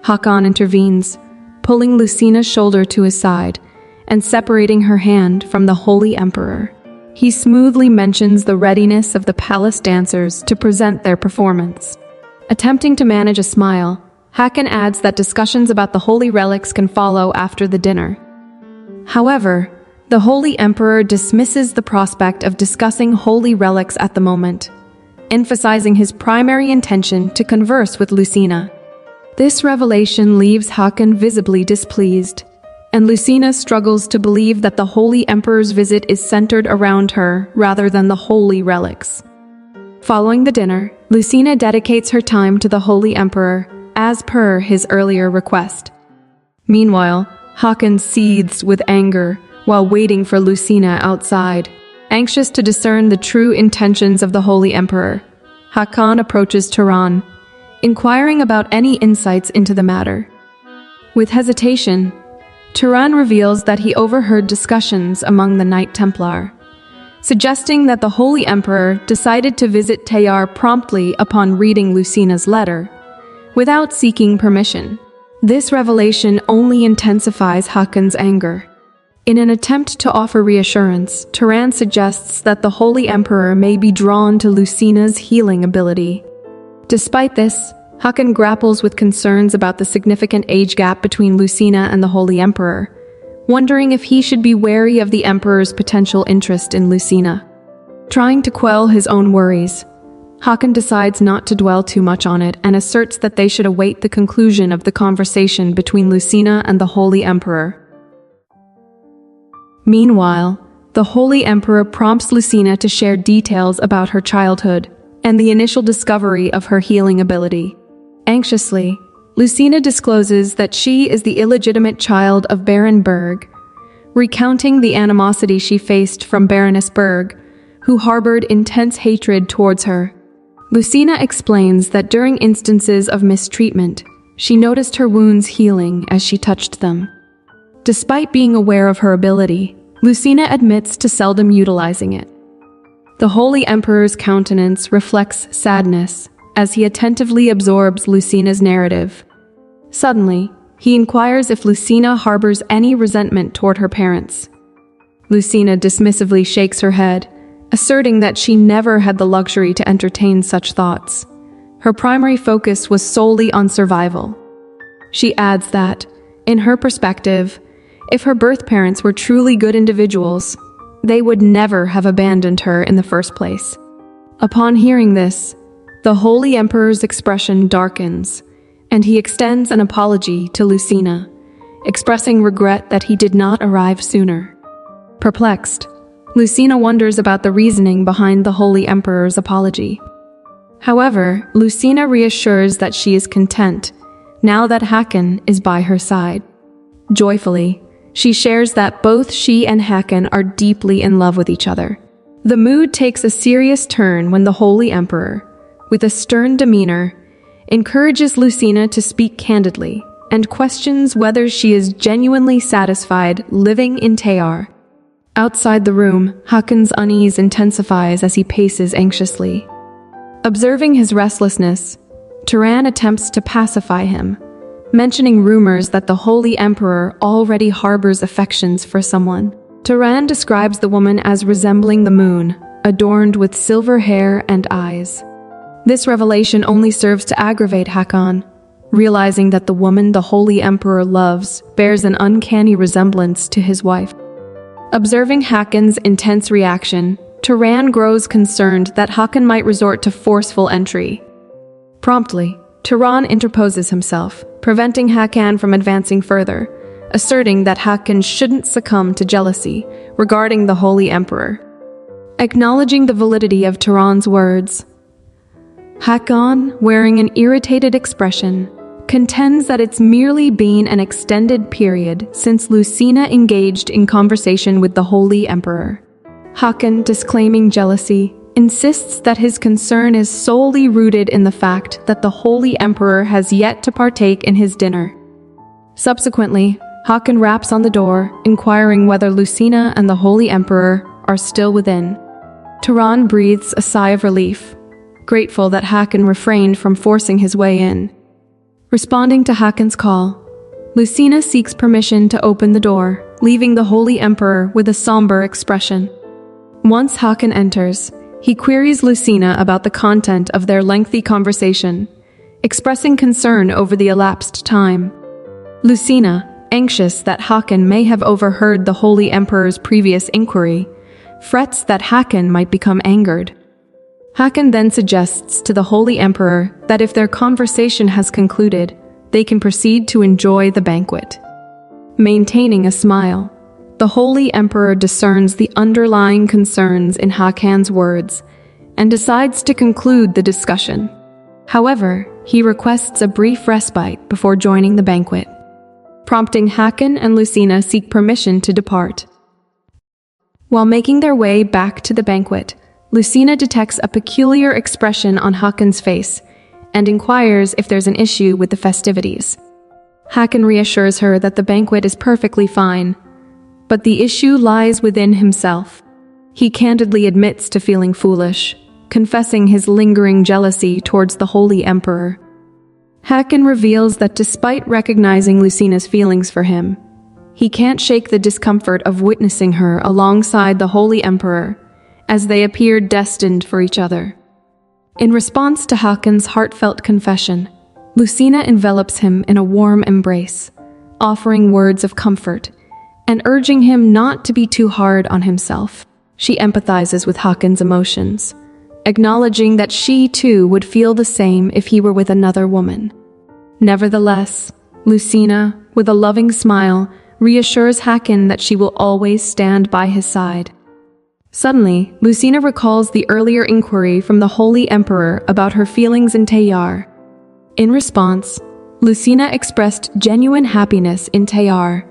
S1: Hakan intervenes, pulling Lucina's shoulder to his side and separating her hand from the Holy Emperor. He smoothly mentions the readiness of the palace dancers to present their performance, Attempting to manage a smile, Hakan adds that discussions about the holy relics can follow after the dinner. However, the Holy Emperor dismisses the prospect of discussing holy relics at the moment, emphasizing his primary intention to converse with Lucina. This revelation leaves Hakan visibly displeased, and Lucina struggles to believe that the Holy Emperor's visit is centered around her rather than the holy relics. Following the dinner, Lucina dedicates her time to the Holy Emperor, as per his earlier request. Meanwhile, Hakan seethes with anger while waiting for Lucina outside. Anxious to discern the true intentions of the Holy Emperor, Hakan approaches Tayar, inquiring about any insights into the matter. With hesitation, Tayar reveals that he overheard discussions among the Knight Templar, suggesting that the Holy Emperor decided to visit Tayar promptly upon reading Lucina's letter, without seeking permission. This revelation only intensifies Hakan's anger. In an attempt to offer reassurance, Tayar suggests that the Holy Emperor may be drawn to Lucina's healing ability. Despite this, Hakan grapples with concerns about the significant age gap between Lucina and the Holy Emperor, wondering if he should be wary of the Emperor's potential interest in Lucina. Trying to quell his own worries, Hakan decides not to dwell too much on it and asserts that they should await the conclusion of the conversation between Lucina and the Holy Emperor. Meanwhile, the Holy Emperor prompts Lucina to share details about her childhood and the initial discovery of her healing ability. Anxiously, Lucina discloses that she is the illegitimate child of Baron Berg, recounting the animosity she faced from Baroness Berg, who harbored intense hatred towards her. Lucina explains that during instances of mistreatment, she noticed her wounds healing as she touched them. Despite being aware of her ability, Lucina admits to seldom utilizing it. The Holy Emperor's countenance reflects sadness as he attentively absorbs Lucina's narrative. Suddenly, he inquires if Lucina harbors any resentment toward her parents. Lucina dismissively shakes her head, asserting that she never had the luxury to entertain such thoughts. Her primary focus was solely on survival. She adds that, in her perspective, if her birth parents were truly good individuals, they would never have abandoned her in the first place. Upon hearing this, the Holy Emperor's expression darkens, and he extends an apology to Lucina, expressing regret that he did not arrive sooner. Perplexed, Lucina wonders about the reasoning behind the Holy Emperor's apology. However, Lucina reassures that she is content, now that Hakan is by her side. Joyfully, she shares that both she and Hakan are deeply in love with each other. The mood takes a serious turn when the Holy Emperor, with a stern demeanor, encourages Lucina to speak candidly and questions whether she is genuinely satisfied living in Tayar. Outside the room, Hakan's unease intensifies as he paces anxiously. Observing his restlessness, Tayar attempts to pacify him, mentioning rumors that the Holy Emperor already harbors affections for someone. Tayar describes the woman as resembling the moon, adorned with silver hair and eyes. This revelation only serves to aggravate Hakan, realizing that the woman the Holy Emperor loves bears an uncanny resemblance to his wife. Observing Hakan's intense reaction, Tayar grows concerned that Hakan might resort to forceful entry. Promptly, Tayar interposes himself, preventing Hakan from advancing further, asserting that Hakan shouldn't succumb to jealousy regarding the Holy Emperor. Acknowledging the validity of Tayar's words, Hakan, wearing an irritated expression, contends that it's merely been an extended period since Lucina engaged in conversation with the Holy Emperor. Hakan, disclaiming jealousy, insists that his concern is solely rooted in the fact that the Holy Emperor has yet to partake in his dinner. Subsequently, Hakan raps on the door, inquiring whether Lucina and the Holy Emperor are still within. Tayar breathes a sigh of relief, grateful that Hakan refrained from forcing his way in. Responding to Hakan's call, Lucina seeks permission to open the door, leaving the Holy Emperor with a somber expression. Once Hakan enters, he queries Lucina about the content of their lengthy conversation, expressing concern over the elapsed time. Lucina, anxious that Hakan may have overheard the Holy Emperor's previous inquiry, frets that Hakan might become angered. Hakan then suggests to the Holy Emperor that if their conversation has concluded, they can proceed to enjoy the banquet. Maintaining a smile, the Holy Emperor discerns the underlying concerns in Hakan's words and decides to conclude the discussion. However, he requests a brief respite before joining the banquet, prompting Hakan and Lucina seek permission to depart. While making their way back to the banquet, Lucina detects a peculiar expression on Hakan's face and inquires if there's an issue with the festivities. Hakan reassures her that the banquet is perfectly fine, but the issue lies within himself. He candidly admits to feeling foolish, confessing his lingering jealousy towards the Holy Emperor. Hakan reveals that despite recognizing Lucina's feelings for him, he can't shake the discomfort of witnessing her alongside the Holy Emperor, as they appear destined for each other. In response to Hakan's heartfelt confession, Lucina envelops him in a warm embrace, offering words of comfort and urging him not to be too hard on himself. She empathizes with Hakan's emotions, acknowledging that she too would feel the same if he were with another woman. Nevertheless, Lucina, with a loving smile, reassures Hakan that she will always stand by his side. Suddenly, Lucina recalls the earlier inquiry from the Holy Emperor about her feelings in Tayar. In response, Lucina expressed genuine happiness in Tayar,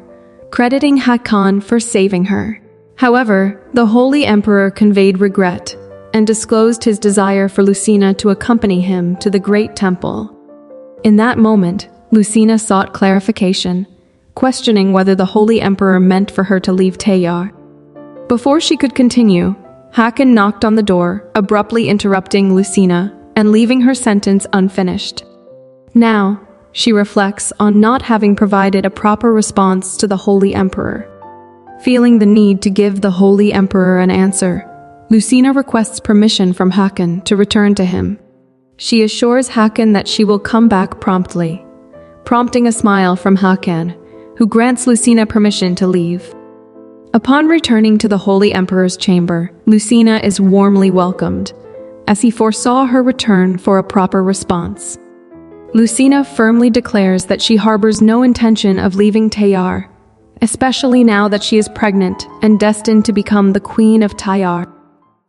S1: crediting Hakan for saving her. However, the Holy Emperor conveyed regret and disclosed his desire for Lucina to accompany him to the Great Temple. In that moment, Lucina sought clarification, questioning whether the Holy Emperor meant for her to leave Tayar. Before she could continue, Hakan knocked on the door, abruptly interrupting Lucina and leaving her sentence unfinished. Now, she reflects on not having provided a proper response to the Holy Emperor. Feeling the need to give the Holy Emperor an answer, Lucina requests permission from Hakan to return to him. She assures Hakan that she will come back promptly, prompting a smile from Hakan, who grants Lucina permission to leave. Upon returning to the Holy Emperor's chamber, Lucina is warmly welcomed, as he foresaw her return for a proper response. Lucina firmly declares that she harbors no intention of leaving Tayar, especially now that she is pregnant and destined to become the Queen of Tayar.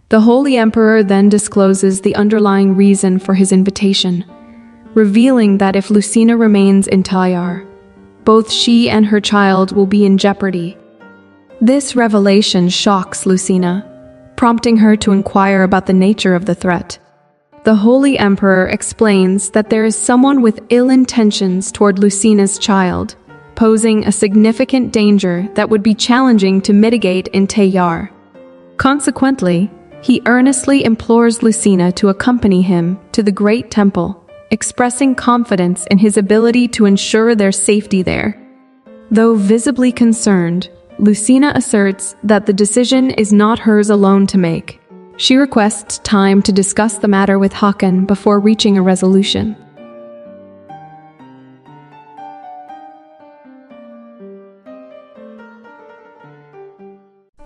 S1: The Holy Emperor then discloses the underlying reason for his invitation, revealing that if Lucina remains in Tayar, both she and her child will be in jeopardy. This revelation shocks Lucina, prompting her to inquire about the nature of the threat. The Holy Emperor explains that there is someone with ill intentions toward Lucina's child, posing a significant danger that would be challenging to mitigate in Tayar. Consequently, he earnestly implores Lucina to accompany him to the Great Temple, expressing confidence in his ability to ensure their safety there. Though visibly concerned, Lucina asserts that the decision is not hers alone to make. She requests time to discuss the matter with Hakan before reaching a resolution.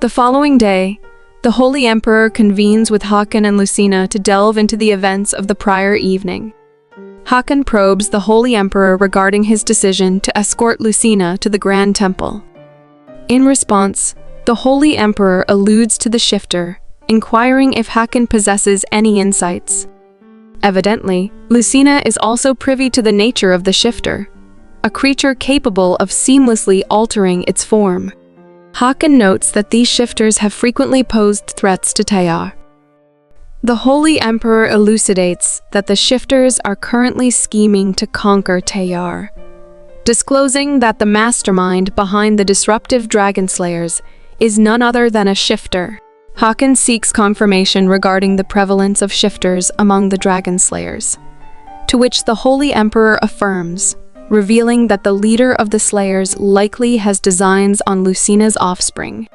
S1: The following day, the Holy Emperor convenes with Hakan and Lucina to delve into the events of the prior evening. Hakan probes the Holy Emperor regarding his decision to escort Lucina to the Grand Temple. In response, the Holy Emperor alludes to the shifter, inquiring if Hakan possesses any insights. Evidently, Lucina is also privy to the nature of the shifter, a creature capable of seamlessly altering its form. Hakan notes that these shifters have frequently posed threats to Tayar. The Holy Emperor elucidates that the shifters are currently scheming to conquer Tayar, disclosing that the mastermind behind the disruptive dragon slayers is none other than a shifter. Hakan seeks confirmation regarding the prevalence of shifters among the dragon slayers, to which the Holy Emperor affirms, revealing that the leader of the slayers likely has designs on Lucina's offspring.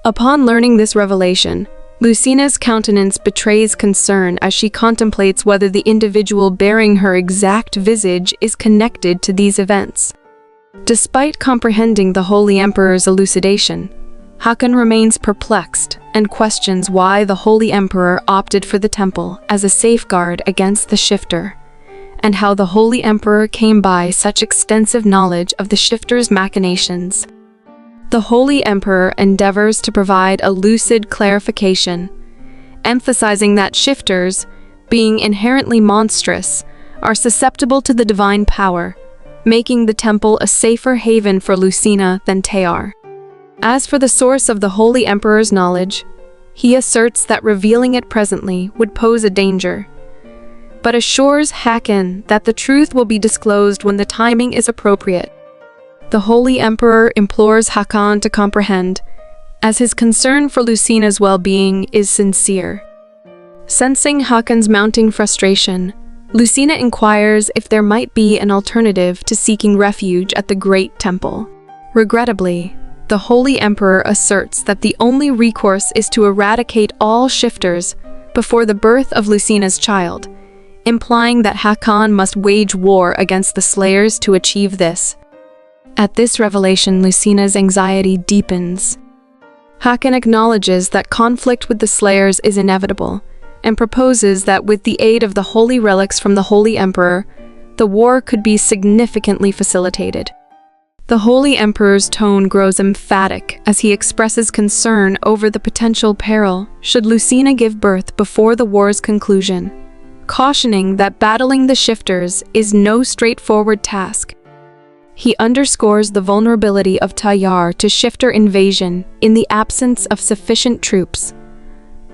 S1: Upon learning this revelation, Lucina's countenance betrays concern as she contemplates whether the individual bearing her exact visage is connected to these events. Despite comprehending the Holy Emperor's elucidation, Hakan remains perplexed and questions why the Holy Emperor opted for the temple as a safeguard against the shifter, and how the Holy Emperor came by such extensive knowledge of the shifter's machinations. The Holy Emperor endeavors to provide a lucid clarification, emphasizing that shifters, being inherently monstrous, are susceptible to the divine power, making the temple a safer haven for Lucina than Tayar. As for the source of the Holy Emperor's knowledge, he asserts that revealing it presently would pose a danger, but assures Hakan that the truth will be disclosed when the timing is appropriate. The Holy Emperor implores Hakan to comprehend, as his concern for Lucina's well-being is sincere. Sensing Hakan's mounting frustration, Lucina inquires if there might be an alternative to seeking refuge at the Great Temple. Regrettably, the Holy Emperor asserts that the only recourse is to eradicate all shifters before the birth of Lucina's child, implying that Hakan must wage war against the slayers to achieve this. At this revelation, Lucina's anxiety deepens. Hakan acknowledges that conflict with the slayers is inevitable, and proposes that with the aid of the holy relics from the Holy Emperor, the war could be significantly facilitated. The Holy Emperor's tone grows emphatic as he expresses concern over the potential peril should Lucina give birth before the war's conclusion, cautioning that battling the shifters is no straightforward task. He underscores the vulnerability of Tayar to shifter invasion in the absence of sufficient troops,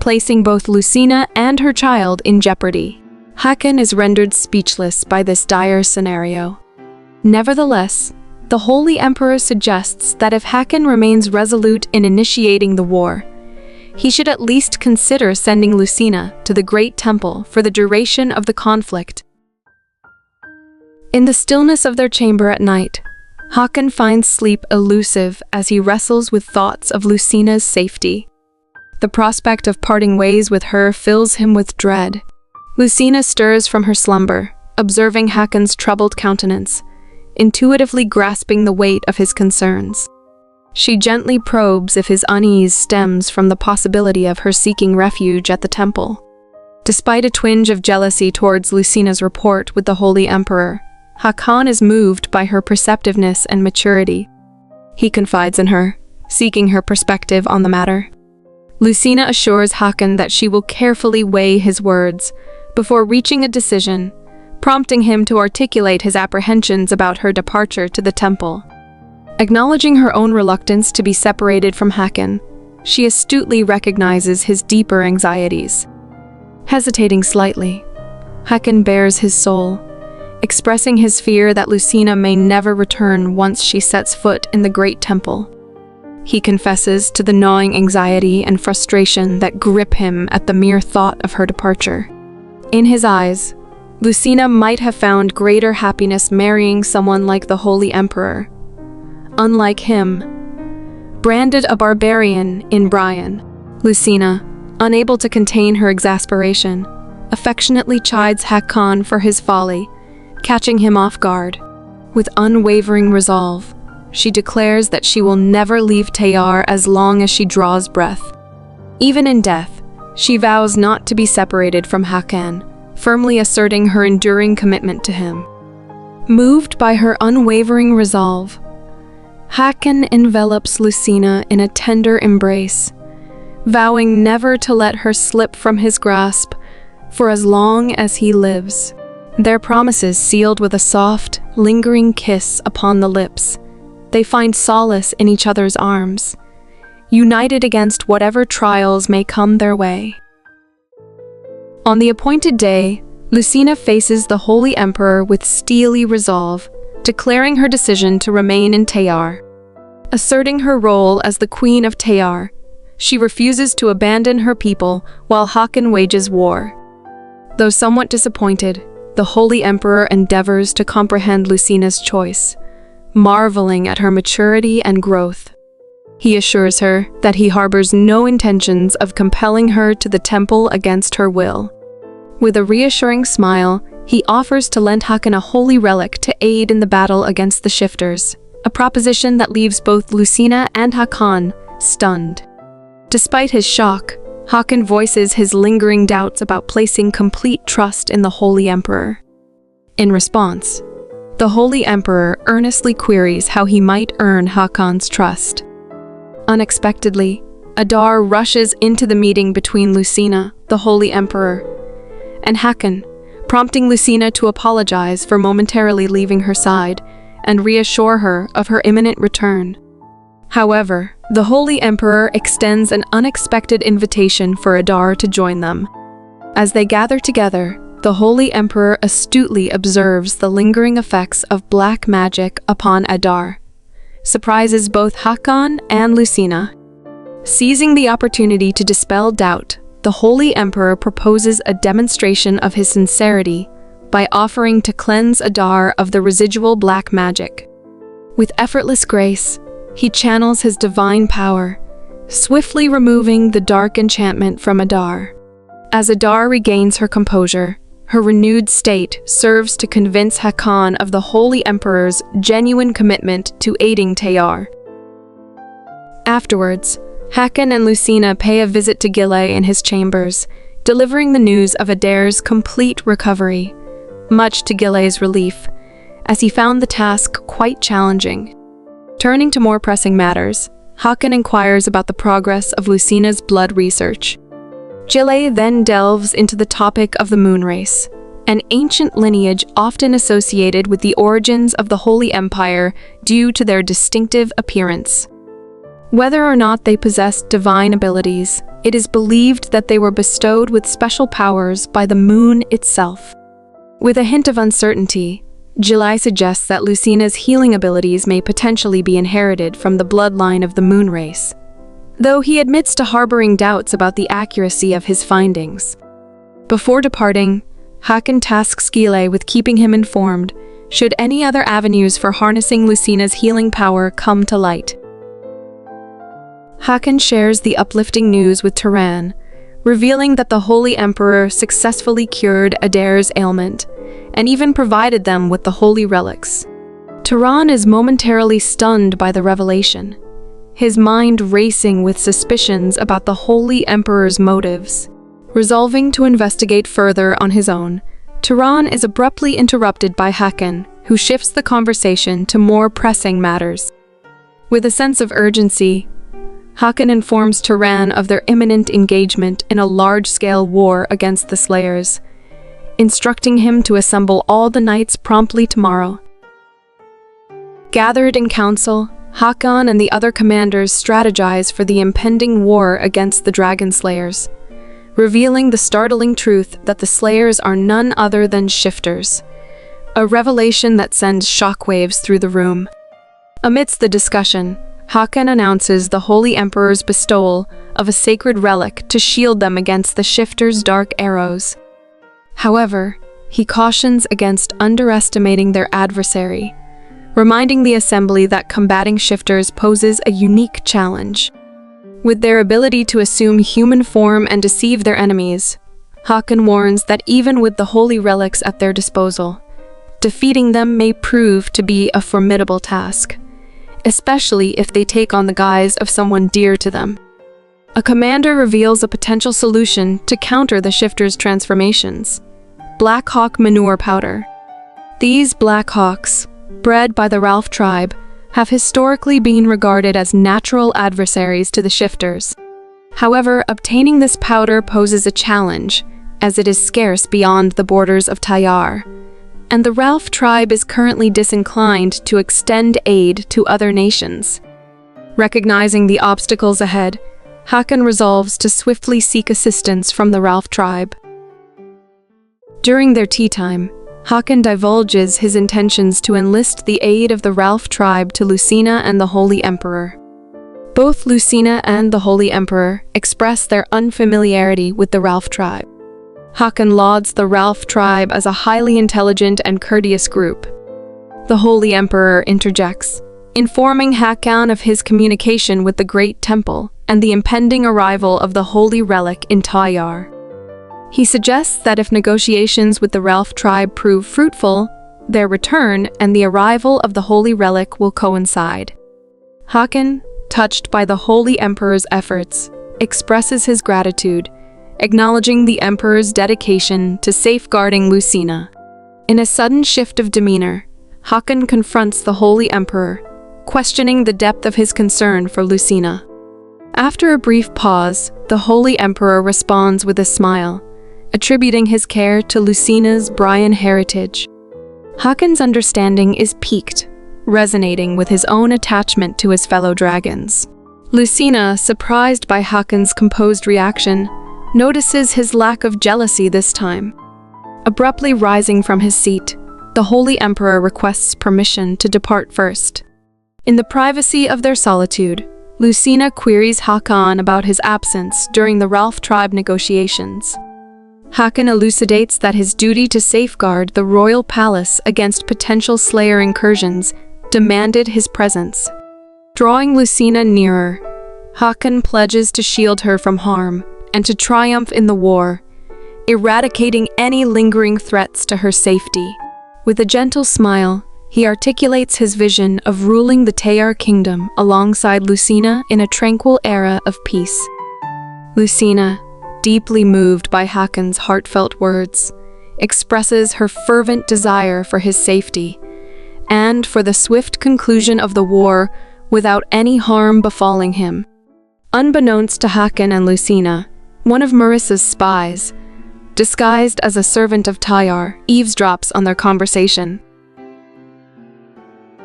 S1: placing both Lucina and her child in jeopardy. Hakan is rendered speechless by this dire scenario. Nevertheless, the Holy Emperor suggests that if Hakan remains resolute in initiating the war, he should at least consider sending Lucina to the Great Temple for the duration of the conflict. In the stillness of their chamber at night, Hakan finds sleep elusive as he wrestles with thoughts of Lucina's safety. The prospect of parting ways with her fills him with dread. Lucina stirs from her slumber, observing Hakan's troubled countenance, intuitively grasping the weight of his concerns. She gently probes if his unease stems from the possibility of her seeking refuge at the temple. Despite a twinge of jealousy towards Lucina's rapport with the Holy Emperor, Hakan is moved by her perceptiveness and maturity. He confides in her, seeking her perspective on the matter. Lucina assures Hakan that she will carefully weigh his words before reaching a decision, prompting him to articulate his apprehensions about her departure to the temple. Acknowledging her own reluctance to be separated from Hakan, she astutely recognizes his deeper anxieties. Hesitating slightly, Hakan bares his soul, expressing his fear that Lucina may never return once she sets foot in the Great Temple. He confesses to the gnawing anxiety and frustration that grip him at the mere thought of her departure. In his eyes, Lucina might have found greater happiness marrying someone like the Holy Emperor. Unlike him, branded a barbarian in Brian, Lucina, unable to contain her exasperation, affectionately chides Hakan for his folly, catching him off guard. With unwavering resolve, she declares that she will never leave Tayar as long as she draws breath. Even in death, she vows not to be separated from Hakan, firmly asserting her enduring commitment to him. Moved by her unwavering resolve, Hakan envelops Lucina in a tender embrace, vowing never to let her slip from his grasp for as long as he lives. Their promises sealed with a soft, lingering kiss upon the lips, they find solace in each other's arms, united against whatever trials may come their way. On the appointed day, Lucina faces the Holy Emperor with steely resolve, declaring her decision to remain in Tayar. Asserting her role as the Queen of Tayar, she refuses to abandon her people while Hakan wages war. Though somewhat disappointed, the Holy Emperor endeavors to comprehend Lucina's choice, marveling at her maturity and growth. He assures her that he harbors no intentions of compelling her to the temple against her will. With a reassuring smile, he offers to lend Hakan a holy relic to aid in the battle against the shifters, a proposition that leaves both Lucina and Hakan stunned. Despite his shock, Hakan voices his lingering doubts about placing complete trust in the Holy Emperor. In response, the Holy Emperor earnestly queries how he might earn Hakan's trust. Unexpectedly, Adar rushes into the meeting between Lucina, the Holy Emperor, and Hakan, prompting Lucina to apologize for momentarily leaving her side and reassure her of her imminent return. However, the Holy Emperor extends an unexpected invitation for Adar to join them. As they gather together, the Holy Emperor astutely observes the lingering effects of black magic upon Adar, surprises both Hakan and Lucina. Seizing the opportunity to dispel doubt, the Holy Emperor proposes a demonstration of his sincerity by offering to cleanse Adar of the residual black magic. With effortless grace, he channels his divine power, swiftly removing the dark enchantment from Adar. As Adar regains her composure, her renewed state serves to convince Hakan of the Holy Emperor's genuine commitment to aiding Tayar. Afterwards, Hakan and Lucina pay a visit to Gile in his chambers, delivering the news of Adar's complete recovery, much to Gile's relief, as he found the task quite challenging. Turning to more pressing matters, Hakan inquires about the progress of Lucina's blood research. Gile then delves into the topic of the moon race, an ancient lineage often associated with the origins of the Holy Empire due to their distinctive appearance. Whether or not they possessed divine abilities, it is believed that they were bestowed with special powers by the moon itself. With a hint of uncertainty, Gile suggests that Lucina's healing abilities may potentially be inherited from the bloodline of the moon race, though he admits to harboring doubts about the accuracy of his findings. Before departing, Hakan tasks Gile with keeping him informed should any other avenues for harnessing Lucina's healing power come to light. Hakan shares the uplifting news with Tayar, revealing that the Holy Emperor successfully cured Adar's ailment and even provided them with the holy relics. Tayar is momentarily stunned by the revelation, his mind racing with suspicions about the Holy Emperor's motives. Resolving to investigate further on his own, Tayar is abruptly interrupted by Hakan, who shifts the conversation to more pressing matters. With a sense of urgency, Hakan informs Tayar of their imminent engagement in a large-scale war against the Slayers, instructing him to assemble all the knights promptly tomorrow. Gathered in council, Hakan and the other commanders strategize for the impending war against the Dragon Slayers, revealing the startling truth that the Slayers are none other than shifters, a revelation that sends shockwaves through the room. Amidst the discussion, Hakan announces the Holy Emperor's bestowal of a sacred relic to shield them against the shifters' dark arrows. However, he cautions against underestimating their adversary, reminding the assembly that combating shifters poses a unique challenge. With their ability to assume human form and deceive their enemies, Hakan warns that even with the holy relics at their disposal, defeating them may prove to be a formidable task, especially if they take on the guise of someone dear to them. A commander reveals a potential solution to counter the shifters' transformations: Black Hawk manure powder. These Black Hawks, bred by the Ralph tribe, have historically been regarded as natural adversaries to the shifters. However, obtaining this powder poses a challenge, as it is scarce beyond the borders of Tayar, and the Ralph tribe is currently disinclined to extend aid to other nations. Recognizing the obstacles ahead, Hakan resolves to swiftly seek assistance from the Ralph tribe. During their tea time, Hakan divulges his intentions to enlist the aid of the Ralph tribe to Lucina and the Holy Emperor. Both Lucina and the Holy Emperor express their unfamiliarity with the Ralph tribe. Hakan lauds the Ralph tribe as a highly intelligent and courteous group. The Holy Emperor interjects, informing Hakan of his communication with the Great Temple and the impending arrival of the holy relic in Tayar. He suggests that if negotiations with the Ralph tribe prove fruitful, their return and the arrival of the holy relic will coincide. Hakan, touched by the Holy Emperor's efforts, expresses his gratitude, acknowledging the Emperor's dedication to safeguarding Lucina. In a sudden shift of demeanor, Hakan confronts the Holy Emperor, questioning the depth of his concern for Lucina. After a brief pause, the Holy Emperor responds with a smile, attributing his care to Lucina's Bryan heritage. Hakan's understanding is piqued, resonating with his own attachment to his fellow dragons. Lucina, surprised by Hakan's composed reaction, notices his lack of jealousy this time. Abruptly rising from his seat, the Holy Emperor requests permission to depart first. In the privacy of their solitude, Lucina queries Hakan about his absence during the Ralph tribe negotiations. Hakan elucidates that his duty to safeguard the royal palace against potential Slayer incursions demanded his presence. Drawing Lucina nearer, Hakan pledges to shield her from harm and to triumph in the war, eradicating any lingering threats to her safety. With a gentle smile, he articulates his vision of ruling the Tayar kingdom alongside Lucina in a tranquil era of peace. Lucina, deeply moved by Hakan's heartfelt words, expresses her fervent desire for his safety and for the swift conclusion of the war without any harm befalling him. Unbeknownst to Hakan and Lucina, one of Marissa's spies, disguised as a servant of Tayar, eavesdrops on their conversation.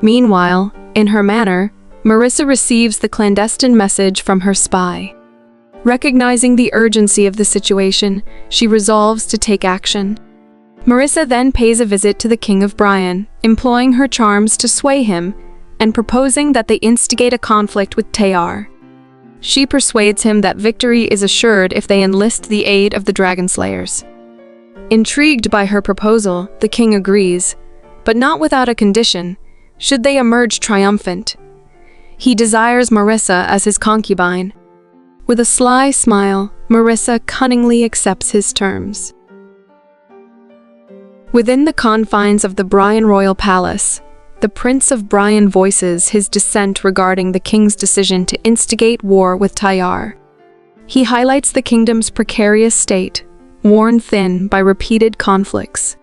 S1: Meanwhile, in her manor, Marissa receives the clandestine message from her spy. Recognizing the urgency of the situation, she resolves to take action. Marissa then pays a visit to the King of Bryan, employing her charms to sway him and proposing that they instigate a conflict with Tayar. She persuades him that victory is assured if they enlist the aid of the Dragon Slayers. Intrigued by her proposal, the king agrees, but not without a condition: should they emerge triumphant. He desires Marissa as his concubine. With a sly smile, Marissa cunningly accepts his terms. Within the confines of the Bryan royal palace, the Prince of Bryan voices his dissent regarding the king's decision to instigate war with Tayar. He highlights the kingdom's precarious state, worn thin by repeated conflicts.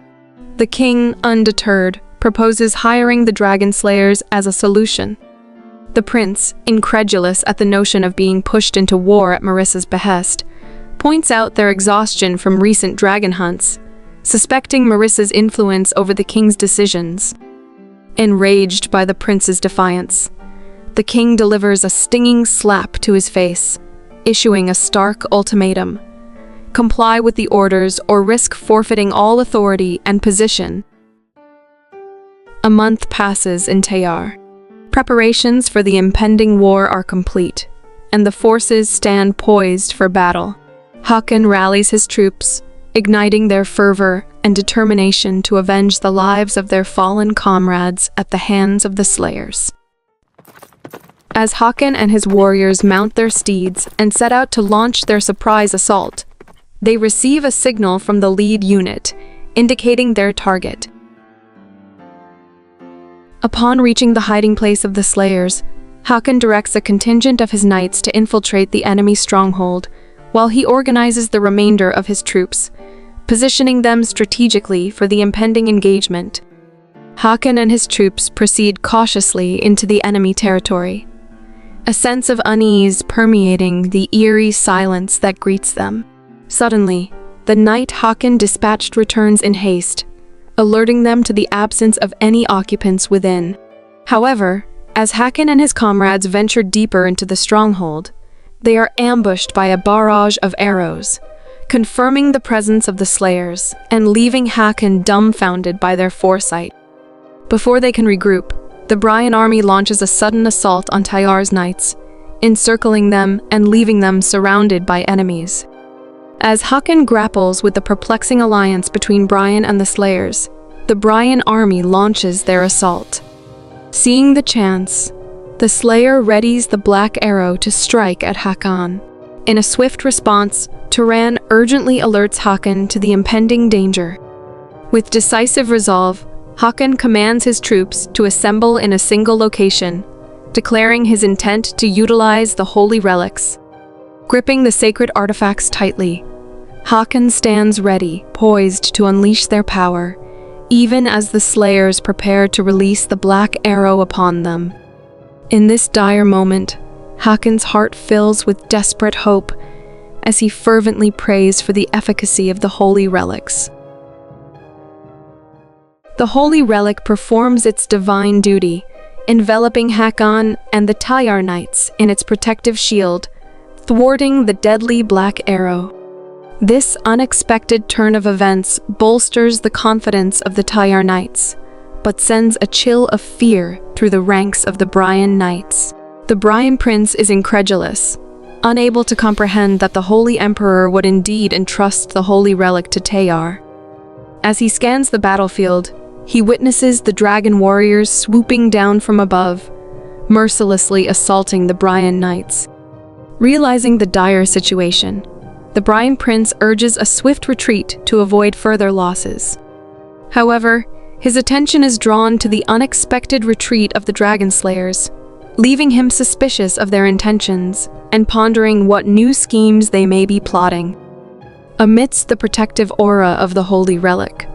S1: The king, undeterred, proposes hiring the Dragon Slayers as a solution. The prince, incredulous at the notion of being pushed into war at Marissa's behest, points out their exhaustion from recent dragon hunts, suspecting Marissa's influence over the king's decisions. Enraged by the prince's defiance, the king delivers a stinging slap to his face, issuing a stark ultimatum: comply with the orders or risk forfeiting all authority and position. A month passes in Tayar. Preparations for the impending war are complete, and the forces stand poised for battle. Hakan rallies his troops, igniting their fervor and determination to avenge the lives of their fallen comrades at the hands of the Slayers. As Hakan and his warriors mount their steeds and set out to launch their surprise assault, they receive a signal from the lead unit, indicating their target. Upon reaching the hiding place of the Slayers, Hakan directs a contingent of his knights to infiltrate the enemy stronghold, while he organizes the remainder of his troops, positioning them strategically for the impending engagement. Hakan and his troops proceed cautiously into the enemy territory, a sense of unease permeating the eerie silence that greets them. Suddenly, the knight Hakan dispatched returns in haste, alerting them to the absence of any occupants within. However, as Hakan and his comrades venture deeper into the stronghold, they are ambushed by a barrage of arrows, confirming the presence of the Slayers and leaving Hakan dumbfounded by their foresight. Before they can regroup, the Bryan army launches a sudden assault on Tayar's knights, encircling them and leaving them surrounded by enemies. As Hakan grapples with the perplexing alliance between Bryan and the Slayers, the Bryan army launches their assault. Seeing the chance, the Slayer readies the black arrow to strike at Hakan. In a swift response, Tayar urgently alerts Hakan to the impending danger. With decisive resolve, Hakan commands his troops to assemble in a single location, declaring his intent to utilize the holy relics. Gripping the sacred artifacts tightly, Hakan stands ready, poised to unleash their power, even as the Slayers prepare to release the black arrow upon them. In this dire moment, Hakan's heart fills with desperate hope as he fervently prays for the efficacy of the holy relics. The holy relic performs its divine duty, enveloping Hakan and the Tayar knights in its protective shield, thwarting the deadly black arrow. This unexpected turn of events bolsters the confidence of the Tayar knights, but sends a chill of fear through the ranks of the Brian knights. The Brian prince is incredulous, unable to comprehend that the Holy Emperor would indeed entrust the holy relic to Tayar. As he scans the battlefield, he witnesses the dragon warriors swooping down from above, mercilessly assaulting the Brian knights. Realizing the dire situation, the Brian prince urges a swift retreat to avoid further losses. However, his attention is drawn to the unexpected retreat of the dragon slayers, leaving him suspicious of their intentions and pondering what new schemes they may be plotting. Amidst the protective aura of the holy relic,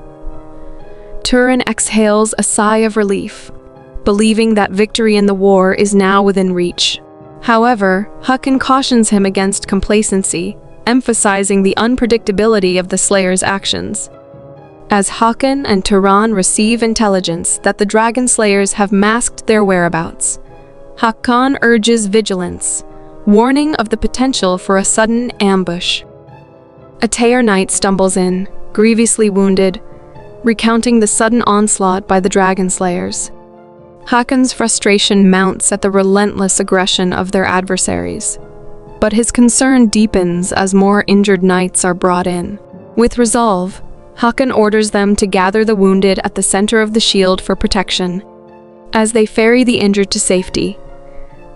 S1: Tayar exhales a sigh of relief, believing that victory in the war is now within reach. However, Hakan cautions him against complacency, emphasizing the unpredictability of the Slayer's actions. As Hakan and Tayar receive intelligence that the Dragon Slayers have masked their whereabouts, Hakan urges vigilance, warning of the potential for a sudden ambush. A Tayar knight stumbles in, grievously wounded, recounting the sudden onslaught by the Dragon Slayers. Hakan's frustration mounts at the relentless aggression of their adversaries, but his concern deepens as more injured knights are brought in. With resolve, Hakan orders them to gather the wounded at the center of the shield for protection. As they ferry the injured to safety,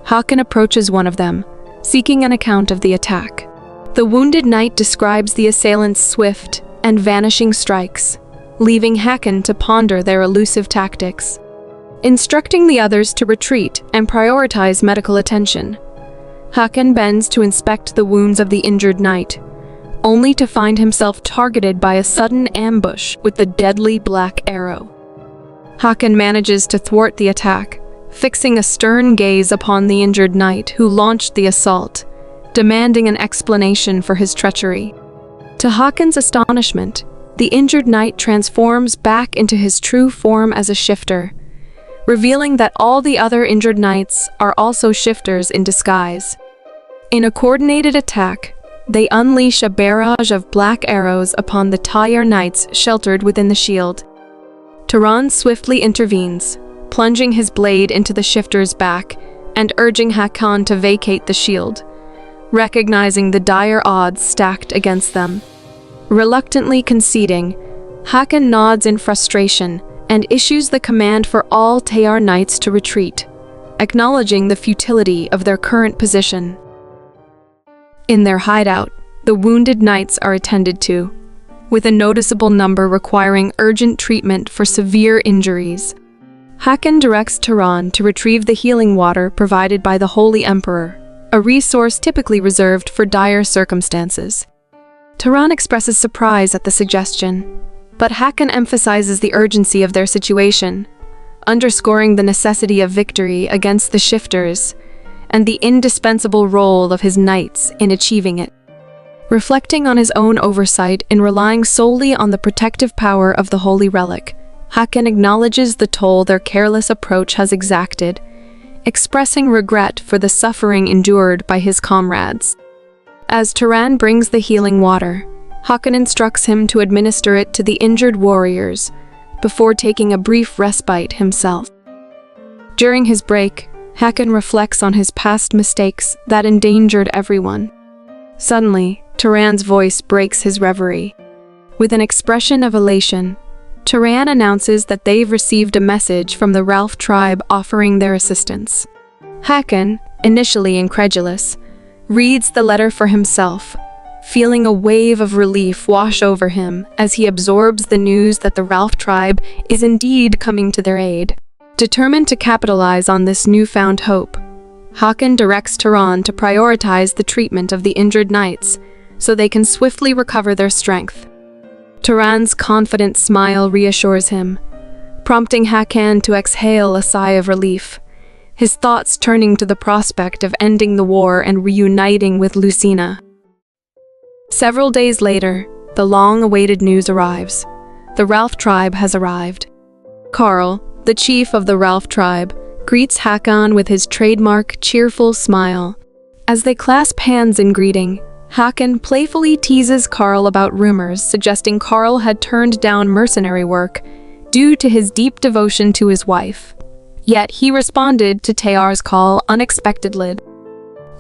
S1: Hakan approaches one of them, seeking an account of the attack. The wounded knight describes the assailants' swift and vanishing strikes, leaving Hakan to ponder their elusive tactics. Instructing the others to retreat and prioritize medical attention, Hakan bends to inspect the wounds of the injured knight, only to find himself targeted by a sudden ambush with the deadly black arrow. Hakan manages to thwart the attack, fixing a stern gaze upon the injured knight who launched the assault, demanding an explanation for his treachery. To Hakan's astonishment, the injured knight transforms back into his true form as a shifter, revealing that all the other injured knights are also shifters in disguise. In a coordinated attack, they unleash a barrage of black arrows upon the Tayar knights sheltered within the shield. Tayar swiftly intervenes, plunging his blade into the shifter's back and urging Hakan to vacate the shield, recognizing the dire odds stacked against them. Reluctantly conceding, Hakan nods in frustration and issues the command for all Tayar knights to retreat, acknowledging the futility of their current position. In their hideout, the wounded knights are attended to, with a noticeable number requiring urgent treatment for severe injuries. Hakan directs Tayar to retrieve the healing water provided by the Holy Emperor, a resource typically reserved for dire circumstances. Tayar expresses surprise at the suggestion, but Hakan emphasizes the urgency of their situation, underscoring the necessity of victory against the shifters and the indispensable role of his knights in achieving it. Reflecting on his own oversight in relying solely on the protective power of the holy relic, Hakan acknowledges the toll their careless approach has exacted, expressing regret for the suffering endured by his comrades. As Tayar brings the healing water, Hakan instructs him to administer it to the injured warriors before taking a brief respite himself. During his break, Hakan reflects on his past mistakes that endangered everyone. Suddenly, Tayar's voice breaks his reverie. With an expression of elation, Taran announces that they've received a message from the Ralph tribe offering their assistance. Hakan, initially incredulous, reads the letter for himself, feeling a wave of relief wash over him as he absorbs the news that the Ralph tribe is indeed coming to their aid. Determined to capitalize on this newfound hope, Hakan directs Taran to prioritize the treatment of the injured knights so they can swiftly recover their strength. Taran's confident smile reassures him, prompting Hakan to exhale a sigh of relief, his thoughts turning to the prospect of ending the war and reuniting with Lucina. Several days later, the long-awaited news arrives. The Ralph tribe has arrived. Carl, the chief of the Ralph tribe, greets Hakan with his trademark cheerful smile. As they clasp hands in greeting, Hakan playfully teases Carl about rumors suggesting Carl had turned down mercenary work due to his deep devotion to his wife. Yet he responded to Tayar's call unexpectedly.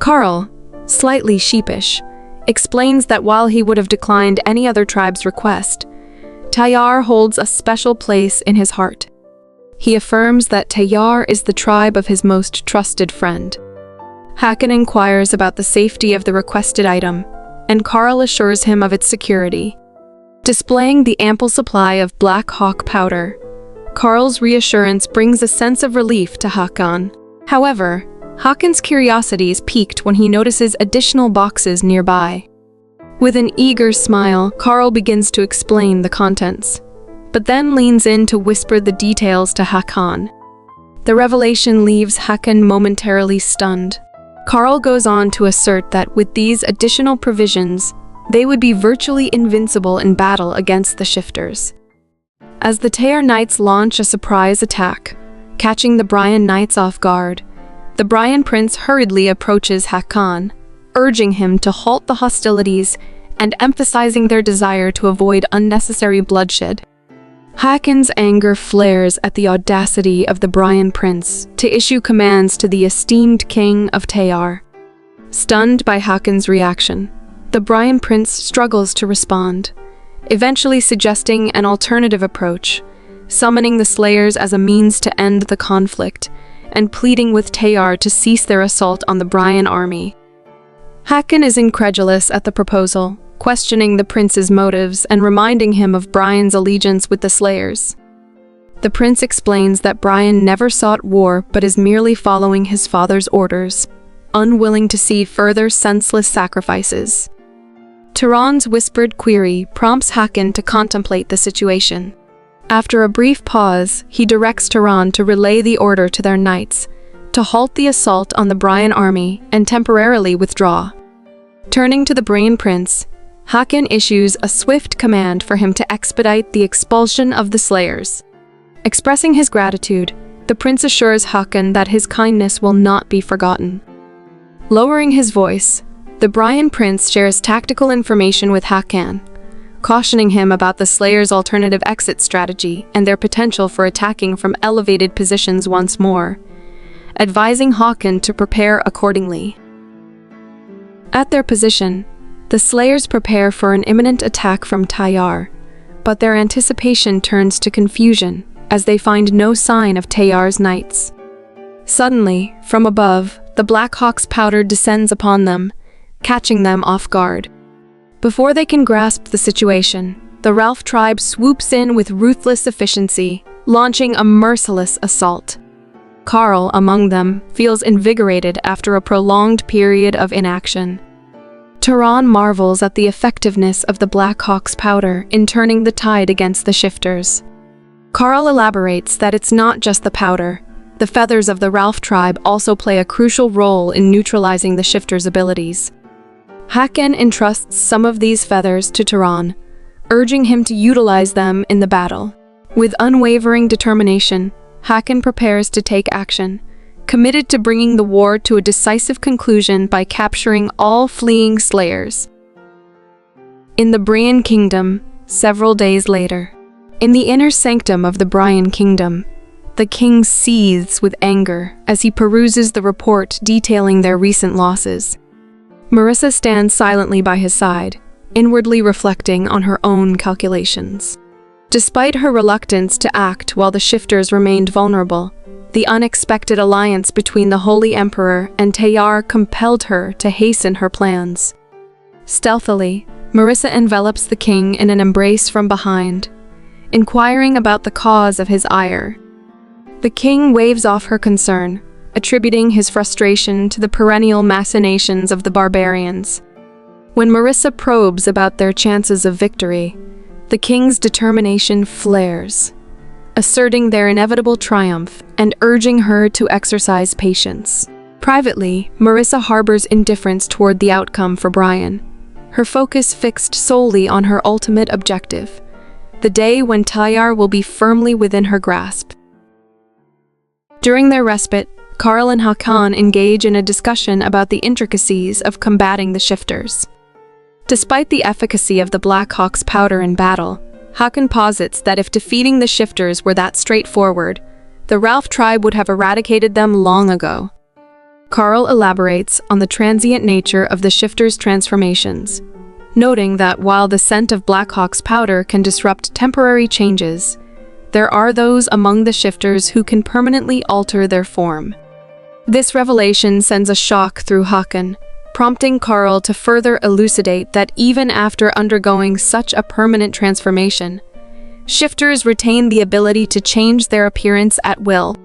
S1: Carl, slightly sheepish, explains that while he would have declined any other tribe's request, Tayar holds a special place in his heart. He affirms that Tayar is the tribe of his most trusted friend. Hakan inquires about the safety of the requested item, and Carl assures him of its security. Displaying the ample supply of Black Hawk powder, Carl's reassurance brings a sense of relief to Hakan. However, Hakan's curiosity is piqued when he notices additional boxes nearby. With an eager smile, Carl begins to explain the contents, but then leans in to whisper the details to Hakan. The revelation leaves Hakan momentarily stunned. Carl goes on to assert that with these additional provisions, they would be virtually invincible in battle against the shifters. As the Tayar Knights launch a surprise attack, catching the Bryan Knights off guard, the Bryan Prince hurriedly approaches Hakan, urging him to halt the hostilities and emphasizing their desire to avoid unnecessary bloodshed. Hakan's anger flares at the audacity of the Bryan Prince to issue commands to the esteemed king of Tayar. Stunned by Hakan's reaction, the Bryan Prince struggles to respond, eventually suggesting an alternative approach, summoning the Slayers as a means to end the conflict and pleading with Tayar to cease their assault on the Bryan army. Hakan is incredulous at the proposal, questioning the prince's motives and reminding him of Bryan's allegiance with the Slayers. The prince explains that Bryan never sought war but is merely following his father's orders, unwilling to see further senseless sacrifices. Taran's whispered query prompts Hakan to contemplate the situation. After a brief pause, he directs Taran to relay the order to their knights, to halt the assault on the Bryan army and temporarily withdraw. Turning to the Bryan Prince, Hakan issues a swift command for him to expedite the expulsion of the Slayers. Expressing his gratitude, the prince assures Hakan that his kindness will not be forgotten. Lowering his voice, the Bryan Prince shares tactical information with Hakan, cautioning him about the Slayers' alternative exit strategy and their potential for attacking from elevated positions once more, advising Hakan to prepare accordingly. At their position, the Slayers prepare for an imminent attack from Tayar, but their anticipation turns to confusion as they find no sign of Tayar's knights. Suddenly, from above, the Black Hawk's powder descends upon them, catching them off guard. Before they can grasp the situation, the Ralph tribe swoops in with ruthless efficiency, launching a merciless assault. Carl, among them, feels invigorated after a prolonged period of inaction. Taran marvels at the effectiveness of the Black Hawk's powder in turning the tide against the shifters. Carl elaborates that it's not just the powder. The feathers of the Ralph tribe also play a crucial role in neutralizing the shifters' abilities. Hakan entrusts some of these feathers to Taran, urging him to utilize them in the battle. With unwavering determination, Hakan prepares to take action, committed to bringing the war to a decisive conclusion by capturing all fleeing Slayers. In the Bryan Kingdom, several days later. In the inner sanctum of the Bryan Kingdom, the king seethes with anger as he peruses the report detailing their recent losses. Marissa stands silently by his side, inwardly reflecting on her own calculations. Despite her reluctance to act while the shifters remained vulnerable, the unexpected alliance between the Holy Emperor and Tayar compelled her to hasten her plans. Stealthily, Marissa envelops the king in an embrace from behind, inquiring about the cause of his ire. The king waves off her concern, attributing his frustration to the perennial machinations of the barbarians. When Marissa probes about their chances of victory, the king's determination flares, asserting their inevitable triumph and urging her to exercise patience. Privately, Marissa harbors indifference toward the outcome for Brian, her focus fixed solely on her ultimate objective, the day when Tayar will be firmly within her grasp. During their respite, Carl and Hakan engage in a discussion about the intricacies of combating the shifters. Despite the efficacy of the Black Hawk's powder in battle, Hakan posits that if defeating the shifters were that straightforward, the Ralph tribe would have eradicated them long ago. Carl elaborates on the transient nature of the shifters' transformations, noting that while the scent of Black Hawk's powder can disrupt temporary changes, there are those among the shifters who can permanently alter their form. This revelation sends a shock through Hakan, prompting Carl to further elucidate that even after undergoing such a permanent transformation, shifters retain the ability to change their appearance at will.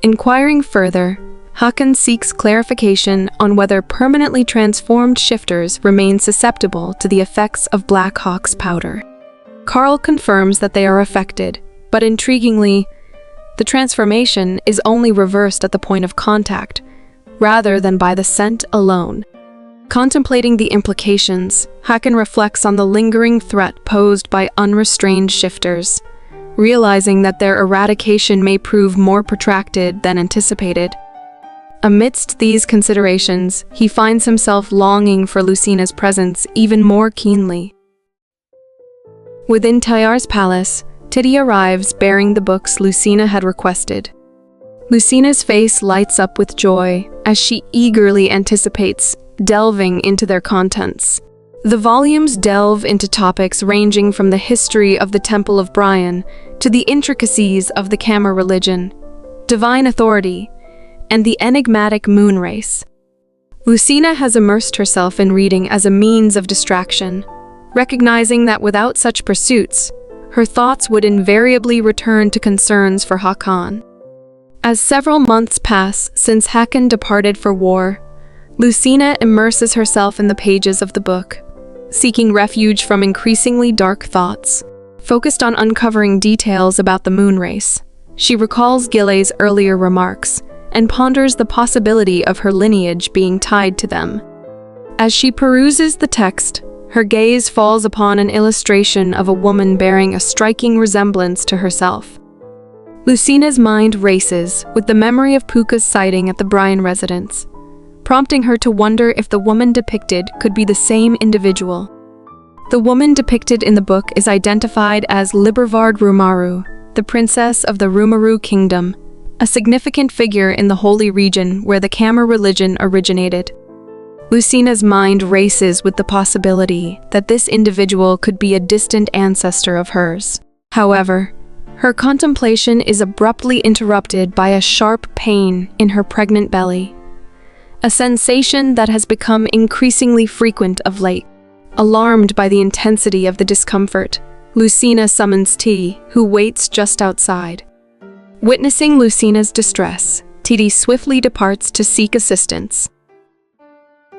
S1: Inquiring further, Hakan seeks clarification on whether permanently transformed shifters remain susceptible to the effects of Black Hawk's powder. Carl confirms that they are affected, but intriguingly, the transformation is only reversed at the point of contact, rather than by the scent alone. Contemplating the implications, Hakan reflects on the lingering threat posed by unrestrained shifters, realizing that their eradication may prove more protracted than anticipated. Amidst these considerations, he finds himself longing for Lucina's presence even more keenly. Within Tayar's palace, Titty arrives bearing the books Lucina had requested. Lucina's face lights up with joy as she eagerly anticipates delving into their contents. The volumes delve into topics ranging from the history of the Temple of Brian to the intricacies of the Kama religion, divine authority, and the enigmatic moon race. Lucina has immersed herself in reading as a means of distraction, recognizing that without such pursuits, her thoughts would invariably return to concerns for Hakan. As several months pass since Hakan departed for war, Lucina immerses herself in the pages of the book, seeking refuge from increasingly dark thoughts. Focused on uncovering details about the moon race, she recalls Gillet's earlier remarks and ponders the possibility of her lineage being tied to them. As she peruses the text, her gaze falls upon an illustration of a woman bearing a striking resemblance to herself. Lucina's mind races with the memory of Puka's sighting at the Brian residence, prompting her to wonder if the woman depicted could be the same individual. The woman depicted in the book is identified as Libervard Rumaru, the princess of the Rumaru kingdom, a significant figure in the holy region where the Kama religion originated. Lucina's mind races with the possibility that this individual could be a distant ancestor of hers. However, her contemplation is abruptly interrupted by a sharp pain in her pregnant belly, a sensation that has become increasingly frequent of late. Alarmed by the intensity of the discomfort, Lucina summons T, who waits just outside. Witnessing Lucina's distress, Titi swiftly departs to seek assistance.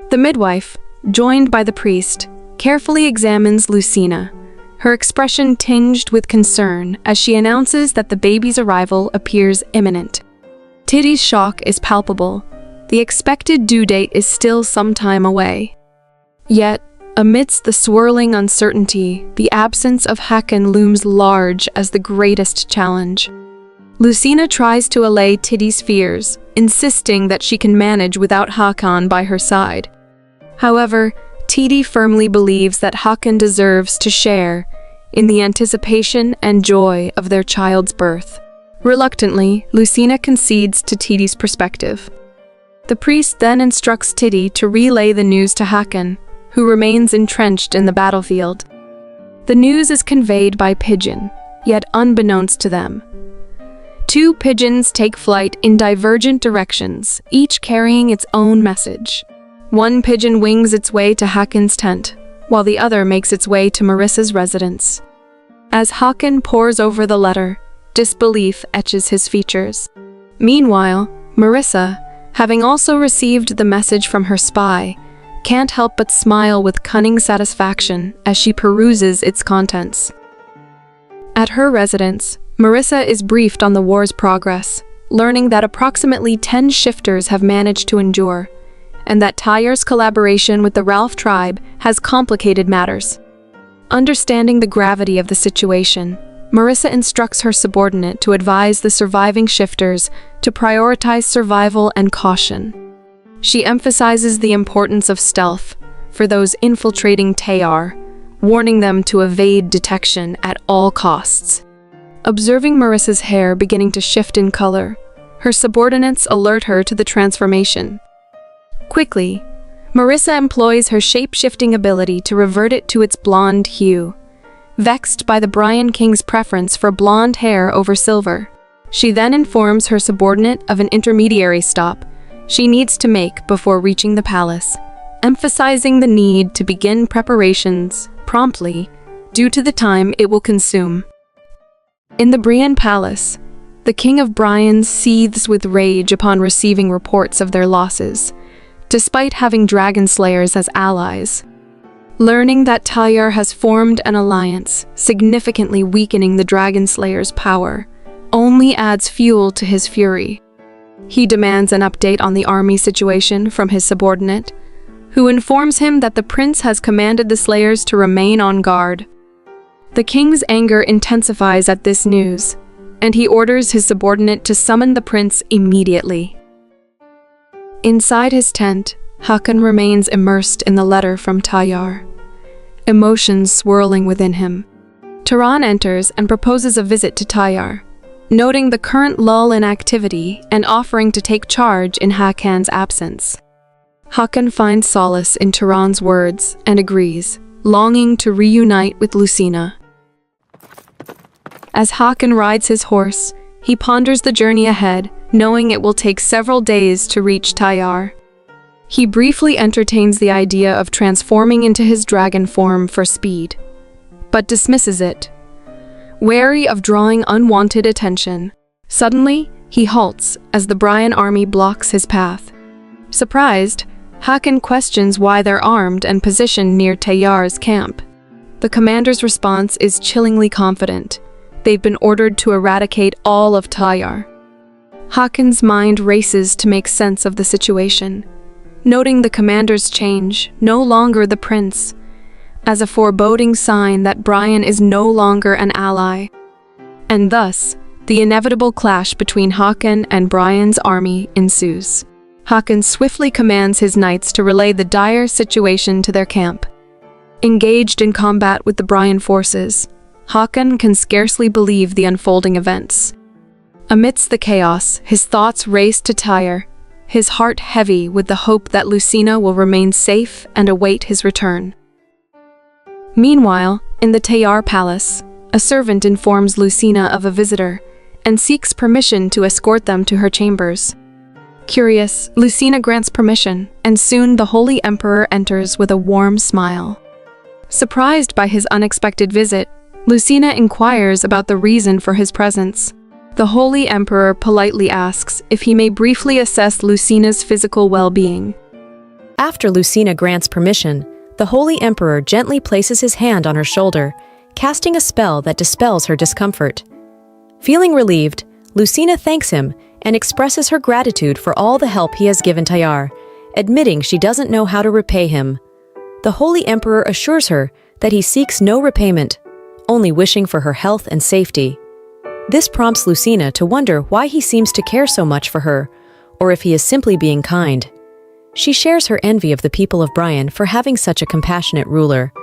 S1: The midwife, joined by the priest, carefully examines Lucina, her expression tinged with concern as she announces that the baby's arrival appears imminent. Titi's shock is palpable. The expected due date is still some time away. Yet, amidst the swirling uncertainty, the absence of Hakan looms large as the greatest challenge. Lucina tries to allay Titi's fears, insisting that she can manage without Hakan by her side. However, Titi firmly believes that Hakan deserves to share in the anticipation and joy of their child's birth. Reluctantly, Lucina concedes to Titi's perspective. The priest then instructs Titi to relay the news to Hakan, who remains entrenched in the battlefield. The news is conveyed by pigeon, yet unbeknownst to them. Two pigeons take flight in divergent directions, each carrying its own message. One pigeon wings its way to Hakan's tent, while the other makes its way to Marissa's residence. As Hakan pores over the letter, disbelief etches his features. Meanwhile, Marissa, having also received the message from her spy, can't help but smile with cunning satisfaction as she peruses its contents. At her residence, Marissa is briefed on the war's progress, learning that approximately 10 shifters have managed to endure, and that Tayar's collaboration with the Ralph tribe has complicated matters. Understanding the gravity of the situation, Marissa instructs her subordinate to advise the surviving shifters to prioritize survival and caution. She emphasizes the importance of stealth for those infiltrating Tayar, warning them to evade detection at all costs. Observing Marissa's hair beginning to shift in color, her subordinates alert her to the transformation. Quickly, Marissa employs her shape-shifting ability to revert it to its blonde hue. Vexed by the Bryan King's preference for blonde hair over silver, she then informs her subordinate of an intermediary stop she needs to make before reaching the palace, emphasizing the need to begin preparations promptly due to the time it will consume. In the Bryan Palace, the King of Bryan seethes with rage upon receiving reports of their losses, despite having dragon slayers as allies. Learning that Tayar has formed an alliance, significantly weakening the dragon slayer's power, only adds fuel to his fury. He demands an update on the army situation from his subordinate, who informs him that the prince has commanded the slayers to remain on guard. The king's anger intensifies at this news, and he orders his subordinate to summon the prince immediately. Inside his tent, Hakan remains immersed in the letter from Tayar, emotions swirling within him. Tehran enters and proposes a visit to Tayar, noting the current lull in activity and offering to take charge in Hakan's absence. Hakan finds solace in Tehran's words and agrees, longing to reunite with Lucina. As Hakan rides his horse, he ponders the journey ahead, knowing it will take several days to reach Tayar. He briefly entertains the idea of transforming into his dragon form for speed, but dismisses it. Wary of drawing unwanted attention, suddenly he halts as the Bryan army blocks his path. Surprised, Hakan questions why they're armed and positioned near Tayar's camp. The commander's response is chillingly confident. They've been ordered to eradicate all of Tayar. Hakan's mind races to make sense of the situation, noting the commander's change, no longer the prince, as a foreboding sign that Bryan is no longer an ally. And thus, the inevitable clash between Hakan and Bryan's army ensues. Hakan swiftly commands his knights to relay the dire situation to their camp. Engaged in combat with the Bryan forces, Hakan can scarcely believe the unfolding events. Amidst the chaos, his thoughts race to Tayar, his heart heavy with the hope that Lucina will remain safe and await his return. Meanwhile, in the Tayar palace, a servant informs Lucina of a visitor and seeks permission to escort them to her chambers. Curious, Lucina grants permission, and soon the Holy Emperor enters with a warm smile. Surprised by his unexpected visit, Lucina inquires about the reason for his presence. The Holy Emperor politely asks if he may briefly assess Lucina's physical well-being.
S2: After Lucina grants permission, the Holy Emperor gently places his hand on her shoulder, casting a spell that dispels her discomfort. Feeling relieved, Lucina thanks him and expresses her gratitude for all the help he has given Tayar, admitting she doesn't know how to repay him. The Holy Emperor assures her that he seeks no repayment, only wishing for her health and safety. This prompts Lucina to wonder why he seems to care so much for her, or if he is simply being kind. She shares her envy of the people of Bryan for having such a compassionate ruler.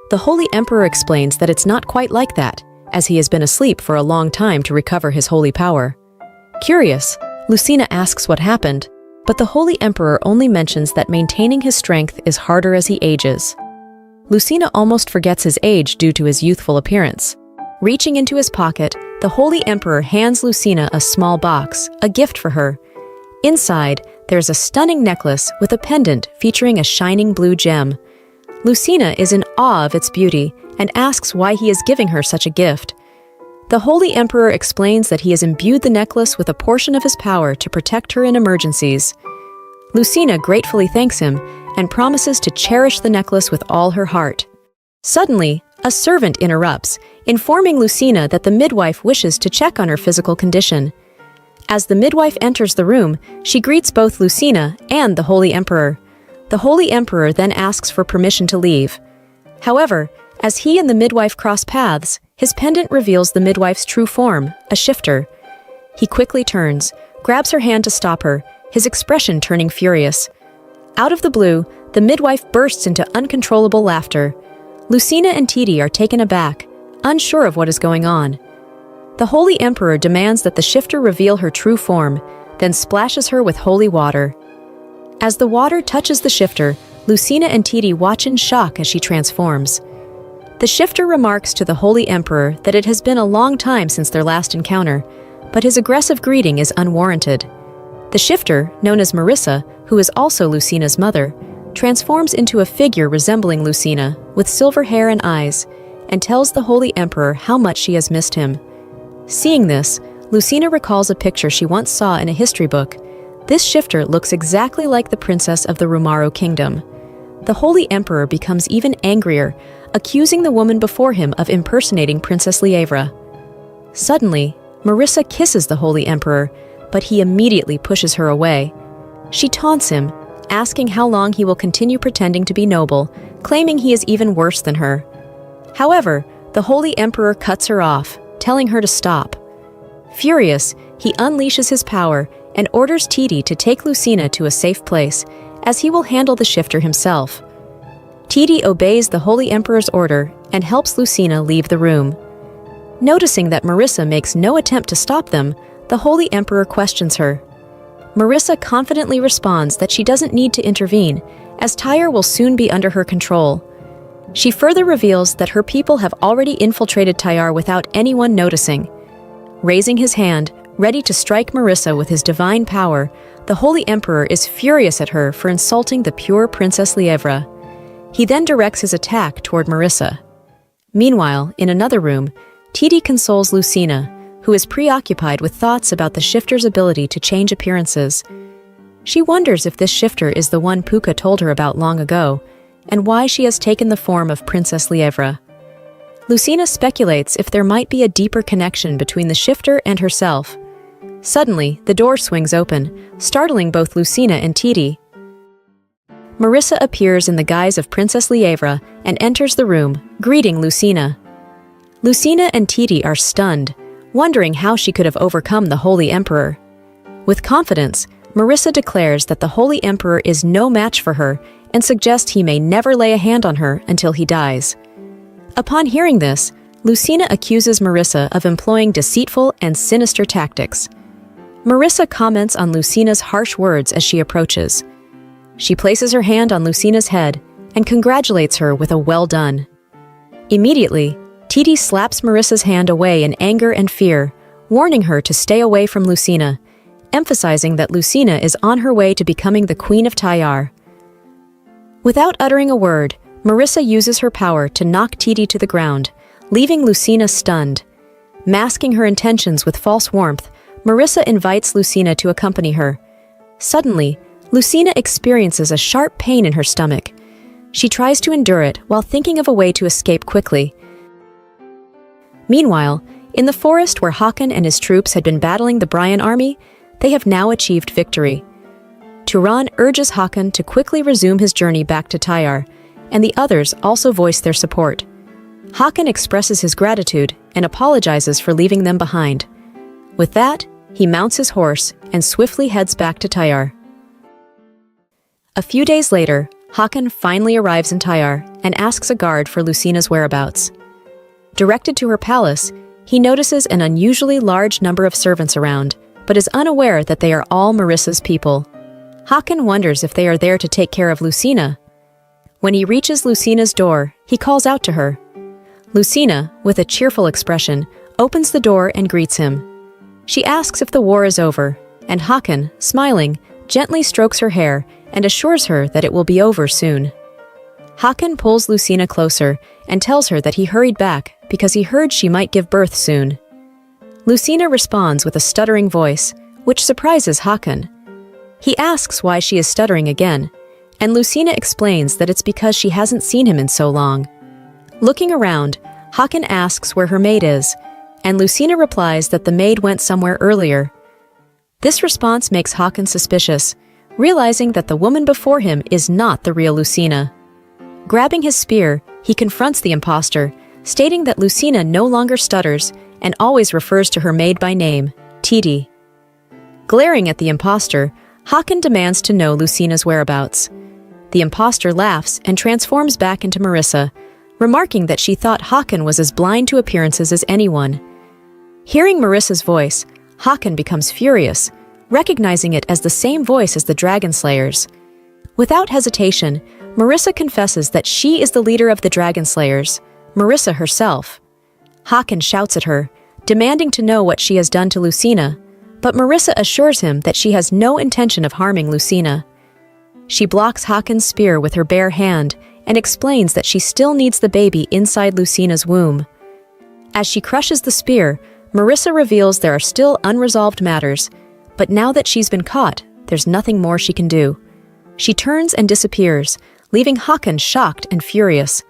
S2: The Holy Emperor explains that it's not quite like that, as he has been asleep for a long time to recover his holy power. Curious, Lucina asks what happened, but the Holy Emperor only mentions that maintaining his strength is harder as he ages. Lucina almost forgets his age due to his youthful appearance. Reaching into his pocket, the Holy Emperor hands Lucina a small box, a gift for her. Inside, there's a stunning necklace with a pendant featuring a shining blue gem. Lucina is in awe of its beauty and asks why he is giving her such a gift. The Holy Emperor explains that he has imbued the necklace with a portion of his power to protect her in emergencies. Lucina gratefully thanks him and promises to cherish the necklace with all her heart. Suddenly, a servant interrupts, informing Lucina that the midwife wishes to check on her physical condition. As the midwife enters the room, she greets both Lucina and the Holy Emperor. The Holy Emperor then asks for permission to leave. However, as he and the midwife cross paths, his pendant reveals the midwife's true form, a shifter. He quickly turns, grabs her hand to stop her, his expression turning furious. Out of the blue, the midwife bursts into uncontrollable laughter. Lucina and Titi are taken aback, unsure of what is going on. The Holy Emperor demands that the shifter reveal her true form, then splashes her with holy water. As the water touches the shifter, Lucina and Titi watch in shock as she transforms. The shifter remarks to the Holy Emperor that it has been a long time since their last encounter, but his aggressive greeting is unwarranted. The shifter, known as Marissa, who is also Lucina's mother, transforms into a figure resembling Lucina, with silver hair and eyes, and tells the Holy Emperor how much she has missed him. Seeing this, Lucina recalls a picture she once saw in a history book. This shifter looks exactly like the princess of the Rumaru kingdom. The Holy Emperor becomes even angrier, accusing the woman before him of impersonating Princess Lievra. Suddenly, Marissa kisses the Holy Emperor, but he immediately pushes her away. She taunts him, asking how long he will continue pretending to be noble, claiming he is even worse than her. However, the Holy Emperor cuts her off, telling her to stop. Furious, he unleashes his power and orders Titi to take Lucina to a safe place, as he will handle the shifter himself. Titi obeys the Holy Emperor's order and helps Lucina leave the room. Noticing that Marissa makes no attempt to stop them, the Holy Emperor questions her. Marissa confidently responds that she doesn't need to intervene, as Tayar will soon be under her control. She further reveals that her people have already infiltrated Tayar without anyone noticing. Raising his hand, ready to strike Marissa with his divine power, the Holy Emperor is furious at her for insulting the pure Princess Lievra. He then directs his attack toward Marissa. Meanwhile, in another room, Titi consoles Lucina, who is preoccupied with thoughts about the shifter's ability to change appearances. She wonders if this shifter is the one Puka told her about long ago, and why she has taken the form of Princess Lievra. Lucina speculates if there might be a deeper connection between the shifter and herself. Suddenly, the door swings open, startling both Lucina and Titi. Marissa appears in the guise of Princess Lievra and enters the room, greeting Lucina. Lucina and Titi are stunned, wondering how she could have overcome the Holy Emperor. With confidence, Marissa declares that the Holy Emperor is no match for her and suggests he may never lay a hand on her until he dies. Upon hearing this, Lucina accuses Marissa of employing deceitful and sinister tactics. Marissa comments on Lucina's harsh words as she approaches. She places her hand on Lucina's head and congratulates her with a well done. Immediately, Titi slaps Marissa's hand away in anger and fear, warning her to stay away from Lucina, emphasizing that Lucina is on her way to becoming the Queen of Tayar. Without uttering a word, Marissa uses her power to knock Titi to the ground, leaving Lucina stunned. Masking her intentions with false warmth, Marissa invites Lucina to accompany her. Suddenly, Lucina experiences a sharp pain in her stomach. She tries to endure it while thinking of a way to escape quickly. Meanwhile, in the forest where Hakan and his troops had been battling the Bryan army, they have now achieved victory. Turan urges Hakan to quickly resume his journey back to Tayar, and the others also voice their support. Hakan expresses his gratitude and apologizes for leaving them behind. With that, he mounts his horse and swiftly heads back to Tayar. A few days later, Hakan finally arrives in Tayar and asks a guard for Lucina's whereabouts. Directed to her palace, he notices an unusually large number of servants around, but is unaware that they are all Marissa's people. Hakan wonders if they are there to take care of Lucina. When he reaches Lucina's door, he calls out to her. Lucina, with a cheerful expression, opens the door and greets him. She asks if the war is over, and Hakan, smiling, gently strokes her hair and assures her that it will be over soon. Hakan pulls Lucina closer and tells her that he hurried back because he heard she might give birth soon. Lucina responds with a stuttering voice, which surprises Hakan. He asks why she is stuttering again, and Lucina explains that it's because she hasn't seen him in so long. Looking around, Hakan asks where her maid is, and Lucina replies that the maid went somewhere earlier. This response makes Hakan suspicious, realizing that the woman before him is not the real Lucina. Grabbing his spear, he confronts the impostor, stating that Lucina no longer stutters and always refers to her maid by name, Titi. Glaring at the impostor, Hakan demands to know Lucina's whereabouts. The impostor laughs and transforms back into Marissa, remarking that she thought Hakan was as blind to appearances as anyone. Hearing Marissa's voice, Hakan becomes furious, recognizing it as the same voice as the Dragon Slayers. Without hesitation, Marissa confesses that she is the leader of the Dragon Slayers, Marissa herself. Hakan shouts at her, demanding to know what she has done to Lucina, but Marissa assures him that she has no intention of harming Lucina. She blocks Hakan's spear with her bare hand and explains that she still needs the baby inside Lucina's womb. As she crushes the spear, Marissa reveals there are still unresolved matters, but now that she's been caught, there's nothing more she can do. She turns and disappears, leaving Hakan shocked and furious.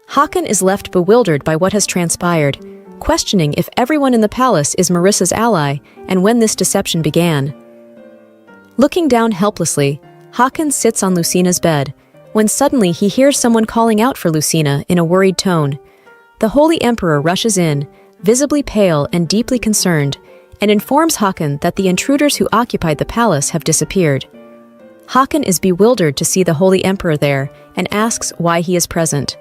S2: Hakan is left bewildered by what has transpired, questioning if everyone in the palace is Marissa's ally and when this deception began. Looking down helplessly, Hakan sits on Lucina's bed, when suddenly he hears someone calling out for Lucina in a worried tone. The Holy Emperor rushes in, visibly pale and deeply concerned, and informs Hakan that the intruders who occupied the palace have disappeared. Hakan is bewildered to see the Holy Emperor there and asks why he is present.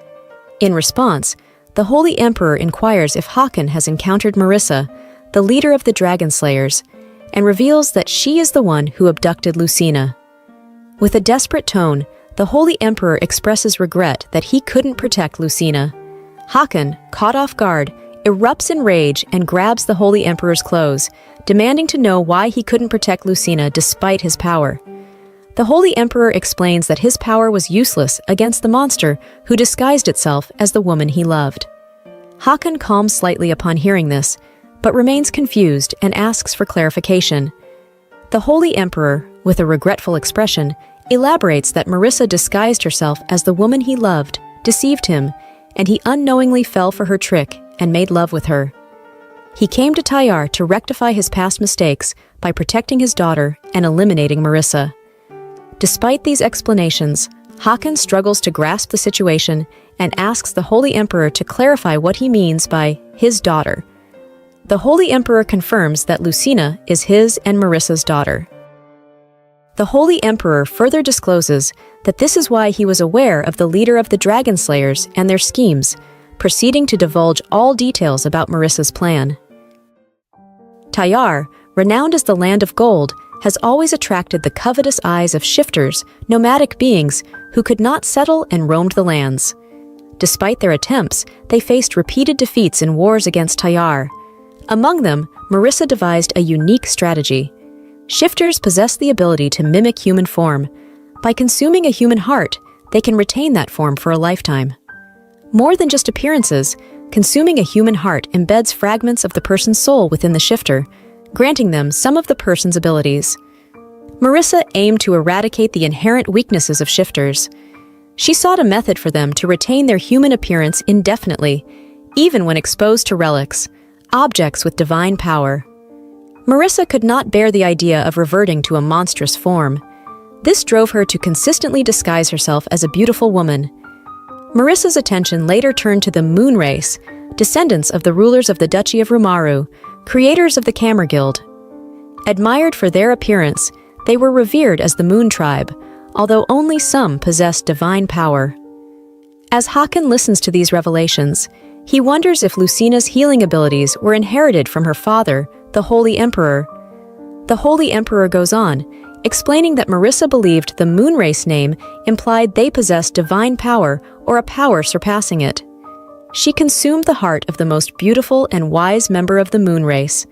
S2: In response, the Holy Emperor inquires if Hakan has encountered Marissa, the leader of the Dragon Slayers, and reveals that she is the one who abducted Lucina. With a desperate tone, the Holy Emperor expresses regret that he couldn't protect Lucina. Hakan, caught off guard, erupts in rage and grabs the Holy Emperor's clothes, demanding to know why he couldn't protect Lucina despite his power. The Holy Emperor explains that his power was useless against the monster who disguised itself as the woman he loved. Hakan calms slightly upon hearing this, but remains confused and asks for clarification. The Holy Emperor, with a regretful expression, elaborates that Marissa disguised herself as the woman he loved, deceived him, and he unknowingly fell for her trick and made love with her. He came to Tayar to rectify his past mistakes by protecting his daughter and eliminating Marissa. Despite these explanations, Hakan struggles to grasp the situation and asks the Holy Emperor to clarify what he means by his daughter. The Holy Emperor confirms that Lucina is his and Marissa's daughter. The Holy Emperor further discloses that this is why he was aware of the leader of the Dragon Slayers and their schemes, proceeding to divulge all details about Marissa's plan. Tayar, renowned as the land of gold, has always attracted the covetous eyes of shifters, nomadic beings who could not settle and roamed the lands. Despite their attempts, they faced repeated defeats in wars against Tayar. Among them, Marissa devised a unique strategy. Shifters possess the ability to mimic human form. By consuming a human heart, they can retain that form for a lifetime. More than just appearances, consuming a human heart embeds fragments of the person's soul within the shifter, granting them some of the person's abilities. Marissa aimed to eradicate the inherent weaknesses of shifters. She sought a method for them to retain their human appearance indefinitely, even when exposed to relics, objects with divine power. Marissa could not bear the idea of reverting to a monstrous form. This drove her to consistently disguise herself as a beautiful woman. Marissa's attention later turned to the Moon Race, descendants of the rulers of the Duchy of Rumaru, creators of the Camera Guild. Admired for their appearance, they were revered as the Moon Tribe, although only some possessed divine power. As Hakan listens to these revelations, he wonders if Lucina's healing abilities were inherited from her father, the Holy Emperor. The Holy Emperor goes on, explaining that Marissa believed the Moon Race name implied they possessed divine power or a power surpassing it. she consumed the heart of the most beautiful and wise member of the moon race.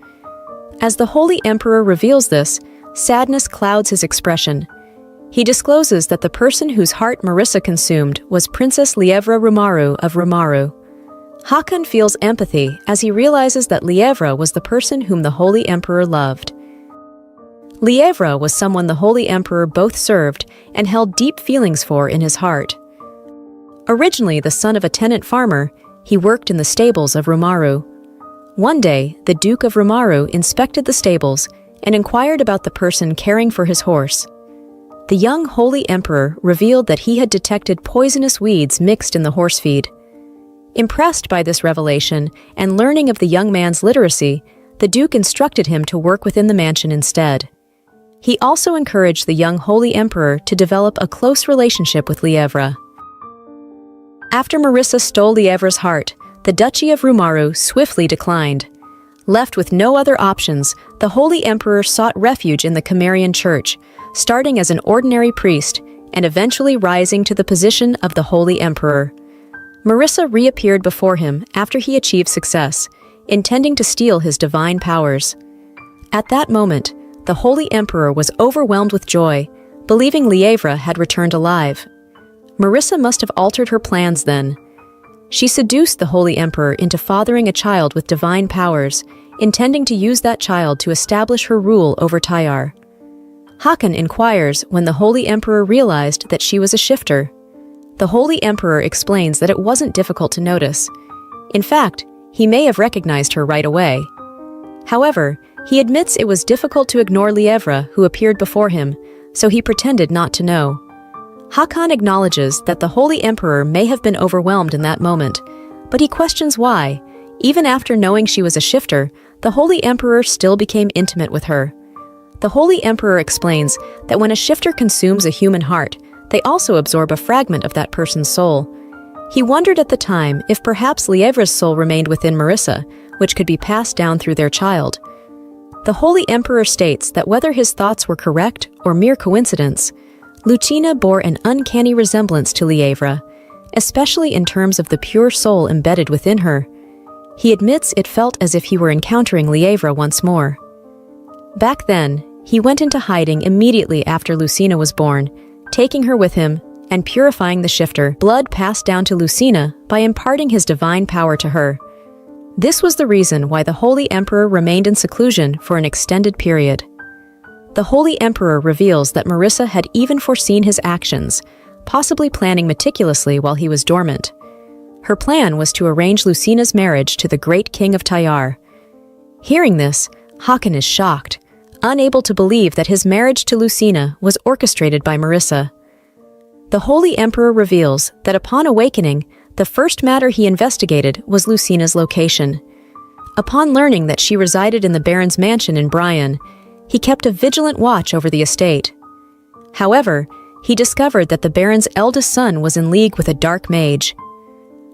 S2: As the Holy Emperor reveals this, sadness clouds his expression. He discloses that the person whose heart Marissa consumed was Princess Lievra Rumaru of Rumaru. Hakan feels empathy as he realizes that Lievra was the person whom the Holy Emperor loved. Lievra was someone the Holy Emperor both served and held deep feelings for in his heart. Originally the son of a tenant farmer, he worked in the stables of Rumaru. One day, the Duke of Rumaru inspected the stables and inquired about the person caring for his horse. The young Holy Emperor revealed that he had detected poisonous weeds mixed in the horse feed. Impressed by this revelation and learning of the young man's literacy, the Duke instructed him to work within the mansion instead. He also encouraged the young Holy Emperor to develop a close relationship with Lievra. After Marissa stole Lievra's heart, the Duchy of Rumaru swiftly declined. Left with no other options, the Holy Emperor sought refuge in the Cimmerian Church, starting as an ordinary priest and eventually rising to the position of the Holy Emperor. Marissa reappeared before him after he achieved success, intending to steal his divine powers. At that moment, the Holy Emperor was overwhelmed with joy, believing Lievra had returned alive. Marissa must have altered her plans then. She seduced the Holy Emperor into fathering a child with divine powers, intending to use that child to establish her rule over Tayar. Hakan inquires when the Holy Emperor realized that she was a shifter. The Holy Emperor explains that it wasn't difficult to notice. In fact, he may have recognized her right away. However, he admits it was difficult to ignore Lievra, who appeared before him, so he pretended not to know. Hakan acknowledges that the Holy Emperor may have been overwhelmed in that moment, but he questions why. Even after knowing she was a shifter, the Holy Emperor still became intimate with her. The Holy Emperor explains that when a shifter consumes a human heart, they also absorb a fragment of that person's soul. He wondered at the time if perhaps Lievra's soul remained within Marissa, which could be passed down through their child. The Holy Emperor states that whether his thoughts were correct or mere coincidence, Lucina bore an uncanny resemblance to Lievra, especially in terms of the pure soul embedded within her. He admits it felt as if he were encountering Lievra once more. Back then, he went into hiding immediately after Lucina was born, taking her with him and purifying the shifter blood passed down to Lucina by imparting his divine power to her. This was the reason why the Holy Emperor remained in seclusion for an extended period. The Holy Emperor reveals that Marissa had even foreseen his actions, possibly planning meticulously while he was dormant. Her plan was to arrange Lucina's marriage to the great king of Tayar. Hearing this, Hakan is shocked, unable to believe that his marriage to Lucina was orchestrated by Marissa. The Holy Emperor reveals that upon awakening, the first matter he investigated was Lucina's location. Upon learning that she resided in the Baron's mansion in Bryan, he kept a vigilant watch over the estate. However, he discovered that the Baron's eldest son was in league with a dark mage.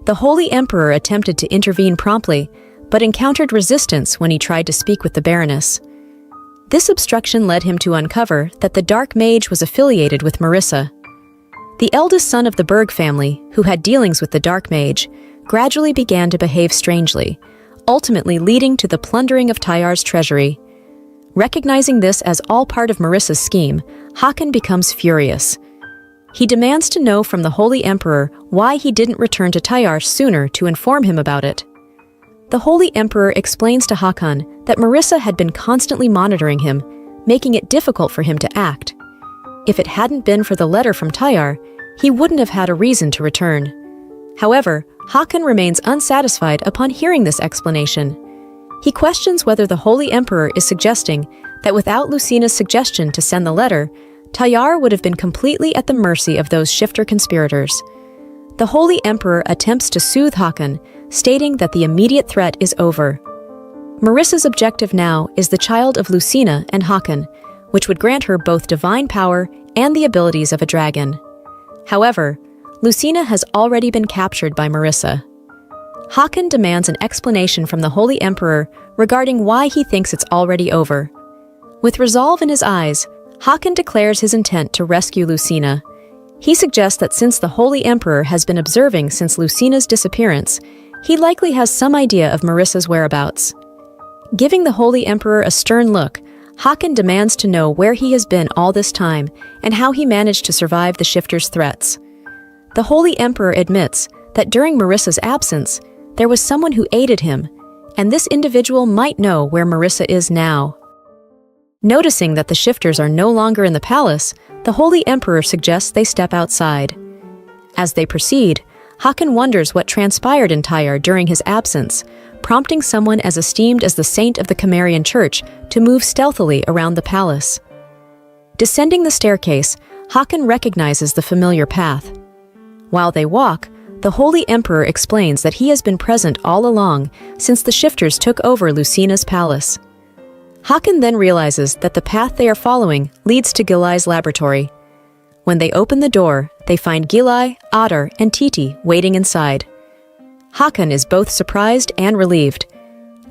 S2: The Holy Emperor attempted to intervene promptly, but encountered resistance when he tried to speak with the Baroness. This obstruction led him to uncover that the dark mage was affiliated with Marissa. The eldest son of the Berg family, who had dealings with the dark mage, gradually began to behave strangely, ultimately leading to the plundering of Tayar's treasury. Recognizing this as all part of Marissa's scheme, Hakan becomes furious. He demands to know from the Holy Emperor why he didn't return to Tayar sooner to inform him about it. The Holy Emperor explains to Hakan that Marissa had been constantly monitoring him, making it difficult for him to act. If it hadn't been for the letter from Tayar, he wouldn't have had a reason to return. However, Hakan remains unsatisfied upon hearing this explanation. He questions whether the Holy Emperor is suggesting that without Lucina's suggestion to send the letter, Tayar would have been completely at the mercy of those shifter conspirators. The Holy Emperor attempts to soothe Hakan, stating that the immediate threat is over. Marissa's objective now is the child of Lucina and Hakan, which would grant her both divine power and the abilities of a dragon. However, Lucina has already been captured by Marissa. Hakan demands an explanation from the Holy Emperor regarding why he thinks it's already over. With resolve in his eyes, Hakan declares his intent to rescue Lucina. He suggests that since the Holy Emperor has been observing since Lucina's disappearance, he likely has some idea of Marissa's whereabouts. Giving the Holy Emperor a stern look, Hakan demands to know where he has been all this time and how he managed to survive the shifters' threats. The Holy Emperor admits that during Marissa's absence, there was someone who aided him, and this individual might know where Marissa is now. Noticing that the shifters are no longer in the palace, the Holy Emperor suggests they step outside. As they proceed, Hakan wonders what transpired in Tayar during his absence, prompting someone as esteemed as the saint of the Cimmerian Church to move stealthily around the palace. Descending the staircase, Hakan recognizes the familiar path. While they walk, the Holy Emperor explains that he has been present all along since the shifters took over Lucina's palace. Hakan then realizes that the path they are following leads to Gilai's laboratory. When they open the door, they find Gilai, Adar, and Titi waiting inside. Hakan is both surprised and relieved.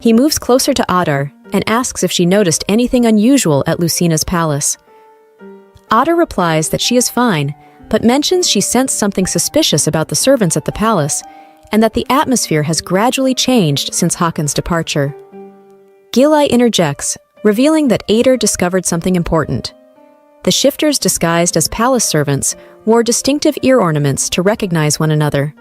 S2: He moves closer to Adar and asks if she noticed anything unusual at Lucina's palace. Adar replies that she is fine, but mentions she sensed something suspicious about the servants at the palace and that the atmosphere has gradually changed since Hakan's departure. Gilai interjects, revealing that Adar discovered something important. The shifters disguised as palace servants wore distinctive ear ornaments to recognize one another.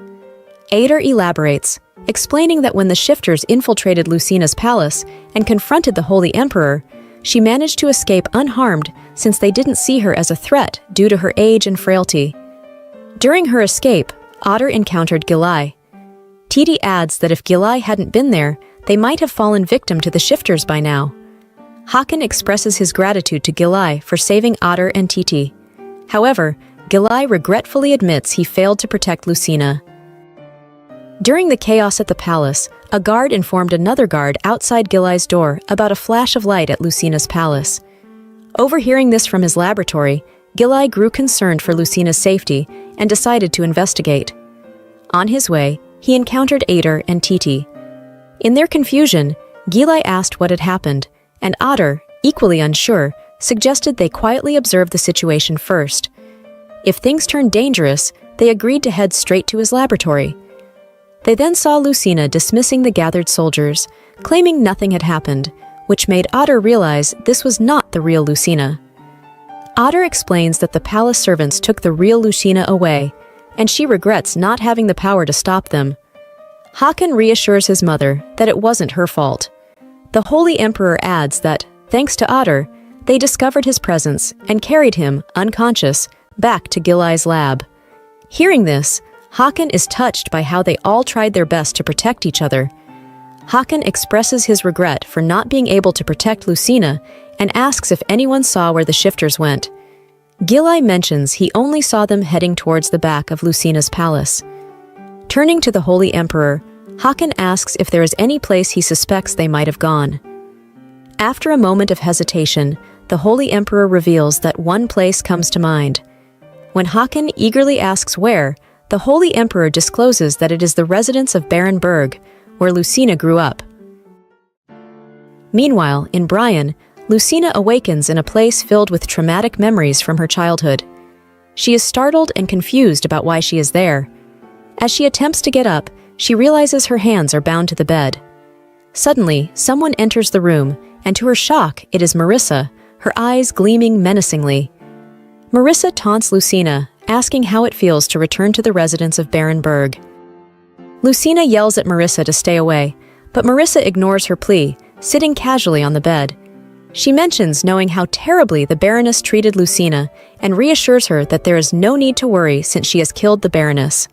S2: Adar elaborates, explaining that when the shifters infiltrated Lucina's palace and confronted the Holy Emperor, she managed to escape unharmed since they didn't see her as a threat due to her age and frailty. During her escape, Adar encountered Gilai. Titi adds that if Gilai hadn't been there, they might have fallen victim to the shifters by now. Hakan expresses his gratitude to Gilai for saving Adar and Titi. However, Gilai regretfully admits he failed to protect Lucina. During the chaos at the palace, a guard informed another guard outside Gilai's door about a flash of light at Lucina's palace. Overhearing this from his laboratory, Gilai grew concerned for Lucina's safety and decided to investigate. On his way, he encountered Adar and Titi. In their confusion, Gilai asked what had happened, and Adar, equally unsure, suggested they quietly observe the situation first. If things turned dangerous, they agreed to head straight to his laboratory. They then saw Lucina dismissing the gathered soldiers, claiming nothing had happened, which made Adar realize this was not the real Lucina. Adar explains that the palace servants took the real Lucina away, and she regrets not having the power to stop them. Hakan reassures his mother that it wasn't her fault. The Holy Emperor adds that, thanks to Adar, they discovered his presence and carried him, unconscious, back to Gilai's lab. Hearing this, Hakan is touched by how they all tried their best to protect each other. Hakan expresses his regret for not being able to protect Lucina and asks if anyone saw where the shifters went. Gilai mentions he only saw them heading towards the back of Lucina's palace. Turning to the Holy Emperor, Hakan asks if there is any place he suspects they might have gone. After a moment of hesitation, the Holy Emperor reveals that one place comes to mind. When Hakan eagerly asks where, the Holy Emperor discloses that it is the residence of Baron Berg, where Lucina grew up. Meanwhile, in Brian, Lucina awakens in a place filled with traumatic memories from her childhood. She is startled and confused about why she is there. As she attempts to get up, she realizes her hands are bound to the bed. Suddenly, someone enters the room, and to her shock, it is Marissa, her eyes gleaming menacingly. Marissa taunts Lucina, asking how it feels to return to the residence of Baron Berg. Lucina yells at Marissa to stay away, but Marissa ignores her plea, sitting casually on the bed. She mentions knowing how terribly the Baroness treated Lucina and reassures her that there is no need to worry since she has killed the Baroness.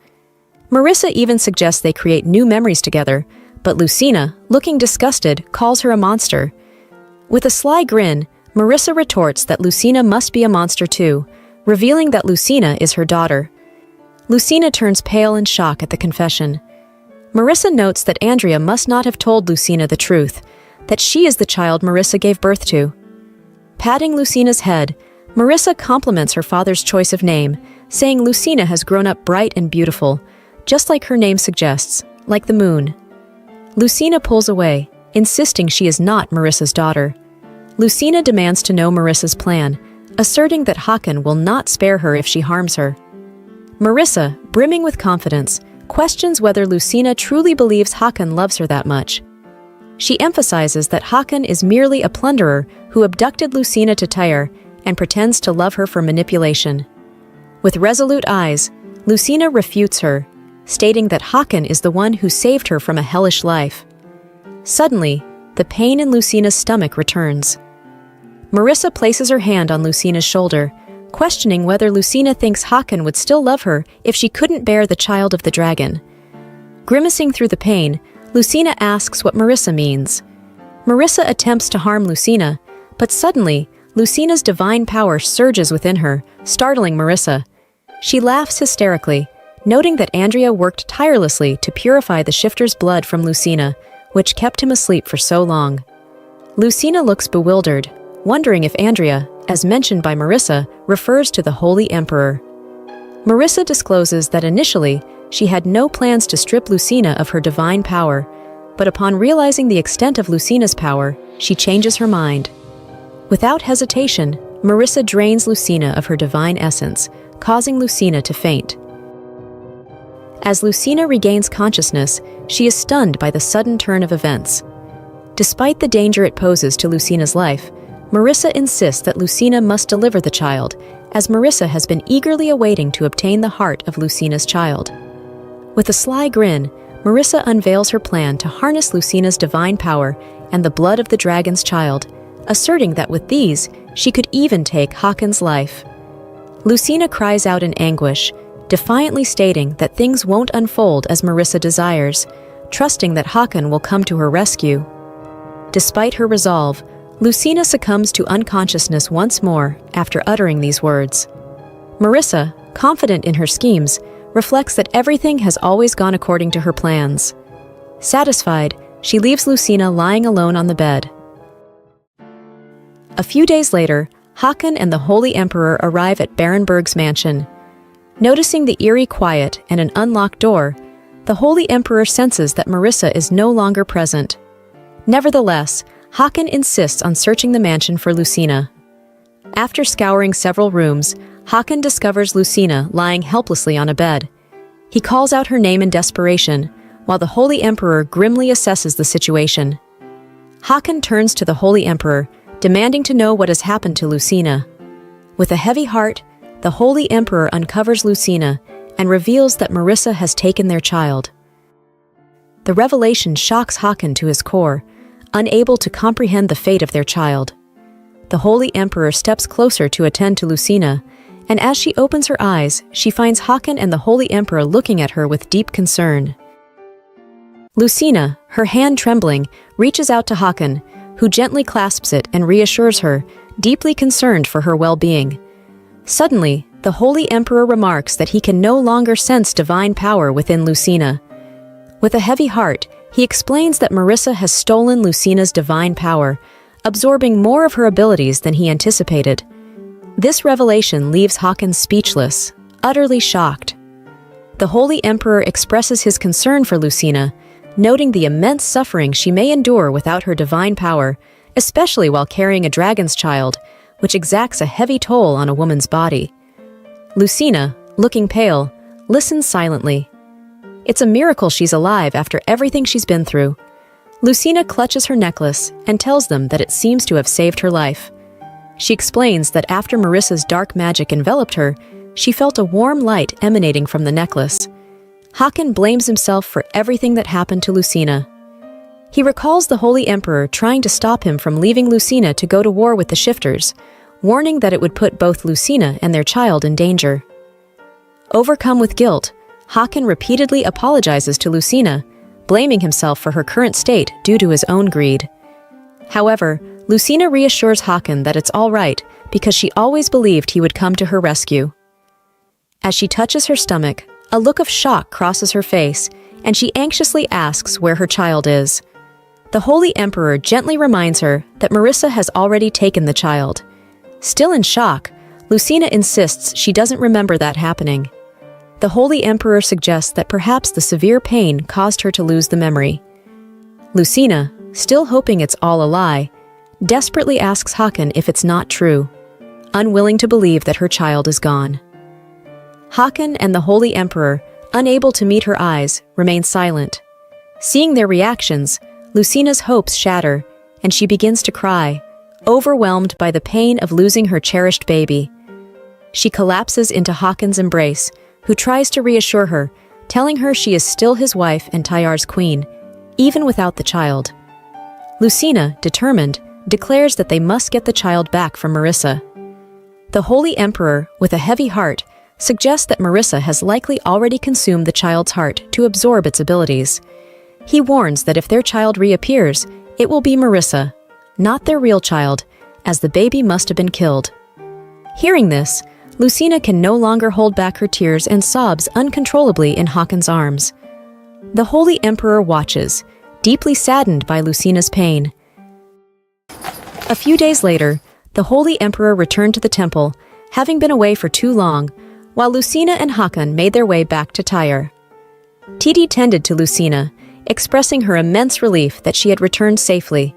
S2: Marissa even suggests they create new memories together, but Lucina, looking disgusted, calls her a monster. With a sly grin, Marissa retorts that Lucina must be a monster too, revealing that Lucina is her daughter. Lucina turns pale in shock at the confession. Marissa notes that Andrea must not have told Lucina the truth, that she is the child Marissa gave birth to. Patting Lucina's head, Marissa compliments her father's choice of name, saying Lucina has grown up bright and beautiful, just like her name suggests, like the moon. Lucina pulls away, insisting she is not Marissa's daughter. Lucina demands to know Marissa's plan, asserting that Hakan will not spare her if she harms her. Marissa, brimming with confidence, questions whether Lucina truly believes Hakan loves her that much. She emphasizes that Hakan is merely a plunderer who abducted Lucina to Tayar and pretends to love her for manipulation. With resolute eyes, Lucina refutes her, stating that Hakan is the one who saved her from a hellish life. Suddenly, the pain in Lucina's stomach returns. Marissa places her hand on Lucina's shoulder, questioning whether Lucina thinks Hakan would still love her if she couldn't bear the child of the dragon. Grimacing through the pain, Lucina asks what Marissa means. Marissa attempts to harm Lucina, but suddenly, Lucina's divine power surges within her, startling Marissa. She laughs hysterically, noting that Andrea worked tirelessly to purify the shifter's blood from Lucina, which kept him asleep for so long. Lucina looks bewildered, wondering if Andrea, as mentioned by Marissa, refers to the Holy Emperor. Marissa discloses that initially, she had no plans to strip Lucina of her divine power, but upon realizing the extent of Lucina's power, she changes her mind. Without hesitation, Marissa drains Lucina of her divine essence, causing Lucina to faint. As Lucina regains consciousness, she is stunned by the sudden turn of events. Despite the danger it poses to Lucina's life, Marissa insists that Lucina must deliver the child, as Marissa has been eagerly awaiting to obtain the heart of Lucina's child. With a sly grin, Marissa unveils her plan to harness Lucina's divine power and the blood of the dragon's child, asserting that with these, she could even take Hakan's life. Lucina cries out in anguish, defiantly stating that things won't unfold as Marissa desires, trusting that Hakan will come to her rescue. Despite her resolve, Lucina succumbs to unconsciousness once more after uttering these words. Marissa, confident in her schemes, reflects that everything has always gone according to her plans. Satisfied, she leaves Lucina lying alone on the bed. A few days later, Hakan and the Holy Emperor arrive at Barenberg's mansion. Noticing the eerie quiet and an unlocked door, the Holy Emperor senses that Marissa is no longer present. Nevertheless, Hakan insists on searching the mansion for Lucina. After scouring several rooms, Hakan discovers Lucina lying helplessly on a bed. He calls out her name in desperation, while the Holy Emperor grimly assesses the situation. Hakan turns to the Holy Emperor, demanding to know what has happened to Lucina. With a heavy heart, the Holy Emperor uncovers Lucina and reveals that Marissa has taken their child. The revelation shocks Hakan to his core, unable to comprehend the fate of their child. The Holy Emperor steps closer to attend to Lucina, and as she opens her eyes, she finds Hakan and the Holy Emperor looking at her with deep concern. Lucina, her hand trembling, reaches out to Hakan, who gently clasps it and reassures her, deeply concerned for her well-being. Suddenly, the Holy Emperor remarks that he can no longer sense divine power within Lucina. With a heavy heart, he explains that Marissa has stolen Lucina's divine power, absorbing more of her abilities than he anticipated. This revelation leaves Hakan speechless, utterly shocked. The Holy Emperor expresses his concern for Lucina, noting the immense suffering she may endure without her divine power, especially while carrying a dragon's child, which exacts a heavy toll on a woman's body. Lucina, looking pale, listens silently. It's a miracle she's alive after everything she's been through. Lucina clutches her necklace and tells them that it seems to have saved her life. She explains that after Marissa's dark magic enveloped her, she felt a warm light emanating from the necklace. Hakan blames himself for everything that happened to Lucina. He recalls the Holy Emperor trying to stop him from leaving Lucina to go to war with the shifters, warning that it would put both Lucina and their child in danger. Overcome with guilt, Hakan repeatedly apologizes to Lucina, blaming himself for her current state due to his own greed. However, Lucina reassures Hakan that it's all right because she always believed he would come to her rescue. As she touches her stomach, a look of shock crosses her face, and she anxiously asks where her child is. The Holy Emperor gently reminds her that Marissa has already taken the child. Still in shock, Lucina insists she doesn't remember that happening. The Holy Emperor suggests that perhaps the severe pain caused her to lose the memory. Lucina, still hoping it's all a lie, desperately asks Hakan if it's not true, unwilling to believe that her child is gone. Hakan and the Holy Emperor, unable to meet her eyes, remain silent. Seeing their reactions, Lucina's hopes shatter, and she begins to cry, overwhelmed by the pain of losing her cherished baby. She collapses into Hakan's embrace, who tries to reassure her, telling her she is still his wife and Tayar's queen, even without the child. Lucina, determined, declares that they must get the child back from Marissa. The Holy Emperor, with a heavy heart, suggests that Marissa has likely already consumed the child's heart to absorb its abilities. He warns that if their child reappears, it will be Marissa, not their real child, as the baby must have been killed. Hearing this, Lucina can no longer hold back her tears and sobs uncontrollably in Hakan's arms. The Holy Emperor watches, deeply saddened by Lucina's pain. A few days later, the Holy Emperor returned to the temple, having been away for too long, while Lucina and Hakan made their way back to Tayar. Titi tended to Lucina, expressing her immense relief that she had returned safely.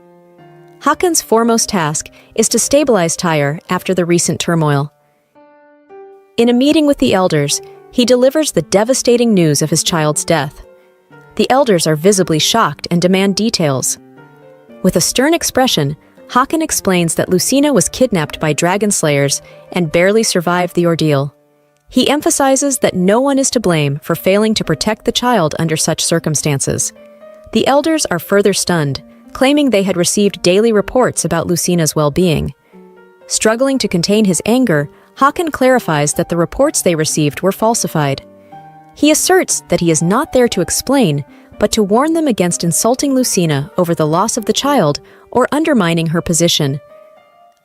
S2: Hakan's foremost task is to stabilize Tayar after the recent turmoil. In a meeting with the elders, he delivers the devastating news of his child's death. The elders are visibly shocked and demand details. With a stern expression, Hakan explains that Lucina was kidnapped by dragon slayers and barely survived the ordeal. He emphasizes that no one is to blame for failing to protect the child under such circumstances. The elders are further stunned, claiming they had received daily reports about Lucina's well-being. Struggling to contain his anger, Hakan clarifies that the reports they received were falsified. He asserts that he is not there to explain, but to warn them against insulting Lucina over the loss of the child or undermining her position.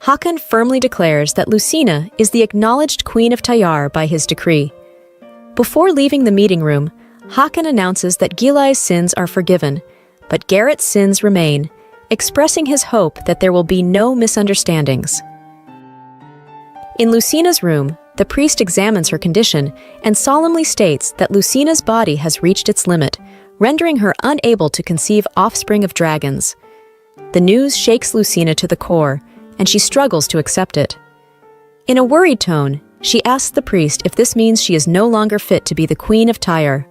S2: Hakan firmly declares that Lucina is the acknowledged Queen of Tayar by his decree. Before leaving the meeting room, Hakan announces that Gilay's sins are forgiven, but Garrett's sins remain, expressing his hope that there will be no misunderstandings. In Lucina's room, the priest examines her condition and solemnly states that Lucina's body has reached its limit, rendering her unable to conceive offspring of dragons. The news shakes Lucina to the core, and she struggles to accept it. In a worried tone, she asks the priest if this means she is no longer fit to be the queen of Tayar.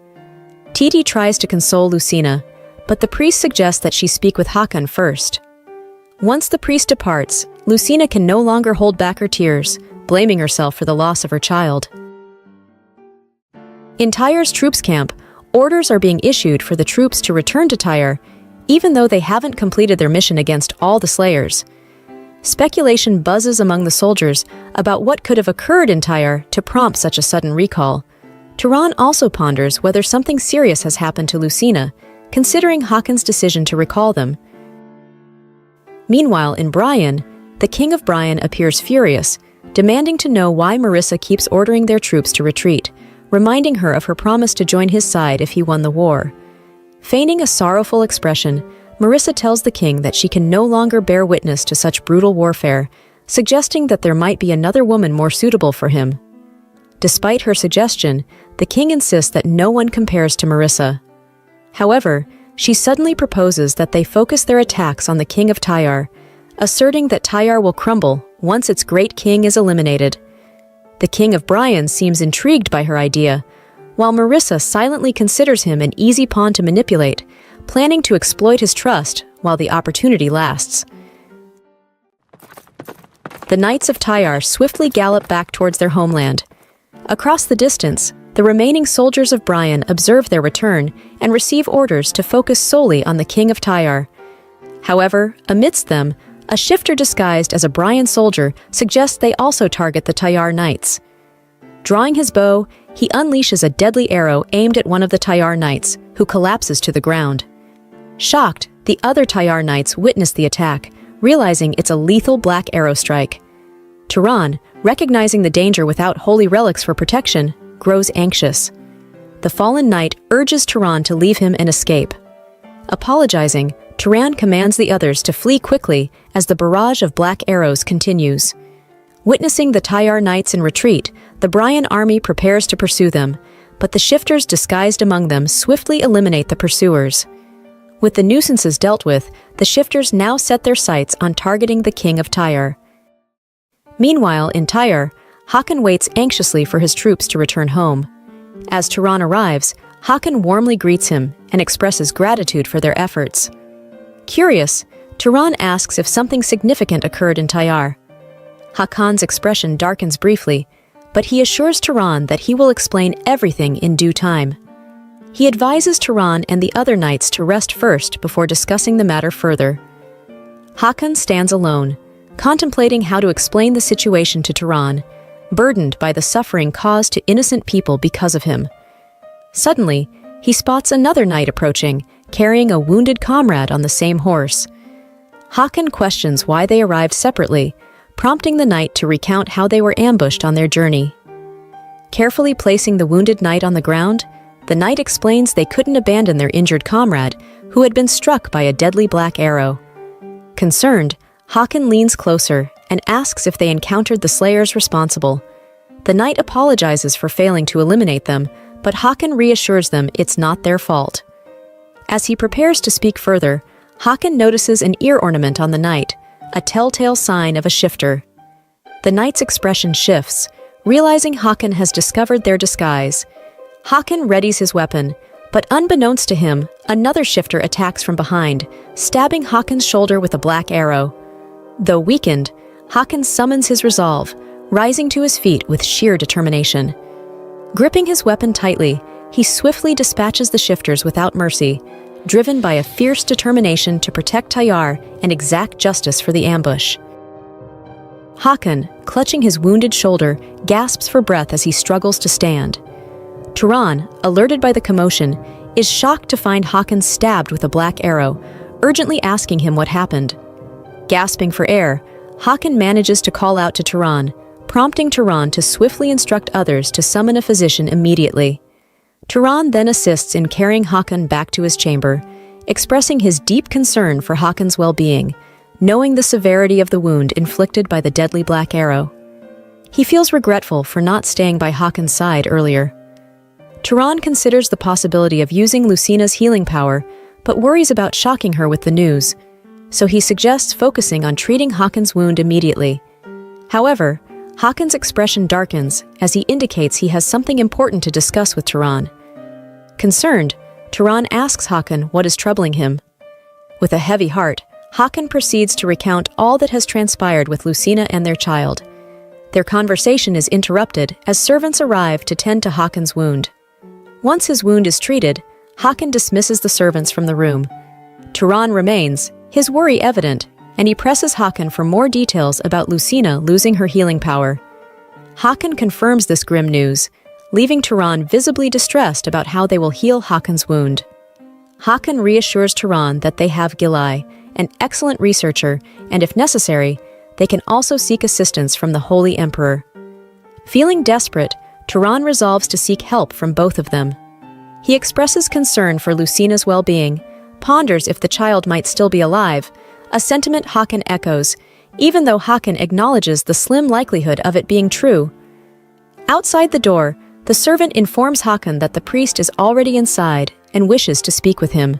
S2: Titi tries to console Lucina, but the priest suggests that she speak with Hakan first. Once the priest departs, Lucina can no longer hold back her tears, blaming herself for the loss of her child. In Tayar's troops camp, orders are being issued for the troops to return to Tayar, even though they haven't completed their mission against all the slayers. Speculation buzzes among the soldiers about what could have occurred in Tayar to prompt such a sudden recall. Turan also ponders whether something serious has happened to Lucina, considering Hakan's decision to recall them. Meanwhile, in Brian, the king of Brian appears furious, demanding to know why Marissa keeps ordering their troops to retreat, reminding her of her promise to join his side if he won the war. Feigning a sorrowful expression, Marissa tells the king that she can no longer bear witness to such brutal warfare, suggesting that there might be another woman more suitable for him. Despite her suggestion, the king insists that no one compares to Marissa. However, she suddenly proposes that they focus their attacks on the king of Tayar, asserting that Tayar will crumble once its great king is eliminated. The king of Brian seems intrigued by her idea, while Marissa silently considers him an easy pawn to manipulate, planning to exploit his trust while the opportunity lasts. The knights of Tayar swiftly gallop back towards their homeland. Across the distance, the remaining soldiers of Brian observe their return and receive orders to focus solely on the king of Tayar. However, amidst them, a shifter disguised as a Brian soldier suggests they also target the Tayar knights. Drawing his bow, he unleashes a deadly arrow aimed at one of the Tayar knights, who collapses to the ground. Shocked, the other Tayar knights witness the attack, realizing it's a lethal black arrow strike. Turan, recognizing the danger without holy relics for protection, grows anxious. The fallen knight urges Turan to leave him and escape. Apologizing, Turan commands the others to flee quickly as the barrage of black arrows continues. Witnessing the Tayar knights in retreat, the Brian army prepares to pursue them, but the shifters disguised among them swiftly eliminate the pursuers. With the nuisances dealt with, the shifters now set their sights on targeting the king of Tayar. Meanwhile, in Tayar, Hakan waits anxiously for his troops to return home. As Turan arrives, Hakan warmly greets him and expresses gratitude for their efforts. Curious, Turan asks if something significant occurred in Tayar. Hakan's expression darkens briefly, but he assures Turan that he will explain everything in due time. He advises Turan and the other knights to rest first before discussing the matter further. Hakan stands alone, contemplating how to explain the situation to Turan, burdened by the suffering caused to innocent people because of him. Suddenly, he spots another knight approaching, carrying a wounded comrade on the same horse. Hakan questions why they arrived separately, prompting the knight to recount how they were ambushed on their journey. Carefully placing the wounded knight on the ground, the knight explains they couldn't abandon their injured comrade, who had been struck by a deadly black arrow. Concerned, Hakan leans closer and asks if they encountered the slayers responsible. The knight apologizes for failing to eliminate them, but Hakan reassures them it's not their fault. As he prepares to speak further, Hakan notices an ear ornament on the knight, a telltale sign of a shifter. The knight's expression shifts, realizing Hakan has discovered their disguise. Hakan readies his weapon, but unbeknownst to him, another shifter attacks from behind, stabbing Hakan's shoulder with a black arrow. Though weakened, Hakan summons his resolve, rising to his feet with sheer determination. Gripping his weapon tightly, he swiftly dispatches the shifters without mercy, driven by a fierce determination to protect Tayar and exact justice for the ambush. Hakan, clutching his wounded shoulder, gasps for breath as he struggles to stand. Turan, alerted by the commotion, is shocked to find Hakan stabbed with a black arrow, urgently asking him what happened. Gasping for air, Hakan manages to call out to Turan, prompting Turan to swiftly instruct others to summon a physician immediately. Turan then assists in carrying Hakan back to his chamber, expressing his deep concern for Hakan's well-being, knowing the severity of the wound inflicted by the deadly black arrow. He feels regretful for not staying by Hakan's side earlier. Turan considers the possibility of using Lucina's healing power, but worries about shocking her with the news, so he suggests focusing on treating Hakan's wound immediately. However, Hakan's expression darkens as he indicates he has something important to discuss with Turan. Concerned, Turan asks Hakan what is troubling him. With a heavy heart, Hakan proceeds to recount all that has transpired with Lucina and their child. Their conversation is interrupted as servants arrive to tend to Hakan's wound. Once his wound is treated, Hakan dismisses the servants from the room. Turan remains, his worry evident, and he presses Hakan for more details about Lucina losing her healing power. Hakan confirms this grim news, leaving Turan visibly distressed about how they will heal Hakan's wound. Hakan reassures Turan that they have Gilai, an excellent researcher, and if necessary, they can also seek assistance from the Holy Emperor. Feeling desperate, Turan resolves to seek help from both of them. He expresses concern for Lucina's well-being, ponders if the child might still be alive, a sentiment Hakan echoes, even though Hakan acknowledges the slim likelihood of it being true. Outside the door, the servant informs Hakan that the priest is already inside and wishes to speak with him.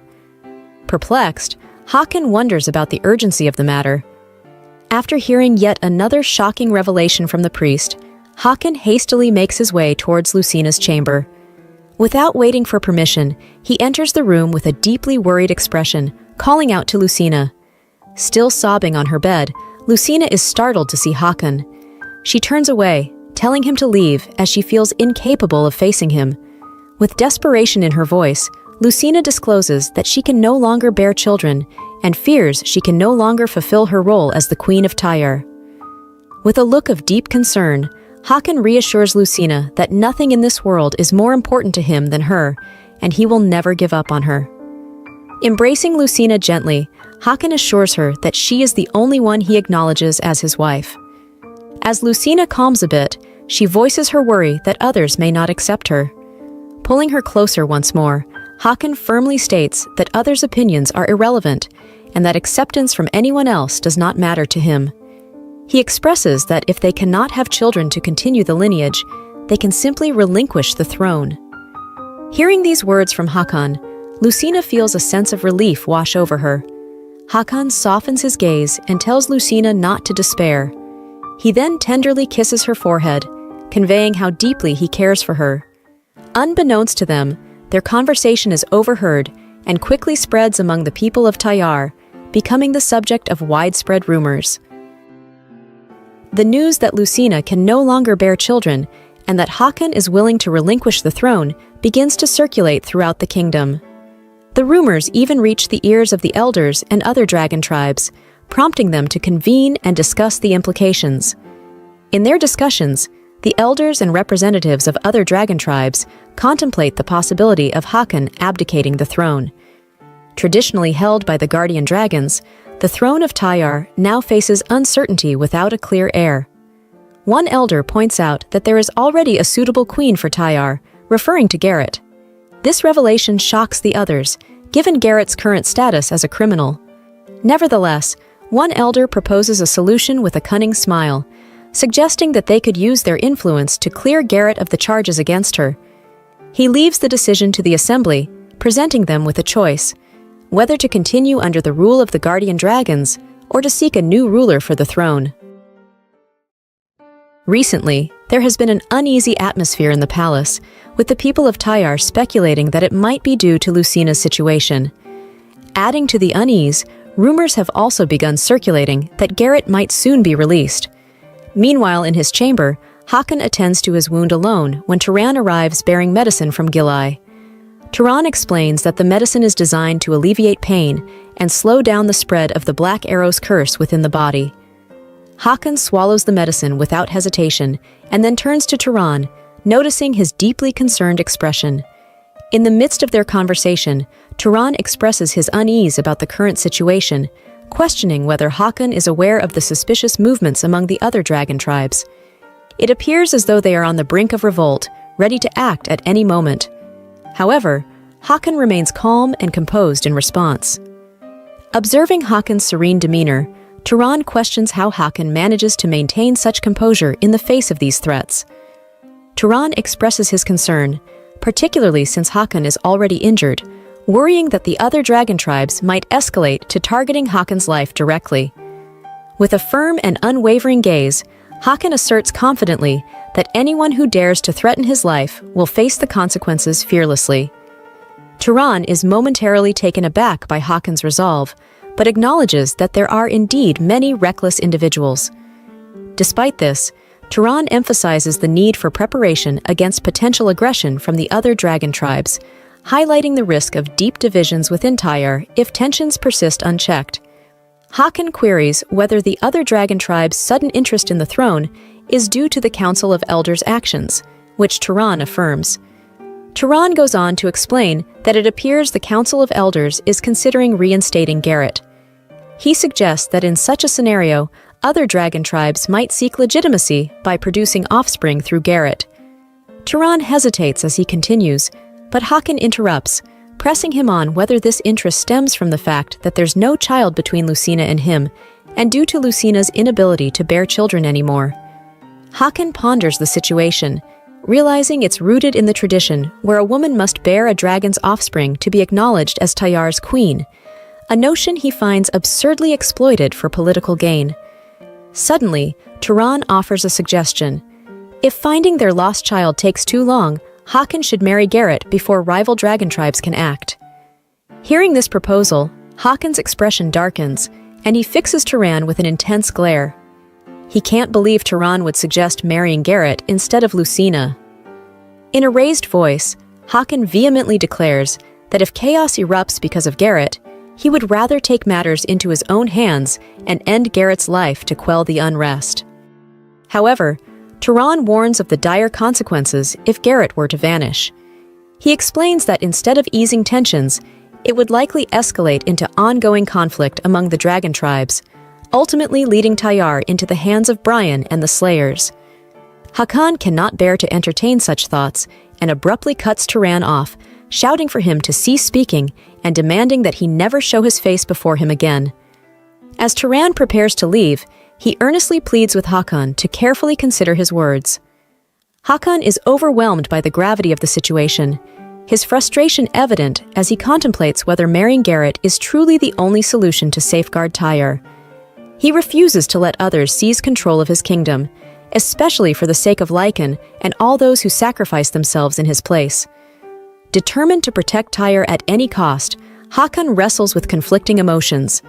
S2: Perplexed, Hakan wonders about the urgency of the matter. After hearing yet another shocking revelation from the priest, Hakan hastily makes his way towards Lucina's chamber. Without waiting for permission, he enters the room with a deeply worried expression, calling out to Lucina. Still sobbing on her bed, Lucina is startled to see Hakan. She turns away, telling him to leave as she feels incapable of facing him. With desperation in her voice, Lucina discloses that she can no longer bear children and fears she can no longer fulfill her role as the Queen of Tayar. With a look of deep concern, Hakan reassures Lucina that nothing in this world is more important to him than her, and he will never give up on her. Embracing Lucina gently, Hakan assures her that she is the only one he acknowledges as his wife. As Lucina calms a bit, she voices her worry that others may not accept her. Pulling her closer once more, Hakan firmly states that others' opinions are irrelevant and that acceptance from anyone else does not matter to him. He expresses that if they cannot have children to continue the lineage, they can simply relinquish the throne. Hearing these words from Hakan, Lucina feels a sense of relief wash over her. Hakan softens his gaze and tells Lucina not to despair. He then tenderly kisses her forehead, conveying how deeply he cares for her. Unbeknownst to them, their conversation is overheard and quickly spreads among the people of Tayar, becoming the subject of widespread rumors. The news that Lucina can no longer bear children and that Hakan is willing to relinquish the throne begins to circulate throughout the kingdom. The rumors even reach the ears of the elders and other dragon tribes, prompting them to convene and discuss the implications. In their discussions, the elders and representatives of other dragon tribes contemplate the possibility of Hakan abdicating the throne. Traditionally held by the guardian dragons, the throne of Tayar now faces uncertainty without a clear heir. One elder points out that there is already a suitable queen for Tayar, referring to Garrett. This revelation shocks the others, given Garrett's current status as a criminal. Nevertheless, one elder proposes a solution with a cunning smile, suggesting that they could use their influence to clear Garrett of the charges against her. He leaves the decision to the assembly, presenting them with a choice: whether to continue under the rule of the guardian dragons or to seek a new ruler for the throne. Recently, there has been an uneasy atmosphere in the palace, with the people of Tayar speculating that it might be due to Lucina's situation. Adding to the unease, rumors have also begun circulating that Garrett might soon be released. Meanwhile, in his chamber, Hakan attends to his wound alone when Tayar arrives bearing medicine from Gilai. Tayar explains that the medicine is designed to alleviate pain and slow down the spread of the Black Arrow's curse within the body. Hakan swallows the medicine without hesitation and then turns to Tayar, noticing his deeply concerned expression. In the midst of their conversation, Tayar expresses his unease about the current situation, questioning whether Hakan is aware of the suspicious movements among the other dragon tribes. It appears as though they are on the brink of revolt, ready to act at any moment. However, Hakan remains calm and composed in response. Observing Hakan's serene demeanor, Tayar questions how Hakan manages to maintain such composure in the face of these threats. Tayar expresses his concern, particularly since Hakan is already injured, worrying that the other dragon tribes might escalate to targeting Hakan's life directly. With a firm and unwavering gaze, Hakan asserts confidently that anyone who dares to threaten his life will face the consequences fearlessly. Tayar is momentarily taken aback by Hakan's resolve, but acknowledges that there are indeed many reckless individuals. Despite this, Tayar emphasizes the need for preparation against potential aggression from the other dragon tribes, highlighting the risk of deep divisions within Tayar if tensions persist unchecked. Hakan queries whether the other dragon tribes' sudden interest in the throne is due to the Council of Elders' actions, which Tayar affirms. Tayar goes on to explain that it appears the Council of Elders is considering reinstating Garrett. He suggests that in such a scenario, other dragon tribes might seek legitimacy by producing offspring through Garrett. Tayar hesitates as he continues, but Hakan interrupts, pressing him on whether this interest stems from the fact that there's no child between Lucina and him, and due to Lucina's inability to bear children anymore. Hakan ponders the situation, realizing it's rooted in the tradition where a woman must bear a dragon's offspring to be acknowledged as Tayar's queen, a notion he finds absurdly exploited for political gain. Suddenly, Tayar offers a suggestion. If finding their lost child takes too long, Hakan should marry Garrett before rival dragon tribes can act. Hearing this proposal, Hakan's expression darkens, and he fixes Tayar with an intense glare. He can't believe Tayar would suggest marrying Garrett instead of Lucina. In a raised voice, Hakan vehemently declares that if chaos erupts because of Garrett, he would rather take matters into his own hands and end Garrett's life to quell the unrest. However, Tayar warns of the dire consequences if Garrett were to vanish. He explains that instead of easing tensions, it would likely escalate into ongoing conflict among the dragon tribes, ultimately leading Tayar into the hands of Brian and the Slayers. Hakan cannot bear to entertain such thoughts and abruptly cuts Tayar off, shouting for him to cease speaking and demanding that he never show his face before him again. As Tayar prepares to leave, he earnestly pleads with Hakan to carefully consider his words. Hakan is overwhelmed by the gravity of the situation, his frustration evident as he contemplates whether marrying Garrett is truly the only solution to safeguard Tayar. He refuses to let others seize control of his kingdom, especially for the sake of Lycan and all those who sacrifice themselves in his place. Determined to protect Tayar at any cost, Hakan wrestles with conflicting emotions.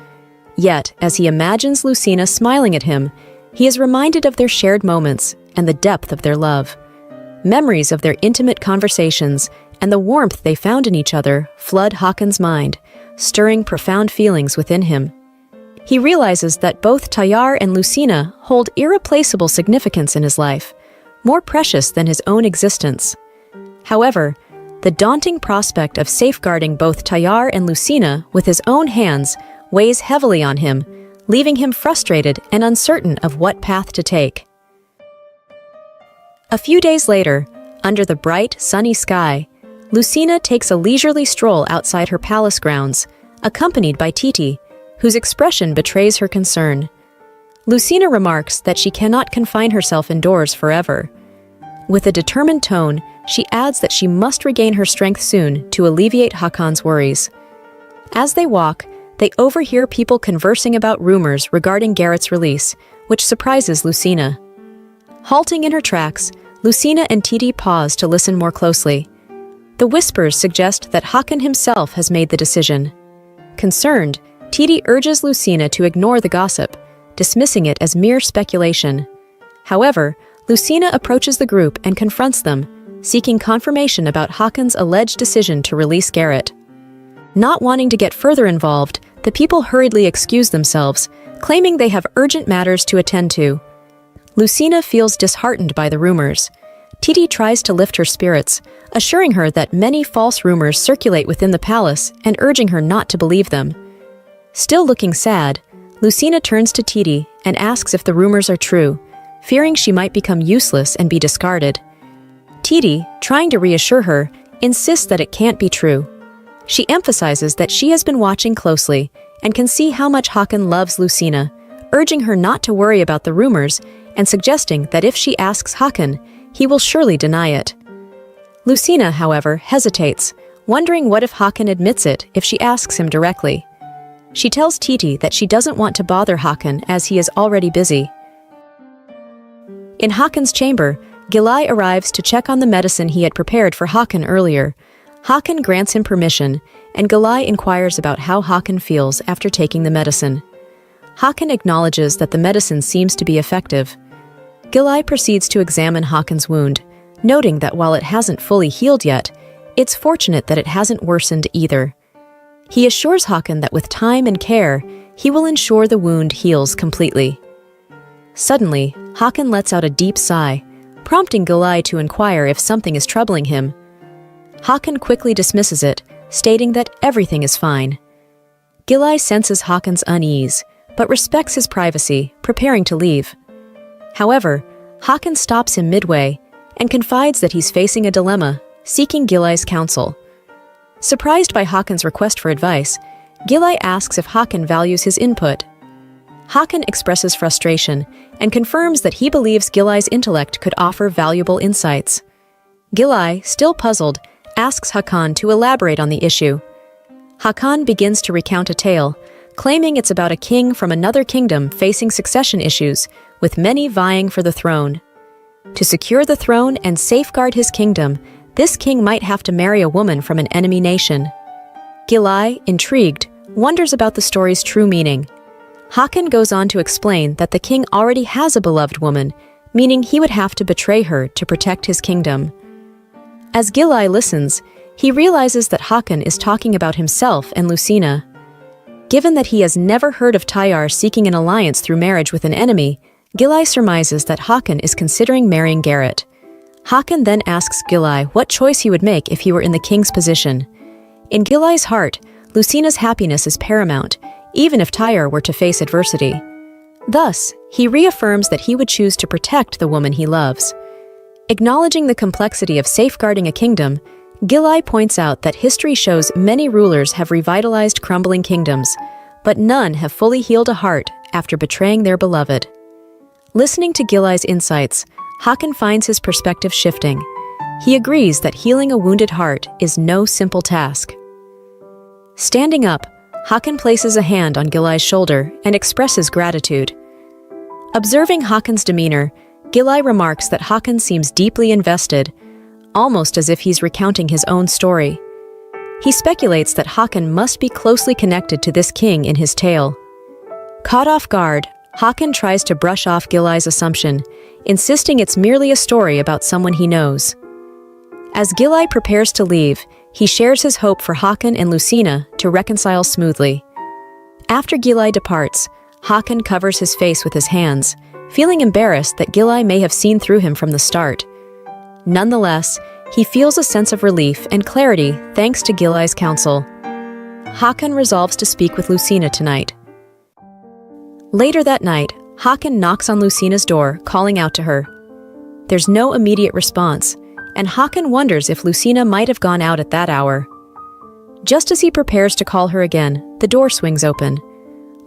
S2: Yet, as he imagines Lucina smiling at him, he is reminded of their shared moments and the depth of their love. Memories of their intimate conversations and the warmth they found in each other flood Hakan's mind, stirring profound feelings within him. He realizes that both Tayar and Lucina hold irreplaceable significance in his life, more precious than his own existence. However, the daunting prospect of safeguarding both Tayar and Lucina with his own hands weighs heavily on him, leaving him frustrated and uncertain of what path to take. A few days later, under the bright, sunny sky, Lucina takes a leisurely stroll outside her palace grounds, accompanied by Titi, whose expression betrays her concern. Lucina remarks that she cannot confine herself indoors forever. With a determined tone, she adds that she must regain her strength soon to alleviate Hakan's worries. As they walk, they overhear people conversing about rumors regarding Garrett's release, which surprises Lucina. Halting in her tracks, Lucina and Titi pause to listen more closely. The whispers suggest that Hakan himself has made the decision. Concerned, Titi urges Lucina to ignore the gossip, dismissing it as mere speculation. However, Lucina approaches the group and confronts them, seeking confirmation about Hakan's alleged decision to release Garrett. Not wanting to get further involved, the people hurriedly excuse themselves, claiming they have urgent matters to attend to. Lucina feels disheartened by the rumors. Titi tries to lift her spirits, assuring her that many false rumors circulate within the palace and urging her not to believe them. Still looking sad, Lucina turns to Titi and asks if the rumors are true, fearing she might become useless and be discarded. Titi, trying to reassure her, insists that it can't be true. She emphasizes that she has been watching closely and can see how much Hakan loves Lucina, urging her not to worry about the rumors and suggesting that if she asks Hakan, he will surely deny it. Lucina, however, hesitates, wondering what if Hakan admits it if she asks him directly. She tells Titi that she doesn't want to bother Hakan as he is already busy. In Hakan's chamber, Gilai arrives to check on the medicine he had prepared for Hakan earlier. Hakan grants him permission, and Gilai inquires about how Hakan feels after taking the medicine. Hakan acknowledges that the medicine seems to be effective. Gilai proceeds to examine Hakan's wound, noting that while it hasn't fully healed yet, it's fortunate that it hasn't worsened either. He assures Hakan that with time and care, he will ensure the wound heals completely. Suddenly, Hakan lets out a deep sigh, prompting Gilai to inquire if something is troubling him. Hakan quickly dismisses it, stating that everything is fine. Gilai senses Hakan's unease, but respects his privacy, preparing to leave. However, Hakan stops him midway and confides that he's facing a dilemma, seeking Gilai's counsel. Surprised by Hakan's request for advice, Gilai asks if Hakan values his input. Hakan expresses frustration and confirms that he believes Gilai's intellect could offer valuable insights. Gilai, still puzzled, asks Hakan to elaborate on the issue. Hakan begins to recount a tale, claiming it's about a king from another kingdom facing succession issues, with many vying for the throne. To secure the throne and safeguard his kingdom, this king might have to marry a woman from an enemy nation. Gilai, intrigued, wonders about the story's true meaning. Hakan goes on to explain that the king already has a beloved woman, meaning he would have to betray her to protect his kingdom. As Gilai listens, he realizes that Hakan is talking about himself and Lucina. Given that he has never heard of Tayar seeking an alliance through marriage with an enemy, Gilai surmises that Hakan is considering marrying Garrett. Hakan then asks Gilai what choice he would make if he were in the king's position. In Gilai's heart, Lucina's happiness is paramount, even if Tayar were to face adversity. Thus, he reaffirms that he would choose to protect the woman he loves. Acknowledging the complexity of safeguarding a kingdom, Gilai points out that history shows many rulers have revitalized crumbling kingdoms, but none have fully healed a heart after betraying their beloved. Listening to Gilai's insights, Hakan finds his perspective shifting. He agrees that healing a wounded heart is no simple task. Standing up, Hakan places a hand on Gilai's shoulder and expresses gratitude. Observing Hakan's demeanor, Gilai remarks that Hakan seems deeply invested, almost as if he's recounting his own story. He speculates that Hakan must be closely connected to this king in his tale. Caught off guard, Hakan tries to brush off Gilai's assumption, insisting it's merely a story about someone he knows. As Gilai prepares to leave, he shares his hope for Hakan and Lucina to reconcile smoothly. After Gilai departs, Hakan covers his face with his hands, feeling embarrassed that Gilai may have seen through him from the start. Nonetheless, he feels a sense of relief and clarity thanks to Gilai's counsel. Hakan resolves to speak with Lucina tonight. Later that night, Hakan knocks on Lucina's door, calling out to her. There's no immediate response, and Hakan wonders if Lucina might have gone out at that hour. Just as he prepares to call her again, the door swings open.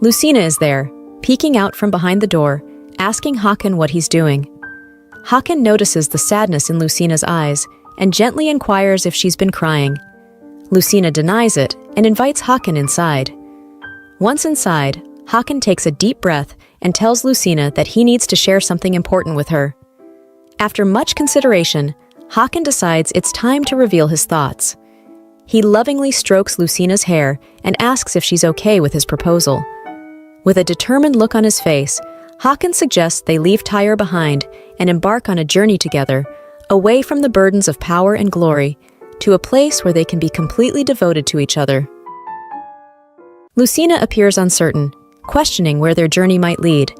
S2: Lucina is there, peeking out from behind the door, asking Hakan what he's doing. Hakan notices the sadness in Lucina's eyes and gently inquires if she's been crying. Lucina denies it and invites Hakan inside. Once inside, Hakan takes a deep breath and tells Lucina that he needs to share something important with her. After much consideration, Hakan decides it's time to reveal his thoughts. He lovingly strokes Lucina's hair and asks if she's okay with his proposal. With a determined look on his face, Hakan suggests they leave Tayar behind and embark on a journey together, away from the burdens of power and glory, to a place where they can be completely devoted to each other. Lucina appears uncertain, questioning where their journey might lead.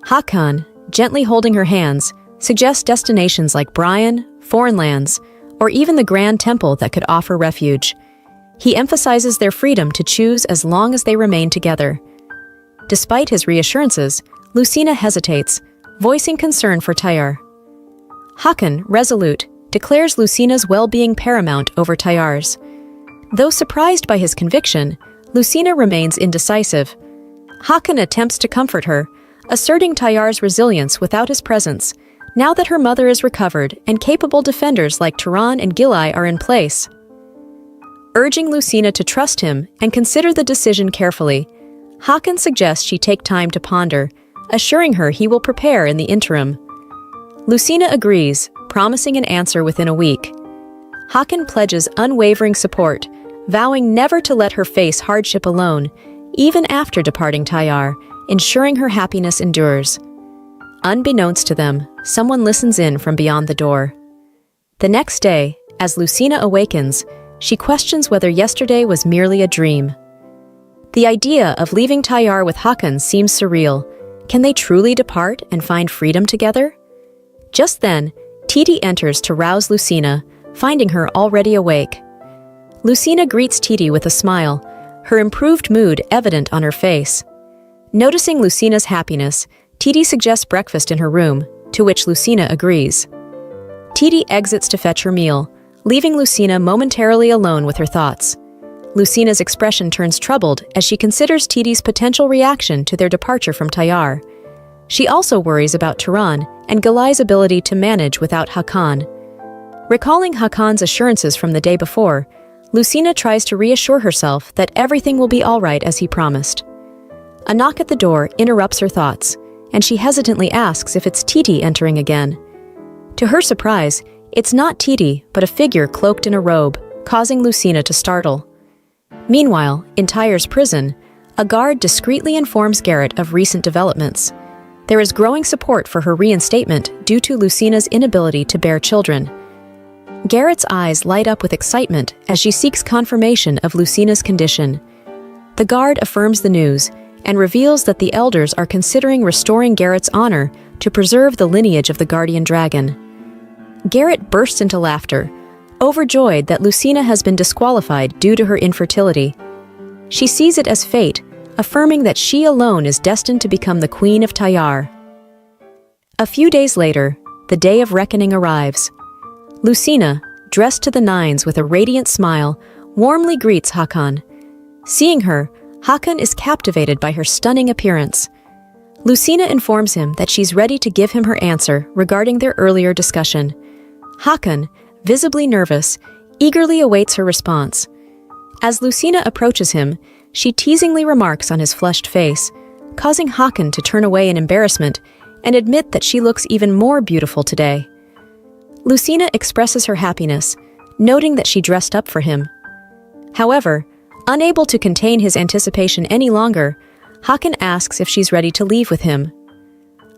S2: Hakan, gently holding her hands, suggests destinations like Brian, foreign lands, or even the Grand Temple that could offer refuge. He emphasizes their freedom to choose as long as they remain together. Despite his reassurances, Lucina hesitates, voicing concern for Tayar. Hakan, resolute, declares Lucina's well-being paramount over Tayar's. Though surprised by his conviction, Lucina remains indecisive. Hakan attempts to comfort her, asserting Tayar's resilience without his presence, now that her mother is recovered and capable defenders like Turan and Gilai are in place. Urging Lucina to trust him and consider the decision carefully, Hakan suggests she take time to ponder, assuring her he will prepare in the interim. Lucina agrees, promising an answer within a week. Hakan pledges unwavering support, vowing never to let her face hardship alone, even after departing Tayar, ensuring her happiness endures. Unbeknownst to them, someone listens in from beyond the door. The next day, as Lucina awakens, she questions whether yesterday was merely a dream. The idea of leaving Tayar with Hakan seems surreal. Can they truly depart and find freedom together? Just then, Titi enters to rouse Lucina, finding her already awake. Lucina greets Titi with a smile, her improved mood evident on her face. Noticing Lucina's happiness, Titi suggests breakfast in her room, to which Lucina agrees. Titi exits to fetch her meal, leaving Lucina momentarily alone with her thoughts. Lucina's expression turns troubled as she considers Titi's potential reaction to their departure from Tayar. She also worries about Turan and Gilai's ability to manage without Hakan. Recalling Hakan's assurances from the day before, Lucina tries to reassure herself that everything will be all right as he promised. A knock at the door interrupts her thoughts, and she hesitantly asks if it's Titi entering again. To her surprise, it's not Titi, but a figure cloaked in a robe, causing Lucina to startle. Meanwhile, in Tayar's prison, a guard discreetly informs Garrett of recent developments. There is growing support for her reinstatement due to Lucina's inability to bear children. Garrett's eyes light up with excitement as she seeks confirmation of Lucina's condition. The guard affirms the news and reveals that the elders are considering restoring Garrett's honor to preserve the lineage of the guardian dragon. Garrett bursts into laughter, overjoyed that Lucina has been disqualified due to her infertility. She sees it as fate, affirming that she alone is destined to become the Queen of Tayar. A few days later, the day of reckoning arrives. Lucina, dressed to the nines with a radiant smile, warmly greets Hakan. Seeing her, Hakan is captivated by her stunning appearance. Lucina informs him that she's ready to give him her answer regarding their earlier discussion. Hakan, visibly nervous, eagerly awaits her response. As Lucina approaches him, she teasingly remarks on his flushed face, causing Hakan to turn away in embarrassment and admit that she looks even more beautiful today. Lucina expresses her happiness, noting that she dressed up for him. However, unable to contain his anticipation any longer, Hakan asks if she's ready to leave with him.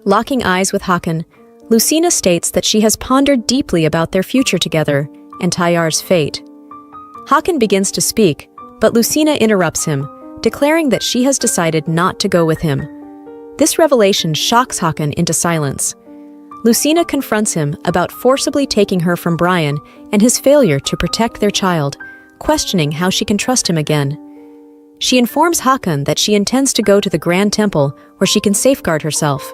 S2: Locking eyes with Hakan, Lucina states that she has pondered deeply about their future together and Tayar's fate. Hakan begins to speak, but Lucina interrupts him, declaring that she has decided not to go with him. This revelation shocks Hakan into silence. Lucina confronts him about forcibly taking her from Brian and his failure to protect their child, questioning how she can trust him again. She informs Hakan that she intends to go to the Grand Temple where she can safeguard herself.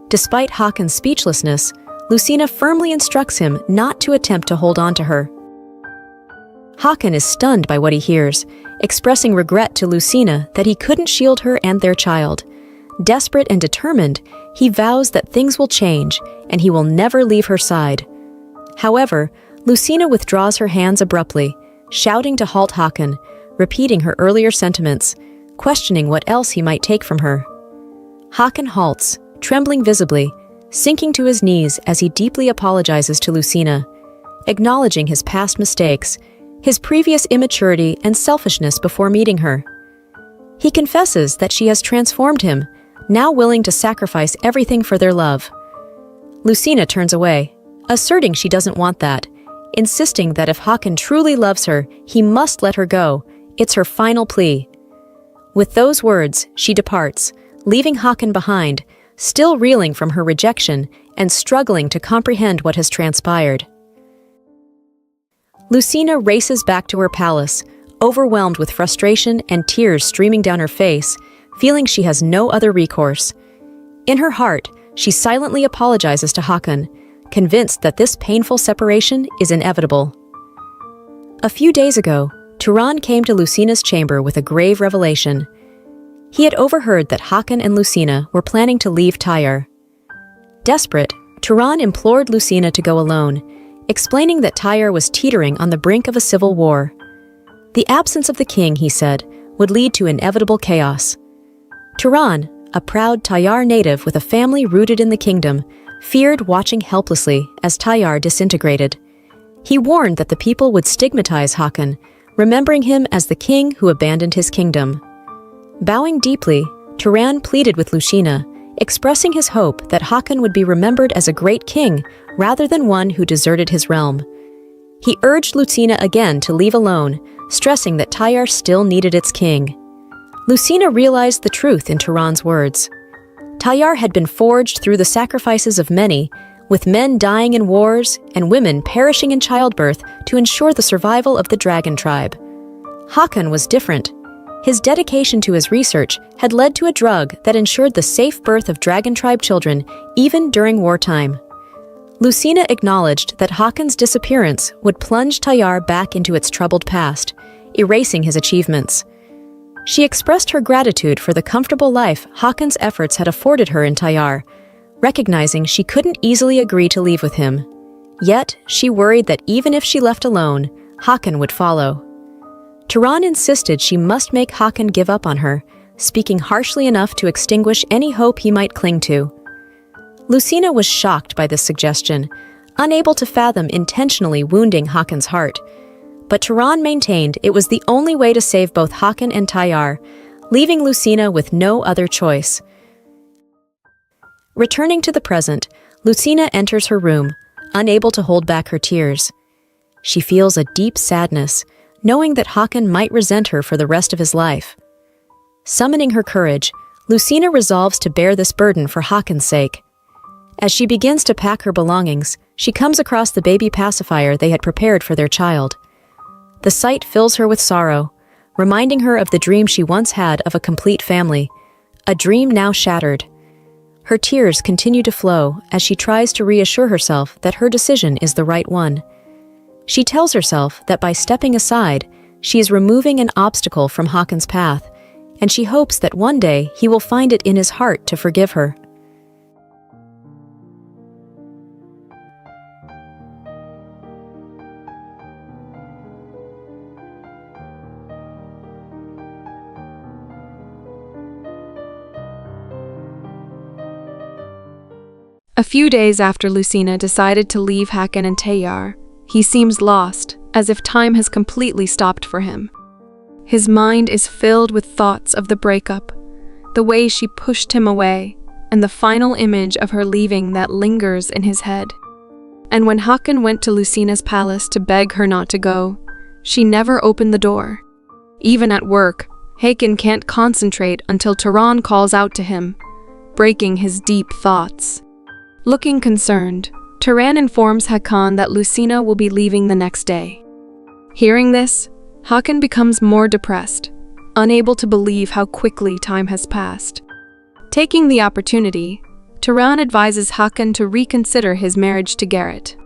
S2: Despite Hakan's speechlessness, Lucina firmly instructs him not to attempt to hold on to her. Hakan is stunned by what he hears, expressing regret to Lucina that he couldn't shield her and their child. Desperate and determined, he vows that things will change and he will never leave her side. However, Lucina withdraws her hands abruptly, shouting to halt Hakan, repeating her earlier sentiments, questioning what else he might take from her. Hakan halts, trembling visibly, sinking to his knees as he deeply apologizes to Lucina, acknowledging his past mistakes, his previous immaturity and selfishness before meeting her. He confesses that she has transformed him, now willing to sacrifice everything for their love. Lucina turns away, asserting she doesn't want that, insisting that if Hakan truly loves her, he must let her go. It's her final plea. With those words, she departs, leaving Hakan behind, still reeling from her rejection and struggling to comprehend what has transpired. Lucina races back to her palace, overwhelmed with frustration and tears streaming down her face, feeling she has no other recourse. In her heart, she silently apologizes to Hakan, convinced that this painful separation is inevitable. A few days ago, Turan came to Lucina's chamber with a grave revelation. He had overheard that Hakan and Lucina were planning to leave Tayar. Desperate, Turan implored Lucina to go alone, explaining that Tayar was teetering on the brink of a civil war. The absence of the king, he said, would lead to inevitable chaos. Turan, a proud Tayar native with a family rooted in the kingdom, feared watching helplessly as Tayar disintegrated. He warned that the people would stigmatize Hakan, remembering him as the king who abandoned his kingdom. Bowing deeply, Turan pleaded with Lucina, expressing his hope that Hakan would be remembered as a great king rather than one who deserted his realm. He urged Lucina again to leave alone, stressing that Tayar still needed its king. Lucina realized the truth in Turan's words. Tayar had been forged through the sacrifices of many, with men dying in wars and women perishing in childbirth to ensure the survival of the dragon tribe. Hakan was different. His dedication to his research had led to a drug that ensured the safe birth of dragon tribe children even during wartime. Lucina acknowledged that Hakan's disappearance would plunge Tayar back into its troubled past, erasing his achievements. She expressed her gratitude for the comfortable life Hakan's efforts had afforded her in Tayar, recognizing she couldn't easily agree to leave with him. Yet, she worried that even if she left alone, Hakan would follow. Turan insisted she must make Hakan give up on her, speaking harshly enough to extinguish any hope he might cling to. Lucina was shocked by this suggestion, unable to fathom intentionally wounding Hakan's heart. But Turan maintained it was the only way to save both Hakan and Tayar, leaving Lucina with no other choice. Returning to the present, Lucina enters her room, unable to hold back her tears. She feels a deep sadness, knowing that Hakan might resent her for the rest of his life. Summoning her courage, Lucina resolves to bear this burden for Hakan's sake. As she begins to pack her belongings, she comes across the baby pacifier they had prepared for their child. The sight fills her with sorrow, reminding her of the dream she once had of a complete family, a dream now shattered. Her tears continue to flow as she tries to reassure herself that her decision is the right one. She tells herself that by stepping aside, she is removing an obstacle from Hakan's path, and she hopes that one day he will find it in his heart to forgive her.
S1: A few days after Lucina decided to leave Hakan and Tayar, he seems lost, as if time has completely stopped for him. His mind is filled with thoughts of the breakup, the way she pushed him away, and the final image of her leaving that lingers in his head. And when Hakan went to Lucina's palace to beg her not to go, she never opened the door. Even at work, Hakan can't concentrate until Tayar calls out to him, breaking his deep thoughts. Looking concerned, Tayar informs Hakan that Lucina will be leaving the next day. Hearing this, Hakan becomes more depressed, unable to believe how quickly time has passed. Taking the opportunity, Tayar advises Hakan to reconsider his marriage to Garrett.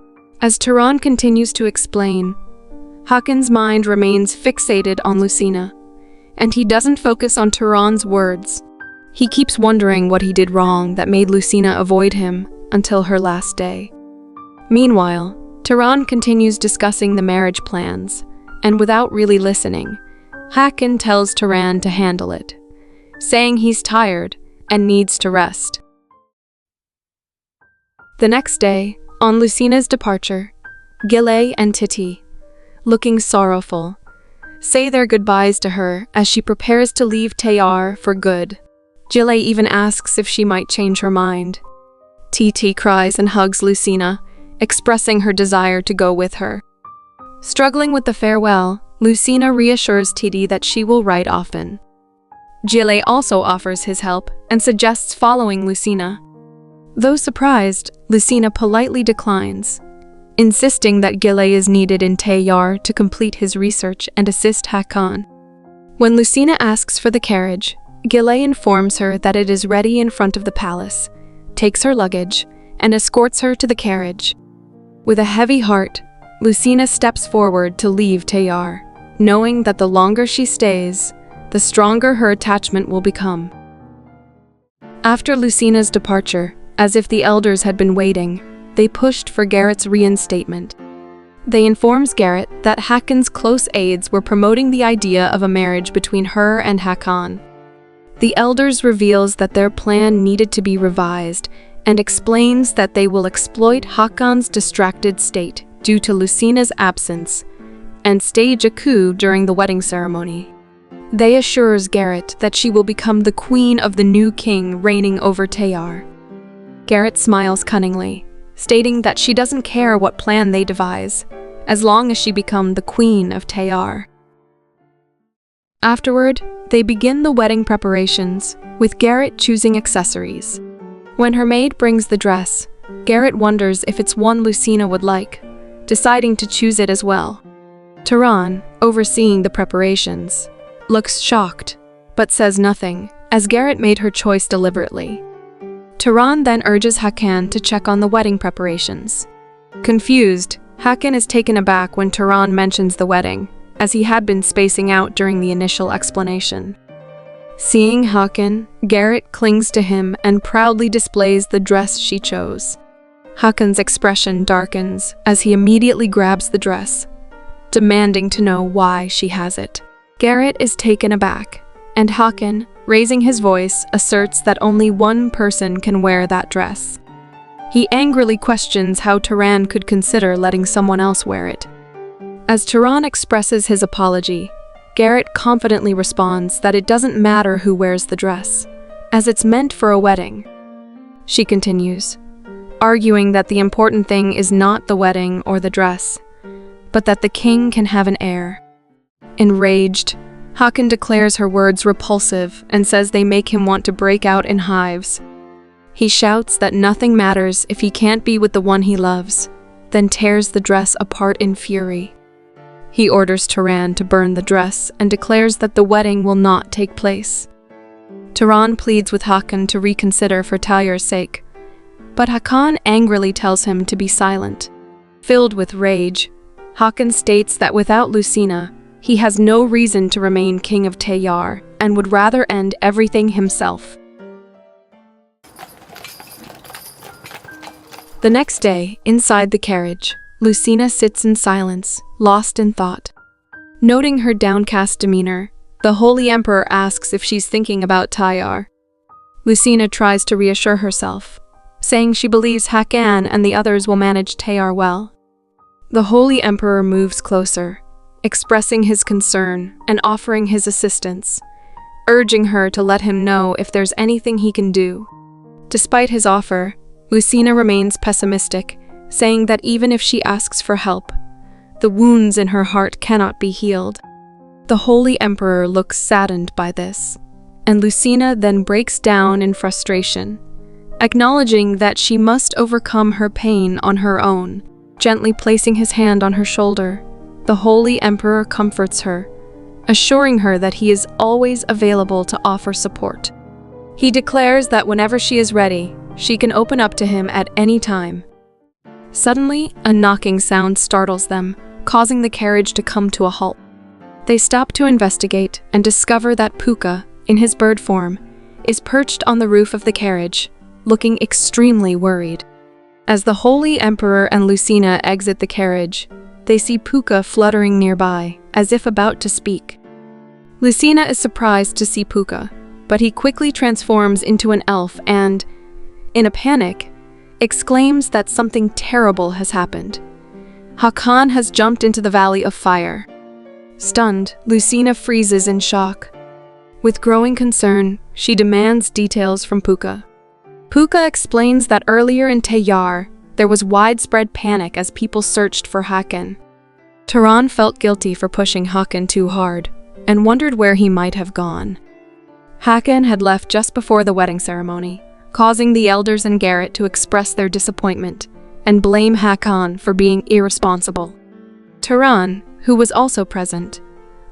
S1: As Tayar continues to explain, Hakan's mind remains fixated on Lucina, and he doesn't focus on Tayar's words. He keeps wondering what he did wrong that made Lucina avoid him until her last day. Meanwhile, Tayar continues discussing the marriage plans, and without really listening, Hakan tells Tayar to handle it, saying he's tired and needs to rest. The next day, on Lucina's departure, Garrett and Titi, looking sorrowful, say their goodbyes to her as she prepares to leave Tayar for good. Garrett even asks if she might change her mind. Titi cries and hugs Lucina, expressing her desire to go with her. Struggling with the farewell, Lucina reassures Titi that she will write often. Garrett also offers his help and suggests following Lucina. Though surprised, Lucina politely declines, insisting that Garrett is needed in Tayar to complete his research and assist Hakan. When Lucina asks for the carriage, Garrett informs her that it is ready in front of the palace, takes her luggage, and escorts her to the carriage. With a heavy heart, Lucina steps forward to leave Tayar, knowing that the longer she stays, the stronger her attachment will become. After Lucina's departure, as if the elders had been waiting, they pushed for Garrett's reinstatement. They informs Garrett that Hakan's close aides were promoting the idea of a marriage between her and Hakan. The elders reveals that their plan needed to be revised and explains that they will exploit Hakan's distracted state due to Lucina's absence and stage a coup during the wedding ceremony. They assures Garrett that she will become the queen of the new king reigning over Tayar. Garrett smiles cunningly, stating that she doesn't care what plan they devise, as long as she becomes the queen of Tayar. Afterward, they begin the wedding preparations, with Garrett choosing accessories. When her maid brings the dress, Garrett wonders if it's one Lucina would like, deciding to choose it as well. Tayar, overseeing the preparations, looks shocked, but says nothing, as Garrett made her choice deliberately. Tayar then urges Hakan to check on the wedding preparations. Confused, Hakan is taken aback when Tayar mentions the wedding, as he had been spacing out during the initial explanation. Seeing Hakan, Garrett clings to him and proudly displays the dress she chose. Hakan's expression darkens as he immediately grabs the dress, demanding to know why she has it. Garrett is taken aback, and Hakan, raising his voice, asserts that only one person can wear that dress. He angrily questions how Tayar could consider letting someone else wear it. As Tayar expresses his apology, Garrett confidently responds that it doesn't matter who wears the dress, as it's meant for a wedding. She continues, arguing that the important thing is not the wedding or the dress, but that the king can have an heir. Enraged, Hakan declares her words repulsive and says they make him want to break out in hives. He shouts that nothing matters if he can't be with the one he loves, then tears the dress apart in fury. He orders Tayar to burn the dress and declares that the wedding will not take place. Tayar pleads with Hakan to reconsider for Tayar's sake, but Hakan angrily tells him to be silent. Filled with rage, Hakan states that without Lucina, he has no reason to remain king of Tayar and would rather end everything himself. The next day, inside the carriage, Lucina sits in silence, lost in thought. Noting her downcast demeanor, the Holy Emperor asks if she's thinking about Tayar. Lucina tries to reassure herself, saying she believes Hakan and the others will manage Tayar well. The Holy Emperor moves closer, expressing his concern and offering his assistance, urging her to let him know if there's anything he can do. Despite his offer, Lucina remains pessimistic, saying that even if she asks for help, the wounds in her heart cannot be healed. The Holy Emperor looks saddened by this, and Lucina then breaks down in frustration, acknowledging that she must overcome her pain on her own. Gently placing his hand on her shoulder, the Holy Emperor comforts her, assuring her that he is always available to offer support. He declares that whenever she is ready, she can open up to him at any time. Suddenly, a knocking sound startles them, causing the carriage to come to a halt. They stop to investigate and discover that Puka, in his bird form, is perched on the roof of the carriage, looking extremely worried. As the Holy Emperor and Lucina exit the carriage, they see Puka fluttering nearby, as if about to speak. Lucina is surprised to see Puka, but he quickly transforms into an elf and, in a panic, exclaims that something terrible has happened. Hakan has jumped into the Valley of Fire. Stunned, Lucina freezes in shock. With growing concern, she demands details from Puka. Puka explains that earlier in Tayar, there was widespread panic as people searched for Hakan. Taran felt guilty for pushing Hakan too hard, and wondered where he might have gone. Hakan had left just before the wedding ceremony, causing the elders and Garrett to express their disappointment and blame Hakan for being irresponsible. Taran, who was also present,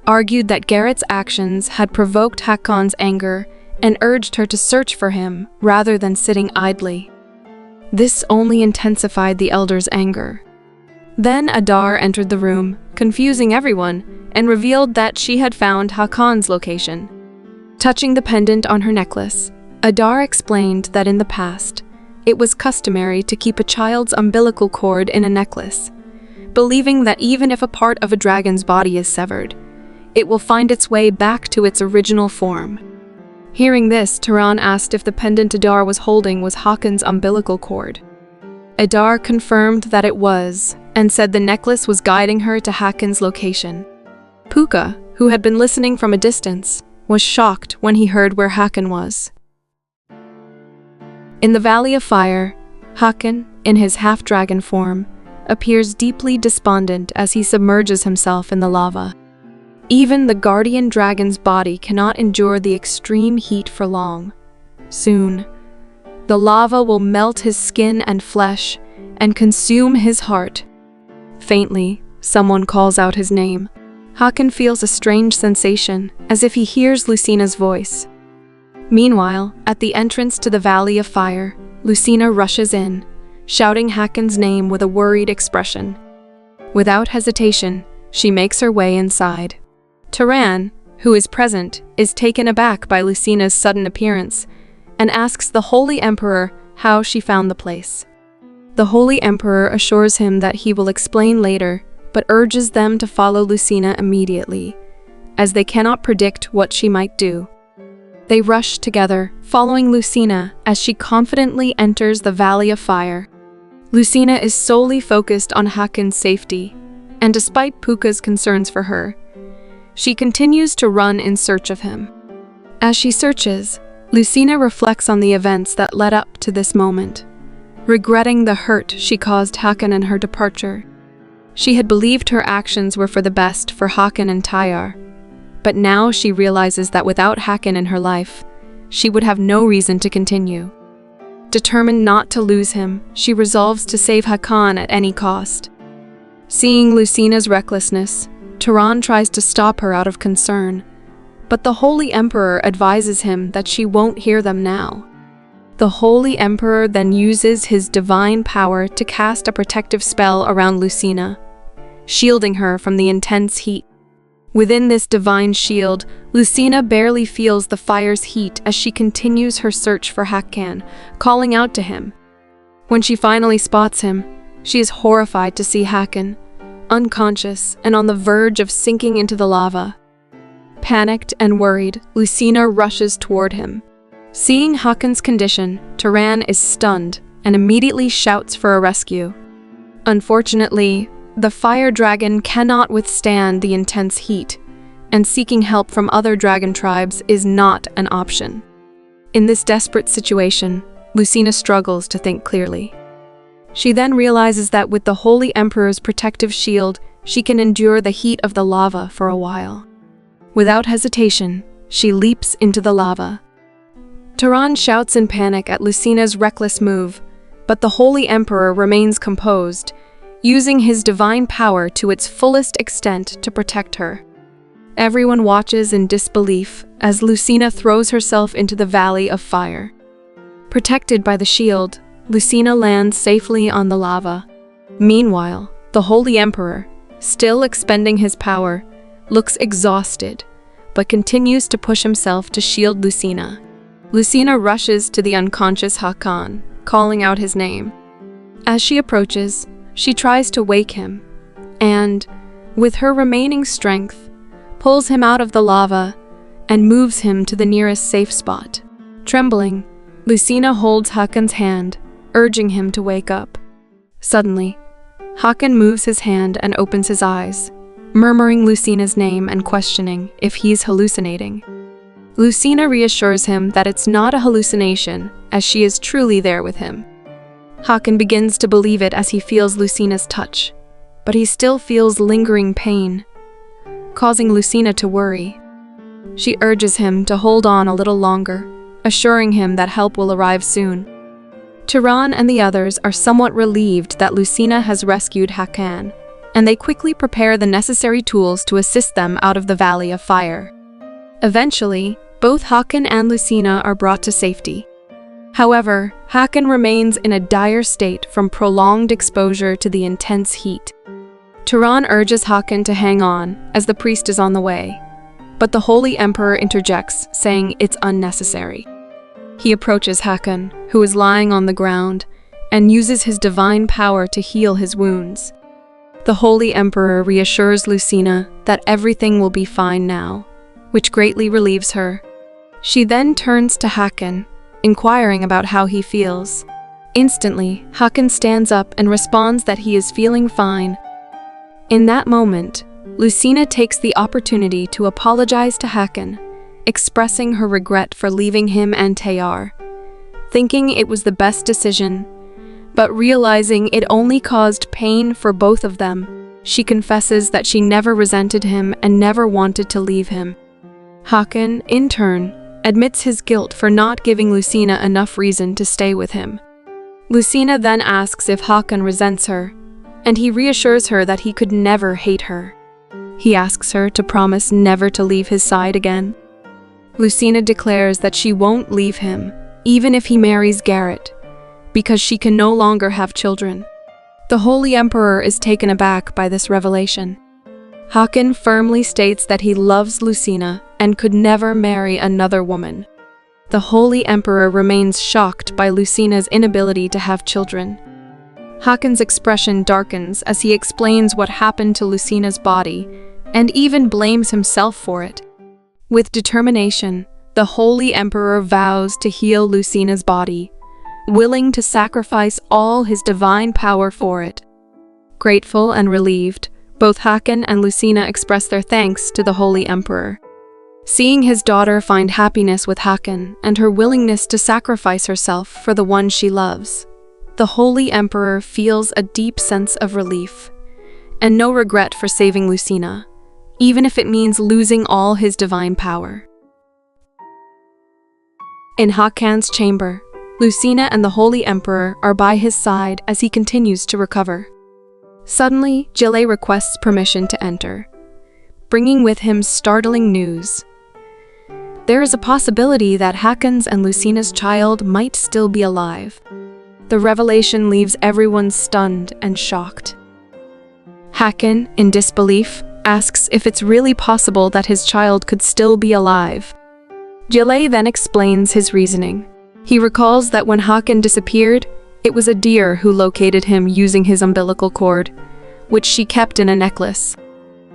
S1: argued that Garrett's actions had provoked Hakan's anger and urged her to search for him rather than sitting idly. This only intensified the elders' anger. Then Adar entered the room, confusing everyone, and revealed that she had found Hakan's location. Touching the pendant on her necklace, Adar explained that in the past, it was customary to keep a child's umbilical cord in a necklace, believing that even if a part of a dragon's body is severed, it will find its way back to its original form. Hearing this, Taran asked if the pendant Adar was holding was Hakan's umbilical cord. Adar confirmed that it was, and said the necklace was guiding her to Hakan's location. Puka, who had been listening from a distance, was shocked when he heard where Hakan was. In the Valley of Fire, Hakan, in his half-dragon form, appears deeply despondent as he submerges himself in the lava. Even the guardian dragon's body cannot endure the extreme heat for long. Soon, the lava will melt his skin and flesh and consume his heart. Faintly, someone calls out his name. Hakan feels a strange sensation, as if he hears Lucina's voice. Meanwhile, at the entrance to the Valley of Fire, Lucina rushes in, shouting Hakan's name with a worried expression. Without hesitation, she makes her way inside. Taran, who is present, is taken aback by Lucina's sudden appearance and asks the Holy Emperor how she found the place. The Holy Emperor assures him that he will explain later, but urges them to follow Lucina immediately, as they cannot predict what she might do. They rush together, following Lucina as she confidently enters the Valley of Fire. Lucina is solely focused on Hakan's safety, and despite Puka's concerns for her, she continues to run in search of him. As she searches, Lucina reflects on the events that led up to this moment, regretting the hurt she caused Hakan in her departure. She had believed her actions were for the best for Hakan and Tayar, but now she realizes that without Hakan in her life, she would have no reason to continue. Determined not to lose him, she resolves to save Hakan at any cost. Seeing Lucina's recklessness, Taran tries to stop her out of concern, but the Holy Emperor advises him that she won't hear them now. The Holy Emperor then uses his divine power to cast a protective spell around Lucina, shielding her from the intense heat. Within this divine shield, Lucina barely feels the fire's heat as she continues her search for Hakan, calling out to him. When she finally spots him, she is horrified to see Hakan, unconscious and on the verge of sinking into the lava. Panicked and worried, Lucina rushes toward him. Seeing Hakan's condition, Taran is stunned and immediately shouts for a rescue. Unfortunately, the fire dragon cannot withstand the intense heat, and seeking help from other dragon tribes is not an option. In this desperate situation, Lucina struggles to think clearly. She then realizes that with the Holy Emperor's protective shield, she can endure the heat of the lava for a while. Without hesitation, she leaps into the lava. Tayar shouts in panic at Lucina's reckless move, but the Holy Emperor remains composed, using his divine power to its fullest extent to protect her. Everyone watches in disbelief as Lucina throws herself into the valley of fire. Protected by the shield, Lucina lands safely on the lava. Meanwhile, the Holy Emperor, still expending his power, looks exhausted, but continues to push himself to shield Lucina. Lucina rushes to the unconscious Hakan, calling out his name. As she approaches, she tries to wake him, and, with her remaining strength, pulls him out of the lava and moves him to the nearest safe spot. Trembling, Lucina holds Hakan's hand, urging him to wake up. Suddenly, Hakan moves his hand and opens his eyes, murmuring Lucina's name and questioning if he's hallucinating. Lucina reassures him that it's not a hallucination, as she is truly there with him. Hakan begins to believe it as he feels Lucina's touch, but he still feels lingering pain, causing Lucina to worry. She urges him to hold on a little longer, assuring him that help will arrive soon. Tayar and the others are somewhat relieved that Lucina has rescued Hakan, and they quickly prepare the necessary tools to assist them out of the Valley of Fire. Eventually, both Hakan and Lucina are brought to safety. However, Hakan remains in a dire state from prolonged exposure to the intense heat. Tayar urges Hakan to hang on, as the priest is on the way, but the Holy Emperor interjects, saying it's unnecessary. He approaches Hakan, who is lying on the ground, and uses his divine power to heal his wounds. The Holy Emperor reassures Lucina that everything will be fine now, which greatly relieves her. She then turns to Hakan, inquiring about how he feels. Instantly, Hakan stands up and responds that he is feeling fine. In that moment, Lucina takes the opportunity to apologize to Hakan, expressing her regret for leaving him and Tayar, thinking it was the best decision, but realizing it only caused pain for both of them. She confesses that she never resented him and never wanted to leave him. Hakan, in turn, admits his guilt for not giving Lucina enough reason to stay with him. Lucina then asks if Hakan resents her, and he reassures her that he could never hate her. He asks her to promise never to leave his side again. Lucina declares that she won't leave him, even if he marries Garrett, because she can no longer have children. The Holy Emperor is taken aback by this revelation. Hakan firmly states that he loves Lucina and could never marry another woman. The Holy Emperor remains shocked by Lucina's inability to have children. Hakan's expression darkens as he explains what happened to Lucina's body, and even blames himself for it. With determination, the Holy Emperor vows to heal Lucina's body, willing to sacrifice all his divine power for it. Grateful and relieved, both Hakan and Lucina express their thanks to the Holy Emperor. Seeing his daughter find happiness with Hakan and her willingness to sacrifice herself for the one she loves, the Holy Emperor feels a deep sense of relief and no regret for saving Lucina, even if it means losing all his divine power. In Hakan's chamber, Lucina and the Holy Emperor are by his side as he continues to recover. Suddenly, Garrett requests permission to enter, bringing with him startling news. There is a possibility that Hakan's and Lucina's child might still be alive. The revelation leaves everyone stunned and shocked. Hakan, in disbelief, asks if it's really possible that his child could still be alive. Garrett then explains his reasoning. He recalls that when Hakan disappeared, it was a deer who located him using his umbilical cord, which she kept in a necklace.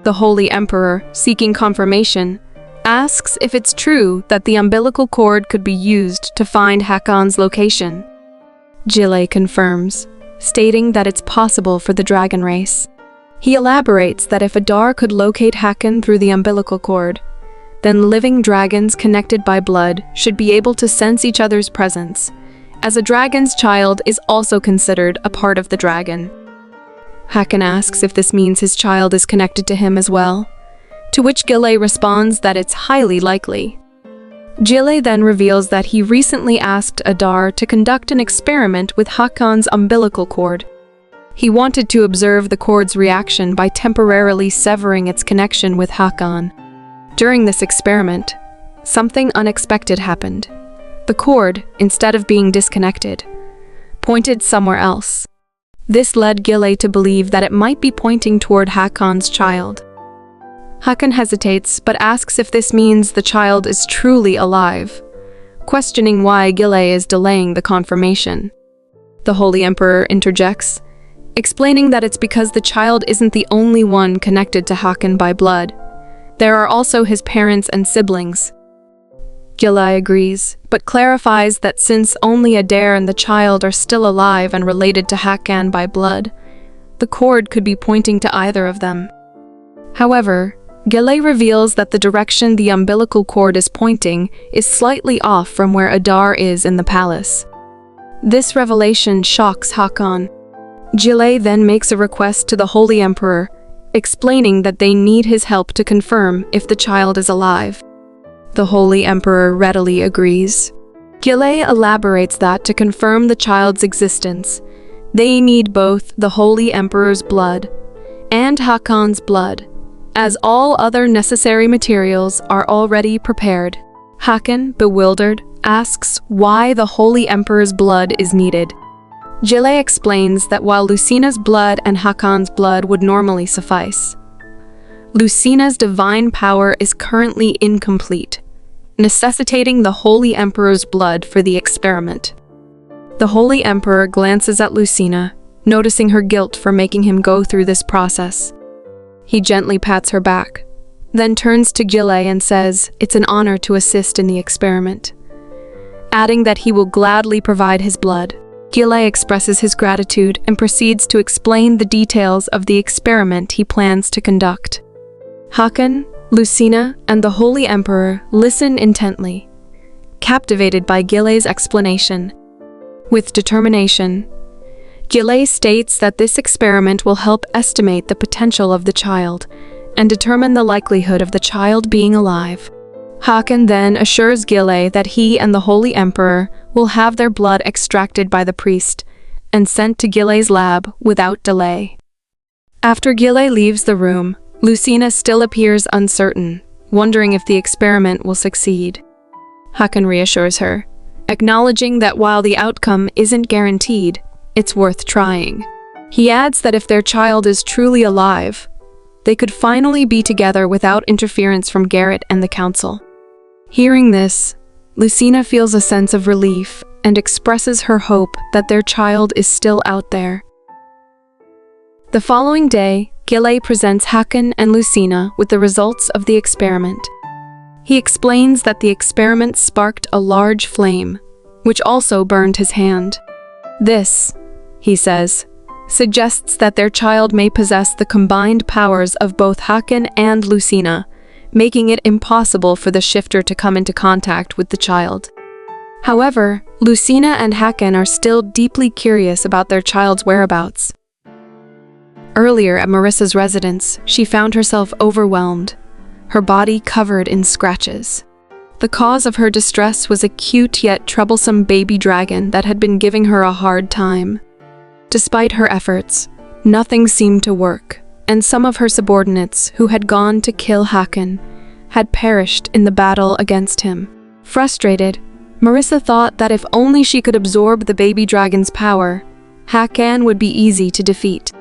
S1: The Holy Emperor, seeking confirmation, asks if it's true that the umbilical cord could be used to find Hakan's location. Gile confirms, stating that it's possible for the dragon race. He elaborates that if Adar could locate Hakan through the umbilical cord, then living dragons connected by blood should be able to sense each other's presence, as a dragon's child is also considered a part of the dragon. Hakan asks if this means his child is connected to him as well, to which Gile responds that it's highly likely. Gile then reveals that he recently asked Adar to conduct an experiment with Hakan's umbilical cord. He wanted to observe the cord's reaction by temporarily severing its connection with Hakan. During this experiment, something unexpected happened. The cord, instead of being disconnected, pointed somewhere else. This led Gile to believe that it might be pointing toward Hakan's child. Hakan hesitates but asks if this means the child is truly alive, questioning why Gile is delaying the confirmation. The Holy Emperor interjects, explaining that it's because the child isn't the only one connected to Hakan by blood. There are also his parents and siblings. Gile agrees, but clarifies that since only Adar and the child are still alive and related to Hakan by blood, the cord could be pointing to either of them. However, Gile reveals that the direction the umbilical cord is pointing is slightly off from where Adar is in the palace. This revelation shocks Hakan. Gile then makes a request to the Holy Emperor, explaining that they need his help to confirm if the child is alive. The Holy Emperor readily agrees. Gile elaborates that to confirm the child's existence, they need both the Holy Emperor's blood and Hakan's blood, as all other necessary materials are already prepared. Hakan, bewildered, asks why the Holy Emperor's blood is needed. Gile explains that while Lucina's blood and Hakan's blood would normally suffice, Lucina's divine power is currently incomplete, necessitating the Holy Emperor's blood for the experiment. The Holy Emperor glances at Lucina, noticing her guilt for making him go through this process. He gently pats her back, then turns to Gile and says it's an honor to assist in the experiment, adding that he will gladly provide his blood. Gile expresses his gratitude and proceeds to explain the details of the experiment he plans to conduct. Hakan, Lucina, and the Holy Emperor listen intently, captivated by Gile's explanation. With determination, Gile states that this experiment will help estimate the potential of the child and determine the likelihood of the child being alive. Hakan then assures Gile that he and the Holy Emperor will have their blood extracted by the priest and sent to Gile's lab without delay. After Gile leaves the room, Lucina still appears uncertain, wondering if the experiment will succeed. Hakan reassures her, acknowledging that while the outcome isn't guaranteed, it's worth trying. He adds that if their child is truly alive, they could finally be together without interference from Garrett and the council. Hearing this, Lucina feels a sense of relief and expresses her hope that their child is still out there. The following day, Gile presents Hakan and Lucina with the results of the experiment. He explains that the experiment sparked a large flame, which also burned his hand. This, he says, suggests that their child may possess the combined powers of both Hakan and Lucina, making it impossible for the shifter to come into contact with the child. However, Lucina and Hakan are still deeply curious about their child's whereabouts. Earlier at Marissa's residence, she found herself overwhelmed, her body covered in scratches. The cause of her distress was a cute yet troublesome baby dragon that had been giving her a hard time. Despite her efforts, nothing seemed to work, and some of her subordinates who had gone to kill Hakan had perished in the battle against him. Frustrated, Marissa thought that if only she could absorb the baby dragon's power, Hakan would be easy to defeat.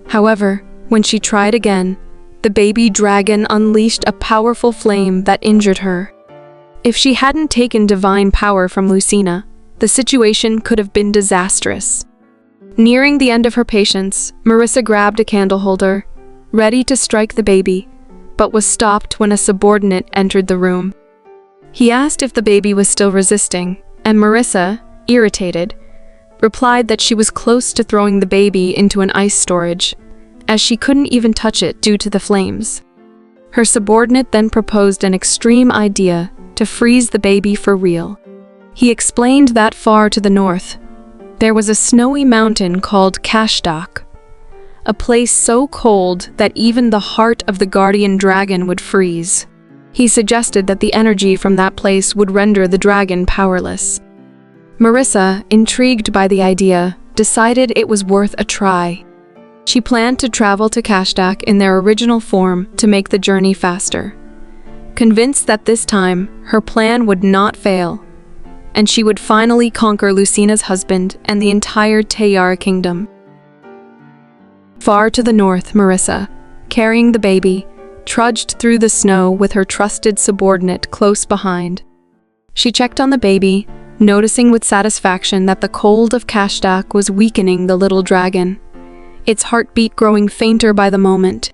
S1: However, when she tried again, the baby dragon unleashed a powerful flame that injured her. If she hadn't taken divine power from Lucina, the situation could have been disastrous. Nearing the end of her patience, Marissa grabbed a candle holder, ready to strike the baby, but was stopped when a subordinate entered the room. He asked if the baby was still resisting, and Marissa, irritated, replied that she was close to throwing the baby into an ice storage, as she couldn't even touch it due to the flames. Her subordinate then proposed an extreme idea to freeze the baby for real. He explained that far to the north, there was a snowy mountain called Cashdak, a place so cold that even the heart of the guardian dragon would freeze. He suggested that the energy from that place would render the dragon powerless. Marissa, intrigued by the idea, decided it was worth a try. She planned to travel to Cashdak in their original form to make the journey faster. Convinced that this time, her plan would not fail, and she would finally conquer Lucina's husband and the entire Tayar kingdom. Far to the north, Marissa, carrying the baby, trudged through the snow with her trusted subordinate close behind. She checked on the baby, noticing with satisfaction that the cold of Cashdak was weakening the little dragon, its heartbeat growing fainter by the moment.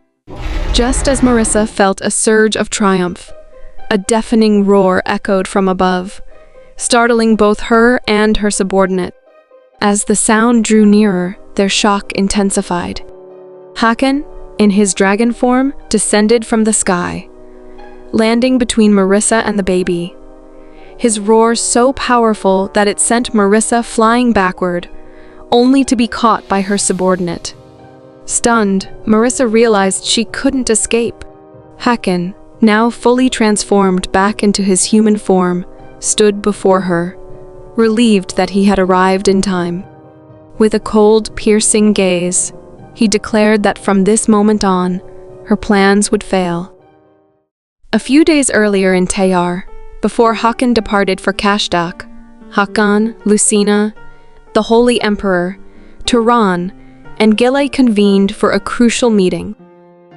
S1: Just as Marissa felt a surge of triumph, a deafening roar echoed from above, startling both her and her subordinate. As the sound drew nearer, their shock intensified. Hakan, in his dragon form, descended from the sky, landing between Marissa and the baby. His roar so powerful that it sent Marissa flying backward, only to be caught by her subordinate. Stunned, Marissa realized she couldn't escape. Hakan, now fully transformed back into his human form, stood before her, relieved that he had arrived in time. With a cold, piercing gaze, he declared that from this moment on, her plans would fail. A few days earlier in Tayar, before Hakan departed for Cashdak, Hakan, Lucina, the Holy Emperor, Turan, and Gile convened for a crucial meeting.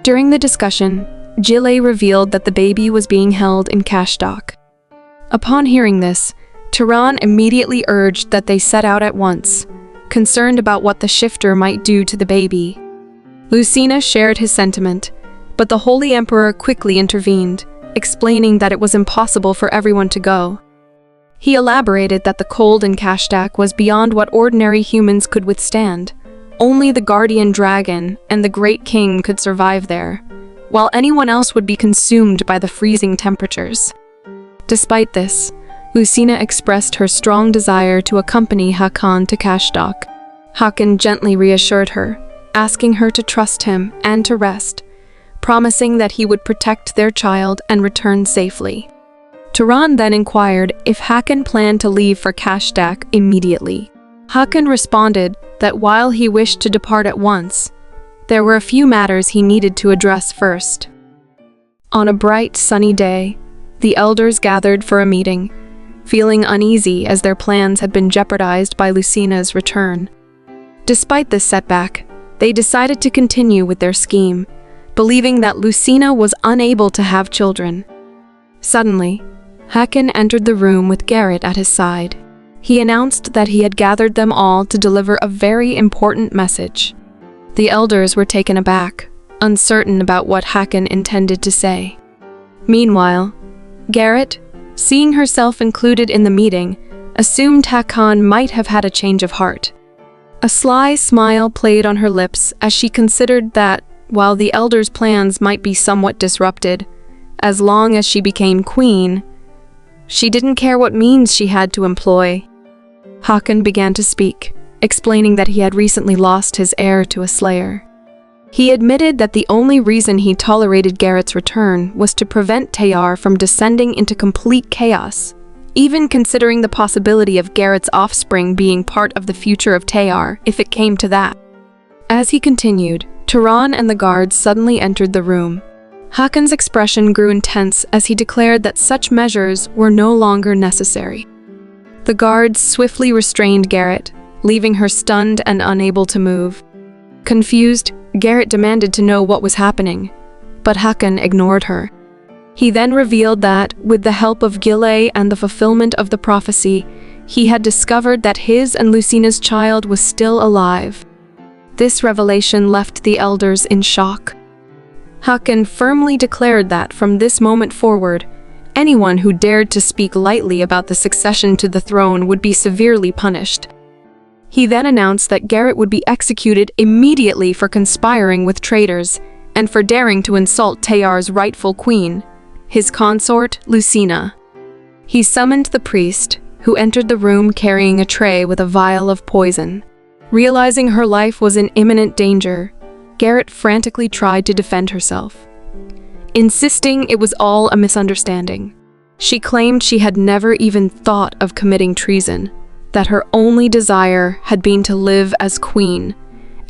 S1: During the discussion, Gile revealed that the baby was being held in Cashdak. Upon hearing this, Turan immediately urged that they set out at once, concerned about what the shifter might do to the baby. Lucina shared his sentiment, but the Holy Emperor quickly intervened, explaining that it was impossible for everyone to go. He elaborated that the cold in Cashdak was beyond what ordinary humans could withstand. Only the guardian dragon and the great king could survive there, while anyone else would be consumed by the freezing temperatures. Despite this, Lucina expressed her strong desire to accompany Hakan to Cashdak. Hakan gently reassured her, asking her to trust him and to rest, promising that he would protect their child and return safely. Turan then inquired if Hakan planned to leave for Cashdak immediately. Hakan responded that while he wished to depart at once, there were a few matters he needed to address first. On a bright, sunny day, the elders gathered for a meeting, feeling uneasy as their plans had been jeopardized by Lucina's return. Despite this setback, they decided to continue with their scheme, believing that Lucina was unable to have children. Suddenly, Hakan entered the room with Garrett at his side. He announced that he had gathered them all to deliver a very important message. The elders were taken aback, uncertain about what Hakan intended to say. Meanwhile, Garrett, seeing herself included in the meeting, assumed Hakan might have had a change of heart. A sly smile played on her lips as she considered that, while the elders' plans might be somewhat disrupted, as long as she became queen, she didn't care what means she had to employ. Hakan began to speak, explaining that he had recently lost his heir to a slayer. He admitted that the only reason he tolerated Garrett's return was to prevent Tayar from descending into complete chaos, even considering the possibility of Garrett's offspring being part of the future of Tayar if it came to that. As he continued, Turan and the guards suddenly entered the room. Hakan's expression grew intense as he declared that such measures were no longer necessary. The guards swiftly restrained Garrett, leaving her stunned and unable to move. Confused, Garrett demanded to know what was happening, but Hakan ignored her. He then revealed that, with the help of Gile and the fulfillment of the prophecy, he had discovered that his and Lucina's child was still alive. This revelation left the elders in shock. Hakan firmly declared that from this moment forward, anyone who dared to speak lightly about the succession to the throne would be severely punished. He then announced that Garrett would be executed immediately for conspiring with traitors and for daring to insult Tayar's rightful queen, his consort, Lucina. He summoned the priest, who entered the room carrying a tray with a vial of poison. Realizing her life was in imminent danger, Garrett frantically tried to defend herself, insisting it was all a misunderstanding. She claimed she had never even thought of committing treason, that her only desire had been to live as queen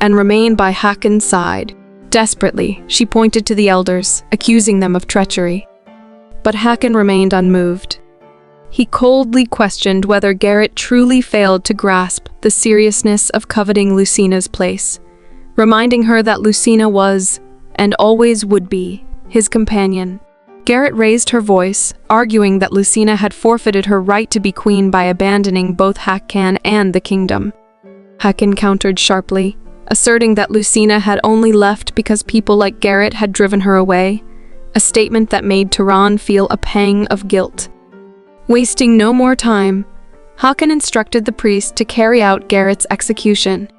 S1: and remain by Hakan's side. Desperately, she pointed to the elders, accusing them of treachery. But Hakan remained unmoved. He coldly questioned whether Garrett truly failed to grasp the seriousness of coveting Lucina's place, reminding her that Lucina was, and always would be, his companion. Garrett raised her voice, arguing that Lucina had forfeited her right to be queen by abandoning both Hakan and the kingdom. Hakan countered sharply, asserting that Lucina had only left because people like Garrett had driven her away, a statement that made Tayar feel a pang of guilt. Wasting no more time, Hakan instructed the priest to carry out Garrett's execution.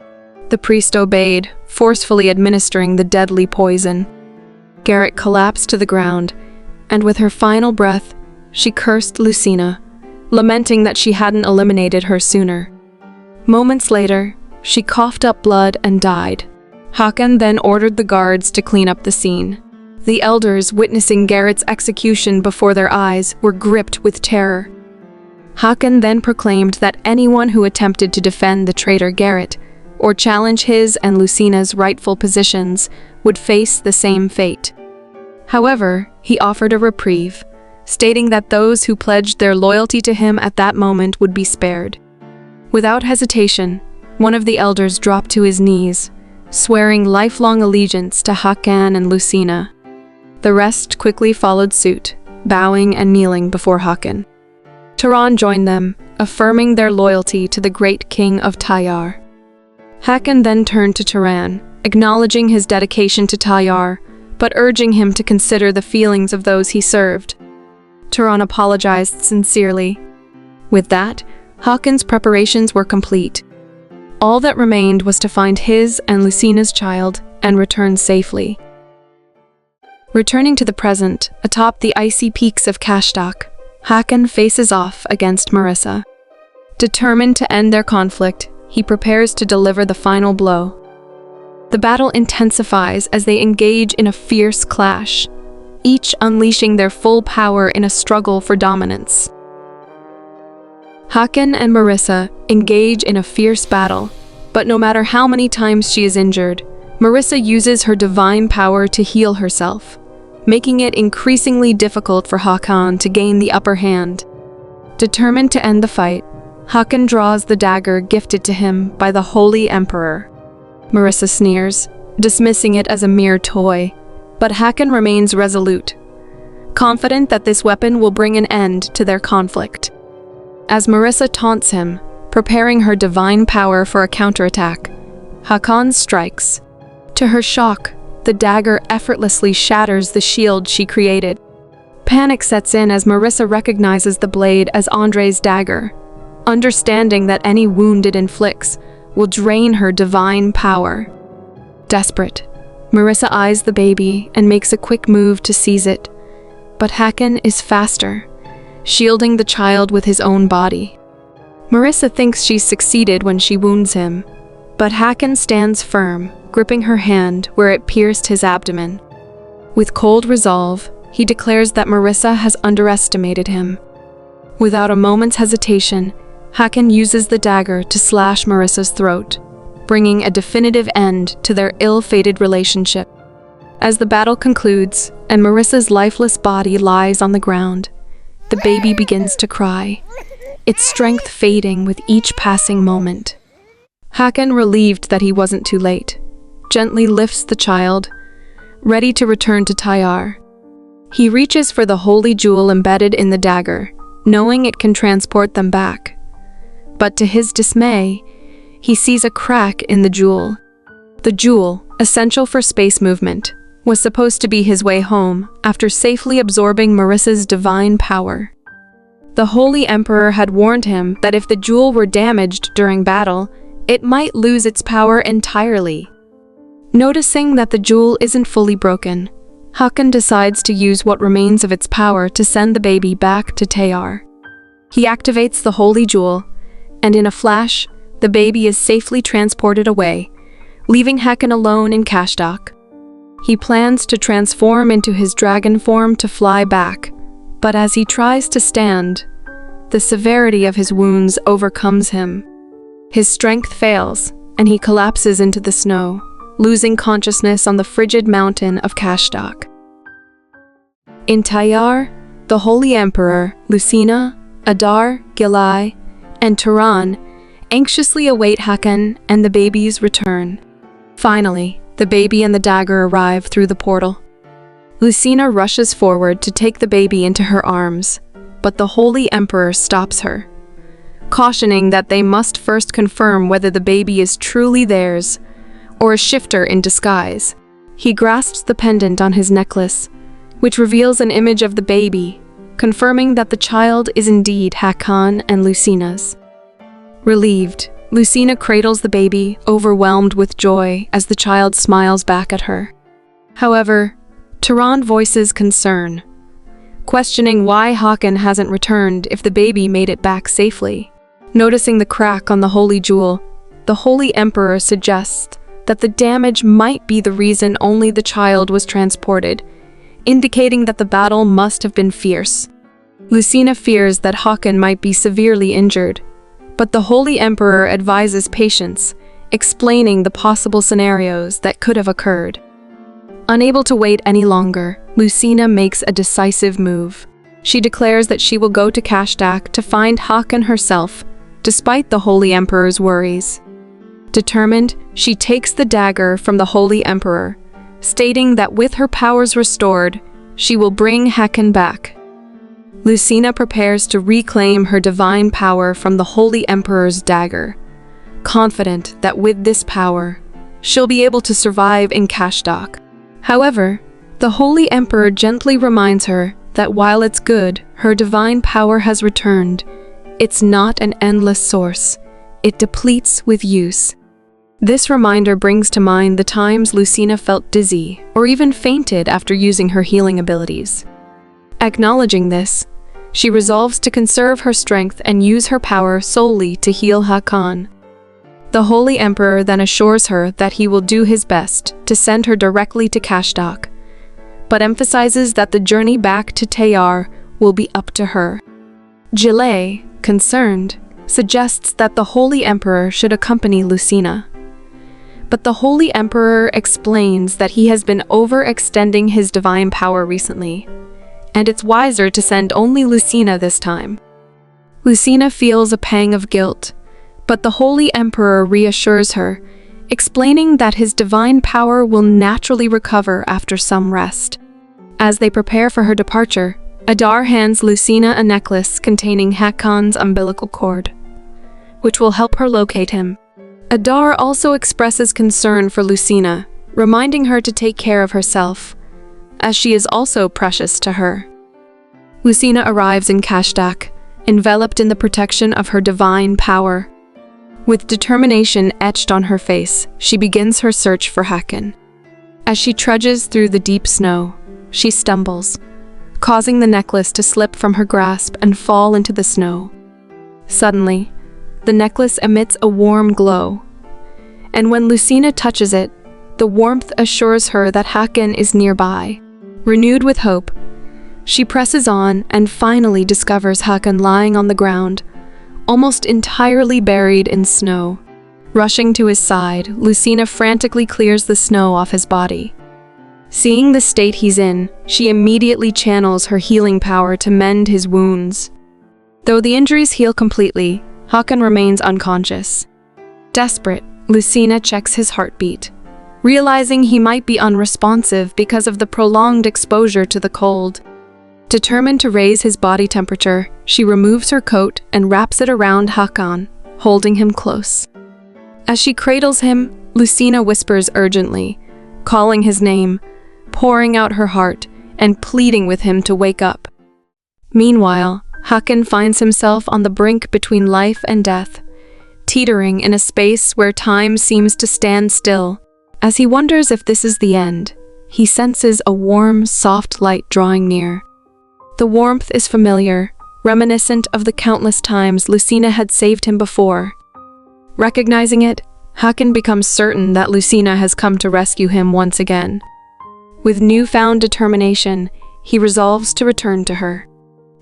S1: The priest obeyed, forcefully administering the deadly poison. Garrett collapsed to the ground, and with her final breath, she cursed Lucina, lamenting that she hadn't eliminated her sooner. Moments later, she coughed up blood and died. Hakan then ordered the guards to clean up the scene. The elders, witnessing Garrett's execution before their eyes, were gripped with terror. Hakan then proclaimed that anyone who attempted to defend the traitor Garrett, or challenge his and Lucina's rightful positions, would face the same fate. However, he offered a reprieve, stating that those who pledged their loyalty to him at that moment would be spared. Without hesitation, one of the elders dropped to his knees, swearing lifelong allegiance to Hakan and Lucina. The rest quickly followed suit, bowing and kneeling before Hakan. Tayar joined them, affirming their loyalty to the great king of Tayar. Hakan then turned to Tayar, acknowledging his dedication to Tayar, but urging him to consider the feelings of those he served. Tayar apologized sincerely. With that, Hakan's preparations were complete. All that remained was to find his and Lucina's child and return safely. Returning to the present, atop the icy peaks of Cashdak, Hakan faces off against Marissa. Determined to end their conflict, he prepares to deliver the final blow. The battle intensifies as they engage in a fierce clash, each unleashing their full power in a struggle for dominance. Hakan and Marissa engage in a fierce battle, but no matter how many times she is injured, Marissa uses her divine power to heal herself, making it increasingly difficult for Hakan to gain the upper hand. Determined to end the fight, Hakan draws the dagger gifted to him by the Holy Emperor. Marissa sneers, dismissing it as a mere toy, but Hakan remains resolute, confident that this weapon will bring an end to their conflict. As Marissa taunts him, preparing her divine power for a counterattack, Hakan strikes. To her shock, the dagger effortlessly shatters the shield she created. Panic sets in as Marissa recognizes the blade as Andre's dagger, understanding that any wound it inflicts will drain her divine power. Desperate, Marissa eyes the baby and makes a quick move to seize it, but Hakan is faster, shielding the child with his own body. Marissa thinks she's succeeded when she wounds him, but Hakan stands firm, gripping her hand where it pierced his abdomen. With cold resolve, he declares that Marissa has underestimated him. Without a moment's hesitation, Hakan uses the dagger to slash Marissa's throat, bringing a definitive end to their ill-fated relationship. As the battle concludes and Marissa's lifeless body lies on the ground, the baby begins to cry, its strength fading with each passing moment. Hakan, relieved that he wasn't too late, gently lifts the child, ready to return to Tayar. He reaches for the holy jewel embedded in the dagger, knowing it can transport them back. But to his dismay, he sees a crack in the jewel. The jewel, essential for space movement, was supposed to be his way home after safely absorbing Marissa's divine power. The Holy Emperor had warned him that if the jewel were damaged during battle, it might lose its power entirely. Noticing that the jewel isn't fully broken, Hakan decides to use what remains of its power to send the baby back to Tayar. He activates the holy jewel, and in a flash, the baby is safely transported away, leaving Hakan alone in Cashdak. He plans to transform into his dragon form to fly back, but as he tries to stand, the severity of his wounds overcomes him. His strength fails, and he collapses into the snow, losing consciousness on the frigid mountain of Cashdak. In Tayar, the Holy Emperor, Lucina, Adar, Gilai, and Turan anxiously await Hakan and the baby's return. Finally, the baby and the dagger arrive through the portal. Lucina rushes forward to take the baby into her arms, but the Holy Emperor stops her, cautioning that they must first confirm whether the baby is truly theirs or a shifter in disguise. He grasps the pendant on his necklace, which reveals an image of the baby, confirming that the child is indeed Hakan and Lucina's. Relieved, Lucina cradles the baby, overwhelmed with joy as the child smiles back at her. However, Turan voices concern, questioning why Hakan hasn't returned if the baby made it back safely. Noticing the crack on the holy jewel, the Holy Emperor suggests that the damage might be the reason only the child was transported, indicating that the battle must have been fierce. Lucina fears that Hakan might be severely injured, but the Holy Emperor advises patience, explaining the possible scenarios that could have occurred. Unable to wait any longer, Lucina makes a decisive move. She declares that she will go to Cashdak to find Hakan herself, despite the Holy Emperor's worries. Determined, she takes the dagger from the Holy Emperor, stating that with her powers restored, she will bring Hakan back. Lucina prepares to reclaim her divine power from the Holy Emperor's dagger, confident that with this power, she'll be able to survive in Cashdak. However, the Holy Emperor gently reminds her that while it's good, her divine power has returned, it's not an endless source. It depletes with use. This reminder brings to mind the times Lucina felt dizzy or even fainted after using her healing abilities. Acknowledging this, she resolves to conserve her strength and use her power solely to heal Hakan. The Holy Emperor then assures her that he will do his best to send her directly to Cashdak, but emphasizes that the journey back to Tayar will be up to her. Gilai, concerned, suggests that the Holy Emperor should accompany Lucina. But the Holy Emperor explains that he has been overextending his divine power recently, and it's wiser to send only Lucina this time. Lucina feels a pang of guilt, but the Holy Emperor reassures her, explaining that his divine power will naturally recover after some rest. As they prepare for her departure, Adar hands Lucina a necklace containing Hakan's umbilical cord, which will help her locate him. Adar also expresses concern for Lucina, reminding her to take care of herself, as she is also precious to her. Lucina arrives in Cashdak, enveloped in the protection of her divine power. With determination etched on her face, she begins her search for Hakan. As she trudges through the deep snow, she stumbles, causing the necklace to slip from her grasp and fall into the snow. Suddenly, the necklace emits a warm glow, and when Lucina touches it, the warmth assures her that Hakan is nearby. Renewed with hope, she presses on and finally discovers Hakan lying on the ground, almost entirely buried in snow. Rushing to his side, Lucina frantically clears the snow off his body. Seeing the state he's in, she immediately channels her healing power to mend his wounds. Though the injuries heal completely, Hakan remains unconscious. Desperate, Lucina checks his heartbeat, realizing he might be unresponsive because of the prolonged exposure to the cold. Determined to raise his body temperature, she removes her coat and wraps it around Hakan, holding him close. As she cradles him, Lucina whispers urgently, calling his name, pouring out her heart, and pleading with him to wake up. Meanwhile, Hakan finds himself on the brink between life and death, teetering in a space where time seems to stand still. As he wonders if this is the end, he senses a warm, soft light drawing near. The warmth is familiar, reminiscent of the countless times Lucina had saved him before. Recognizing it, Hakan becomes certain that Lucina has come to rescue him once again. With newfound determination, he resolves to return to her.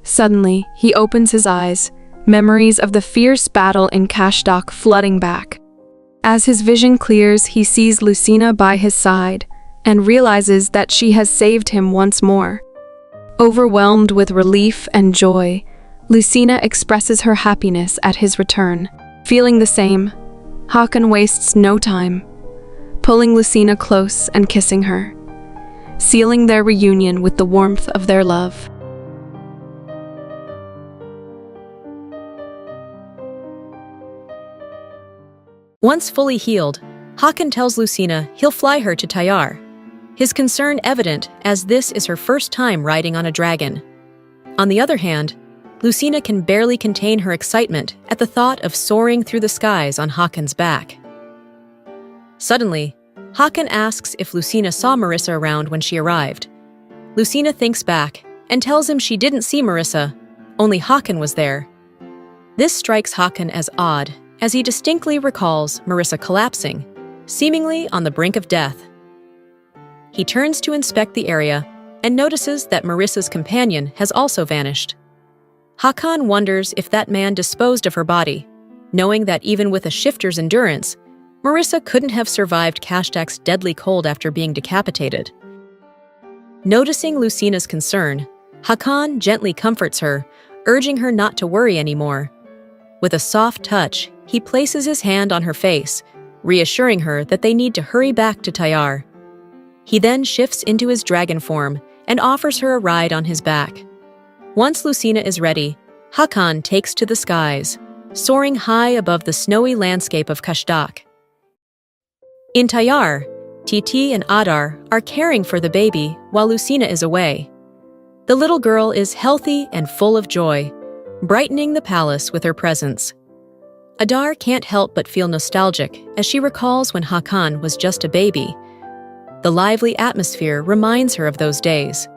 S1: Suddenly, he opens his eyes, memories of the fierce battle in Cashdak flooding back. As his vision clears, he sees Lucina by his side and realizes that she has saved him once more. Overwhelmed with relief and joy, Lucina expresses her happiness at his return. Feeling the same, Hakan wastes no time, pulling Lucina close and kissing her, sealing their reunion with the warmth of their love.
S2: Once fully healed, Hakan tells Lucina he'll fly her to Tayar, his concern evident as this is her first time riding on a dragon. On the other hand, Lucina can barely contain her excitement at the thought of soaring through the skies on Hakan's back. Suddenly, Hakan asks if Lucina saw Marissa around when she arrived. Lucina thinks back and tells him she didn't see Marissa, only Hakan was there. This strikes Hakan as odd, as he distinctly recalls Marissa collapsing, seemingly on the brink of death. He turns to inspect the area and notices that Marissa's companion has also vanished. Hakan wonders if that man disposed of her body, knowing that even with a shifter's endurance, Marissa couldn't have survived Cashdak's deadly cold after being decapitated. Noticing Lucina's concern, Hakan gently comforts her, urging her not to worry anymore. With a soft touch, he places his hand on her face, reassuring her that they need to hurry back to Tayar. He then shifts into his dragon form and offers her a ride on his back. Once Lucina is ready, Hakan takes to the skies, soaring high above the snowy landscape of Cashdak. In Tayar, Titi and Adar are caring for the baby while Lucina is away. The little girl is healthy and full of joy, brightening the palace with her presence. Adar can't help but feel nostalgic as she recalls when Hakan was just a baby. The lively atmosphere reminds her of those days.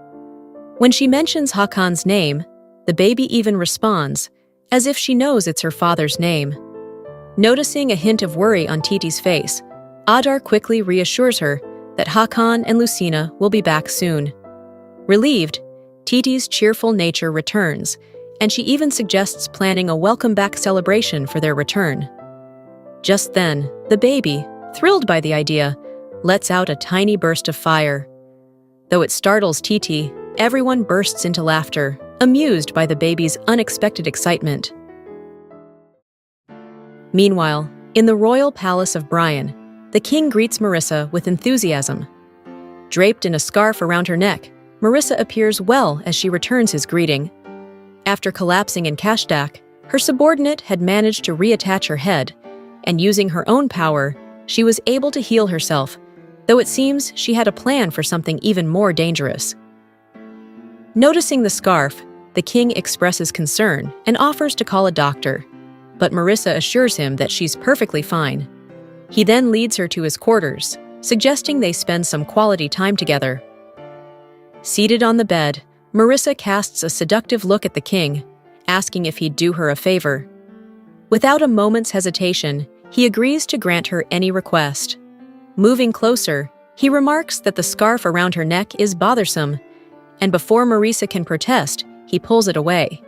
S2: When she mentions Hakan's name, the baby even responds, as if she knows it's her father's name. Noticing a hint of worry on Titi's face, Adar quickly reassures her that Hakan and Lucina will be back soon. Relieved, Titi's cheerful nature returns, and she even suggests planning a welcome-back celebration for their return. Just then, the baby, thrilled by the idea, lets out a tiny burst of fire. Though it startles Titi, everyone bursts into laughter, amused by the baby's unexpected excitement. Meanwhile, in the royal palace of Brian, the king greets Marissa with enthusiasm. Draped in a scarf around her neck, Marissa appears well as she returns his greeting. After collapsing in Cashdak, her subordinate had managed to reattach her head, and using her own power, she was able to heal herself, though it seems she had a plan for something even more dangerous. Noticing the scarf, the king expresses concern and offers to call a doctor, but Marissa assures him that she's perfectly fine. He then leads her to his quarters, suggesting they spend some quality time together. Seated on the bed, Marissa casts a seductive look at the king, asking if he'd do her a favor. Without a moment's hesitation, he agrees to grant her any request. Moving closer, he remarks that the scarf around her neck is bothersome, and before Marissa can protest, he pulls it away.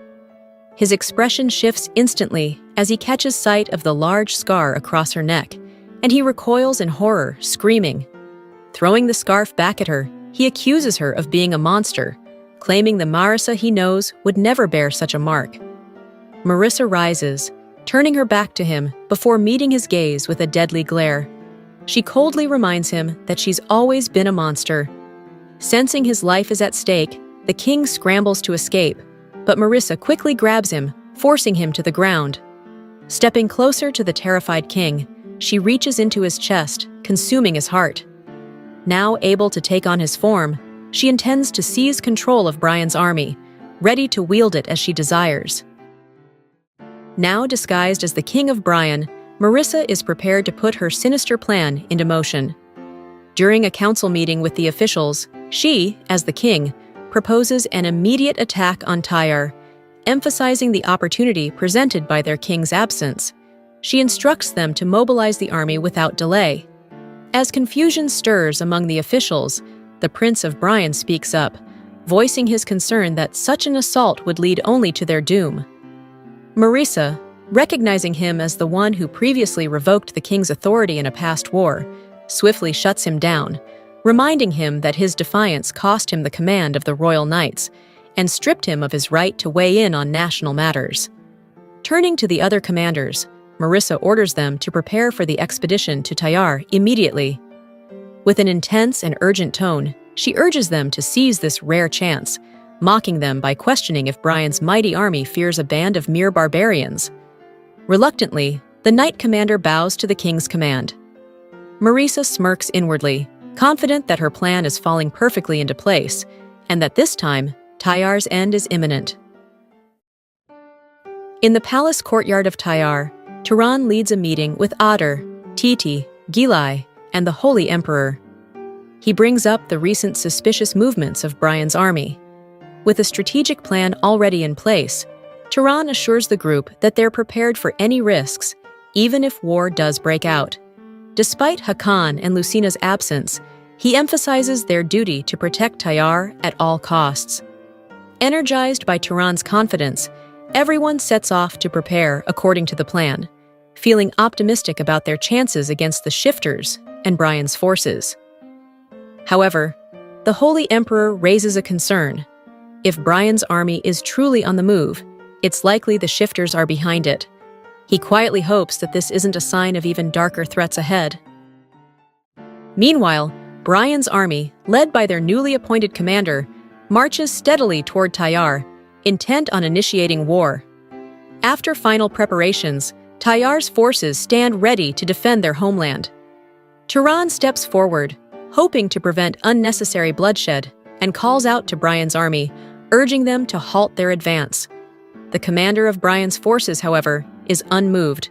S2: His expression shifts instantly as he catches sight of the large scar across her neck, and he recoils in horror, screaming. Throwing the scarf back at her, he accuses her of being a monster, claiming the Marissa he knows would never bear such a mark. Marissa rises, turning her back to him before meeting his gaze with a deadly glare. She coldly reminds him that she's always been a monster. Sensing his life is at stake, the king scrambles to escape, but Marissa quickly grabs him, forcing him to the ground. Stepping closer to the terrified king, she reaches into his chest, consuming his heart. Now able to take on his form, she intends to seize control of Brian's army, ready to wield it as she desires. Now disguised as the king of Brian, Marissa is prepared to put her sinister plan into motion. During a council meeting with the officials, she, as the king, proposes an immediate attack on Tayar, emphasizing the opportunity presented by their king's absence. She instructs them to mobilize the army without delay. As confusion stirs among the officials, the Prince of Bryan speaks up, voicing his concern that such an assault would lead only to their doom. Marissa, recognizing him as the one who previously revoked the king's authority in a past war, swiftly shuts him down, reminding him that his defiance cost him the command of the royal knights and stripped him of his right to weigh in on national matters. Turning to the other commanders, Marissa orders them to prepare for the expedition to Tayar immediately. With an intense and urgent tone, she urges them to seize this rare chance, mocking them by questioning if Bryan's mighty army fears a band of mere barbarians. Reluctantly, the knight commander bows to the king's command. Marissa smirks inwardly, confident that her plan is falling perfectly into place, and that this time, Tayar's end is imminent. In the palace courtyard of Tayar, Turan leads a meeting with Adar, Titi, Gilai, and the Holy Emperor. He brings up the recent suspicious movements of Bryan's army. With a strategic plan already in place, Turan assures the group that they're prepared for any risks, even if war does break out. Despite Hakan and Lucina's absence, he emphasizes their duty to protect Tayar at all costs. Energized by Turan's confidence, everyone sets off to prepare according to the plan, feeling optimistic about their chances against the shifters and Bryan's forces. However, the Holy Emperor raises a concern. If Bryan's army is truly on the move, it's likely the shifters are behind it. He quietly hopes that this isn't a sign of even darker threats ahead. Meanwhile, Bryan's army, led by their newly appointed commander, marches steadily toward Tayar, intent on initiating war. After final preparations, Tayar's forces stand ready to defend their homeland. Turan steps forward, hoping to prevent unnecessary bloodshed, and calls out to Bryan's army, urging them to halt their advance. The commander of Bryan's forces, however, is unmoved.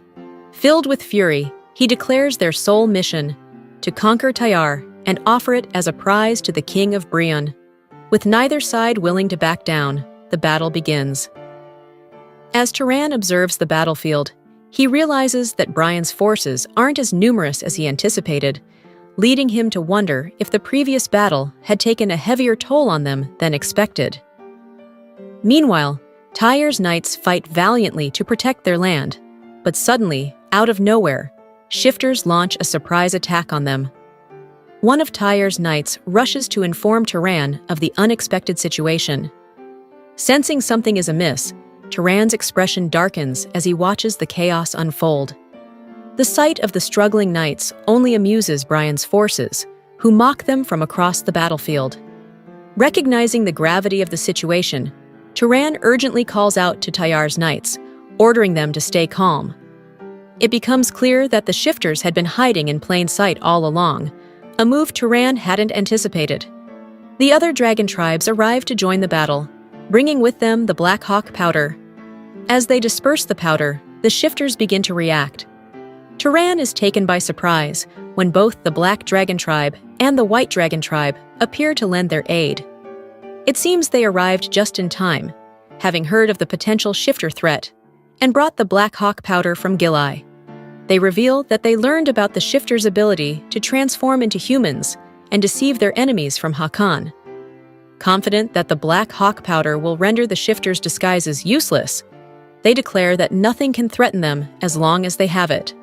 S2: Filled with fury, he declares their sole mission, to conquer Tayar and offer it as a prize to the king of Bryan. With neither side willing to back down, the battle begins. As Turan observes the battlefield, he realizes that Bryan's forces aren't as numerous as he anticipated, leading him to wonder if the previous battle had taken a heavier toll on them than expected. Meanwhile, Tayar's knights fight valiantly to protect their land, but suddenly, out of nowhere, shifters launch a surprise attack on them. One of Tayar's knights rushes to inform Turan of the unexpected situation. Sensing something is amiss, Turan's expression darkens as he watches the chaos unfold. The sight of the struggling knights only amuses Bryan's forces, who mock them from across the battlefield. Recognizing the gravity of the situation, Turan urgently calls out to Tayar's knights, ordering them to stay calm. It becomes clear that the shifters had been hiding in plain sight all along, a move Turan hadn't anticipated. The other dragon tribes arrive to join the battle, bringing with them the Black Hawk powder. As they disperse the powder, the shifters begin to react. Turan is taken by surprise when both the Black Dragon Tribe and the White Dragon Tribe appear to lend their aid. It seems they arrived just in time, having heard of the potential shifter threat, and brought the Black Hawk powder from Gilai. They reveal that they learned about the shifters' ability to transform into humans and deceive their enemies from Hakan. Confident that the Black Hawk powder will render the shifters' disguises useless, they declare that nothing can threaten them as long as they have it.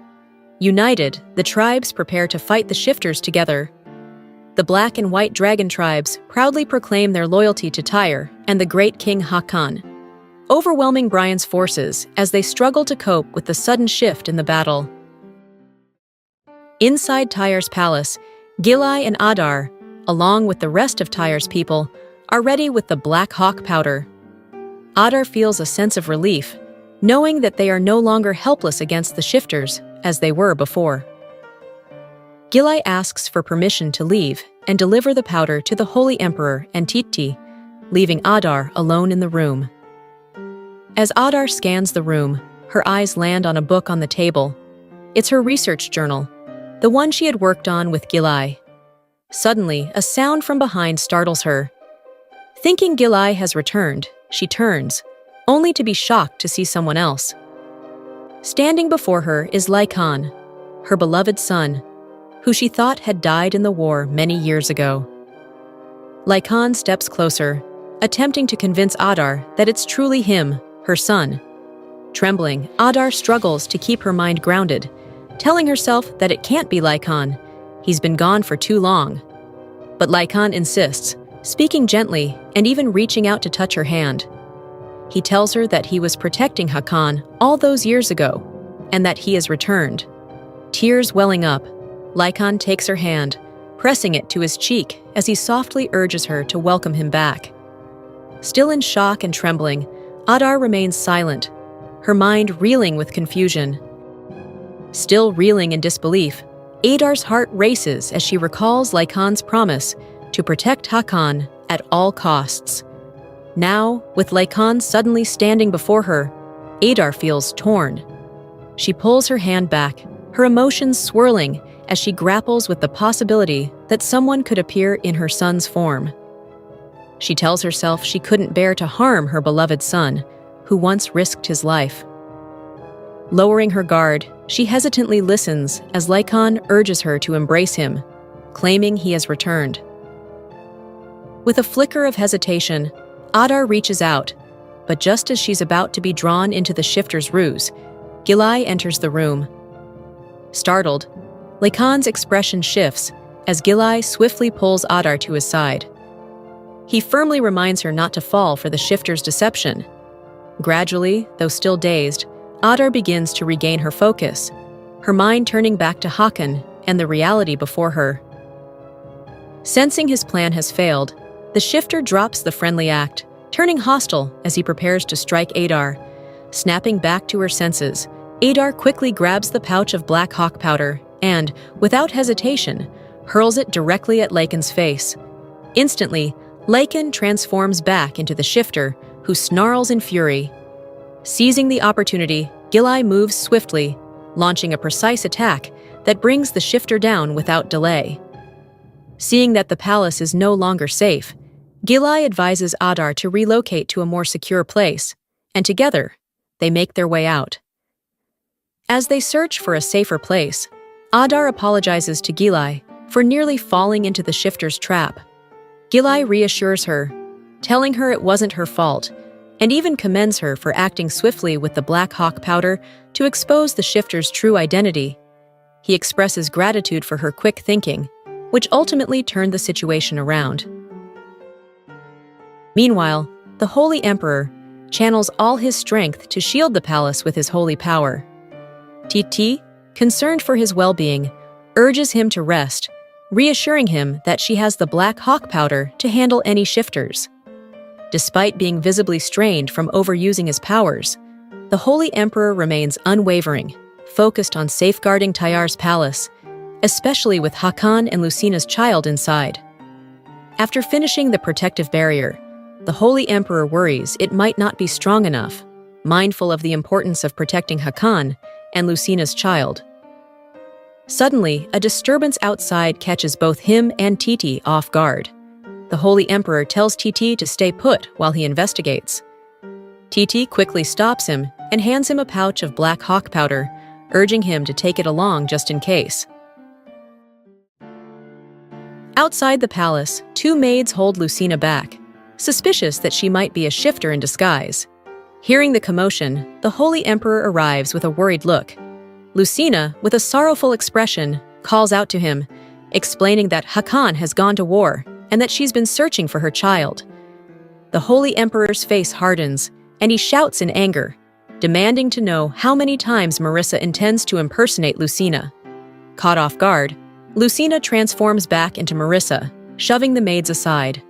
S2: United, the tribes prepare to fight the shifters together. The Black and White Dragon tribes proudly proclaim their loyalty to Tayar and the great King Hakan, overwhelming Bryan's forces as they struggle to cope with the sudden shift in the battle. Inside Tayar's palace, Gilai and Adar, along with the rest of Tayar's people, are ready with the Black Hawk powder. Adar feels a sense of relief, knowing that they are no longer helpless against the shifters as they were before. Gilai asks for permission to leave and deliver the powder to the Holy Emperor and Titi, leaving Adar alone in the room. As Adar scans the room, her eyes land on a book on the table. It's her research journal, the one she had worked on with Gilai. Suddenly, a sound from behind startles her. Thinking Gilai has returned, she turns, only to be shocked to see someone else. Standing before her is Hakan, her beloved son, who she thought had died in the war many years ago. Hakan steps closer, attempting to convince Adar that it's truly him, her son. Trembling, Adar struggles to keep her mind grounded, telling herself that it can't be Hakan. He's been gone for too long. But Hakan insists, speaking gently and even reaching out to touch her hand. He tells her that he was protecting Hakan all those years ago, and that he has returned. Tears welling up, Hakan takes her hand, pressing it to his cheek as he softly urges her to welcome him back. Still in shock and trembling, Adar remains silent, her mind reeling with confusion. Still reeling in disbelief, Adar's heart races as she recalls Hakan's promise to protect Hakan at all costs. Now, with Hakan suddenly standing before her, Adar feels torn. She pulls her hand back, her emotions swirling as she grapples with the possibility that someone could appear in her son's form. She tells herself she couldn't bear to harm her beloved son, who once risked his life. Lowering her guard, she hesitantly listens as Hakan urges her to embrace him, claiming he has returned. With a flicker of hesitation, Adar reaches out, but just as she's about to be drawn into the shifter's ruse, Gilai enters the room. Startled, Hakan's expression shifts as Gilai swiftly pulls Adar to his side. He firmly reminds her not to fall for the shifter's deception. Gradually, though still dazed, Adar begins to regain her focus, her mind turning back to Hakan and the reality before her. Sensing his plan has failed, the shifter drops the friendly act, turning hostile as he prepares to strike Adar. Snapping back to her senses, Adar quickly grabs the pouch of black hawk powder and, without hesitation, hurls it directly at Hakan's face. Instantly, Hakan transforms back into the shifter, who snarls in fury. Seizing the opportunity, Gilai moves swiftly, launching a precise attack that brings the shifter down without delay. Seeing that the palace is no longer safe, Gilai advises Adar to relocate to a more secure place, and together, they make their way out. As they search for a safer place, Adar apologizes to Gilai for nearly falling into the shifter's trap. Gilai reassures her, telling her it wasn't her fault, and even commends her for acting swiftly with the black hawk powder to expose the shifter's true identity. He expresses gratitude for her quick thinking, which ultimately turned the situation around. Meanwhile, the Holy Emperor channels all his strength to shield the palace with his holy power. Titi, concerned for his well-being, urges him to rest, reassuring him that she has the black hawk powder to handle any shifters. Despite being visibly strained from overusing his powers, the Holy Emperor remains unwavering, focused on safeguarding Tayar's palace, especially with Hakan and Lucina's child inside. After finishing the protective barrier, the Holy Emperor worries it might not be strong enough, mindful of the importance of protecting Hakan and Lucina's child. Suddenly, a disturbance outside catches both him and Titi off guard. The Holy Emperor tells Titi to stay put while he investigates. Titi quickly stops him and hands him a pouch of black hawk powder, urging him to take it along just in case. Outside the palace, two maids hold Lucina back, suspicious that she might be a shifter in disguise. Hearing the commotion, the Holy Emperor arrives with a worried look. Lucina, with a sorrowful expression, calls out to him, explaining that Hakan has gone to war and that she's been searching for her child. The Holy Emperor's face hardens, and he shouts in anger, demanding to know how many times Marissa intends to impersonate Lucina. Caught off guard, Lucina transforms back into Marissa, shoving the maids aside.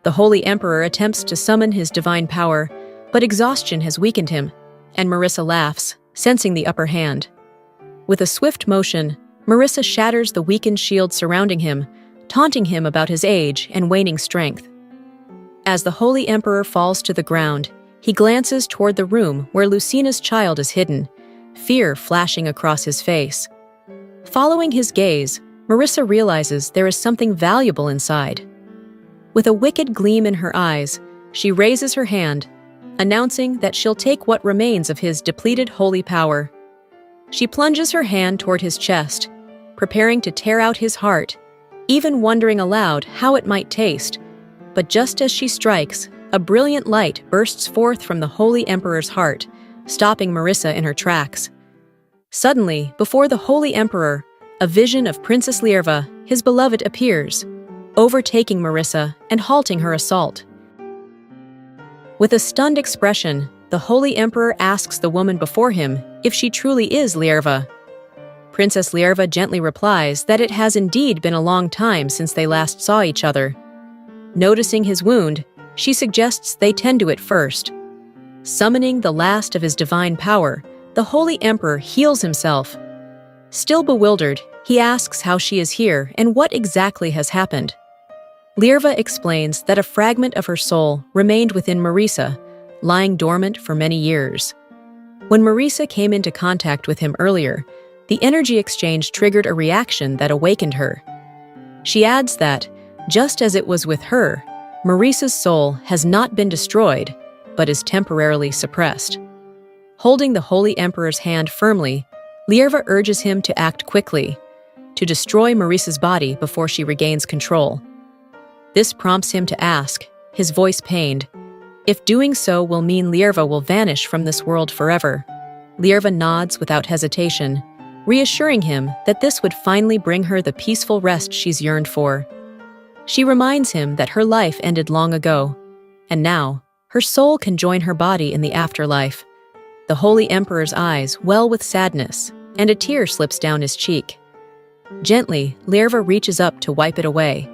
S2: The Holy Emperor attempts to summon his divine power, but exhaustion has weakened him, and Marissa laughs, sensing the upper hand. With a swift motion, Marissa shatters the weakened shield surrounding him, taunting him about his age and waning strength. As the Holy Emperor falls to the ground, he glances toward the room where Lucina's child is hidden, fear flashing across his face. Following his gaze, Marissa realizes there is something valuable inside. With a wicked gleam in her eyes, she raises her hand, announcing that she'll take what remains of his depleted holy power. She plunges her hand toward his chest, preparing to tear out his heart, even wondering aloud how it might taste. But just as she strikes, a brilliant light bursts forth from the Holy Emperor's heart, stopping Marissa in her tracks. Suddenly, before the Holy Emperor, a vision of Princess Lyerva, his beloved, appears, overtaking Marissa and halting her assault. With a stunned expression, the Holy Emperor asks the woman before him if she truly is Lyerva. Princess Lyerva gently replies that it has indeed been a long time since they last saw each other. Noticing his wound, she suggests they tend to it first. Summoning the last of his divine power, the Holy Emperor heals himself. Still bewildered, he asks how she is here and what exactly has happened. Lyerva explains that a fragment of her soul remained within Marissa, lying dormant for many years. When Marissa came into contact with him earlier, the energy exchange triggered a reaction that awakened her. She adds that, just as it was with her, Marissa's soul has not been destroyed, but is temporarily suppressed. Holding the Holy Emperor's hand firmly, Lyerva urges him to act quickly, to destroy Marissa's body before she regains control. This prompts him to ask, his voice pained, if doing so will mean Lyerva will vanish from this world forever. Lyerva nods without hesitation, reassuring him that this would finally bring her the peaceful rest she's yearned for. She reminds him that her life ended long ago, and now her soul can join her body in the afterlife. The Holy Emperor's eyes well with sadness, and a tear slips down his cheek. Gently, Lyerva reaches up to wipe it away,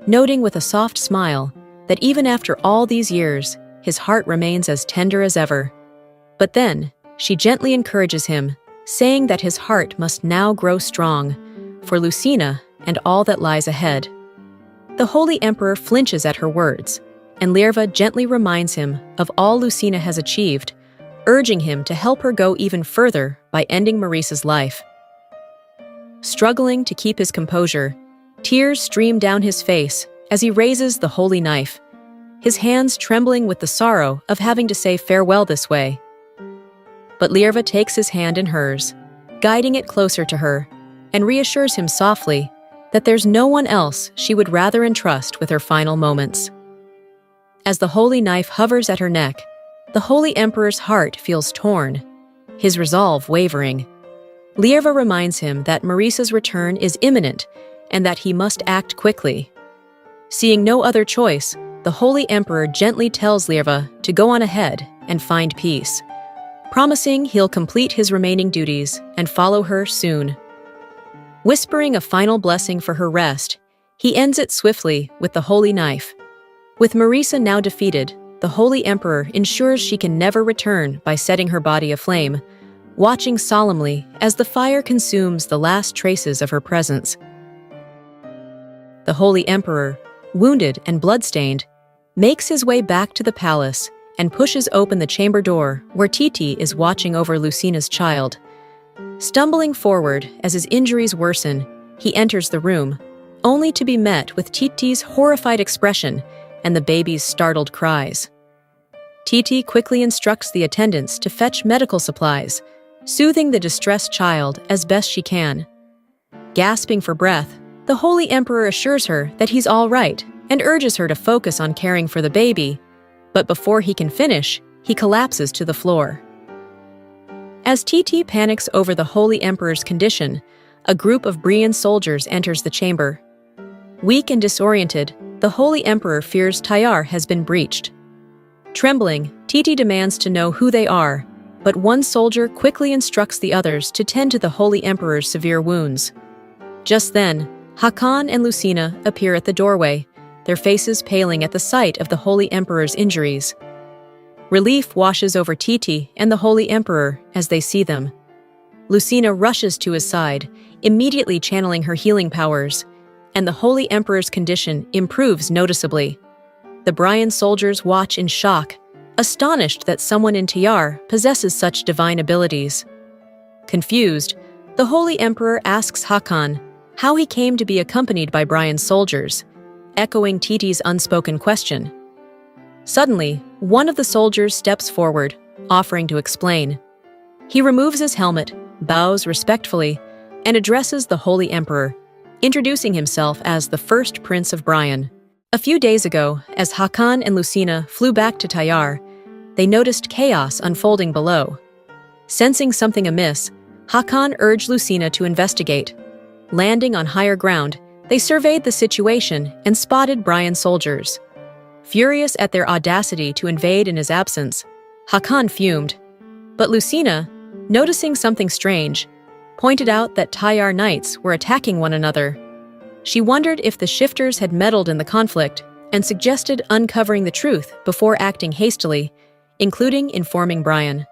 S2: noting with a soft smile that even after all these years, his heart remains as tender as ever. But then, she gently encourages him, saying that his heart must now grow strong for Lucina and all that lies ahead. The Holy Emperor flinches at her words, and Lyerva gently reminds him of all Lucina has achieved, urging him to help her go even further by ending Marissa's life. Struggling to keep his composure, tears stream down his face as he raises the holy knife, his hands trembling with the sorrow of having to say farewell this way. But Lyerva takes his hand in hers, guiding it closer to her, and reassures him softly that there's no one else she would rather entrust with her final moments. As the holy knife hovers at her neck, the Holy Emperor's heart feels torn, his resolve wavering. Lyerva reminds him that Marissa's return is imminent and that he must act quickly. Seeing no other choice, the Holy Emperor gently tells Lyerva to go on ahead and find peace, promising he'll complete his remaining duties and follow her soon. Whispering a final blessing for her rest, he ends it swiftly with the holy knife. With Marissa now defeated, the Holy Emperor ensures she can never return by setting her body aflame, watching solemnly as the fire consumes the last traces of her presence. The Holy Emperor, wounded and bloodstained, makes his way back to the palace and pushes open the chamber door where Titi is watching over Lucina's child. Stumbling forward as his injuries worsen, he enters the room, only to be met with Titi's horrified expression and the baby's startled cries. Titi quickly instructs the attendants to fetch medical supplies, soothing the distressed child as best she can. Gasping for breath, the Holy Emperor assures her that he's all right and urges her to focus on caring for the baby, but before he can finish, he collapses to the floor. As Titi panics over the Holy Emperor's condition, a group of Brian soldiers enters the chamber. Weak and disoriented, the Holy Emperor fears Tayar has been breached. Trembling, Titi demands to know who they are, but one soldier quickly instructs the others to tend to the Holy Emperor's severe wounds. Just then, Hakan and Lucina appear at the doorway, their faces paling at the sight of the Holy Emperor's injuries. Relief washes over Titi and the Holy Emperor as they see them. Lucina rushes to his side, immediately channeling her healing powers, and the Holy Emperor's condition improves noticeably. The Brian soldiers watch in shock, astonished that someone in Tayar possesses such divine abilities. Confused, the Holy Emperor asks Hakan how he came to be accompanied by Brian's soldiers, echoing Titi's unspoken question. Suddenly, one of the soldiers steps forward, offering to explain. He removes his helmet, bows respectfully, and addresses the Holy Emperor, introducing himself as the first Prince of Brian. A few days ago, as Hakan and Lucina flew back to Tayar, they noticed chaos unfolding below. Sensing something amiss, Hakan urged Lucina to investigate. Landing on higher ground, they surveyed the situation and spotted Brian's soldiers. Furious at their audacity to invade in his absence, Hakan fumed. But Lucina, noticing something strange, pointed out that Tayar knights were attacking one another. She wondered if the shifters had meddled in the conflict and suggested uncovering the truth before acting hastily, including informing Brian.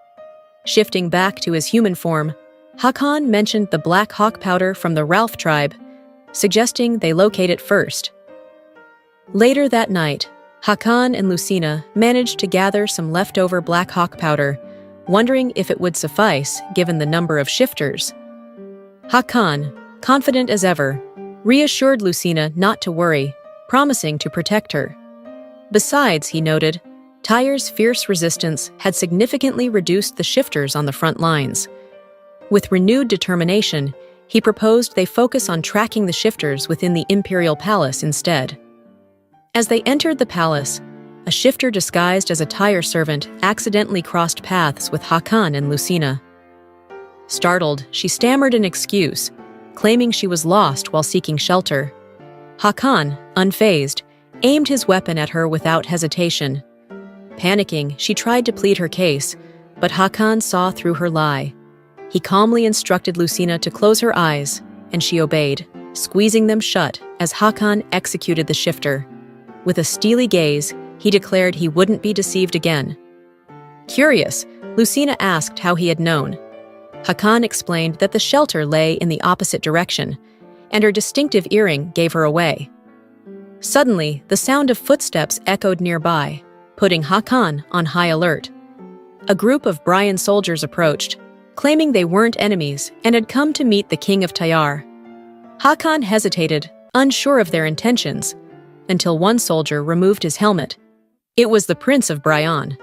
S2: Shifting back to his human form, Hakan mentioned the black hawk powder from the Ralph tribe, suggesting they locate it first. Later that night, Hakan and Lucina managed to gather some leftover black hawk powder, wondering if it would suffice given the number of shifters. Hakan, confident as ever, reassured Lucina not to worry, promising to protect her. Besides, he noted, Tayar's fierce resistance had significantly reduced the shifters on the front lines. With renewed determination, he proposed they focus on tracking the shifters within the imperial palace instead. As they entered the palace, a shifter disguised as a Tayar servant accidentally crossed paths with Hakan and Lucina. Startled, she stammered an excuse, claiming she was lost while seeking shelter. Hakan, unfazed, aimed his weapon at her without hesitation. Panicking, she tried to plead her case, but Hakan saw through her lie. He calmly instructed Lucina to close her eyes, and she obeyed, squeezing them shut as Hakan executed the shifter. With a steely gaze, he declared he wouldn't be deceived again. Curious, Lucina asked how he had known. Hakan explained that the shelter lay in the opposite direction, and her distinctive earring gave her away. Suddenly, the sound of footsteps echoed nearby, putting Hakan on high alert. A group of Brian soldiers approached, claiming they weren't enemies and had come to meet the king of Tayar. Hakan hesitated, unsure of their intentions, until one soldier removed his helmet. It was the Prince of Brian.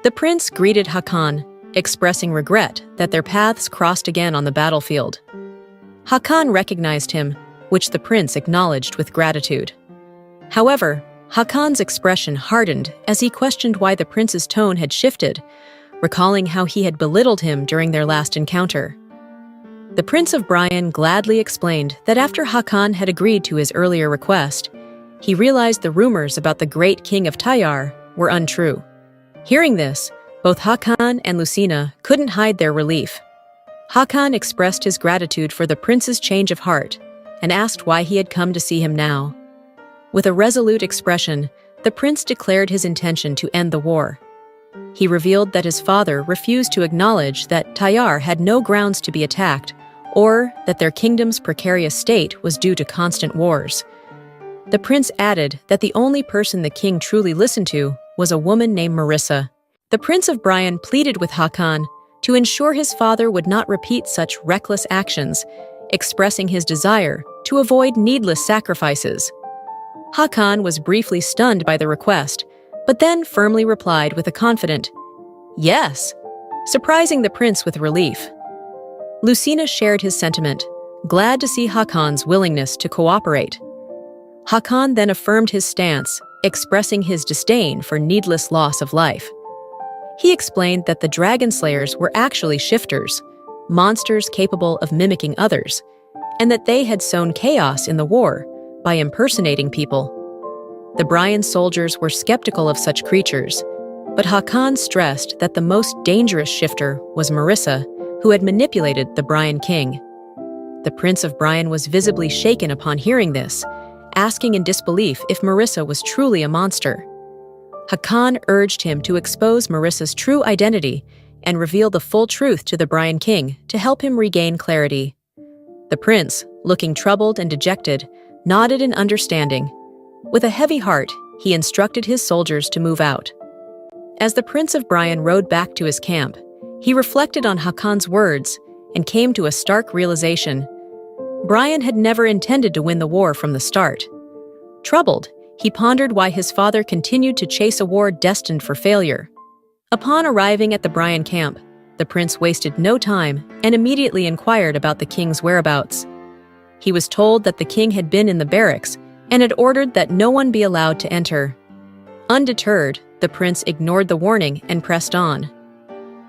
S2: The prince greeted Hakan, expressing regret that their paths crossed again on the battlefield. Hakan recognized him, which the prince acknowledged with gratitude. However, Hakan's expression hardened as he questioned why the prince's tone had shifted, recalling how he had belittled him during their last encounter. The Prince of Brian gladly explained that after Hakan had agreed to his earlier request, he realized the rumors about the great king of Tayar were untrue. Hearing this, both Hakan and Lucina couldn't hide their relief. Hakan expressed his gratitude for the prince's change of heart and asked why he had come to see him now. With a resolute expression, the prince declared his intention to end the war. He revealed that his father refused to acknowledge that Tayar had no grounds to be attacked, or that their kingdom's precarious state was due to constant wars. The prince added that the only person the king truly listened to was a woman named Marissa. The Prince of Brian pleaded with Hakan to ensure his father would not repeat such reckless actions, expressing his desire to avoid needless sacrifices. Hakan was briefly stunned by the request, but then firmly replied with a confident, "Yes," surprising the prince with relief. Lucina shared his sentiment, glad to see Hakan's willingness to cooperate. Hakan then affirmed his stance, expressing his disdain for needless loss of life. He explained that the dragon slayers were actually shifters, monsters capable of mimicking others, and that they had sown chaos in the war by impersonating people. The Brian soldiers were skeptical of such creatures, but Hakan stressed that the most dangerous shifter was Marissa, who had manipulated the Brian king. The Prince of Brian was visibly shaken upon hearing this, asking in disbelief if Marissa was truly a monster. Hakan urged him to expose Marissa's true identity and reveal the full truth to the Brian king to help him regain clarity. The prince, looking troubled and dejected, nodded in understanding. With a heavy heart, he instructed his soldiers to move out. As the Prince of Brian rode back to his camp, he reflected on Hakan's words and came to a stark realization. Brian had never intended to win the war from the start. Troubled, he pondered why his father continued to chase a war destined for failure. Upon arriving at the Brian camp, the prince wasted no time and immediately inquired about the king's whereabouts. He was told that the king had been in the barracks and had ordered that no one be allowed to enter. Undeterred, the prince ignored the warning and pressed on.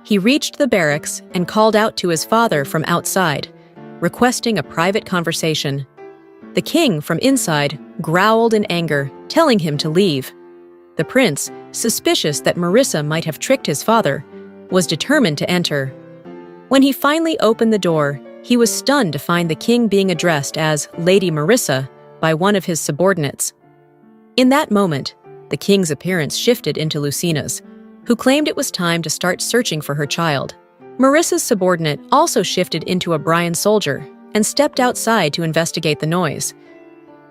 S2: He reached the barracks and called out to his father from outside, requesting a private conversation. The king, from inside, growled in anger, telling him to leave. The prince, suspicious that Marissa might have tricked his father, was determined to enter. When he finally opened the door, he was stunned to find the king being addressed as Lady Marissa by one of his subordinates. In that moment, the king's appearance shifted into Lucina's, who claimed it was time to start searching for her child. Marissa's subordinate also shifted into a Brian soldier and stepped outside to investigate the noise.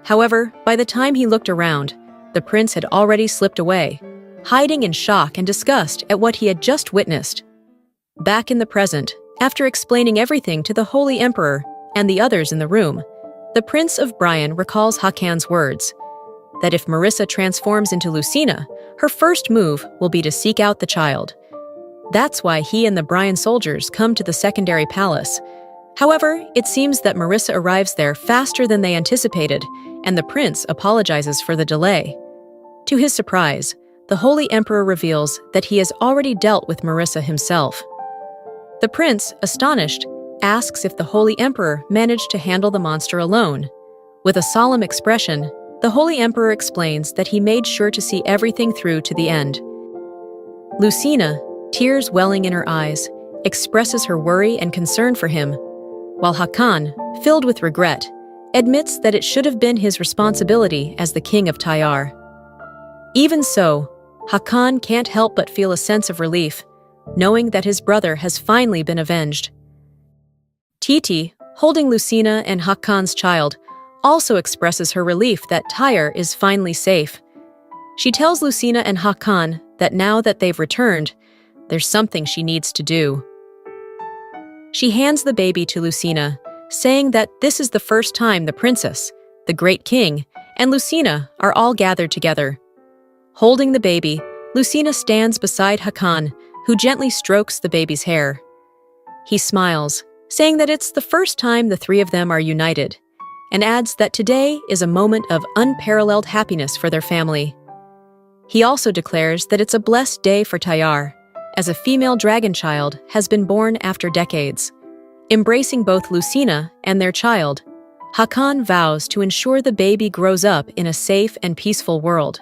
S2: However, by the time he looked around, the prince had already slipped away, hiding in shock and disgust at what he had just witnessed. Back in the present, after explaining everything to the Holy Emperor and the others in the room, the Prince of Brian recalls Hakan's words, that if Marissa transforms into Lucina, her first move will be to seek out the child. That's why he and the Brian soldiers come to the secondary palace. However, it seems that Marissa arrives there faster than they anticipated, and the prince apologizes for the delay. To his surprise, the Holy Emperor reveals that he has already dealt with Marissa himself. The prince, astonished, asks if the Holy Emperor managed to handle the monster alone. With a solemn expression, the Holy Emperor explains that he made sure to see everything through to the end. Lucina, tears welling in her eyes, expresses her worry and concern for him, while Hakan, filled with regret, admits that it should have been his responsibility as the king of Tayar. Even so, Hakan can't help but feel a sense of relief, knowing that his brother has finally been avenged. Titi, holding Lucina and Hakan's child, also expresses her relief that Tayar is finally safe. She tells Lucina and Hakan that now that they've returned, there's something she needs to do. She hands the baby to Lucina, saying that this is the first time the princess, the great king, and Lucina are all gathered together. Holding the baby, Lucina stands beside Hakan, who gently strokes the baby's hair. He smiles, saying that it's the first time the three of them are united, and adds that today is a moment of unparalleled happiness for their family. He also declares that it's a blessed day for Tayar, as a female dragon child has been born after decades. Embracing both Lucina and their child, Hakan vows to ensure the baby grows up in a safe and peaceful world.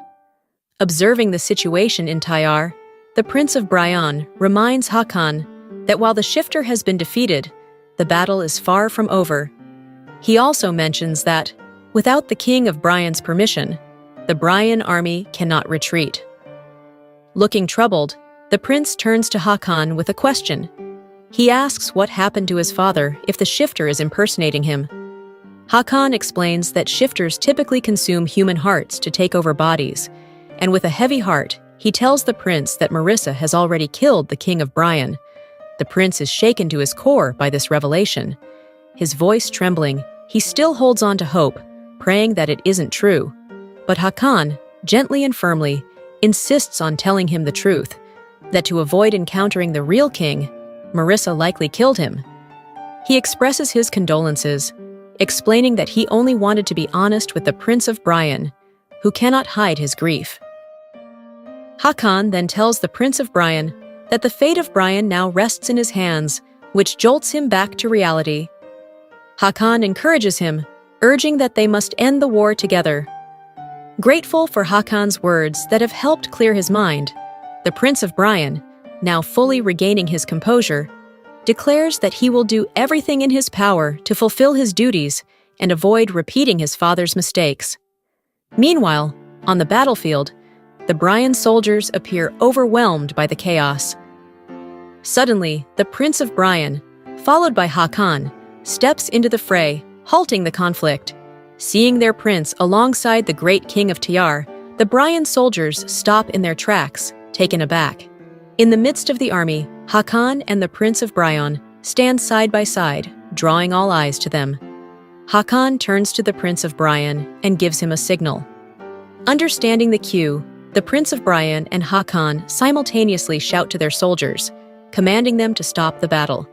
S2: Observing the situation in Tayar, the Prince of Brian reminds Hakan that while the shifter has been defeated, the battle is far from over. He also mentions that, without the King of Brian's permission, the Brian army cannot retreat. Looking troubled, the prince turns to Hakan with a question. He asks what happened to his father if the shifter is impersonating him. Hakan explains that shifters typically consume human hearts to take over bodies, and with a heavy heart, he tells the prince that Marissa has already killed the King of Brian. The prince is shaken to his core by this revelation. His voice trembling, he still holds on to hope, praying that it isn't true. But Hakan, gently and firmly, insists on telling him the truth, that to avoid encountering the real king, Marissa likely killed him. He expresses his condolences, explaining that he only wanted to be honest with the Prince of Brian, who cannot hide his grief. Hakan then tells the Prince of Brian that the fate of Brian now rests in his hands, which jolts him back to reality. Hakan encourages him, urging that they must end the war together. Grateful for Hakan's words that have helped clear his mind, the Prince of Brian, now fully regaining his composure, declares that he will do everything in his power to fulfill his duties and avoid repeating his father's mistakes. Meanwhile, on the battlefield, the Brian soldiers appear overwhelmed by the chaos. Suddenly, the Prince of Brian, followed by Hakan, steps into the fray, halting the conflict. Seeing their prince alongside the great king of Tayar, the Brian soldiers stop in their tracks, taken aback. In the midst of the army, Hakan and the Prince of Brian stand side by side, drawing all eyes to them. Hakan turns to the Prince of Brian and gives him a signal. Understanding the cue, the Prince of Brian and Hakan simultaneously shout to their soldiers, commanding them to stop the battle.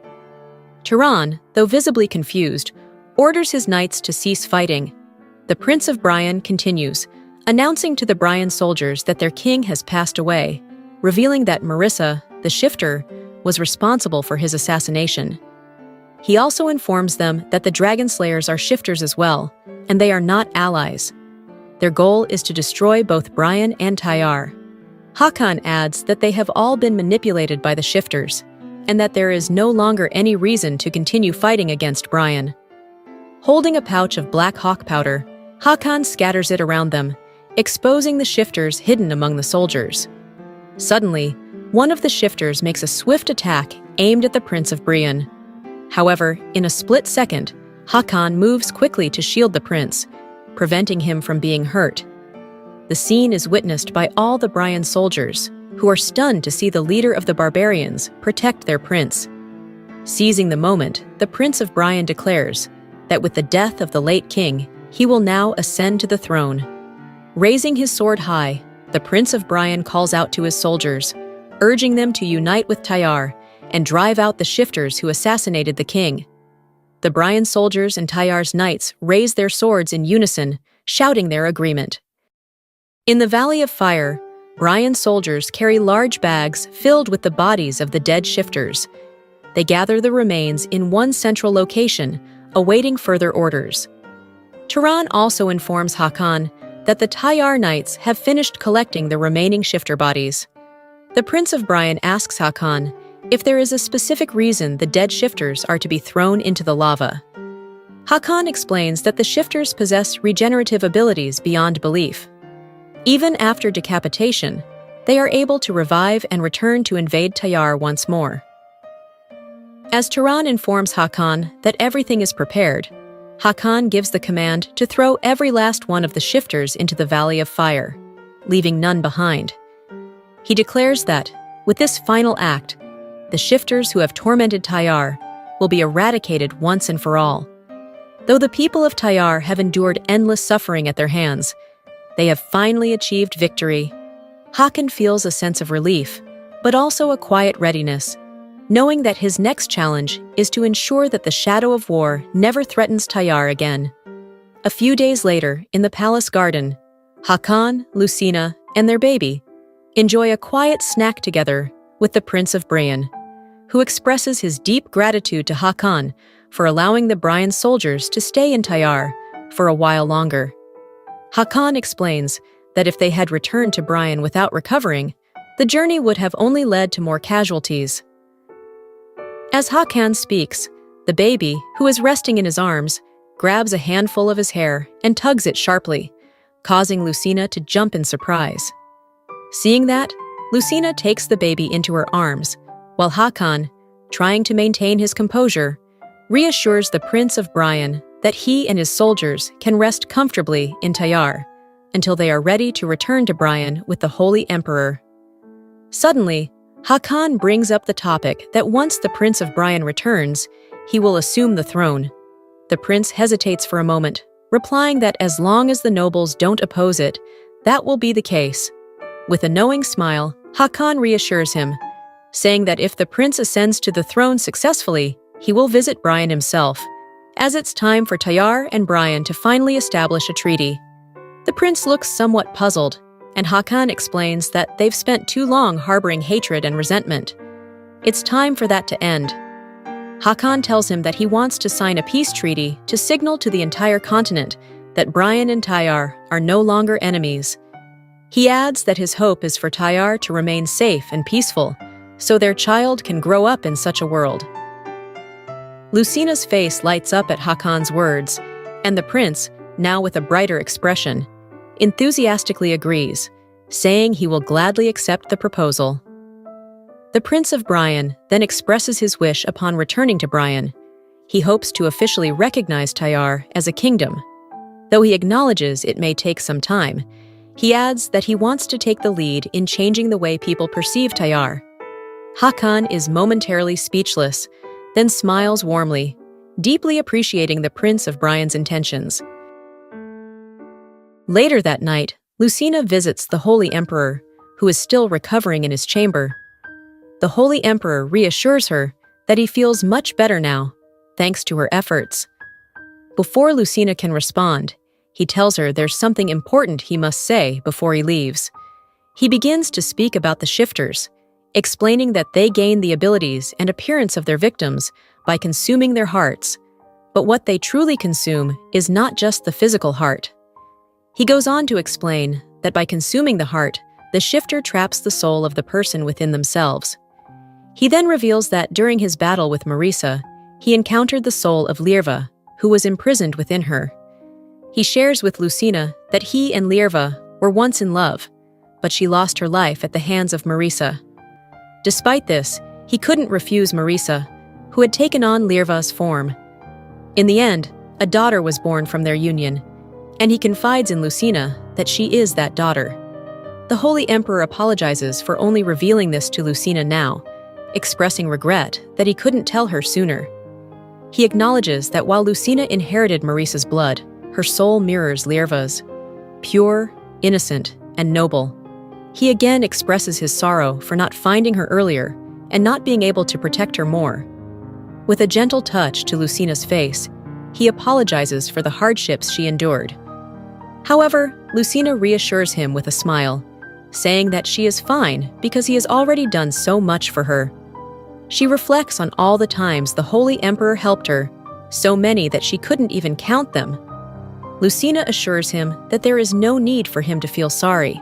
S2: Tayar, though visibly confused, orders his knights to cease fighting. The Prince of Brian continues, announcing to the Brian soldiers that their king has passed away, revealing that Marissa, the shifter, was responsible for his assassination. He also informs them that the Dragon Slayers are shifters as well, and they are not allies. Their goal is to destroy both Brian and Tayar. Hakan adds that they have all been manipulated by the shifters, and that there is no longer any reason to continue fighting against Brian. Holding a pouch of black hawk powder, Hakan scatters it around them, exposing the shifters hidden among the soldiers. Suddenly, one of the shifters makes a swift attack aimed at the Prince of Brian. However, in a split second, Hakan moves quickly to shield the prince, preventing him from being hurt. The scene is witnessed by all the Brian soldiers, who are stunned to see the leader of the barbarians protect their prince. Seizing the moment, the Prince of Brian declares that with the death of the late king, he will now ascend to the throne. Raising his sword high, the Prince of Brian calls out to his soldiers, urging them to unite with Tayar and drive out the shifters who assassinated the king. The Brian soldiers and Tayar's knights raise their swords in unison, shouting their agreement. In the Valley of Fire, Brian soldiers carry large bags filled with the bodies of the dead shifters. They gather the remains in one central location, awaiting further orders. Tayar also informs Hakan that the Tayar knights have finished collecting the remaining shifter bodies. The Prince of Brian asks Hakan if there is a specific reason the dead shifters are to be thrown into the lava. Hakan explains that the shifters possess regenerative abilities beyond belief. Even after decapitation, they are able to revive and return to invade Tayar once more. As Tayar informs Hakan that everything is prepared, Hakan gives the command to throw every last one of the shifters into the Valley of Fire, leaving none behind. He declares that, with this final act, the shifters who have tormented Tayar will be eradicated once and for all. Though the people of Tayar have endured endless suffering at their hands, they have finally achieved victory. Hakan feels a sense of relief, but also a quiet readiness, knowing that his next challenge is to ensure that the shadow of war never threatens Tayar again. A few days later, in the palace garden, Hakan, Lucina, and their baby enjoy a quiet snack together with the Prince of Brian, who expresses his deep gratitude to Hakan for allowing the Brian soldiers to stay in Tayar for a while longer. Hakan explains that if they had returned to Brian without recovering, the journey would have only led to more casualties. As Hakan speaks, the baby, who is resting in his arms, grabs a handful of his hair and tugs it sharply, causing Lucina to jump in surprise. Seeing that, Lucina takes the baby into her arms, while Hakan, trying to maintain his composure, reassures the Prince of Brian that he and his soldiers can rest comfortably in Tayar until they are ready to return to Brian with the Holy Emperor. Suddenly, Hakan brings up the topic that once the Prince of Brian returns, he will assume the throne. The prince hesitates for a moment, replying that as long as the nobles don't oppose it, that will be the case. With a knowing smile, Hakan reassures him, saying that if the prince ascends to the throne successfully, he will visit Brian himself, as it's time for Tayar and Brian to finally establish a treaty. The prince looks somewhat puzzled, and Hakan explains that they've spent too long harboring hatred and resentment. It's time for that to end. Hakan tells him that he wants to sign a peace treaty to signal to the entire continent that Brian and Tayar are no longer enemies. He adds that his hope is for Tayar to remain safe and peaceful, so their child can grow up in such a world. Lucina's face lights up at Hakan's words, and the prince, now with a brighter expression, enthusiastically agrees, saying he will gladly accept the proposal. The Prince of Brian then expresses his wish upon returning to Brian. He hopes to officially recognize Tayar as a kingdom. Though he acknowledges it may take some time, he adds that he wants to take the lead in changing the way people perceive Tayar. Hakan is momentarily speechless, then smiles warmly, deeply appreciating the Prince of Brian's intentions. Later that night, Lucina visits the Holy Emperor, who is still recovering in his chamber. The Holy Emperor reassures her that he feels much better now, thanks to her efforts. Before Lucina can respond, he tells her there's something important he must say before he leaves. He begins to speak about the shifters, explaining that they gain the abilities and appearance of their victims by consuming their hearts, but what they truly consume is not just the physical heart. He goes on to explain that by consuming the heart, the shifter traps the soul of the person within themselves. He then reveals that during his battle with Marissa, he encountered the soul of Lirva, who was imprisoned within her. He shares with Lucina that he and Lirva were once in love, but she lost her life at the hands of Marissa. Despite this, he couldn't refuse Marissa, who had taken on Lirva's form. In the end, a daughter was born from their union, and he confides in Lucina that she is that daughter. The Holy Emperor apologizes for only revealing this to Lucina now, expressing regret that he couldn't tell her sooner. He acknowledges that while Lucina inherited Marissa's blood, her soul mirrors Lirva's, pure, innocent, and noble. He again expresses his sorrow for not finding her earlier and not being able to protect her more. With a gentle touch to Lucina's face, he apologizes for the hardships she endured. However, Lucina reassures him with a smile, saying that she is fine because he has already done so much for her. She reflects on all the times the Holy Emperor helped her, so many that she couldn't even count them. Lucina assures him that there is no need for him to feel sorry.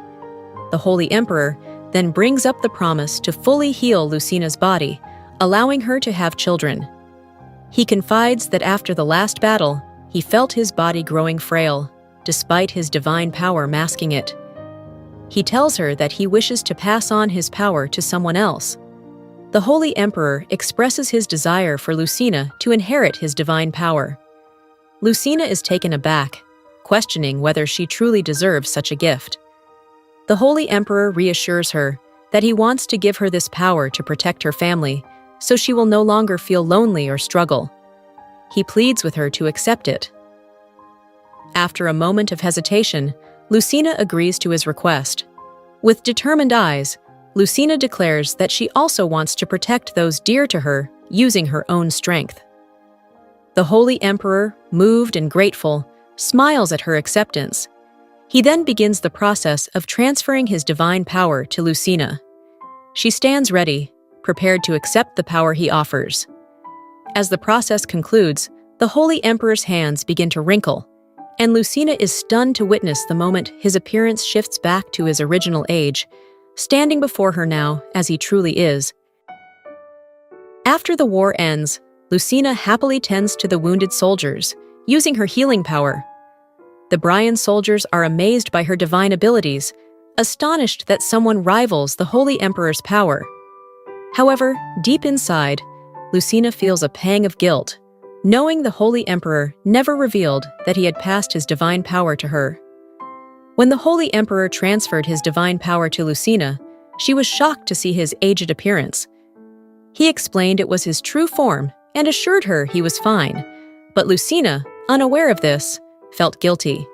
S2: The Holy Emperor then brings up the promise to fully heal Lucina's body, allowing her to have children. He confides that after the last battle, he felt his body growing frail, despite his divine power masking it. He tells her that he wishes to pass on his power to someone else. The Holy Emperor expresses his desire for Lucina to inherit his divine power. Lucina is taken aback, questioning whether she truly deserves such a gift. The Holy Emperor reassures her that he wants to give her this power to protect her family, so she will no longer feel lonely or struggle. He pleads with her to accept it. After a moment of hesitation, Lucina agrees to his request. With determined eyes, Lucina declares that she also wants to protect those dear to her using her own strength. The Holy Emperor, moved and grateful, smiles at her acceptance. He then begins the process of transferring his divine power to Lucina. She stands ready, prepared to accept the power he offers. As the process concludes, the Holy Emperor's hands begin to wrinkle, and Lucina is stunned to witness the moment his appearance shifts back to his original age, standing before her now as he truly is. After the war ends, Lucina happily tends to the wounded soldiers, using her healing power. The Brian soldiers are amazed by her divine abilities, astonished that someone rivals the Holy Emperor's power. However, deep inside, Lucina feels a pang of guilt, knowing the Holy Emperor never revealed that he had passed his divine power to her. When the Holy Emperor transferred his divine power to Lucina, she was shocked to see his aged appearance. He explained it was his true form and assured her he was fine, but Lucina, unaware of this, felt guilty.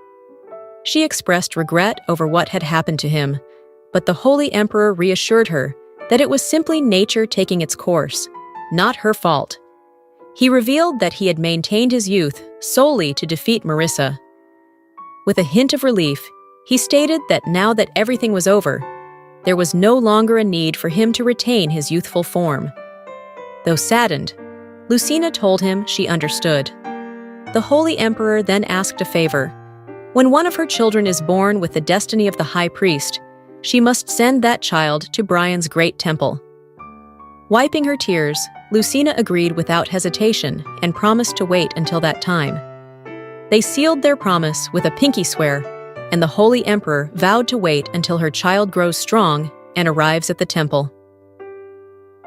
S2: She expressed regret over what had happened to him, but the Holy Emperor reassured her that it was simply nature taking its course, not her fault. He revealed that he had maintained his youth solely to defeat Marissa. With a hint of relief, he stated that now that everything was over, there was no longer a need for him to retain his youthful form. Though saddened, Lucina told him she understood. The Holy Emperor then asked a favor. When one of her children is born with the destiny of the High Priest, she must send that child to Brian's great temple. Wiping her tears, Lucina agreed without hesitation and promised to wait until that time. They sealed their promise with a pinky swear, and the Holy Emperor vowed to wait until her child grows strong and arrives at the temple.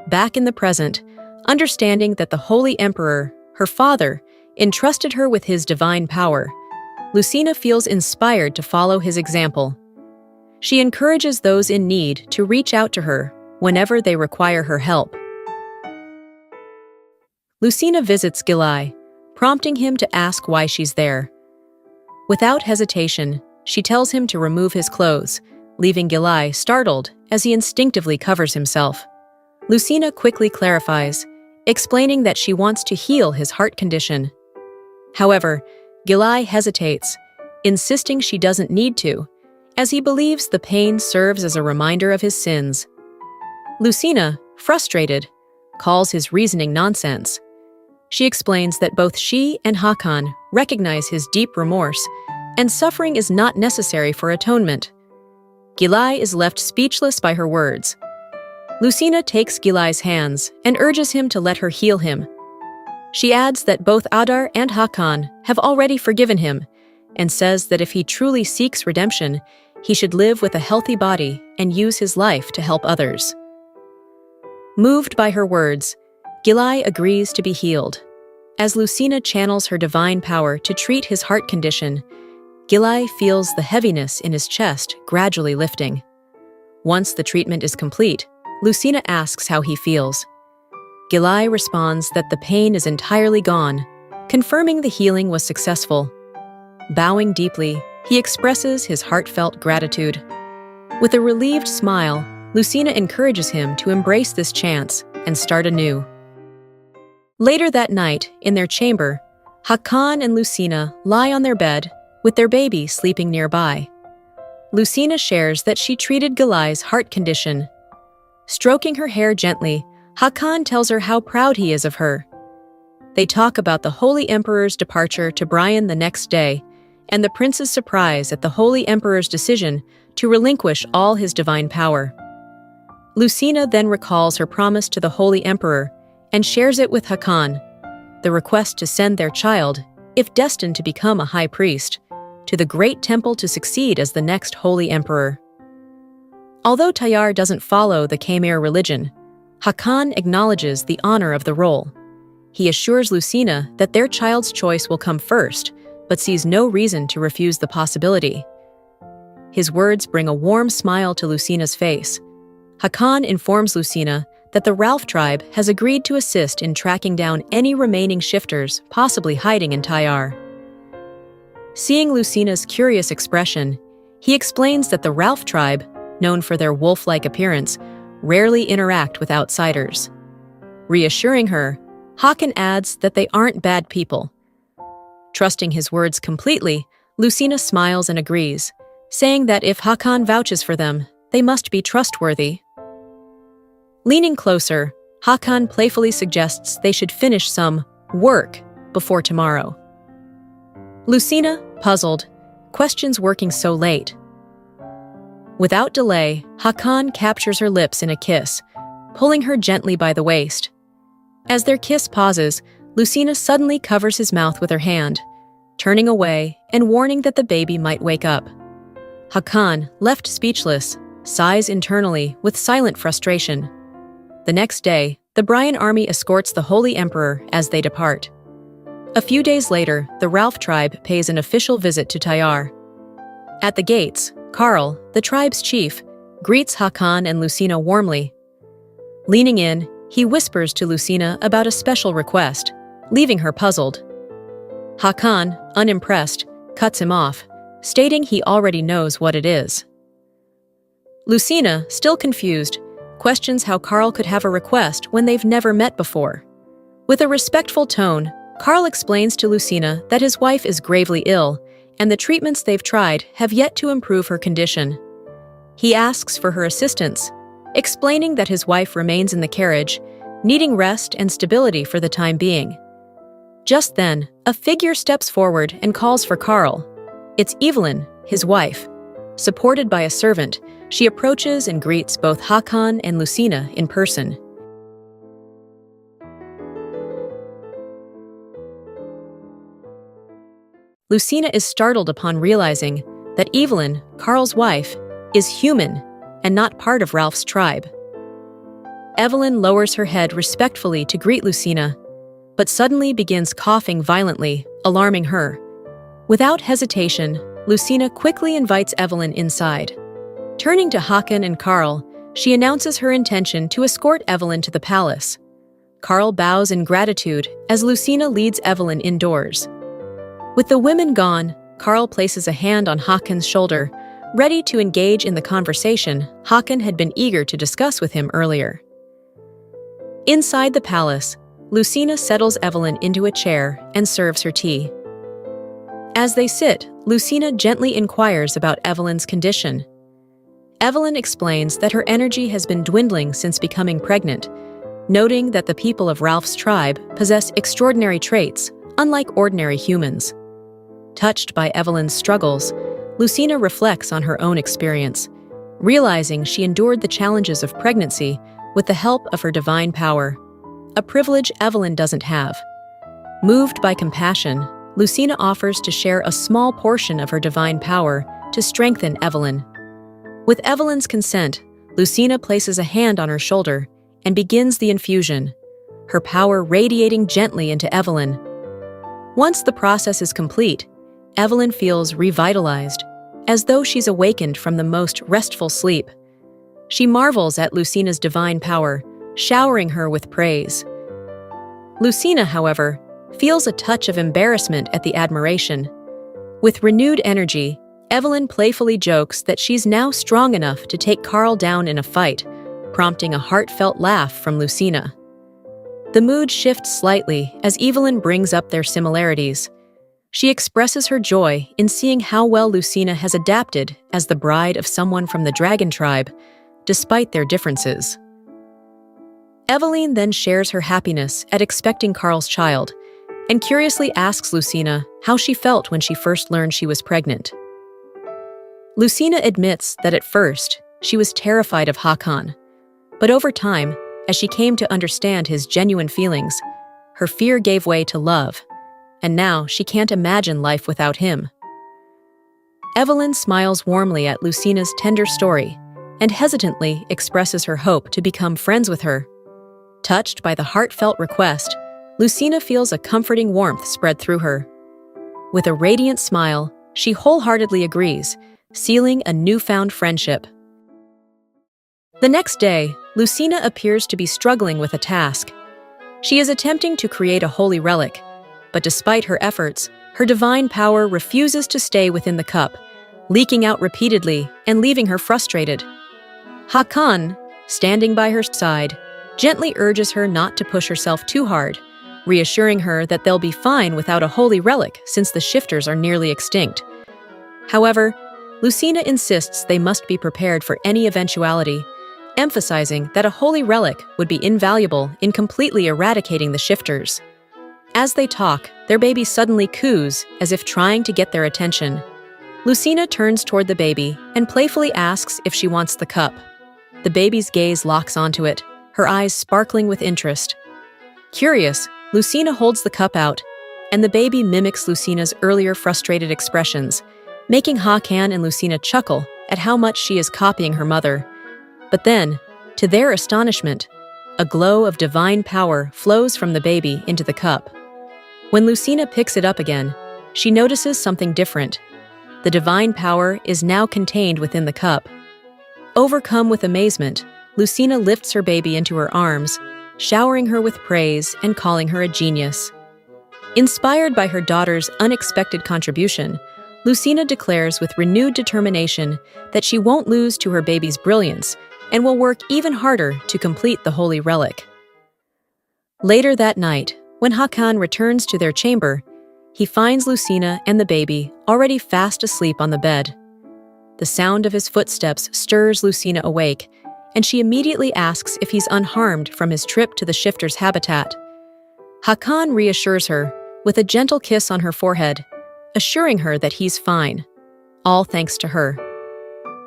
S2: Back in the present, understanding that the Holy Emperor, her father, entrusted her with his divine power, Lucina feels inspired to follow his example. She encourages those in need to reach out to her whenever they require her help. Lucina visits Gilai, prompting him to ask why she's there. Without hesitation, she tells him to remove his clothes, leaving Gilai startled as he instinctively covers himself. Lucina quickly clarifies, explaining that she wants to heal his heart condition. However, Gilai hesitates, insisting she doesn't need to, as he believes the pain serves as a reminder of his sins. Lucina, frustrated, calls his reasoning nonsense. She explains that both she and Hakan recognize his deep remorse, and suffering is not necessary for atonement. Gilai is left speechless by her words. Lucina takes Gilai's hands and urges him to let her heal him. She adds that both Adar and Hakan have already forgiven him, and says that if he truly seeks redemption, he should live with a healthy body and use his life to help others. Moved by her words, Gilai agrees to be healed. As Lucina channels her divine power to treat his heart condition, Gilai feels the heaviness in his chest gradually lifting. Once the treatment is complete, Lucina asks how he feels. Gilai responds that the pain is entirely gone, confirming the healing was successful. Bowing deeply, he expresses his heartfelt gratitude. With a relieved smile, Lucina encourages him to embrace this chance and start anew. Later that night, in their chamber, Hakan and Lucina lie on their bed, with their baby sleeping nearby. Lucina shares that she treated Gilai's heart condition. Stroking her hair gently, Hakan tells her how proud he is of her. They talk about the Holy Emperor's departure to Brian the next day, and the prince's surprise at the Holy Emperor's decision to relinquish all his divine power. Lucina then recalls her promise to the Holy Emperor and shares it with Hakan, the request to send their child, if destined to become a high priest, to the great temple to succeed as the next Holy Emperor. Although Tayar doesn't follow the Khmer religion, Hakan acknowledges the honor of the role. He assures Lucina that their child's choice will come first, but sees no reason to refuse the possibility. His words bring a warm smile to Lucina's face. Hakan informs Lucina that the Ralph tribe has agreed to assist in tracking down any remaining shifters possibly hiding in Tayar. Seeing Lucina's curious expression, he explains that the Ralph tribe, known for their wolf-like appearance, rarely interact with outsiders. Reassuring her, Hakan adds that they aren't bad people. Trusting his words completely, Lucina smiles and agrees, saying that if Hakan vouches for them, they must be trustworthy. Leaning closer, Hakan playfully suggests they should finish some work before tomorrow. Lucina, puzzled, questions working so late. Without delay, Hakan captures her lips in a kiss, pulling her gently by the waist. As their kiss pauses, Lucina suddenly covers his mouth with her hand, turning away and warning that the baby might wake up. Hakan, left speechless, sighs internally with silent frustration. The next day, the Brian army escorts the Holy Emperor as they depart. A few days later, the Ralph tribe pays an official visit to Tayar. At the gates, Karl, the tribe's chief, greets Hakan and Lucina warmly. Leaning in, he whispers to Lucina about a special request, leaving her puzzled. Hakan, unimpressed, cuts him off, stating he already knows what it is. Lucina, still confused, questions how Karl could have a request when they've never met before. With a respectful tone, Karl explains to Lucina that his wife is gravely ill, and the treatments they've tried have yet to improve her condition. He asks for her assistance, explaining that his wife remains in the carriage, needing rest and stability for the time being. Just then, a figure steps forward and calls for Karl. It's Evelyn, his wife. Supported by a servant, she approaches and greets both Hakan and Lucina in person. Lucina is startled upon realizing that Evelyn, Karl's wife, is human and not part of Ralph's tribe. Evelyn lowers her head respectfully to greet Lucina, but suddenly begins coughing violently, alarming her. Without hesitation, Lucina quickly invites Evelyn inside. Turning to Hakan and Karl, she announces her intention to escort Evelyn to the palace. Carl bows in gratitude as Lucina leads Evelyn indoors. With the women gone, Carl places a hand on Hakan's shoulder, ready to engage in the conversation Hakan had been eager to discuss with him earlier. Inside the palace, Lucina settles Evelyn into a chair and serves her tea. As they sit, Lucina gently inquires about Evelyn's condition. Evelyn explains that her energy has been dwindling since becoming pregnant, noting that the people of Ralph's tribe possess extraordinary traits, unlike ordinary humans. Touched by Evelyn's struggles, Lucina reflects on her own experience, realizing she endured the challenges of pregnancy with the help of her divine power, a privilege Evelyn doesn't have. Moved by compassion, Lucina offers to share a small portion of her divine power to strengthen Evelyn. With Evelyn's consent, Lucina places a hand on her shoulder and begins the infusion, her power radiating gently into Evelyn. Once the process is complete, Evelyn feels revitalized, as though she's awakened from the most restful sleep. She marvels at Lucina's divine power, showering her with praise. Lucina, however, feels a touch of embarrassment at the admiration. With renewed energy, Evelyn playfully jokes that she's now strong enough to take Carl down in a fight, prompting a heartfelt laugh from Lucina. The mood shifts slightly as Evelyn brings up their similarities. She expresses her joy in seeing how well Lucina has adapted as the bride of someone from the dragon tribe, despite their differences. Evelyn then shares her happiness at expecting Carl's child, and curiously asks Lucina how she felt when she first learned she was pregnant. Lucina admits that at first, she was terrified of Hakan, but over time, as she came to understand his genuine feelings, her fear gave way to love, and now she can't imagine life without him. Evelyn smiles warmly at Lucina's tender story and hesitantly expresses her hope to become friends with her. Touched by the heartfelt request, Lucina feels a comforting warmth spread through her. With a radiant smile, she wholeheartedly agrees, sealing a newfound friendship. The next day, Lucina appears to be struggling with a task. She is attempting to create a holy relic, but despite her efforts, her divine power refuses to stay within the cup, leaking out repeatedly and leaving her frustrated. Hakan, standing by her side, gently urges her not to push herself too hard, reassuring her that they'll be fine without a holy relic since the shifters are nearly extinct. However, Lucina insists they must be prepared for any eventuality, emphasizing that a holy relic would be invaluable in completely eradicating the shifters. As they talk, their baby suddenly coos, as if trying to get their attention. Lucina turns toward the baby and playfully asks if she wants the cup. The baby's gaze locks onto it, her eyes sparkling with interest. Curious, Lucina holds the cup out, and the baby mimics Lucina's earlier frustrated expressions, making Hakan and Lucina chuckle at how much she is copying her mother. But then, to their astonishment, a glow of divine power flows from the baby into the cup. When Lucina picks it up again, she notices something different. The divine power is now contained within the cup. Overcome with amazement, Lucina lifts her baby into her arms, showering her with praise and calling her a genius. Inspired by her daughter's unexpected contribution, Lucina declares with renewed determination that she won't lose to her baby's brilliance and will work even harder to complete the holy relic. Later that night, when Hakan returns to their chamber, he finds Lucina and the baby already fast asleep on the bed. The sound of his footsteps stirs Lucina awake, and she immediately asks if he's unharmed from his trip to the shifter's habitat. Hakan reassures her with a gentle kiss on her forehead, assuring her that he's fine, all thanks to her.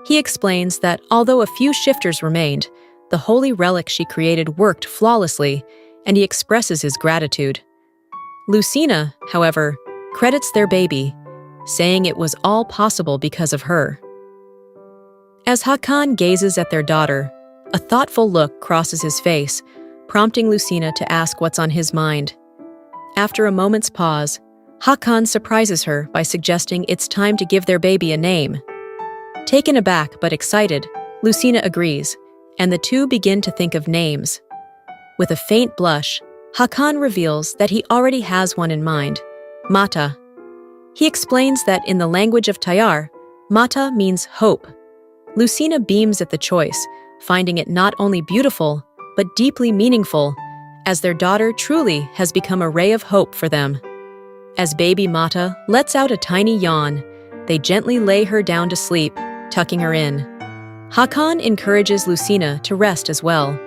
S2: He explains that although a few shifters remained, the holy relic she created worked flawlessly, and he expresses his gratitude. Lucina, however, credits their baby, saying it was all possible because of her. As Hakan gazes at their daughter, a thoughtful look crosses his face, prompting Lucina to ask what's on his mind. After a moment's pause, Hakan surprises her by suggesting it's time to give their baby a name. Taken aback but excited, Lucina agrees, and the two begin to think of names. With a faint blush, Hakan reveals that he already has one in mind, Mata. He explains that in the language of Tayar, Mata means hope. Lucina beams at the choice, finding it not only beautiful, but deeply meaningful, as their daughter truly has become a ray of hope for them. As baby Mata lets out a tiny yawn, they gently lay her down to sleep, tucking her in. Hakan encourages Lucina to rest as well.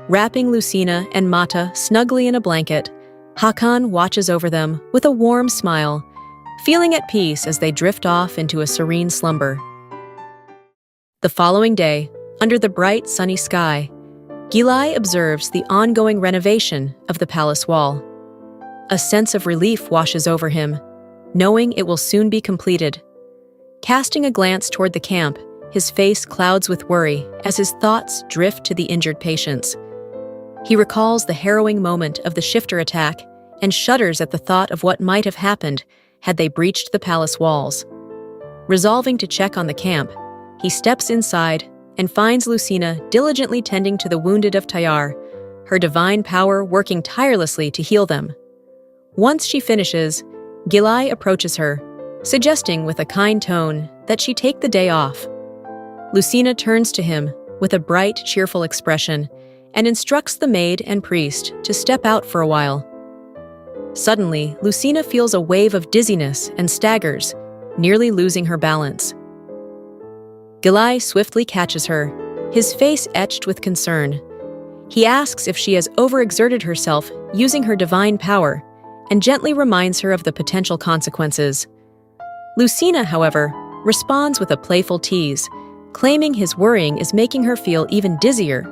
S2: Wrapping Lucina and Mata snugly in a blanket, Hakan watches over them with a warm smile, feeling at peace as they drift off into a serene slumber. The following day, under the bright sunny sky, Gilai observes the ongoing renovation of the palace wall. A sense of relief washes over him, knowing it will soon be completed. Casting a glance toward the camp, his face clouds with worry as his thoughts drift to the injured patients. He recalls the harrowing moment of the shifter attack and shudders at the thought of what might have happened had they breached the palace walls. Resolving to check on the camp, he steps inside and finds Lucina diligently tending to the wounded of Tayar, her divine power working tirelessly to heal them. Once she finishes, Gilai approaches her, suggesting with a kind tone that she take the day off. Lucina turns to him with a bright, cheerful expression and instructs the maid and priest to step out for a while. Suddenly, Lucina feels a wave of dizziness and staggers, nearly losing her balance. Gilai swiftly catches her, his face etched with concern. He asks if she has overexerted herself using her divine power and gently reminds her of the potential consequences. Lucina, however, responds with a playful tease, claiming his worrying is making her feel even dizzier.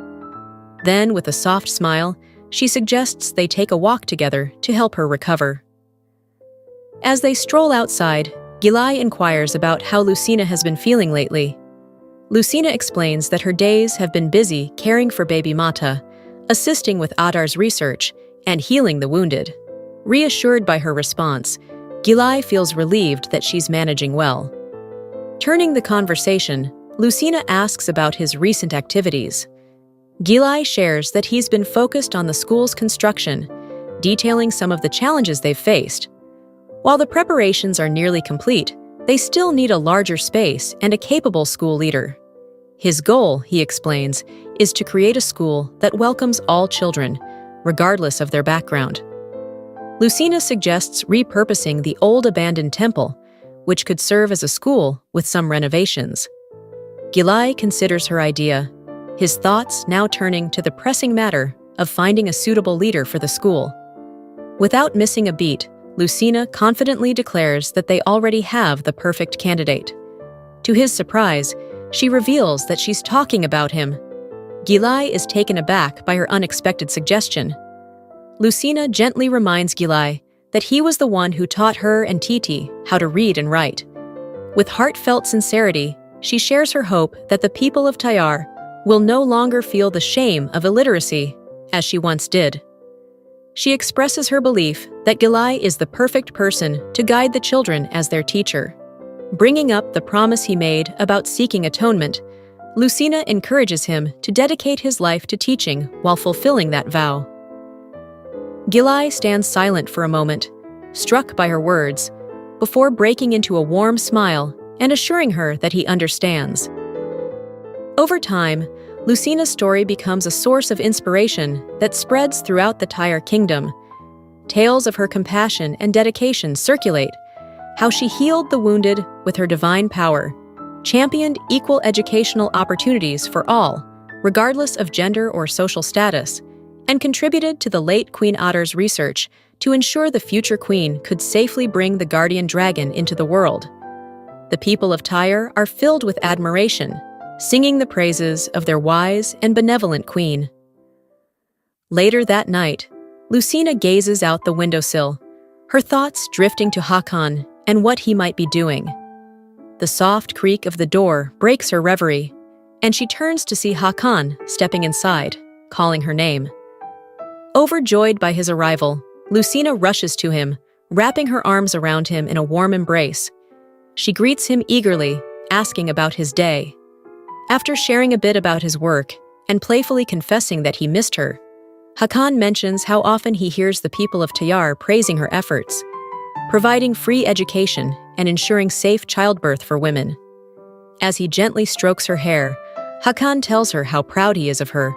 S2: Then, with a soft smile, she suggests they take a walk together to help her recover. As they stroll outside, Gilai inquires about how Lucina has been feeling lately. Lucina explains that her days have been busy caring for baby Mata, assisting with Adar's research, and healing the wounded. Reassured by her response, Gilai feels relieved that she's managing well. Turning the conversation, Lucina asks about his recent activities. Gilai shares that he's been focused on the school's construction, detailing some of the challenges they've faced. While the preparations are nearly complete, they still need a larger space and a capable school leader. His goal, he explains, is to create a school that welcomes all children, regardless of their background. Lucina suggests repurposing the old abandoned temple, which could serve as a school with some renovations. Gilai considers her idea, his thoughts now turning to the pressing matter of finding a suitable leader for the school. Without missing a beat, Lucina confidently declares that they already have the perfect candidate. To his surprise, she reveals that she's talking about him. Gilai is taken aback by her unexpected suggestion. Lucina gently reminds Gilai that he was the one who taught her and Titi how to read and write. With heartfelt sincerity, she shares her hope that the people of Tayar will no longer feel the shame of illiteracy, as she once did. She expresses her belief that Gilai is the perfect person to guide the children as their teacher. Bringing up the promise he made about seeking atonement, Lucina encourages him to dedicate his life to teaching while fulfilling that vow. Gilai stands silent for a moment, struck by her words, before breaking into a warm smile and assuring her that he understands. Over time, Lucina's story becomes a source of inspiration that spreads throughout the Tayar kingdom. Tales of her compassion and dedication circulate, how she healed the wounded with her divine power, championed equal educational opportunities for all, regardless of gender or social status, and contributed to the late Queen Adar's research to ensure the future queen could safely bring the guardian dragon into the world. The people of Tayar are filled with admiration, singing the praises of their wise and benevolent queen. Later that night, Lucina gazes out the windowsill, her thoughts drifting to Hakan and what he might be doing. The soft creak of the door breaks her reverie, and she turns to see Hakan stepping inside, calling her name. Overjoyed by his arrival, Lucina rushes to him, wrapping her arms around him in a warm embrace. She greets him eagerly, asking about his day. After sharing a bit about his work and playfully confessing that he missed her, Hakan mentions how often he hears the people of Tayar praising her efforts, providing free education and ensuring safe childbirth for women. As he gently strokes her hair, Hakan tells her how proud he is of her,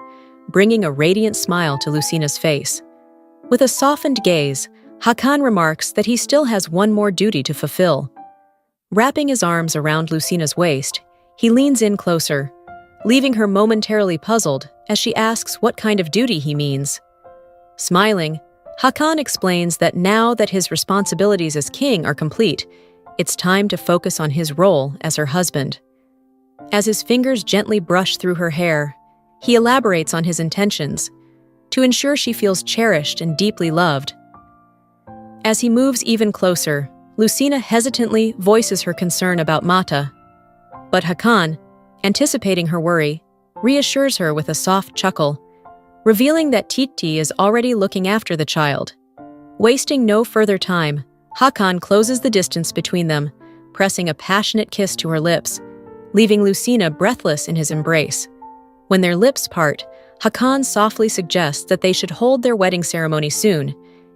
S2: bringing a radiant smile to Lucina's face. With a softened gaze, Hakan remarks that he still has one more duty to fulfill. Wrapping his arms around Lucina's waist, he leans in closer, leaving her momentarily puzzled as she asks what kind of duty he means. Smiling, Hakan explains that now that his responsibilities as king are complete, it's time to focus on his role as her husband. As his fingers gently brush through her hair, he elaborates on his intentions, to ensure she feels cherished and deeply loved. As he moves even closer, Lucina hesitantly voices her concern about Mata, but Hakan, anticipating her worry, reassures her with a soft chuckle, revealing that Titi is already looking after the child. Wasting no further time, Hakan closes the distance between them, pressing a passionate kiss to her lips, leaving Lucina breathless in his embrace. When their lips part, Hakan softly suggests that they should hold their wedding ceremony soon,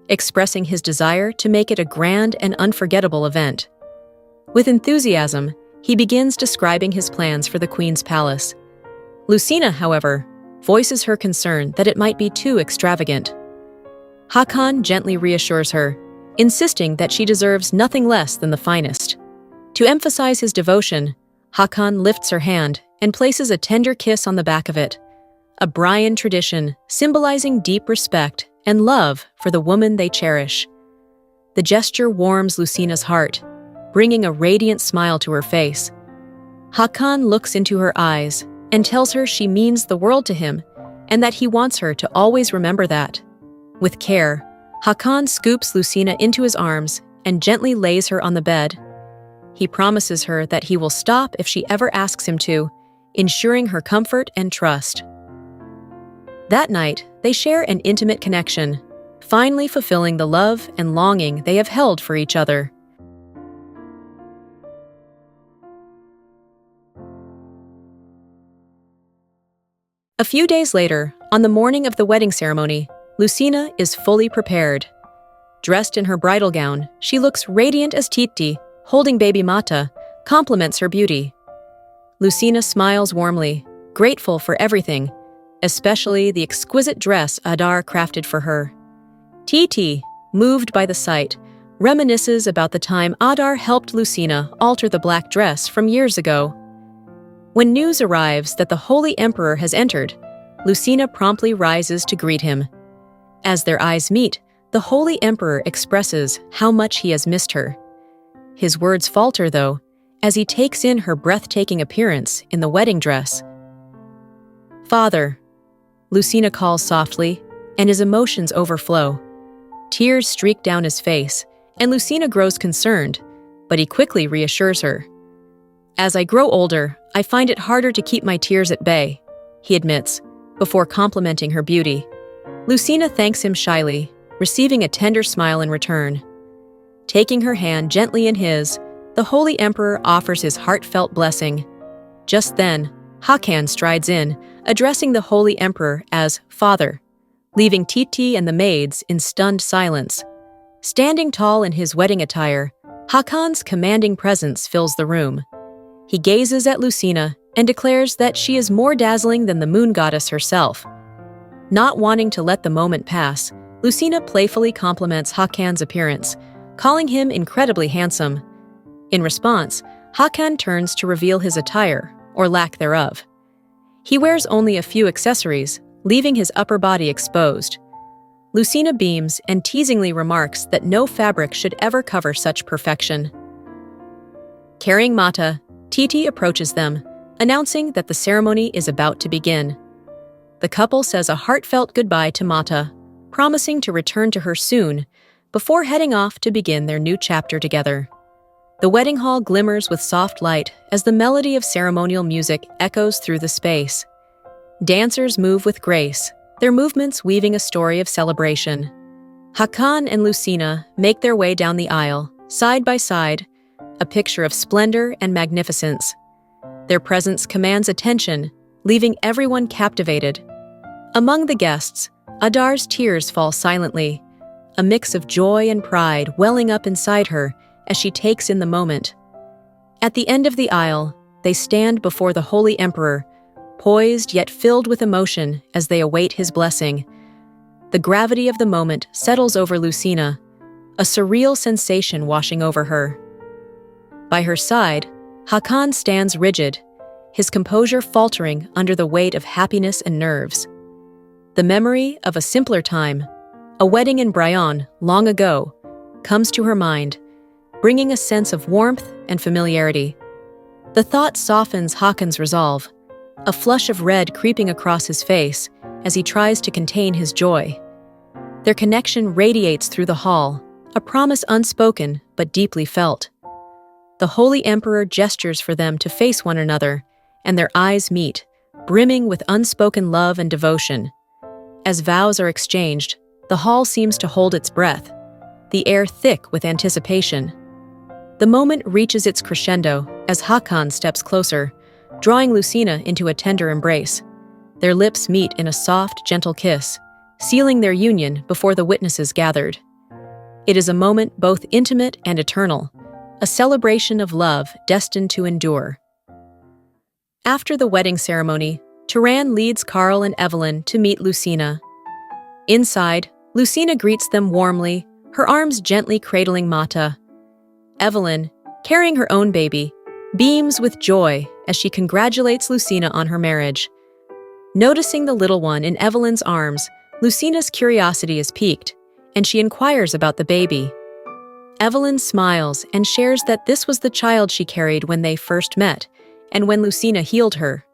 S2: expressing his desire to make it a grand and unforgettable event. With enthusiasm, he begins describing his plans for the Queen's palace. Lucina, however, voices her concern that it might be too extravagant. Hakan gently reassures her, insisting that she deserves nothing less than the finest. To emphasize his devotion, Hakan lifts her hand and places a tender kiss on the back of it, a Bryan tradition symbolizing deep respect and love for the woman they cherish. The gesture warms Lucina's heart, bringing a radiant smile to her face. Hakan looks into her eyes and tells her she means the world to him and that he wants her to always remember that. With care, Hakan scoops Lucina into his arms and gently lays her on the bed. He promises her that he will stop if she ever asks him to, ensuring her comfort and trust. That night, they share an intimate connection, finally fulfilling the love and longing they have held for each other. A few days later, on the morning of the wedding ceremony, Lucina is fully prepared. Dressed in her bridal gown, she looks radiant as Titi, holding baby Mata, compliments her beauty. Lucina smiles warmly, grateful for everything, especially the exquisite dress Adar crafted for her. Titi, moved by the sight, reminisces about the time Adar helped Lucina alter the black dress from years ago. When news arrives that the Holy Emperor has entered, Lucina promptly rises to greet him. As their eyes meet, the Holy Emperor expresses how much he has missed her. His words falter, though, as he takes in her breathtaking appearance in the wedding dress. "Father," Lucina calls softly, and his emotions overflow. Tears streak down his face, and Lucina grows concerned, but he quickly reassures her. "As I grow older, I find it harder to keep my tears at bay," he admits, before complimenting her beauty. Lucina thanks him shyly, receiving a tender smile in return. Taking her hand gently in his, the Holy Emperor offers his heartfelt blessing. Just then, Hakan strides in, addressing the Holy Emperor as Father, leaving Titi and the maids in stunned silence. Standing tall in his wedding attire, Hakan's commanding presence fills the room. He gazes at Lucina and declares that she is more dazzling than the moon goddess herself. Not wanting to let the moment pass, Lucina playfully compliments Hakan's appearance, calling him incredibly handsome. In response, Hakan turns to reveal his attire, or lack thereof. He wears only a few accessories, leaving his upper body exposed. Lucina beams and teasingly remarks that no fabric should ever cover such perfection. Carrying Mata, Titi approaches them, announcing that the ceremony is about to begin. The couple says a heartfelt goodbye to Mata, promising to return to her soon, before heading off to begin their new chapter together. The wedding hall glimmers with soft light as the melody of ceremonial music echoes through the space. Dancers move with grace, their movements weaving a story of celebration. Hakan and Lucina make their way down the aisle, side by side, a picture of splendor and magnificence. Their presence commands attention, leaving everyone captivated. Among the guests, Adar's tears fall silently, a mix of joy and pride welling up inside her as she takes in the moment. At the end of the aisle, they stand before the Holy Emperor, poised yet filled with emotion as they await his blessing. The gravity of the moment settles over Lucina, a surreal sensation washing over her. By her side, Hakan stands rigid, his composure faltering under the weight of happiness and nerves. The memory of a simpler time, a wedding in Bryan long ago, comes to her mind, bringing a sense of warmth and familiarity. The thought softens Hakan's resolve, a flush of red creeping across his face as he tries to contain his joy. Their connection radiates through the hall, a promise unspoken but deeply felt. The Holy Emperor gestures for them to face one another, and their eyes meet, brimming with unspoken love and devotion. As vows are exchanged, the hall seems to hold its breath, the air thick with anticipation. The moment reaches its crescendo as Hakan steps closer, drawing Lucina into a tender embrace. Their lips meet in a soft, gentle kiss, sealing their union before the witnesses gathered. It is a moment both intimate and eternal, a celebration of love destined to endure. After the wedding ceremony, Tayar leads Carl and Evelyn to meet Lucina. Inside, Lucina greets them warmly, her arms gently cradling Mata. Evelyn, carrying her own baby, beams with joy as she congratulates Lucina on her marriage. Noticing the little one in Evelyn's arms, Lucina's curiosity is piqued, and she inquires about the baby. Evelyn smiles and shares that this was the child she carried when they first met, and when Lucina healed her.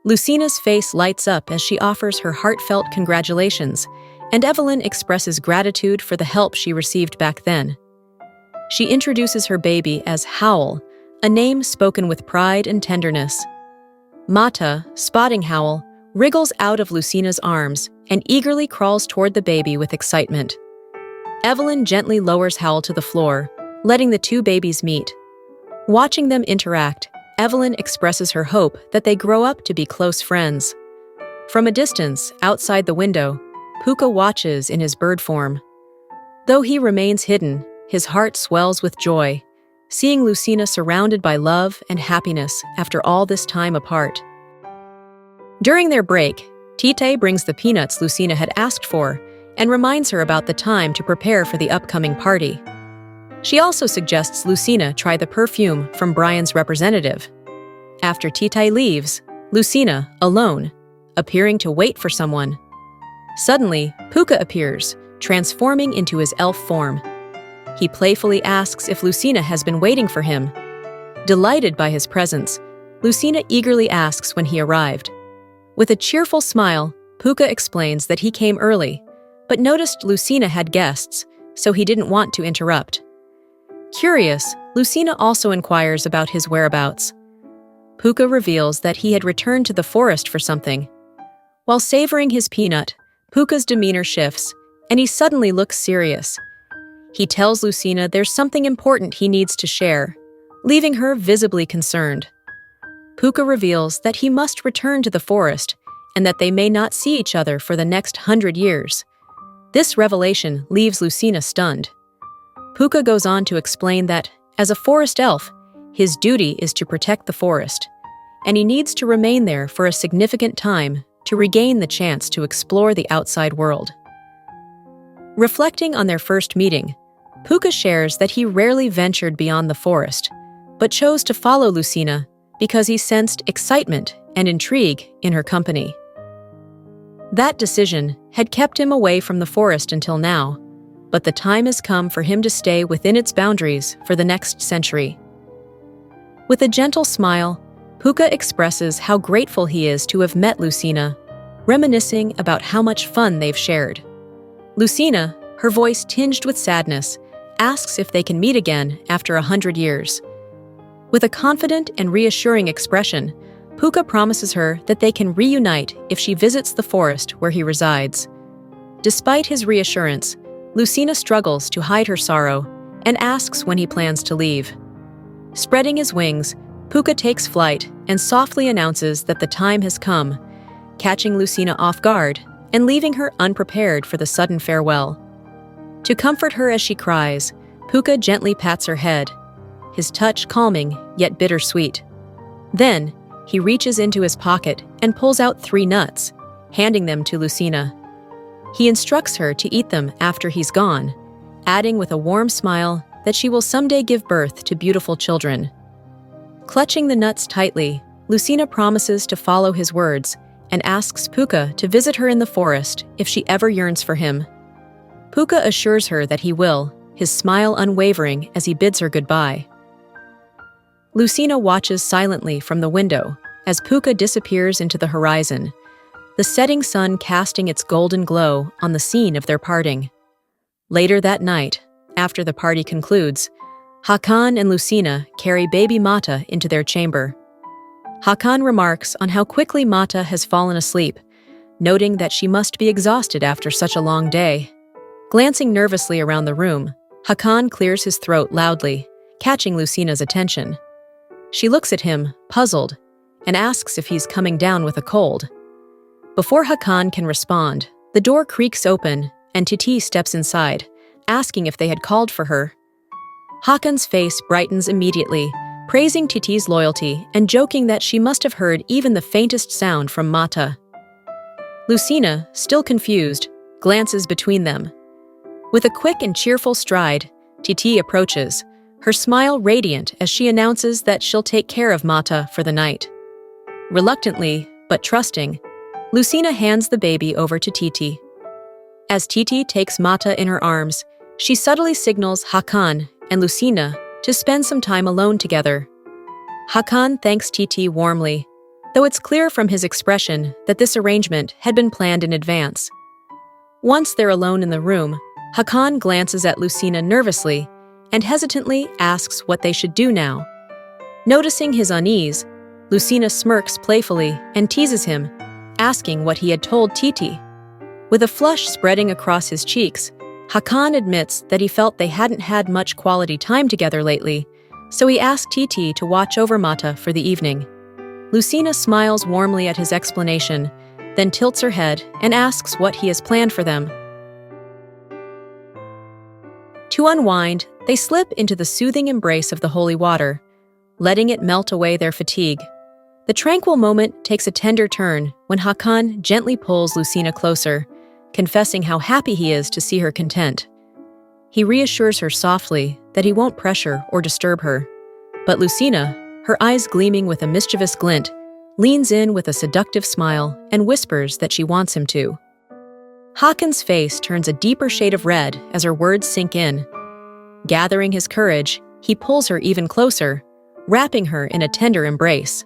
S2: Lucina's face lights up as she offers her heartfelt congratulations, and Evelyn expresses gratitude for the help she received back then. She introduces her baby as Howl, a name spoken with pride and tenderness. Mata, spotting Howl, wriggles out of Lucina's arms and eagerly crawls toward the baby with excitement. Evelyn gently lowers Howl to the floor, letting the two babies meet. Watching them interact, Evelyn expresses her hope that they grow up to be close friends. From a distance, outside the window, Puka watches in his bird form. Though he remains hidden, his heart swells with joy, seeing Lucina surrounded by love and happiness after all this time apart. During their break, Tite brings the peanuts Lucina had asked for and reminds her about the time to prepare for the upcoming party. She also suggests Lucina try the perfume from Bryan's representative. After Tite leaves, Lucina, alone, appearing to wait for someone. Suddenly, Puka appears, transforming into his elf form. He playfully asks if Lucina has been waiting for him. Delighted by his presence, Lucina eagerly asks when he arrived. With a cheerful smile, Puka explains that he came early, but noticed Lucina had guests, so he didn't want to interrupt. Curious, Lucina also inquires about his whereabouts. Puka reveals that he had returned to the forest for something. While savoring his peanut, Puka's demeanor shifts, and he suddenly looks serious. He tells Lucina there's something important he needs to share, leaving her visibly concerned. Puka reveals that he must return to the forest and that they may not see each other for the next 100 years. This revelation leaves Lucina stunned. Puka goes on to explain that, as a forest elf, his duty is to protect the forest, and he needs to remain there for a significant time to regain the chance to explore the outside world. Reflecting on their first meeting, Puka shares that he rarely ventured beyond the forest, but chose to follow Lucina because he sensed excitement and intrigue in her company. That decision had kept him away from the forest until now, but the time has come for him to stay within its boundaries for the next century. With a gentle smile, Puka expresses how grateful he is to have met Lucina, reminiscing about how much fun they've shared. Lucina, her voice tinged with sadness, asks if they can meet again after 100 years. With a confident and reassuring expression, Puka promises her that they can reunite if she visits the forest where he resides. Despite his reassurance, Lucina struggles to hide her sorrow and asks when he plans to leave. Spreading his wings, Puka takes flight and softly announces that the time has come, catching Lucina off guard and leaving her unprepared for the sudden farewell. To comfort her as she cries, Puka gently pats her head, his touch calming yet bittersweet. Then, he reaches into his pocket and pulls out 3 nuts, handing them to Lucina. He instructs her to eat them after he's gone, adding with a warm smile that she will someday give birth to beautiful children. Clutching the nuts tightly, Lucina promises to follow his words and asks Puka to visit her in the forest if she ever yearns for him. Puka assures her that he will, his smile unwavering as he bids her goodbye. Lucina watches silently from the window as Puka disappears into the horizon, the setting sun casting its golden glow on the scene of their parting. Later that night, after the party concludes, Hakan and Lucina carry baby Mata into their chamber. Hakan remarks on how quickly Mata has fallen asleep, noting that she must be exhausted after such a long day. Glancing nervously around the room, Hakan clears his throat loudly, catching Lucina's attention. She looks at him, puzzled, and asks if he's coming down with a cold. Before Hakan can respond, the door creaks open and Titi steps inside, asking if they had called for her. Hakan's face brightens immediately, praising Titi's loyalty and joking that she must have heard even the faintest sound from Mata. Lucina, still confused, glances between them. With a quick and cheerful stride, Titi approaches, her smile radiant as she announces that she'll take care of Mata for the night. Reluctantly, but trusting, Lucina hands the baby over to Titi. As Titi takes Mata in her arms, she subtly signals Hakan and Lucina to spend some time alone together. Hakan thanks Titi warmly, though it's clear from his expression that this arrangement had been planned in advance. Once they're alone in the room, Hakan glances at Lucina nervously and hesitantly asks what they should do now. Noticing his unease, Lucina smirks playfully and teases him, asking what he had told Titi. With a flush spreading across his cheeks, Hakan admits that he felt they hadn't had much quality time together lately, so he asked Titi to watch over Mata for the evening. Lucina smiles warmly at his explanation, then tilts her head and asks what he has planned for them. To unwind, they slip into the soothing embrace of the holy water, letting it melt away their fatigue. The tranquil moment takes a tender turn when Hakan gently pulls Lucina closer, confessing how happy he is to see her content. He reassures her softly that he won't pressure or disturb her. But Lucina, her eyes gleaming with a mischievous glint, leans in with a seductive smile and whispers that she wants him to. Hakan's face turns a deeper shade of red as her words sink in. Gathering his courage, he pulls her even closer, wrapping her in a tender embrace.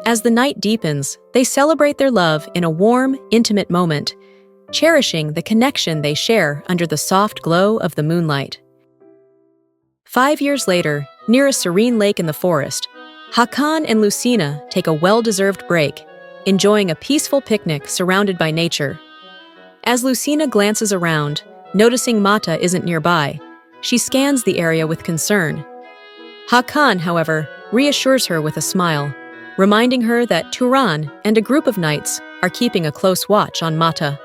S2: As the night deepens, they celebrate their love in a warm, intimate moment, cherishing the connection they share under the soft glow of the moonlight. 5 years later, near a serene lake in the forest, Hakan and Lucina take a well-deserved break, enjoying a peaceful picnic surrounded by nature. As Lucina glances around, noticing Mata isn't nearby, she scans the area with concern. Hakan, however, reassures her with a smile, reminding her that Turan and a group of knights are keeping a close watch on Mata.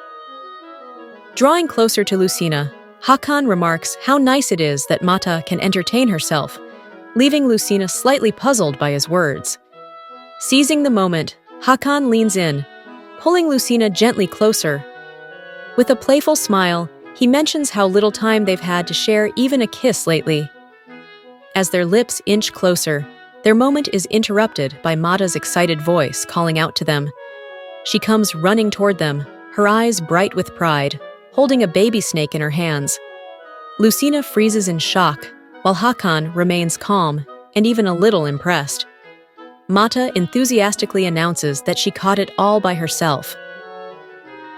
S2: Drawing closer to Lucina, Hakan remarks how nice it is that Mata can entertain herself, leaving Lucina slightly puzzled by his words. Seizing the moment, Hakan leans in, pulling Lucina gently closer. With a playful smile, he mentions how little time they've had to share even a kiss lately. As their lips inch closer, their moment is interrupted by Mata's excited voice calling out to them. She comes running toward them, her eyes bright with pride, holding a baby snake in her hands. Lucina freezes in shock, while Hakan remains calm and even a little impressed. Mata enthusiastically announces that she caught it all by herself.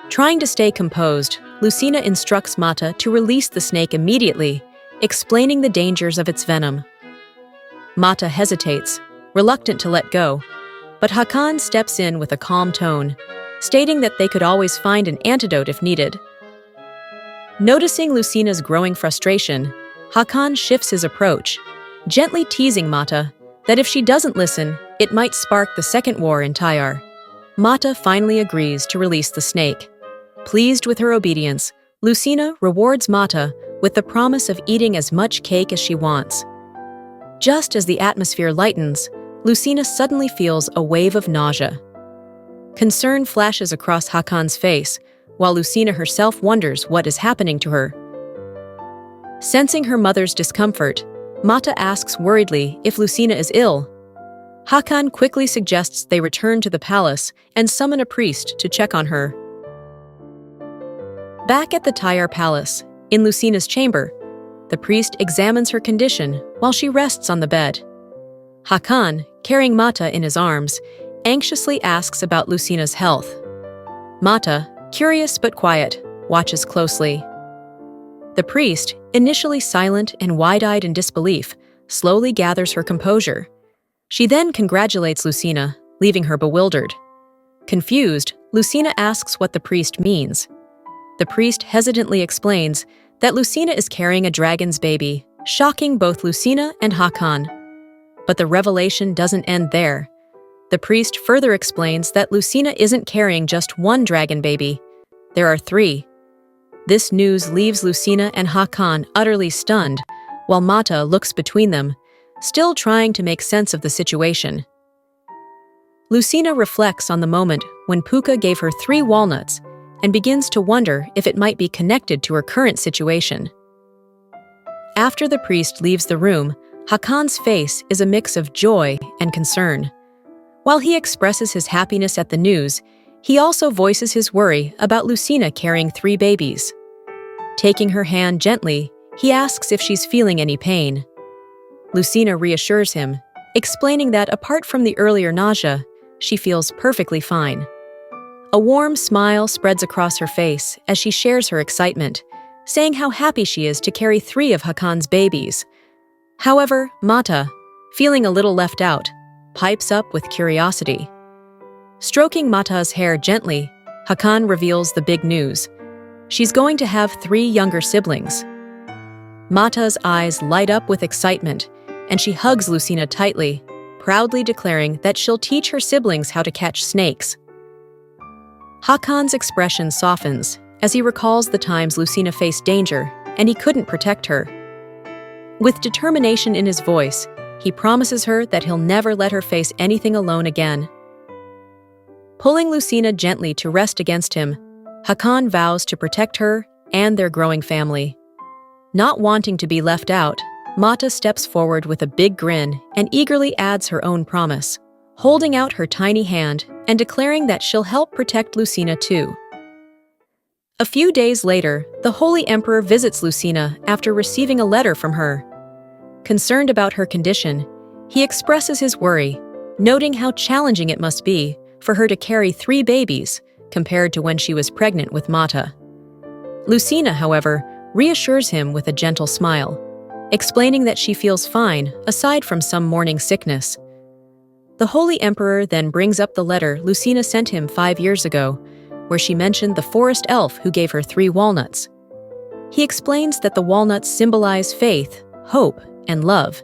S2: Trying to stay composed, Lucina instructs Mata to release the snake immediately, explaining the dangers of its venom. Mata hesitates, reluctant to let go, but Hakan steps in with a calm tone, stating that they could always find an antidote if needed. Noticing Lucina's growing frustration, Hakan shifts his approach, gently teasing Mata that if she doesn't listen, it might spark the second war in Tayar. Mata finally agrees to release the snake. Pleased with her obedience, Lucina rewards Mata with the promise of eating as much cake as she wants. Just as the atmosphere lightens, Lucina suddenly feels a wave of nausea. Concern flashes across Hakan's face, while Lucina herself wonders what is happening to her. Sensing her mother's discomfort, Mata asks worriedly if Lucina is ill. Hakan quickly suggests they return to the palace and summon a priest to check on her. Back at the Tayar palace, in Lucina's chamber, the priest examines her condition while she rests on the bed. Hakan, carrying Mata in his arms, anxiously asks about Lucina's health. Mata, curious but quiet, watches closely. The priest, initially silent and wide-eyed in disbelief, slowly gathers her composure. She then congratulates Lucina, leaving her bewildered. Confused, Lucina asks what the priest means. The priest hesitantly explains that Lucina is carrying a dragon's baby, shocking both Lucina and Hakan. But the revelation doesn't end there. The priest further explains that Lucina isn't carrying just one dragon baby. There are 3. This news leaves Lucina and Hakan utterly stunned, while Mata looks between them, still trying to make sense of the situation. Lucina reflects on the moment when Puka gave her 3 walnuts and begins to wonder if it might be connected to her current situation. After the priest leaves the room, Hakan's face is a mix of joy and concern. While he expresses his happiness at the news, he also voices his worry about Lucina carrying 3 babies. Taking her hand gently, he asks if she's feeling any pain. Lucina reassures him, explaining that apart from the earlier nausea, she feels perfectly fine. A warm smile spreads across her face as she shares her excitement, saying how happy she is to carry 3 of Hakan's babies. However, Mata, feeling a little left out, pipes up with curiosity. Stroking Mata's hair gently, Hakan reveals the big news. She's going to have 3 younger siblings. Mata's eyes light up with excitement, and she hugs Lucina tightly, proudly declaring that she'll teach her siblings how to catch snakes. Hakan's expression softens as he recalls the times Lucina faced danger and he couldn't protect her. With determination in his voice, he promises her that he'll never let her face anything alone again. Pulling Lucina gently to rest against him, Hakan vows to protect her and their growing family. Not wanting to be left out, Mata steps forward with a big grin and eagerly adds her own promise, holding out her tiny hand and declaring that she'll help protect Lucina too. A few days later, the Holy Emperor visits Lucina after receiving a letter from her. Concerned about her condition, he expresses his worry, noting how challenging it must be for her to carry 3 babies compared to when she was pregnant with Mata. Lucina, however, reassures him with a gentle smile, explaining that she feels fine aside from some morning sickness. The Holy Emperor then brings up the letter Lucina sent him 5 years ago, where she mentioned the forest elf who gave her 3 walnuts. He explains that the walnuts symbolize faith, hope, and love,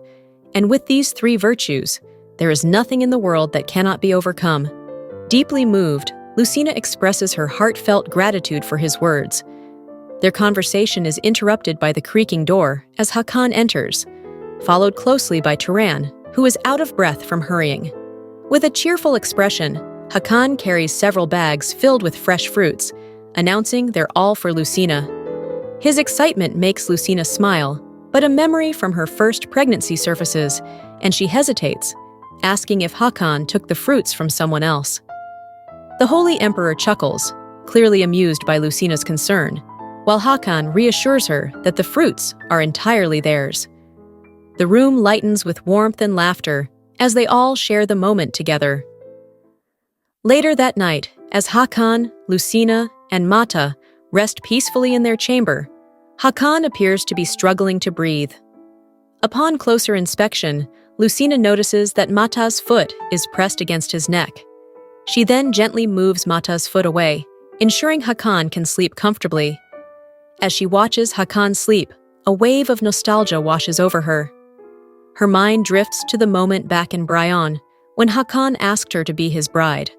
S2: and with these 3 virtues, there is nothing in the world that cannot be overcome. Deeply moved, Lucina expresses her heartfelt gratitude for his words. Their conversation is interrupted by the creaking door as Hakan enters, followed closely by Tayar, who is out of breath from hurrying. With a cheerful expression, Hakan carries several bags filled with fresh fruits, announcing they're all for Lucina. His excitement makes Lucina smile, but a memory from her first pregnancy surfaces, and she hesitates, asking if Hakan took the fruits from someone else. The Holy Emperor chuckles, clearly amused by Lucina's concern, while Hakan reassures her that the fruits are entirely theirs. The room lightens with warmth and laughter as they all share the moment together. Later that night, as Hakan, Lucina, and Mata rest peacefully in their chamber, Hakan appears to be struggling to breathe. Upon closer inspection, Lucina notices that Mata's foot is pressed against his neck. She then gently moves Mata's foot away, ensuring Hakan can sleep comfortably. As she watches Hakan sleep, a wave of nostalgia washes over her. Her mind drifts to the moment back in Bryan, when Hakan asked her to be his bride,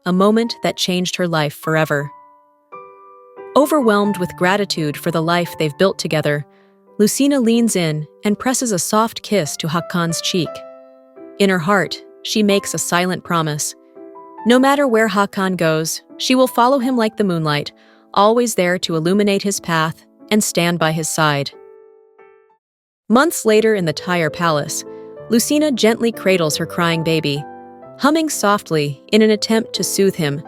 S2: a moment that changed her life forever. Overwhelmed with gratitude for the life they've built together, Lucina leans in and presses a soft kiss to Hakan's cheek. In her heart, she makes a silent promise. No matter where Hakan goes, she will follow him like the moonlight, always there to illuminate his path and stand by his side. Months later in the Tayar palace, Lucina gently cradles her crying baby, humming softly in an attempt to soothe him.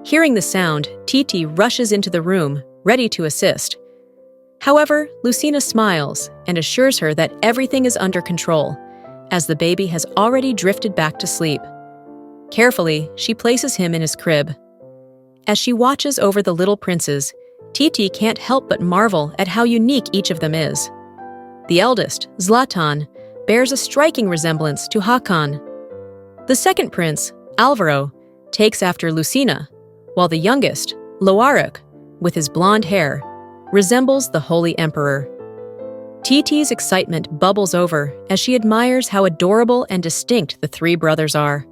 S2: Hearing the sound, Titi rushes into the room, ready to assist. However, Lucina smiles and assures her that everything is under control, as the baby has already drifted back to sleep. Carefully, she places him in his crib. As she watches over the little princes, Titi can't help but marvel at how unique each of them is. The eldest, Zlatan, bears a striking resemblance to Hakan. The second prince, Alvaro, takes after Lucina, while the youngest, Loaruk, with his blonde hair, resembles the Holy Emperor. Titi's excitement bubbles over as she admires how adorable and distinct the three brothers are.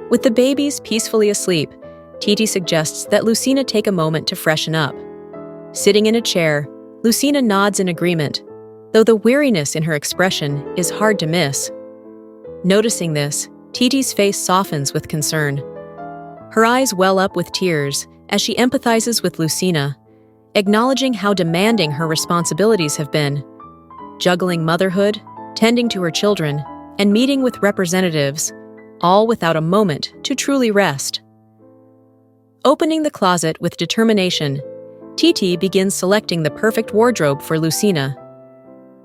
S2: With the babies peacefully asleep, Titi suggests that Lucina take a moment to freshen up. Sitting in a chair, Lucina nods in agreement, though the weariness in her expression is hard to miss. Noticing this, Titi's face softens with concern. Her eyes well up with tears as she empathizes with Lucina, acknowledging how demanding her responsibilities have been. Juggling motherhood, tending to her children, and meeting with representatives, all without a moment to truly rest. Opening the closet with determination, Titi begins selecting the perfect wardrobe for Lucina.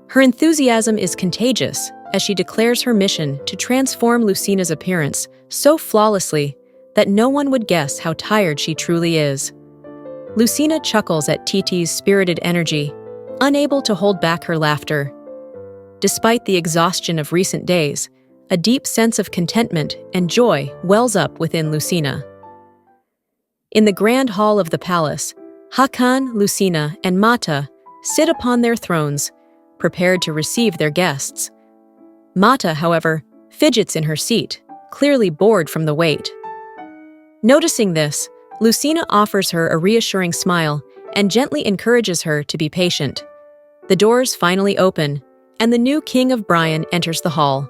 S2: Her enthusiasm is contagious as she declares her mission to transform Lucina's appearance so flawlessly that no one would guess how tired she truly is. Lucina chuckles at Titi's spirited energy, unable to hold back her laughter. Despite the exhaustion of recent days, a deep sense of contentment and joy wells up within Lucina. In the grand hall of the palace, Hakan, Lucina, and Mata sit upon their thrones, prepared to receive their guests. Mata, however, fidgets in her seat, clearly bored from the wait. Noticing this, Lucina offers her a reassuring smile and gently encourages her to be patient. The doors finally open, and the new King of Bryan enters the hall.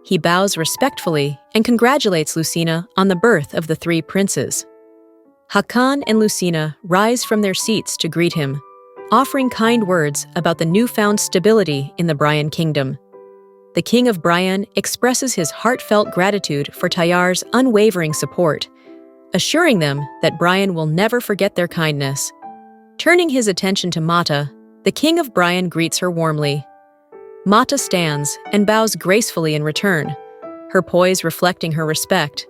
S2: He bows respectfully and congratulates Lucina on the birth of the three princes. Hakan and Lucina rise from their seats to greet him, offering kind words about the newfound stability in the Bryan kingdom. The King of Bryan expresses his heartfelt gratitude for Tayar's unwavering support, assuring them that Bryan will never forget their kindness. Turning his attention to Mata, the King of Bryan greets her warmly. Mata stands and bows gracefully in return, her poise reflecting her respect.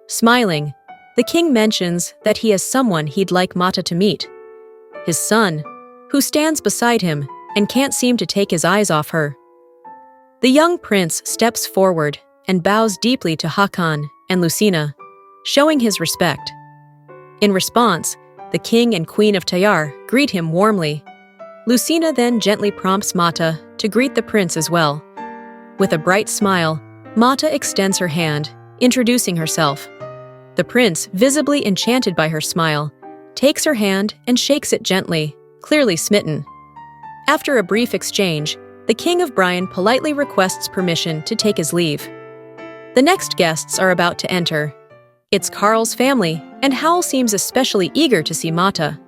S2: Smiling, the king mentions that he has someone he'd like Mata to meet, his son, who stands beside him and can't seem to take his eyes off her. The young prince steps forward and bows deeply to Hakan and Lucina, showing his respect. In response, the king and queen of Tayar greet him warmly. Lucina then gently prompts Mata to greet the prince as well. With a bright smile, Mata extends her hand, introducing herself. The prince, visibly enchanted by her smile, takes her hand and shakes it gently, clearly smitten. After a brief exchange, the King of Bryan politely requests permission to take his leave. The next guests are about to enter. It's Carl's family, and Howl seems especially eager to see Mata.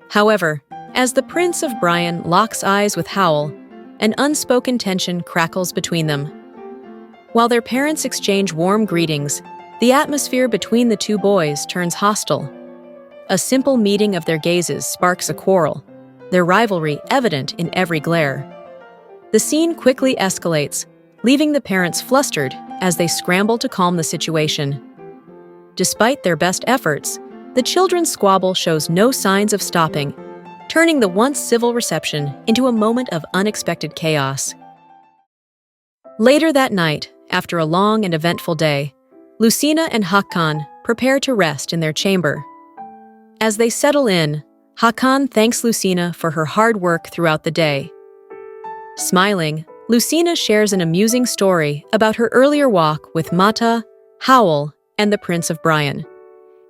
S2: However, as the Prince of Bryan locks eyes with Howl, an unspoken tension crackles between them. While their parents exchange warm greetings, the atmosphere between the two boys turns hostile. A simple meeting of their gazes sparks a quarrel, their rivalry evident in every glare. The scene quickly escalates, leaving the parents flustered as they scramble to calm the situation. Despite their best efforts, the children's squabble shows no signs of stopping, turning the once civil reception into a moment of unexpected chaos. Later that night, after a long and eventful day, Lucina and Hakan prepare to rest in their chamber. As they settle in, Hakan thanks Lucina for her hard work throughout the day. Smiling, Lucina shares an amusing story about her earlier walk with Mata, Howl, and the Prince of Bryan.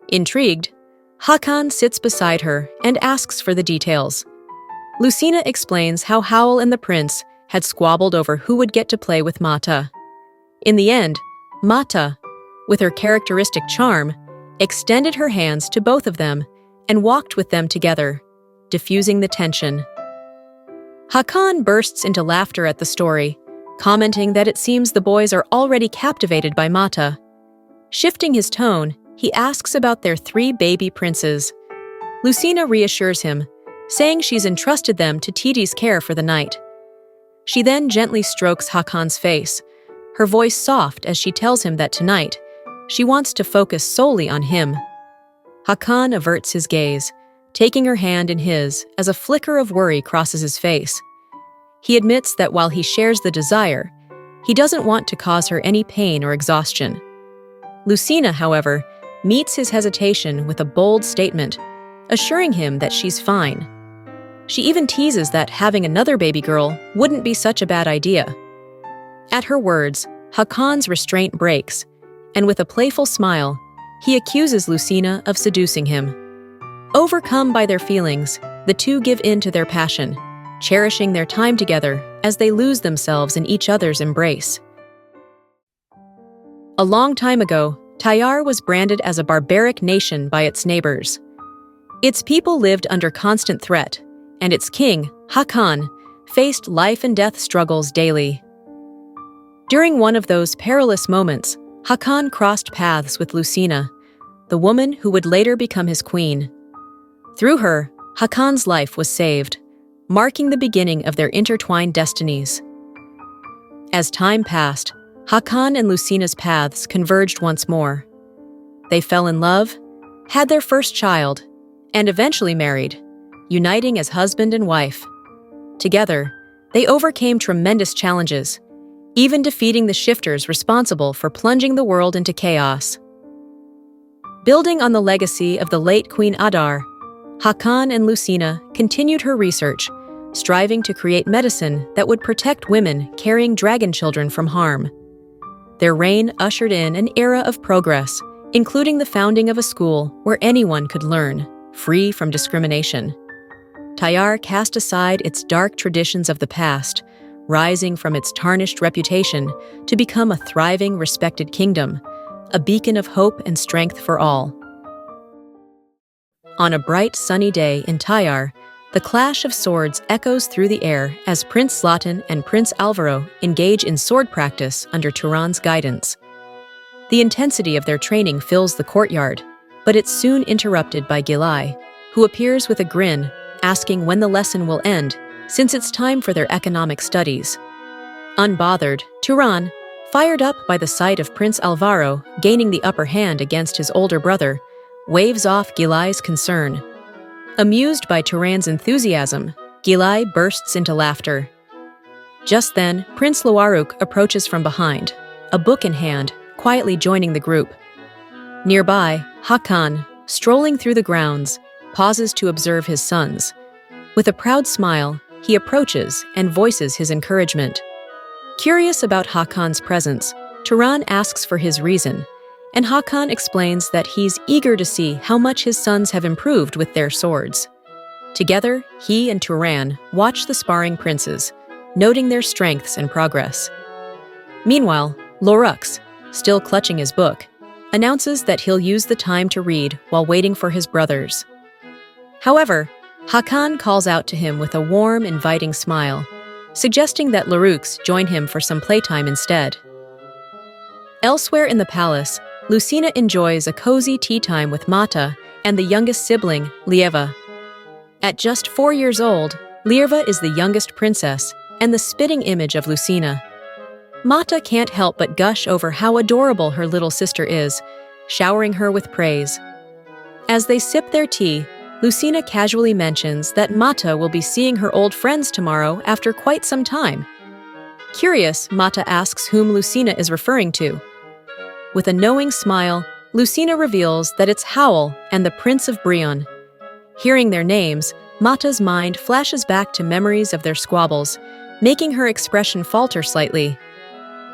S2: Intrigued, Hakan sits beside her and asks for the details. Lucina explains how Howl and the prince had squabbled over who would get to play with Mata. In the end, Mata, with her characteristic charm, extended her hands to both of them and walked with them together, diffusing the tension. Hakan bursts into laughter at the story, commenting that it seems the boys are already captivated by Mata. Shifting his tone, he asks about their 3 baby princes. Lucina reassures him, saying she's entrusted them to Titi's care for the night. She then gently strokes Hakan's face, her voice soft as she tells him that tonight, she wants to focus solely on him. Hakan averts his gaze, taking her hand in his as a flicker of worry crosses his face. He admits that while he shares the desire, he doesn't want to cause her any pain or exhaustion. Lucina, however, meets his hesitation with a bold statement, assuring him that she's fine. She even teases that having another baby girl wouldn't be such a bad idea. At her words, Hakan's restraint breaks, and with a playful smile, he accuses Lucina of seducing him. Overcome by their feelings, the two give in to their passion, cherishing their time together as they lose themselves in each other's embrace. A long time ago, Tayar was branded as a barbaric nation by its neighbors. Its people lived under constant threat, and its king, Hakan, faced life-and-death struggles daily. During one of those perilous moments, Hakan crossed paths with Lucina, the woman who would later become his queen. Through her, Hakan's life was saved, marking the beginning of their intertwined destinies. As time passed, Hakan and Lucina's paths converged once more. They fell in love, had their first child, and eventually married, uniting as husband and wife. Together, they overcame tremendous challenges, even defeating the shifters responsible for plunging the world into chaos. Building on the legacy of the late Queen Adar, Hakan and Lucina continued her research, striving to create medicine that would protect women carrying dragon children from harm. Their reign ushered in an era of progress, including the founding of a school where anyone could learn, free from discrimination. Tayar cast aside its dark traditions of the past, rising from its tarnished reputation to become a thriving, respected kingdom, a beacon of hope and strength for all. On a bright, sunny day in Tayar, the clash of swords echoes through the air as Prince Zlatan and Prince Alvaro engage in sword practice under Turan's guidance. The intensity of their training fills the courtyard, but it's soon interrupted by Gilai, who appears with a grin, asking when the lesson will end, since it's time for their economic studies. Unbothered, Turan, fired up by the sight of Prince Alvaro gaining the upper hand against his older brother, waves off Gilai's concern. Amused by Turan's enthusiasm, Gilai bursts into laughter. Just then, Prince Luaruk approaches from behind, a book in hand, quietly joining the group. Nearby, Hakan, strolling through the grounds, pauses to observe his sons. With a proud smile, he approaches and voices his encouragement. Curious about Hakan's presence, Turan asks for his reason, and Hakan explains that he's eager to see how much his sons have improved with their swords. Together, he and Turan watch the sparring princes, noting their strengths and progress. Meanwhile, Lorux, still clutching his book, announces that he'll use the time to read while waiting for his brothers. However, Hakan calls out to him with a warm, inviting smile, suggesting that Lorux join him for some playtime instead. Elsewhere in the palace, Lucina enjoys a cozy tea time with Mata and the youngest sibling, Lieva. At just 4 years old, Lieva is the youngest princess and the spitting image of Lucina. Mata can't help but gush over how adorable her little sister is, showering her with praise. As they sip their tea, Lucina casually mentions that Mata will be seeing her old friends tomorrow after quite some time. Curious, Mata asks whom Lucina is referring to. With a knowing smile, Lucina reveals that it's Howl and the Prince of Brion. Hearing their names, Mata's mind flashes back to memories of their squabbles, making her expression falter slightly.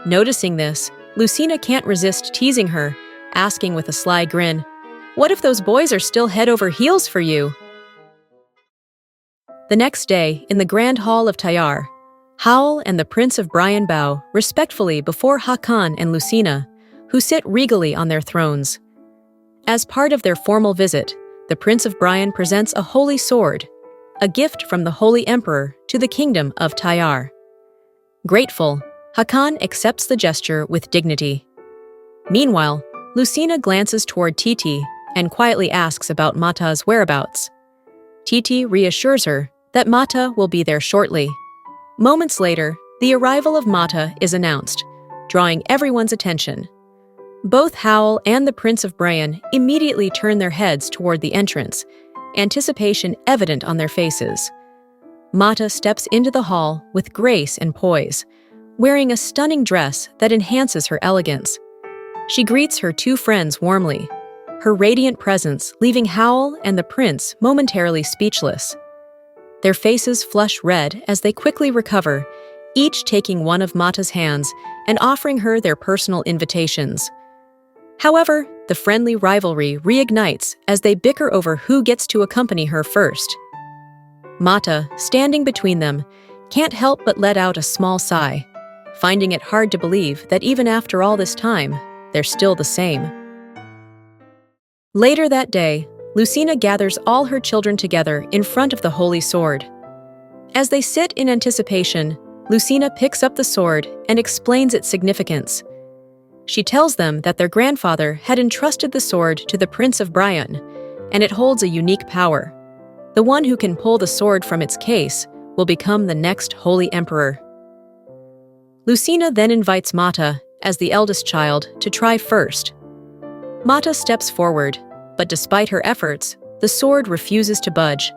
S2: Noticing this, Lucina can't resist teasing her, asking with a sly grin, What if those boys are still head over heels for you? The next day, in the grand hall of Tayar, Howl and the Prince of Brian bow respectfully before Hakan and Lucina, who sit regally on their thrones. As part of their formal visit, the Prince of Brian presents a holy sword, a gift from the Holy Emperor to the kingdom of Tayar. Grateful, Hakan accepts the gesture with dignity. Meanwhile, Lucina glances toward Titi and quietly asks about Mata's whereabouts. Titi reassures her that Mata will be there shortly. Moments later, the arrival of Mata is announced, drawing everyone's attention. Both Howl and the Prince of Brian immediately turn their heads toward the entrance, anticipation evident on their faces. Mata steps into the hall with grace and poise, wearing a stunning dress that enhances her elegance. She greets her two friends warmly, her radiant presence leaving Howl and the prince momentarily speechless. Their faces flush red as they quickly recover, each taking one of Mata's hands and offering her their personal invitations. However, the friendly rivalry reignites as they bicker over who gets to accompany her first. Mata, standing between them, can't help but let out a small sigh, finding it hard to believe that even after all this time, they're still the same. Later that day, Lucina gathers all her children together in front of the holy sword. As they sit in anticipation, Lucina picks up the sword and explains its significance. She tells them that their grandfather had entrusted the sword to the Prince of Brian, and it holds a unique power. The one who can pull the sword from its case will become the next Holy Emperor. Lucina then invites Mata, as the eldest child, to try first. Mata steps forward, but despite her efforts, the sword refuses to budge.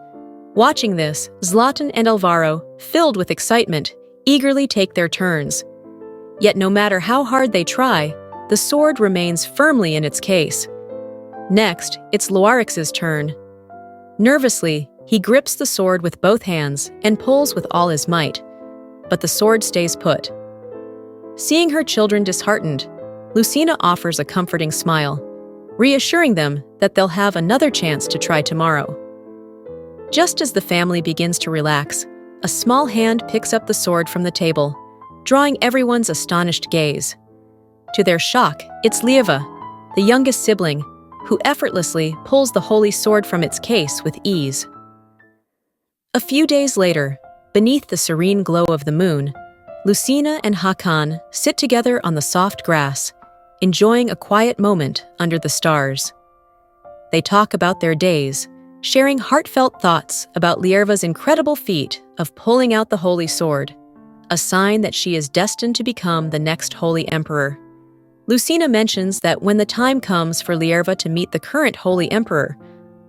S2: Watching this, Zlatan and Alvaro, filled with excitement, eagerly take their turns. Yet no matter how hard they try, the sword remains firmly in its case. Next, it's Loarix's turn. Nervously, he grips the sword with both hands and pulls with all his might, but the sword stays put. Seeing her children disheartened, Lucina offers a comforting smile, reassuring them that they'll have another chance to try tomorrow. Just as the family begins to relax, a small hand picks up the sword from the table, drawing everyone's astonished gaze. To their shock, it's Lieva, the youngest sibling, who effortlessly pulls the holy sword from its case with ease. A few days later, beneath the serene glow of the moon, Lucina and Hakan sit together on the soft grass, enjoying a quiet moment under the stars. They talk about their days, sharing heartfelt thoughts about Lierva's incredible feat of pulling out the holy sword, a sign that she is destined to become the next Holy Emperor. Lucina mentions that when the time comes for Lierva to meet the current Holy Emperor,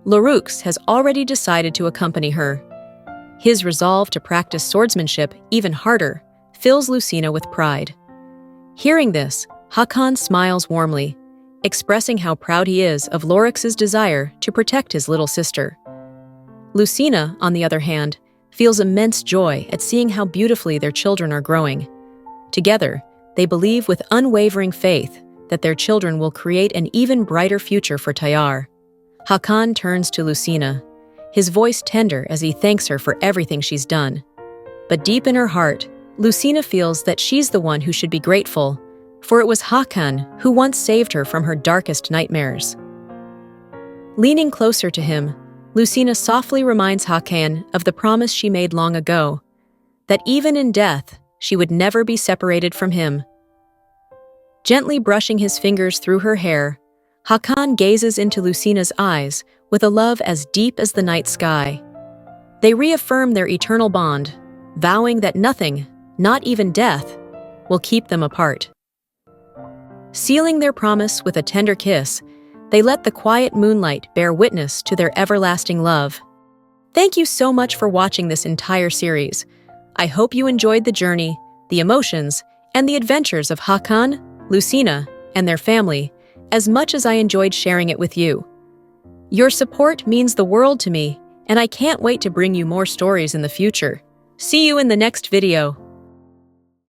S2: Lorux has already decided to accompany her. His resolve to practice swordsmanship even harder fills Lucina with pride. Hearing this, Hakan smiles warmly, expressing how proud he is of Lorix's desire to protect his little sister. Lucina, on the other hand, feels immense joy at seeing how beautifully their children are growing. Together, they believe with unwavering faith that their children will create an even brighter future for Tayar. Hakan turns to Lucina, his voice tender as he thanks her for everything she's done. But deep in her heart, Lucina feels that she's the one who should be grateful, for it was Hakan who once saved her from her darkest nightmares. Leaning closer to him, Lucina softly reminds Hakan of the promise she made long ago, that even in death, she would never be separated from him. Gently brushing his fingers through her hair, Hakan gazes into Lucina's eyes with a love as deep as the night sky. They reaffirm their eternal bond, vowing that nothing, not even death, will keep them apart. Sealing their promise with a tender kiss, they let the quiet moonlight bear witness to their everlasting love. Thank you so much for watching this entire series. I hope you enjoyed the journey, the emotions, and the adventures of Hakan, Lucina, and their family, as much as I enjoyed sharing it with you. Your support means the world to me, and I can't wait to bring you more stories in the future. See you in the next video.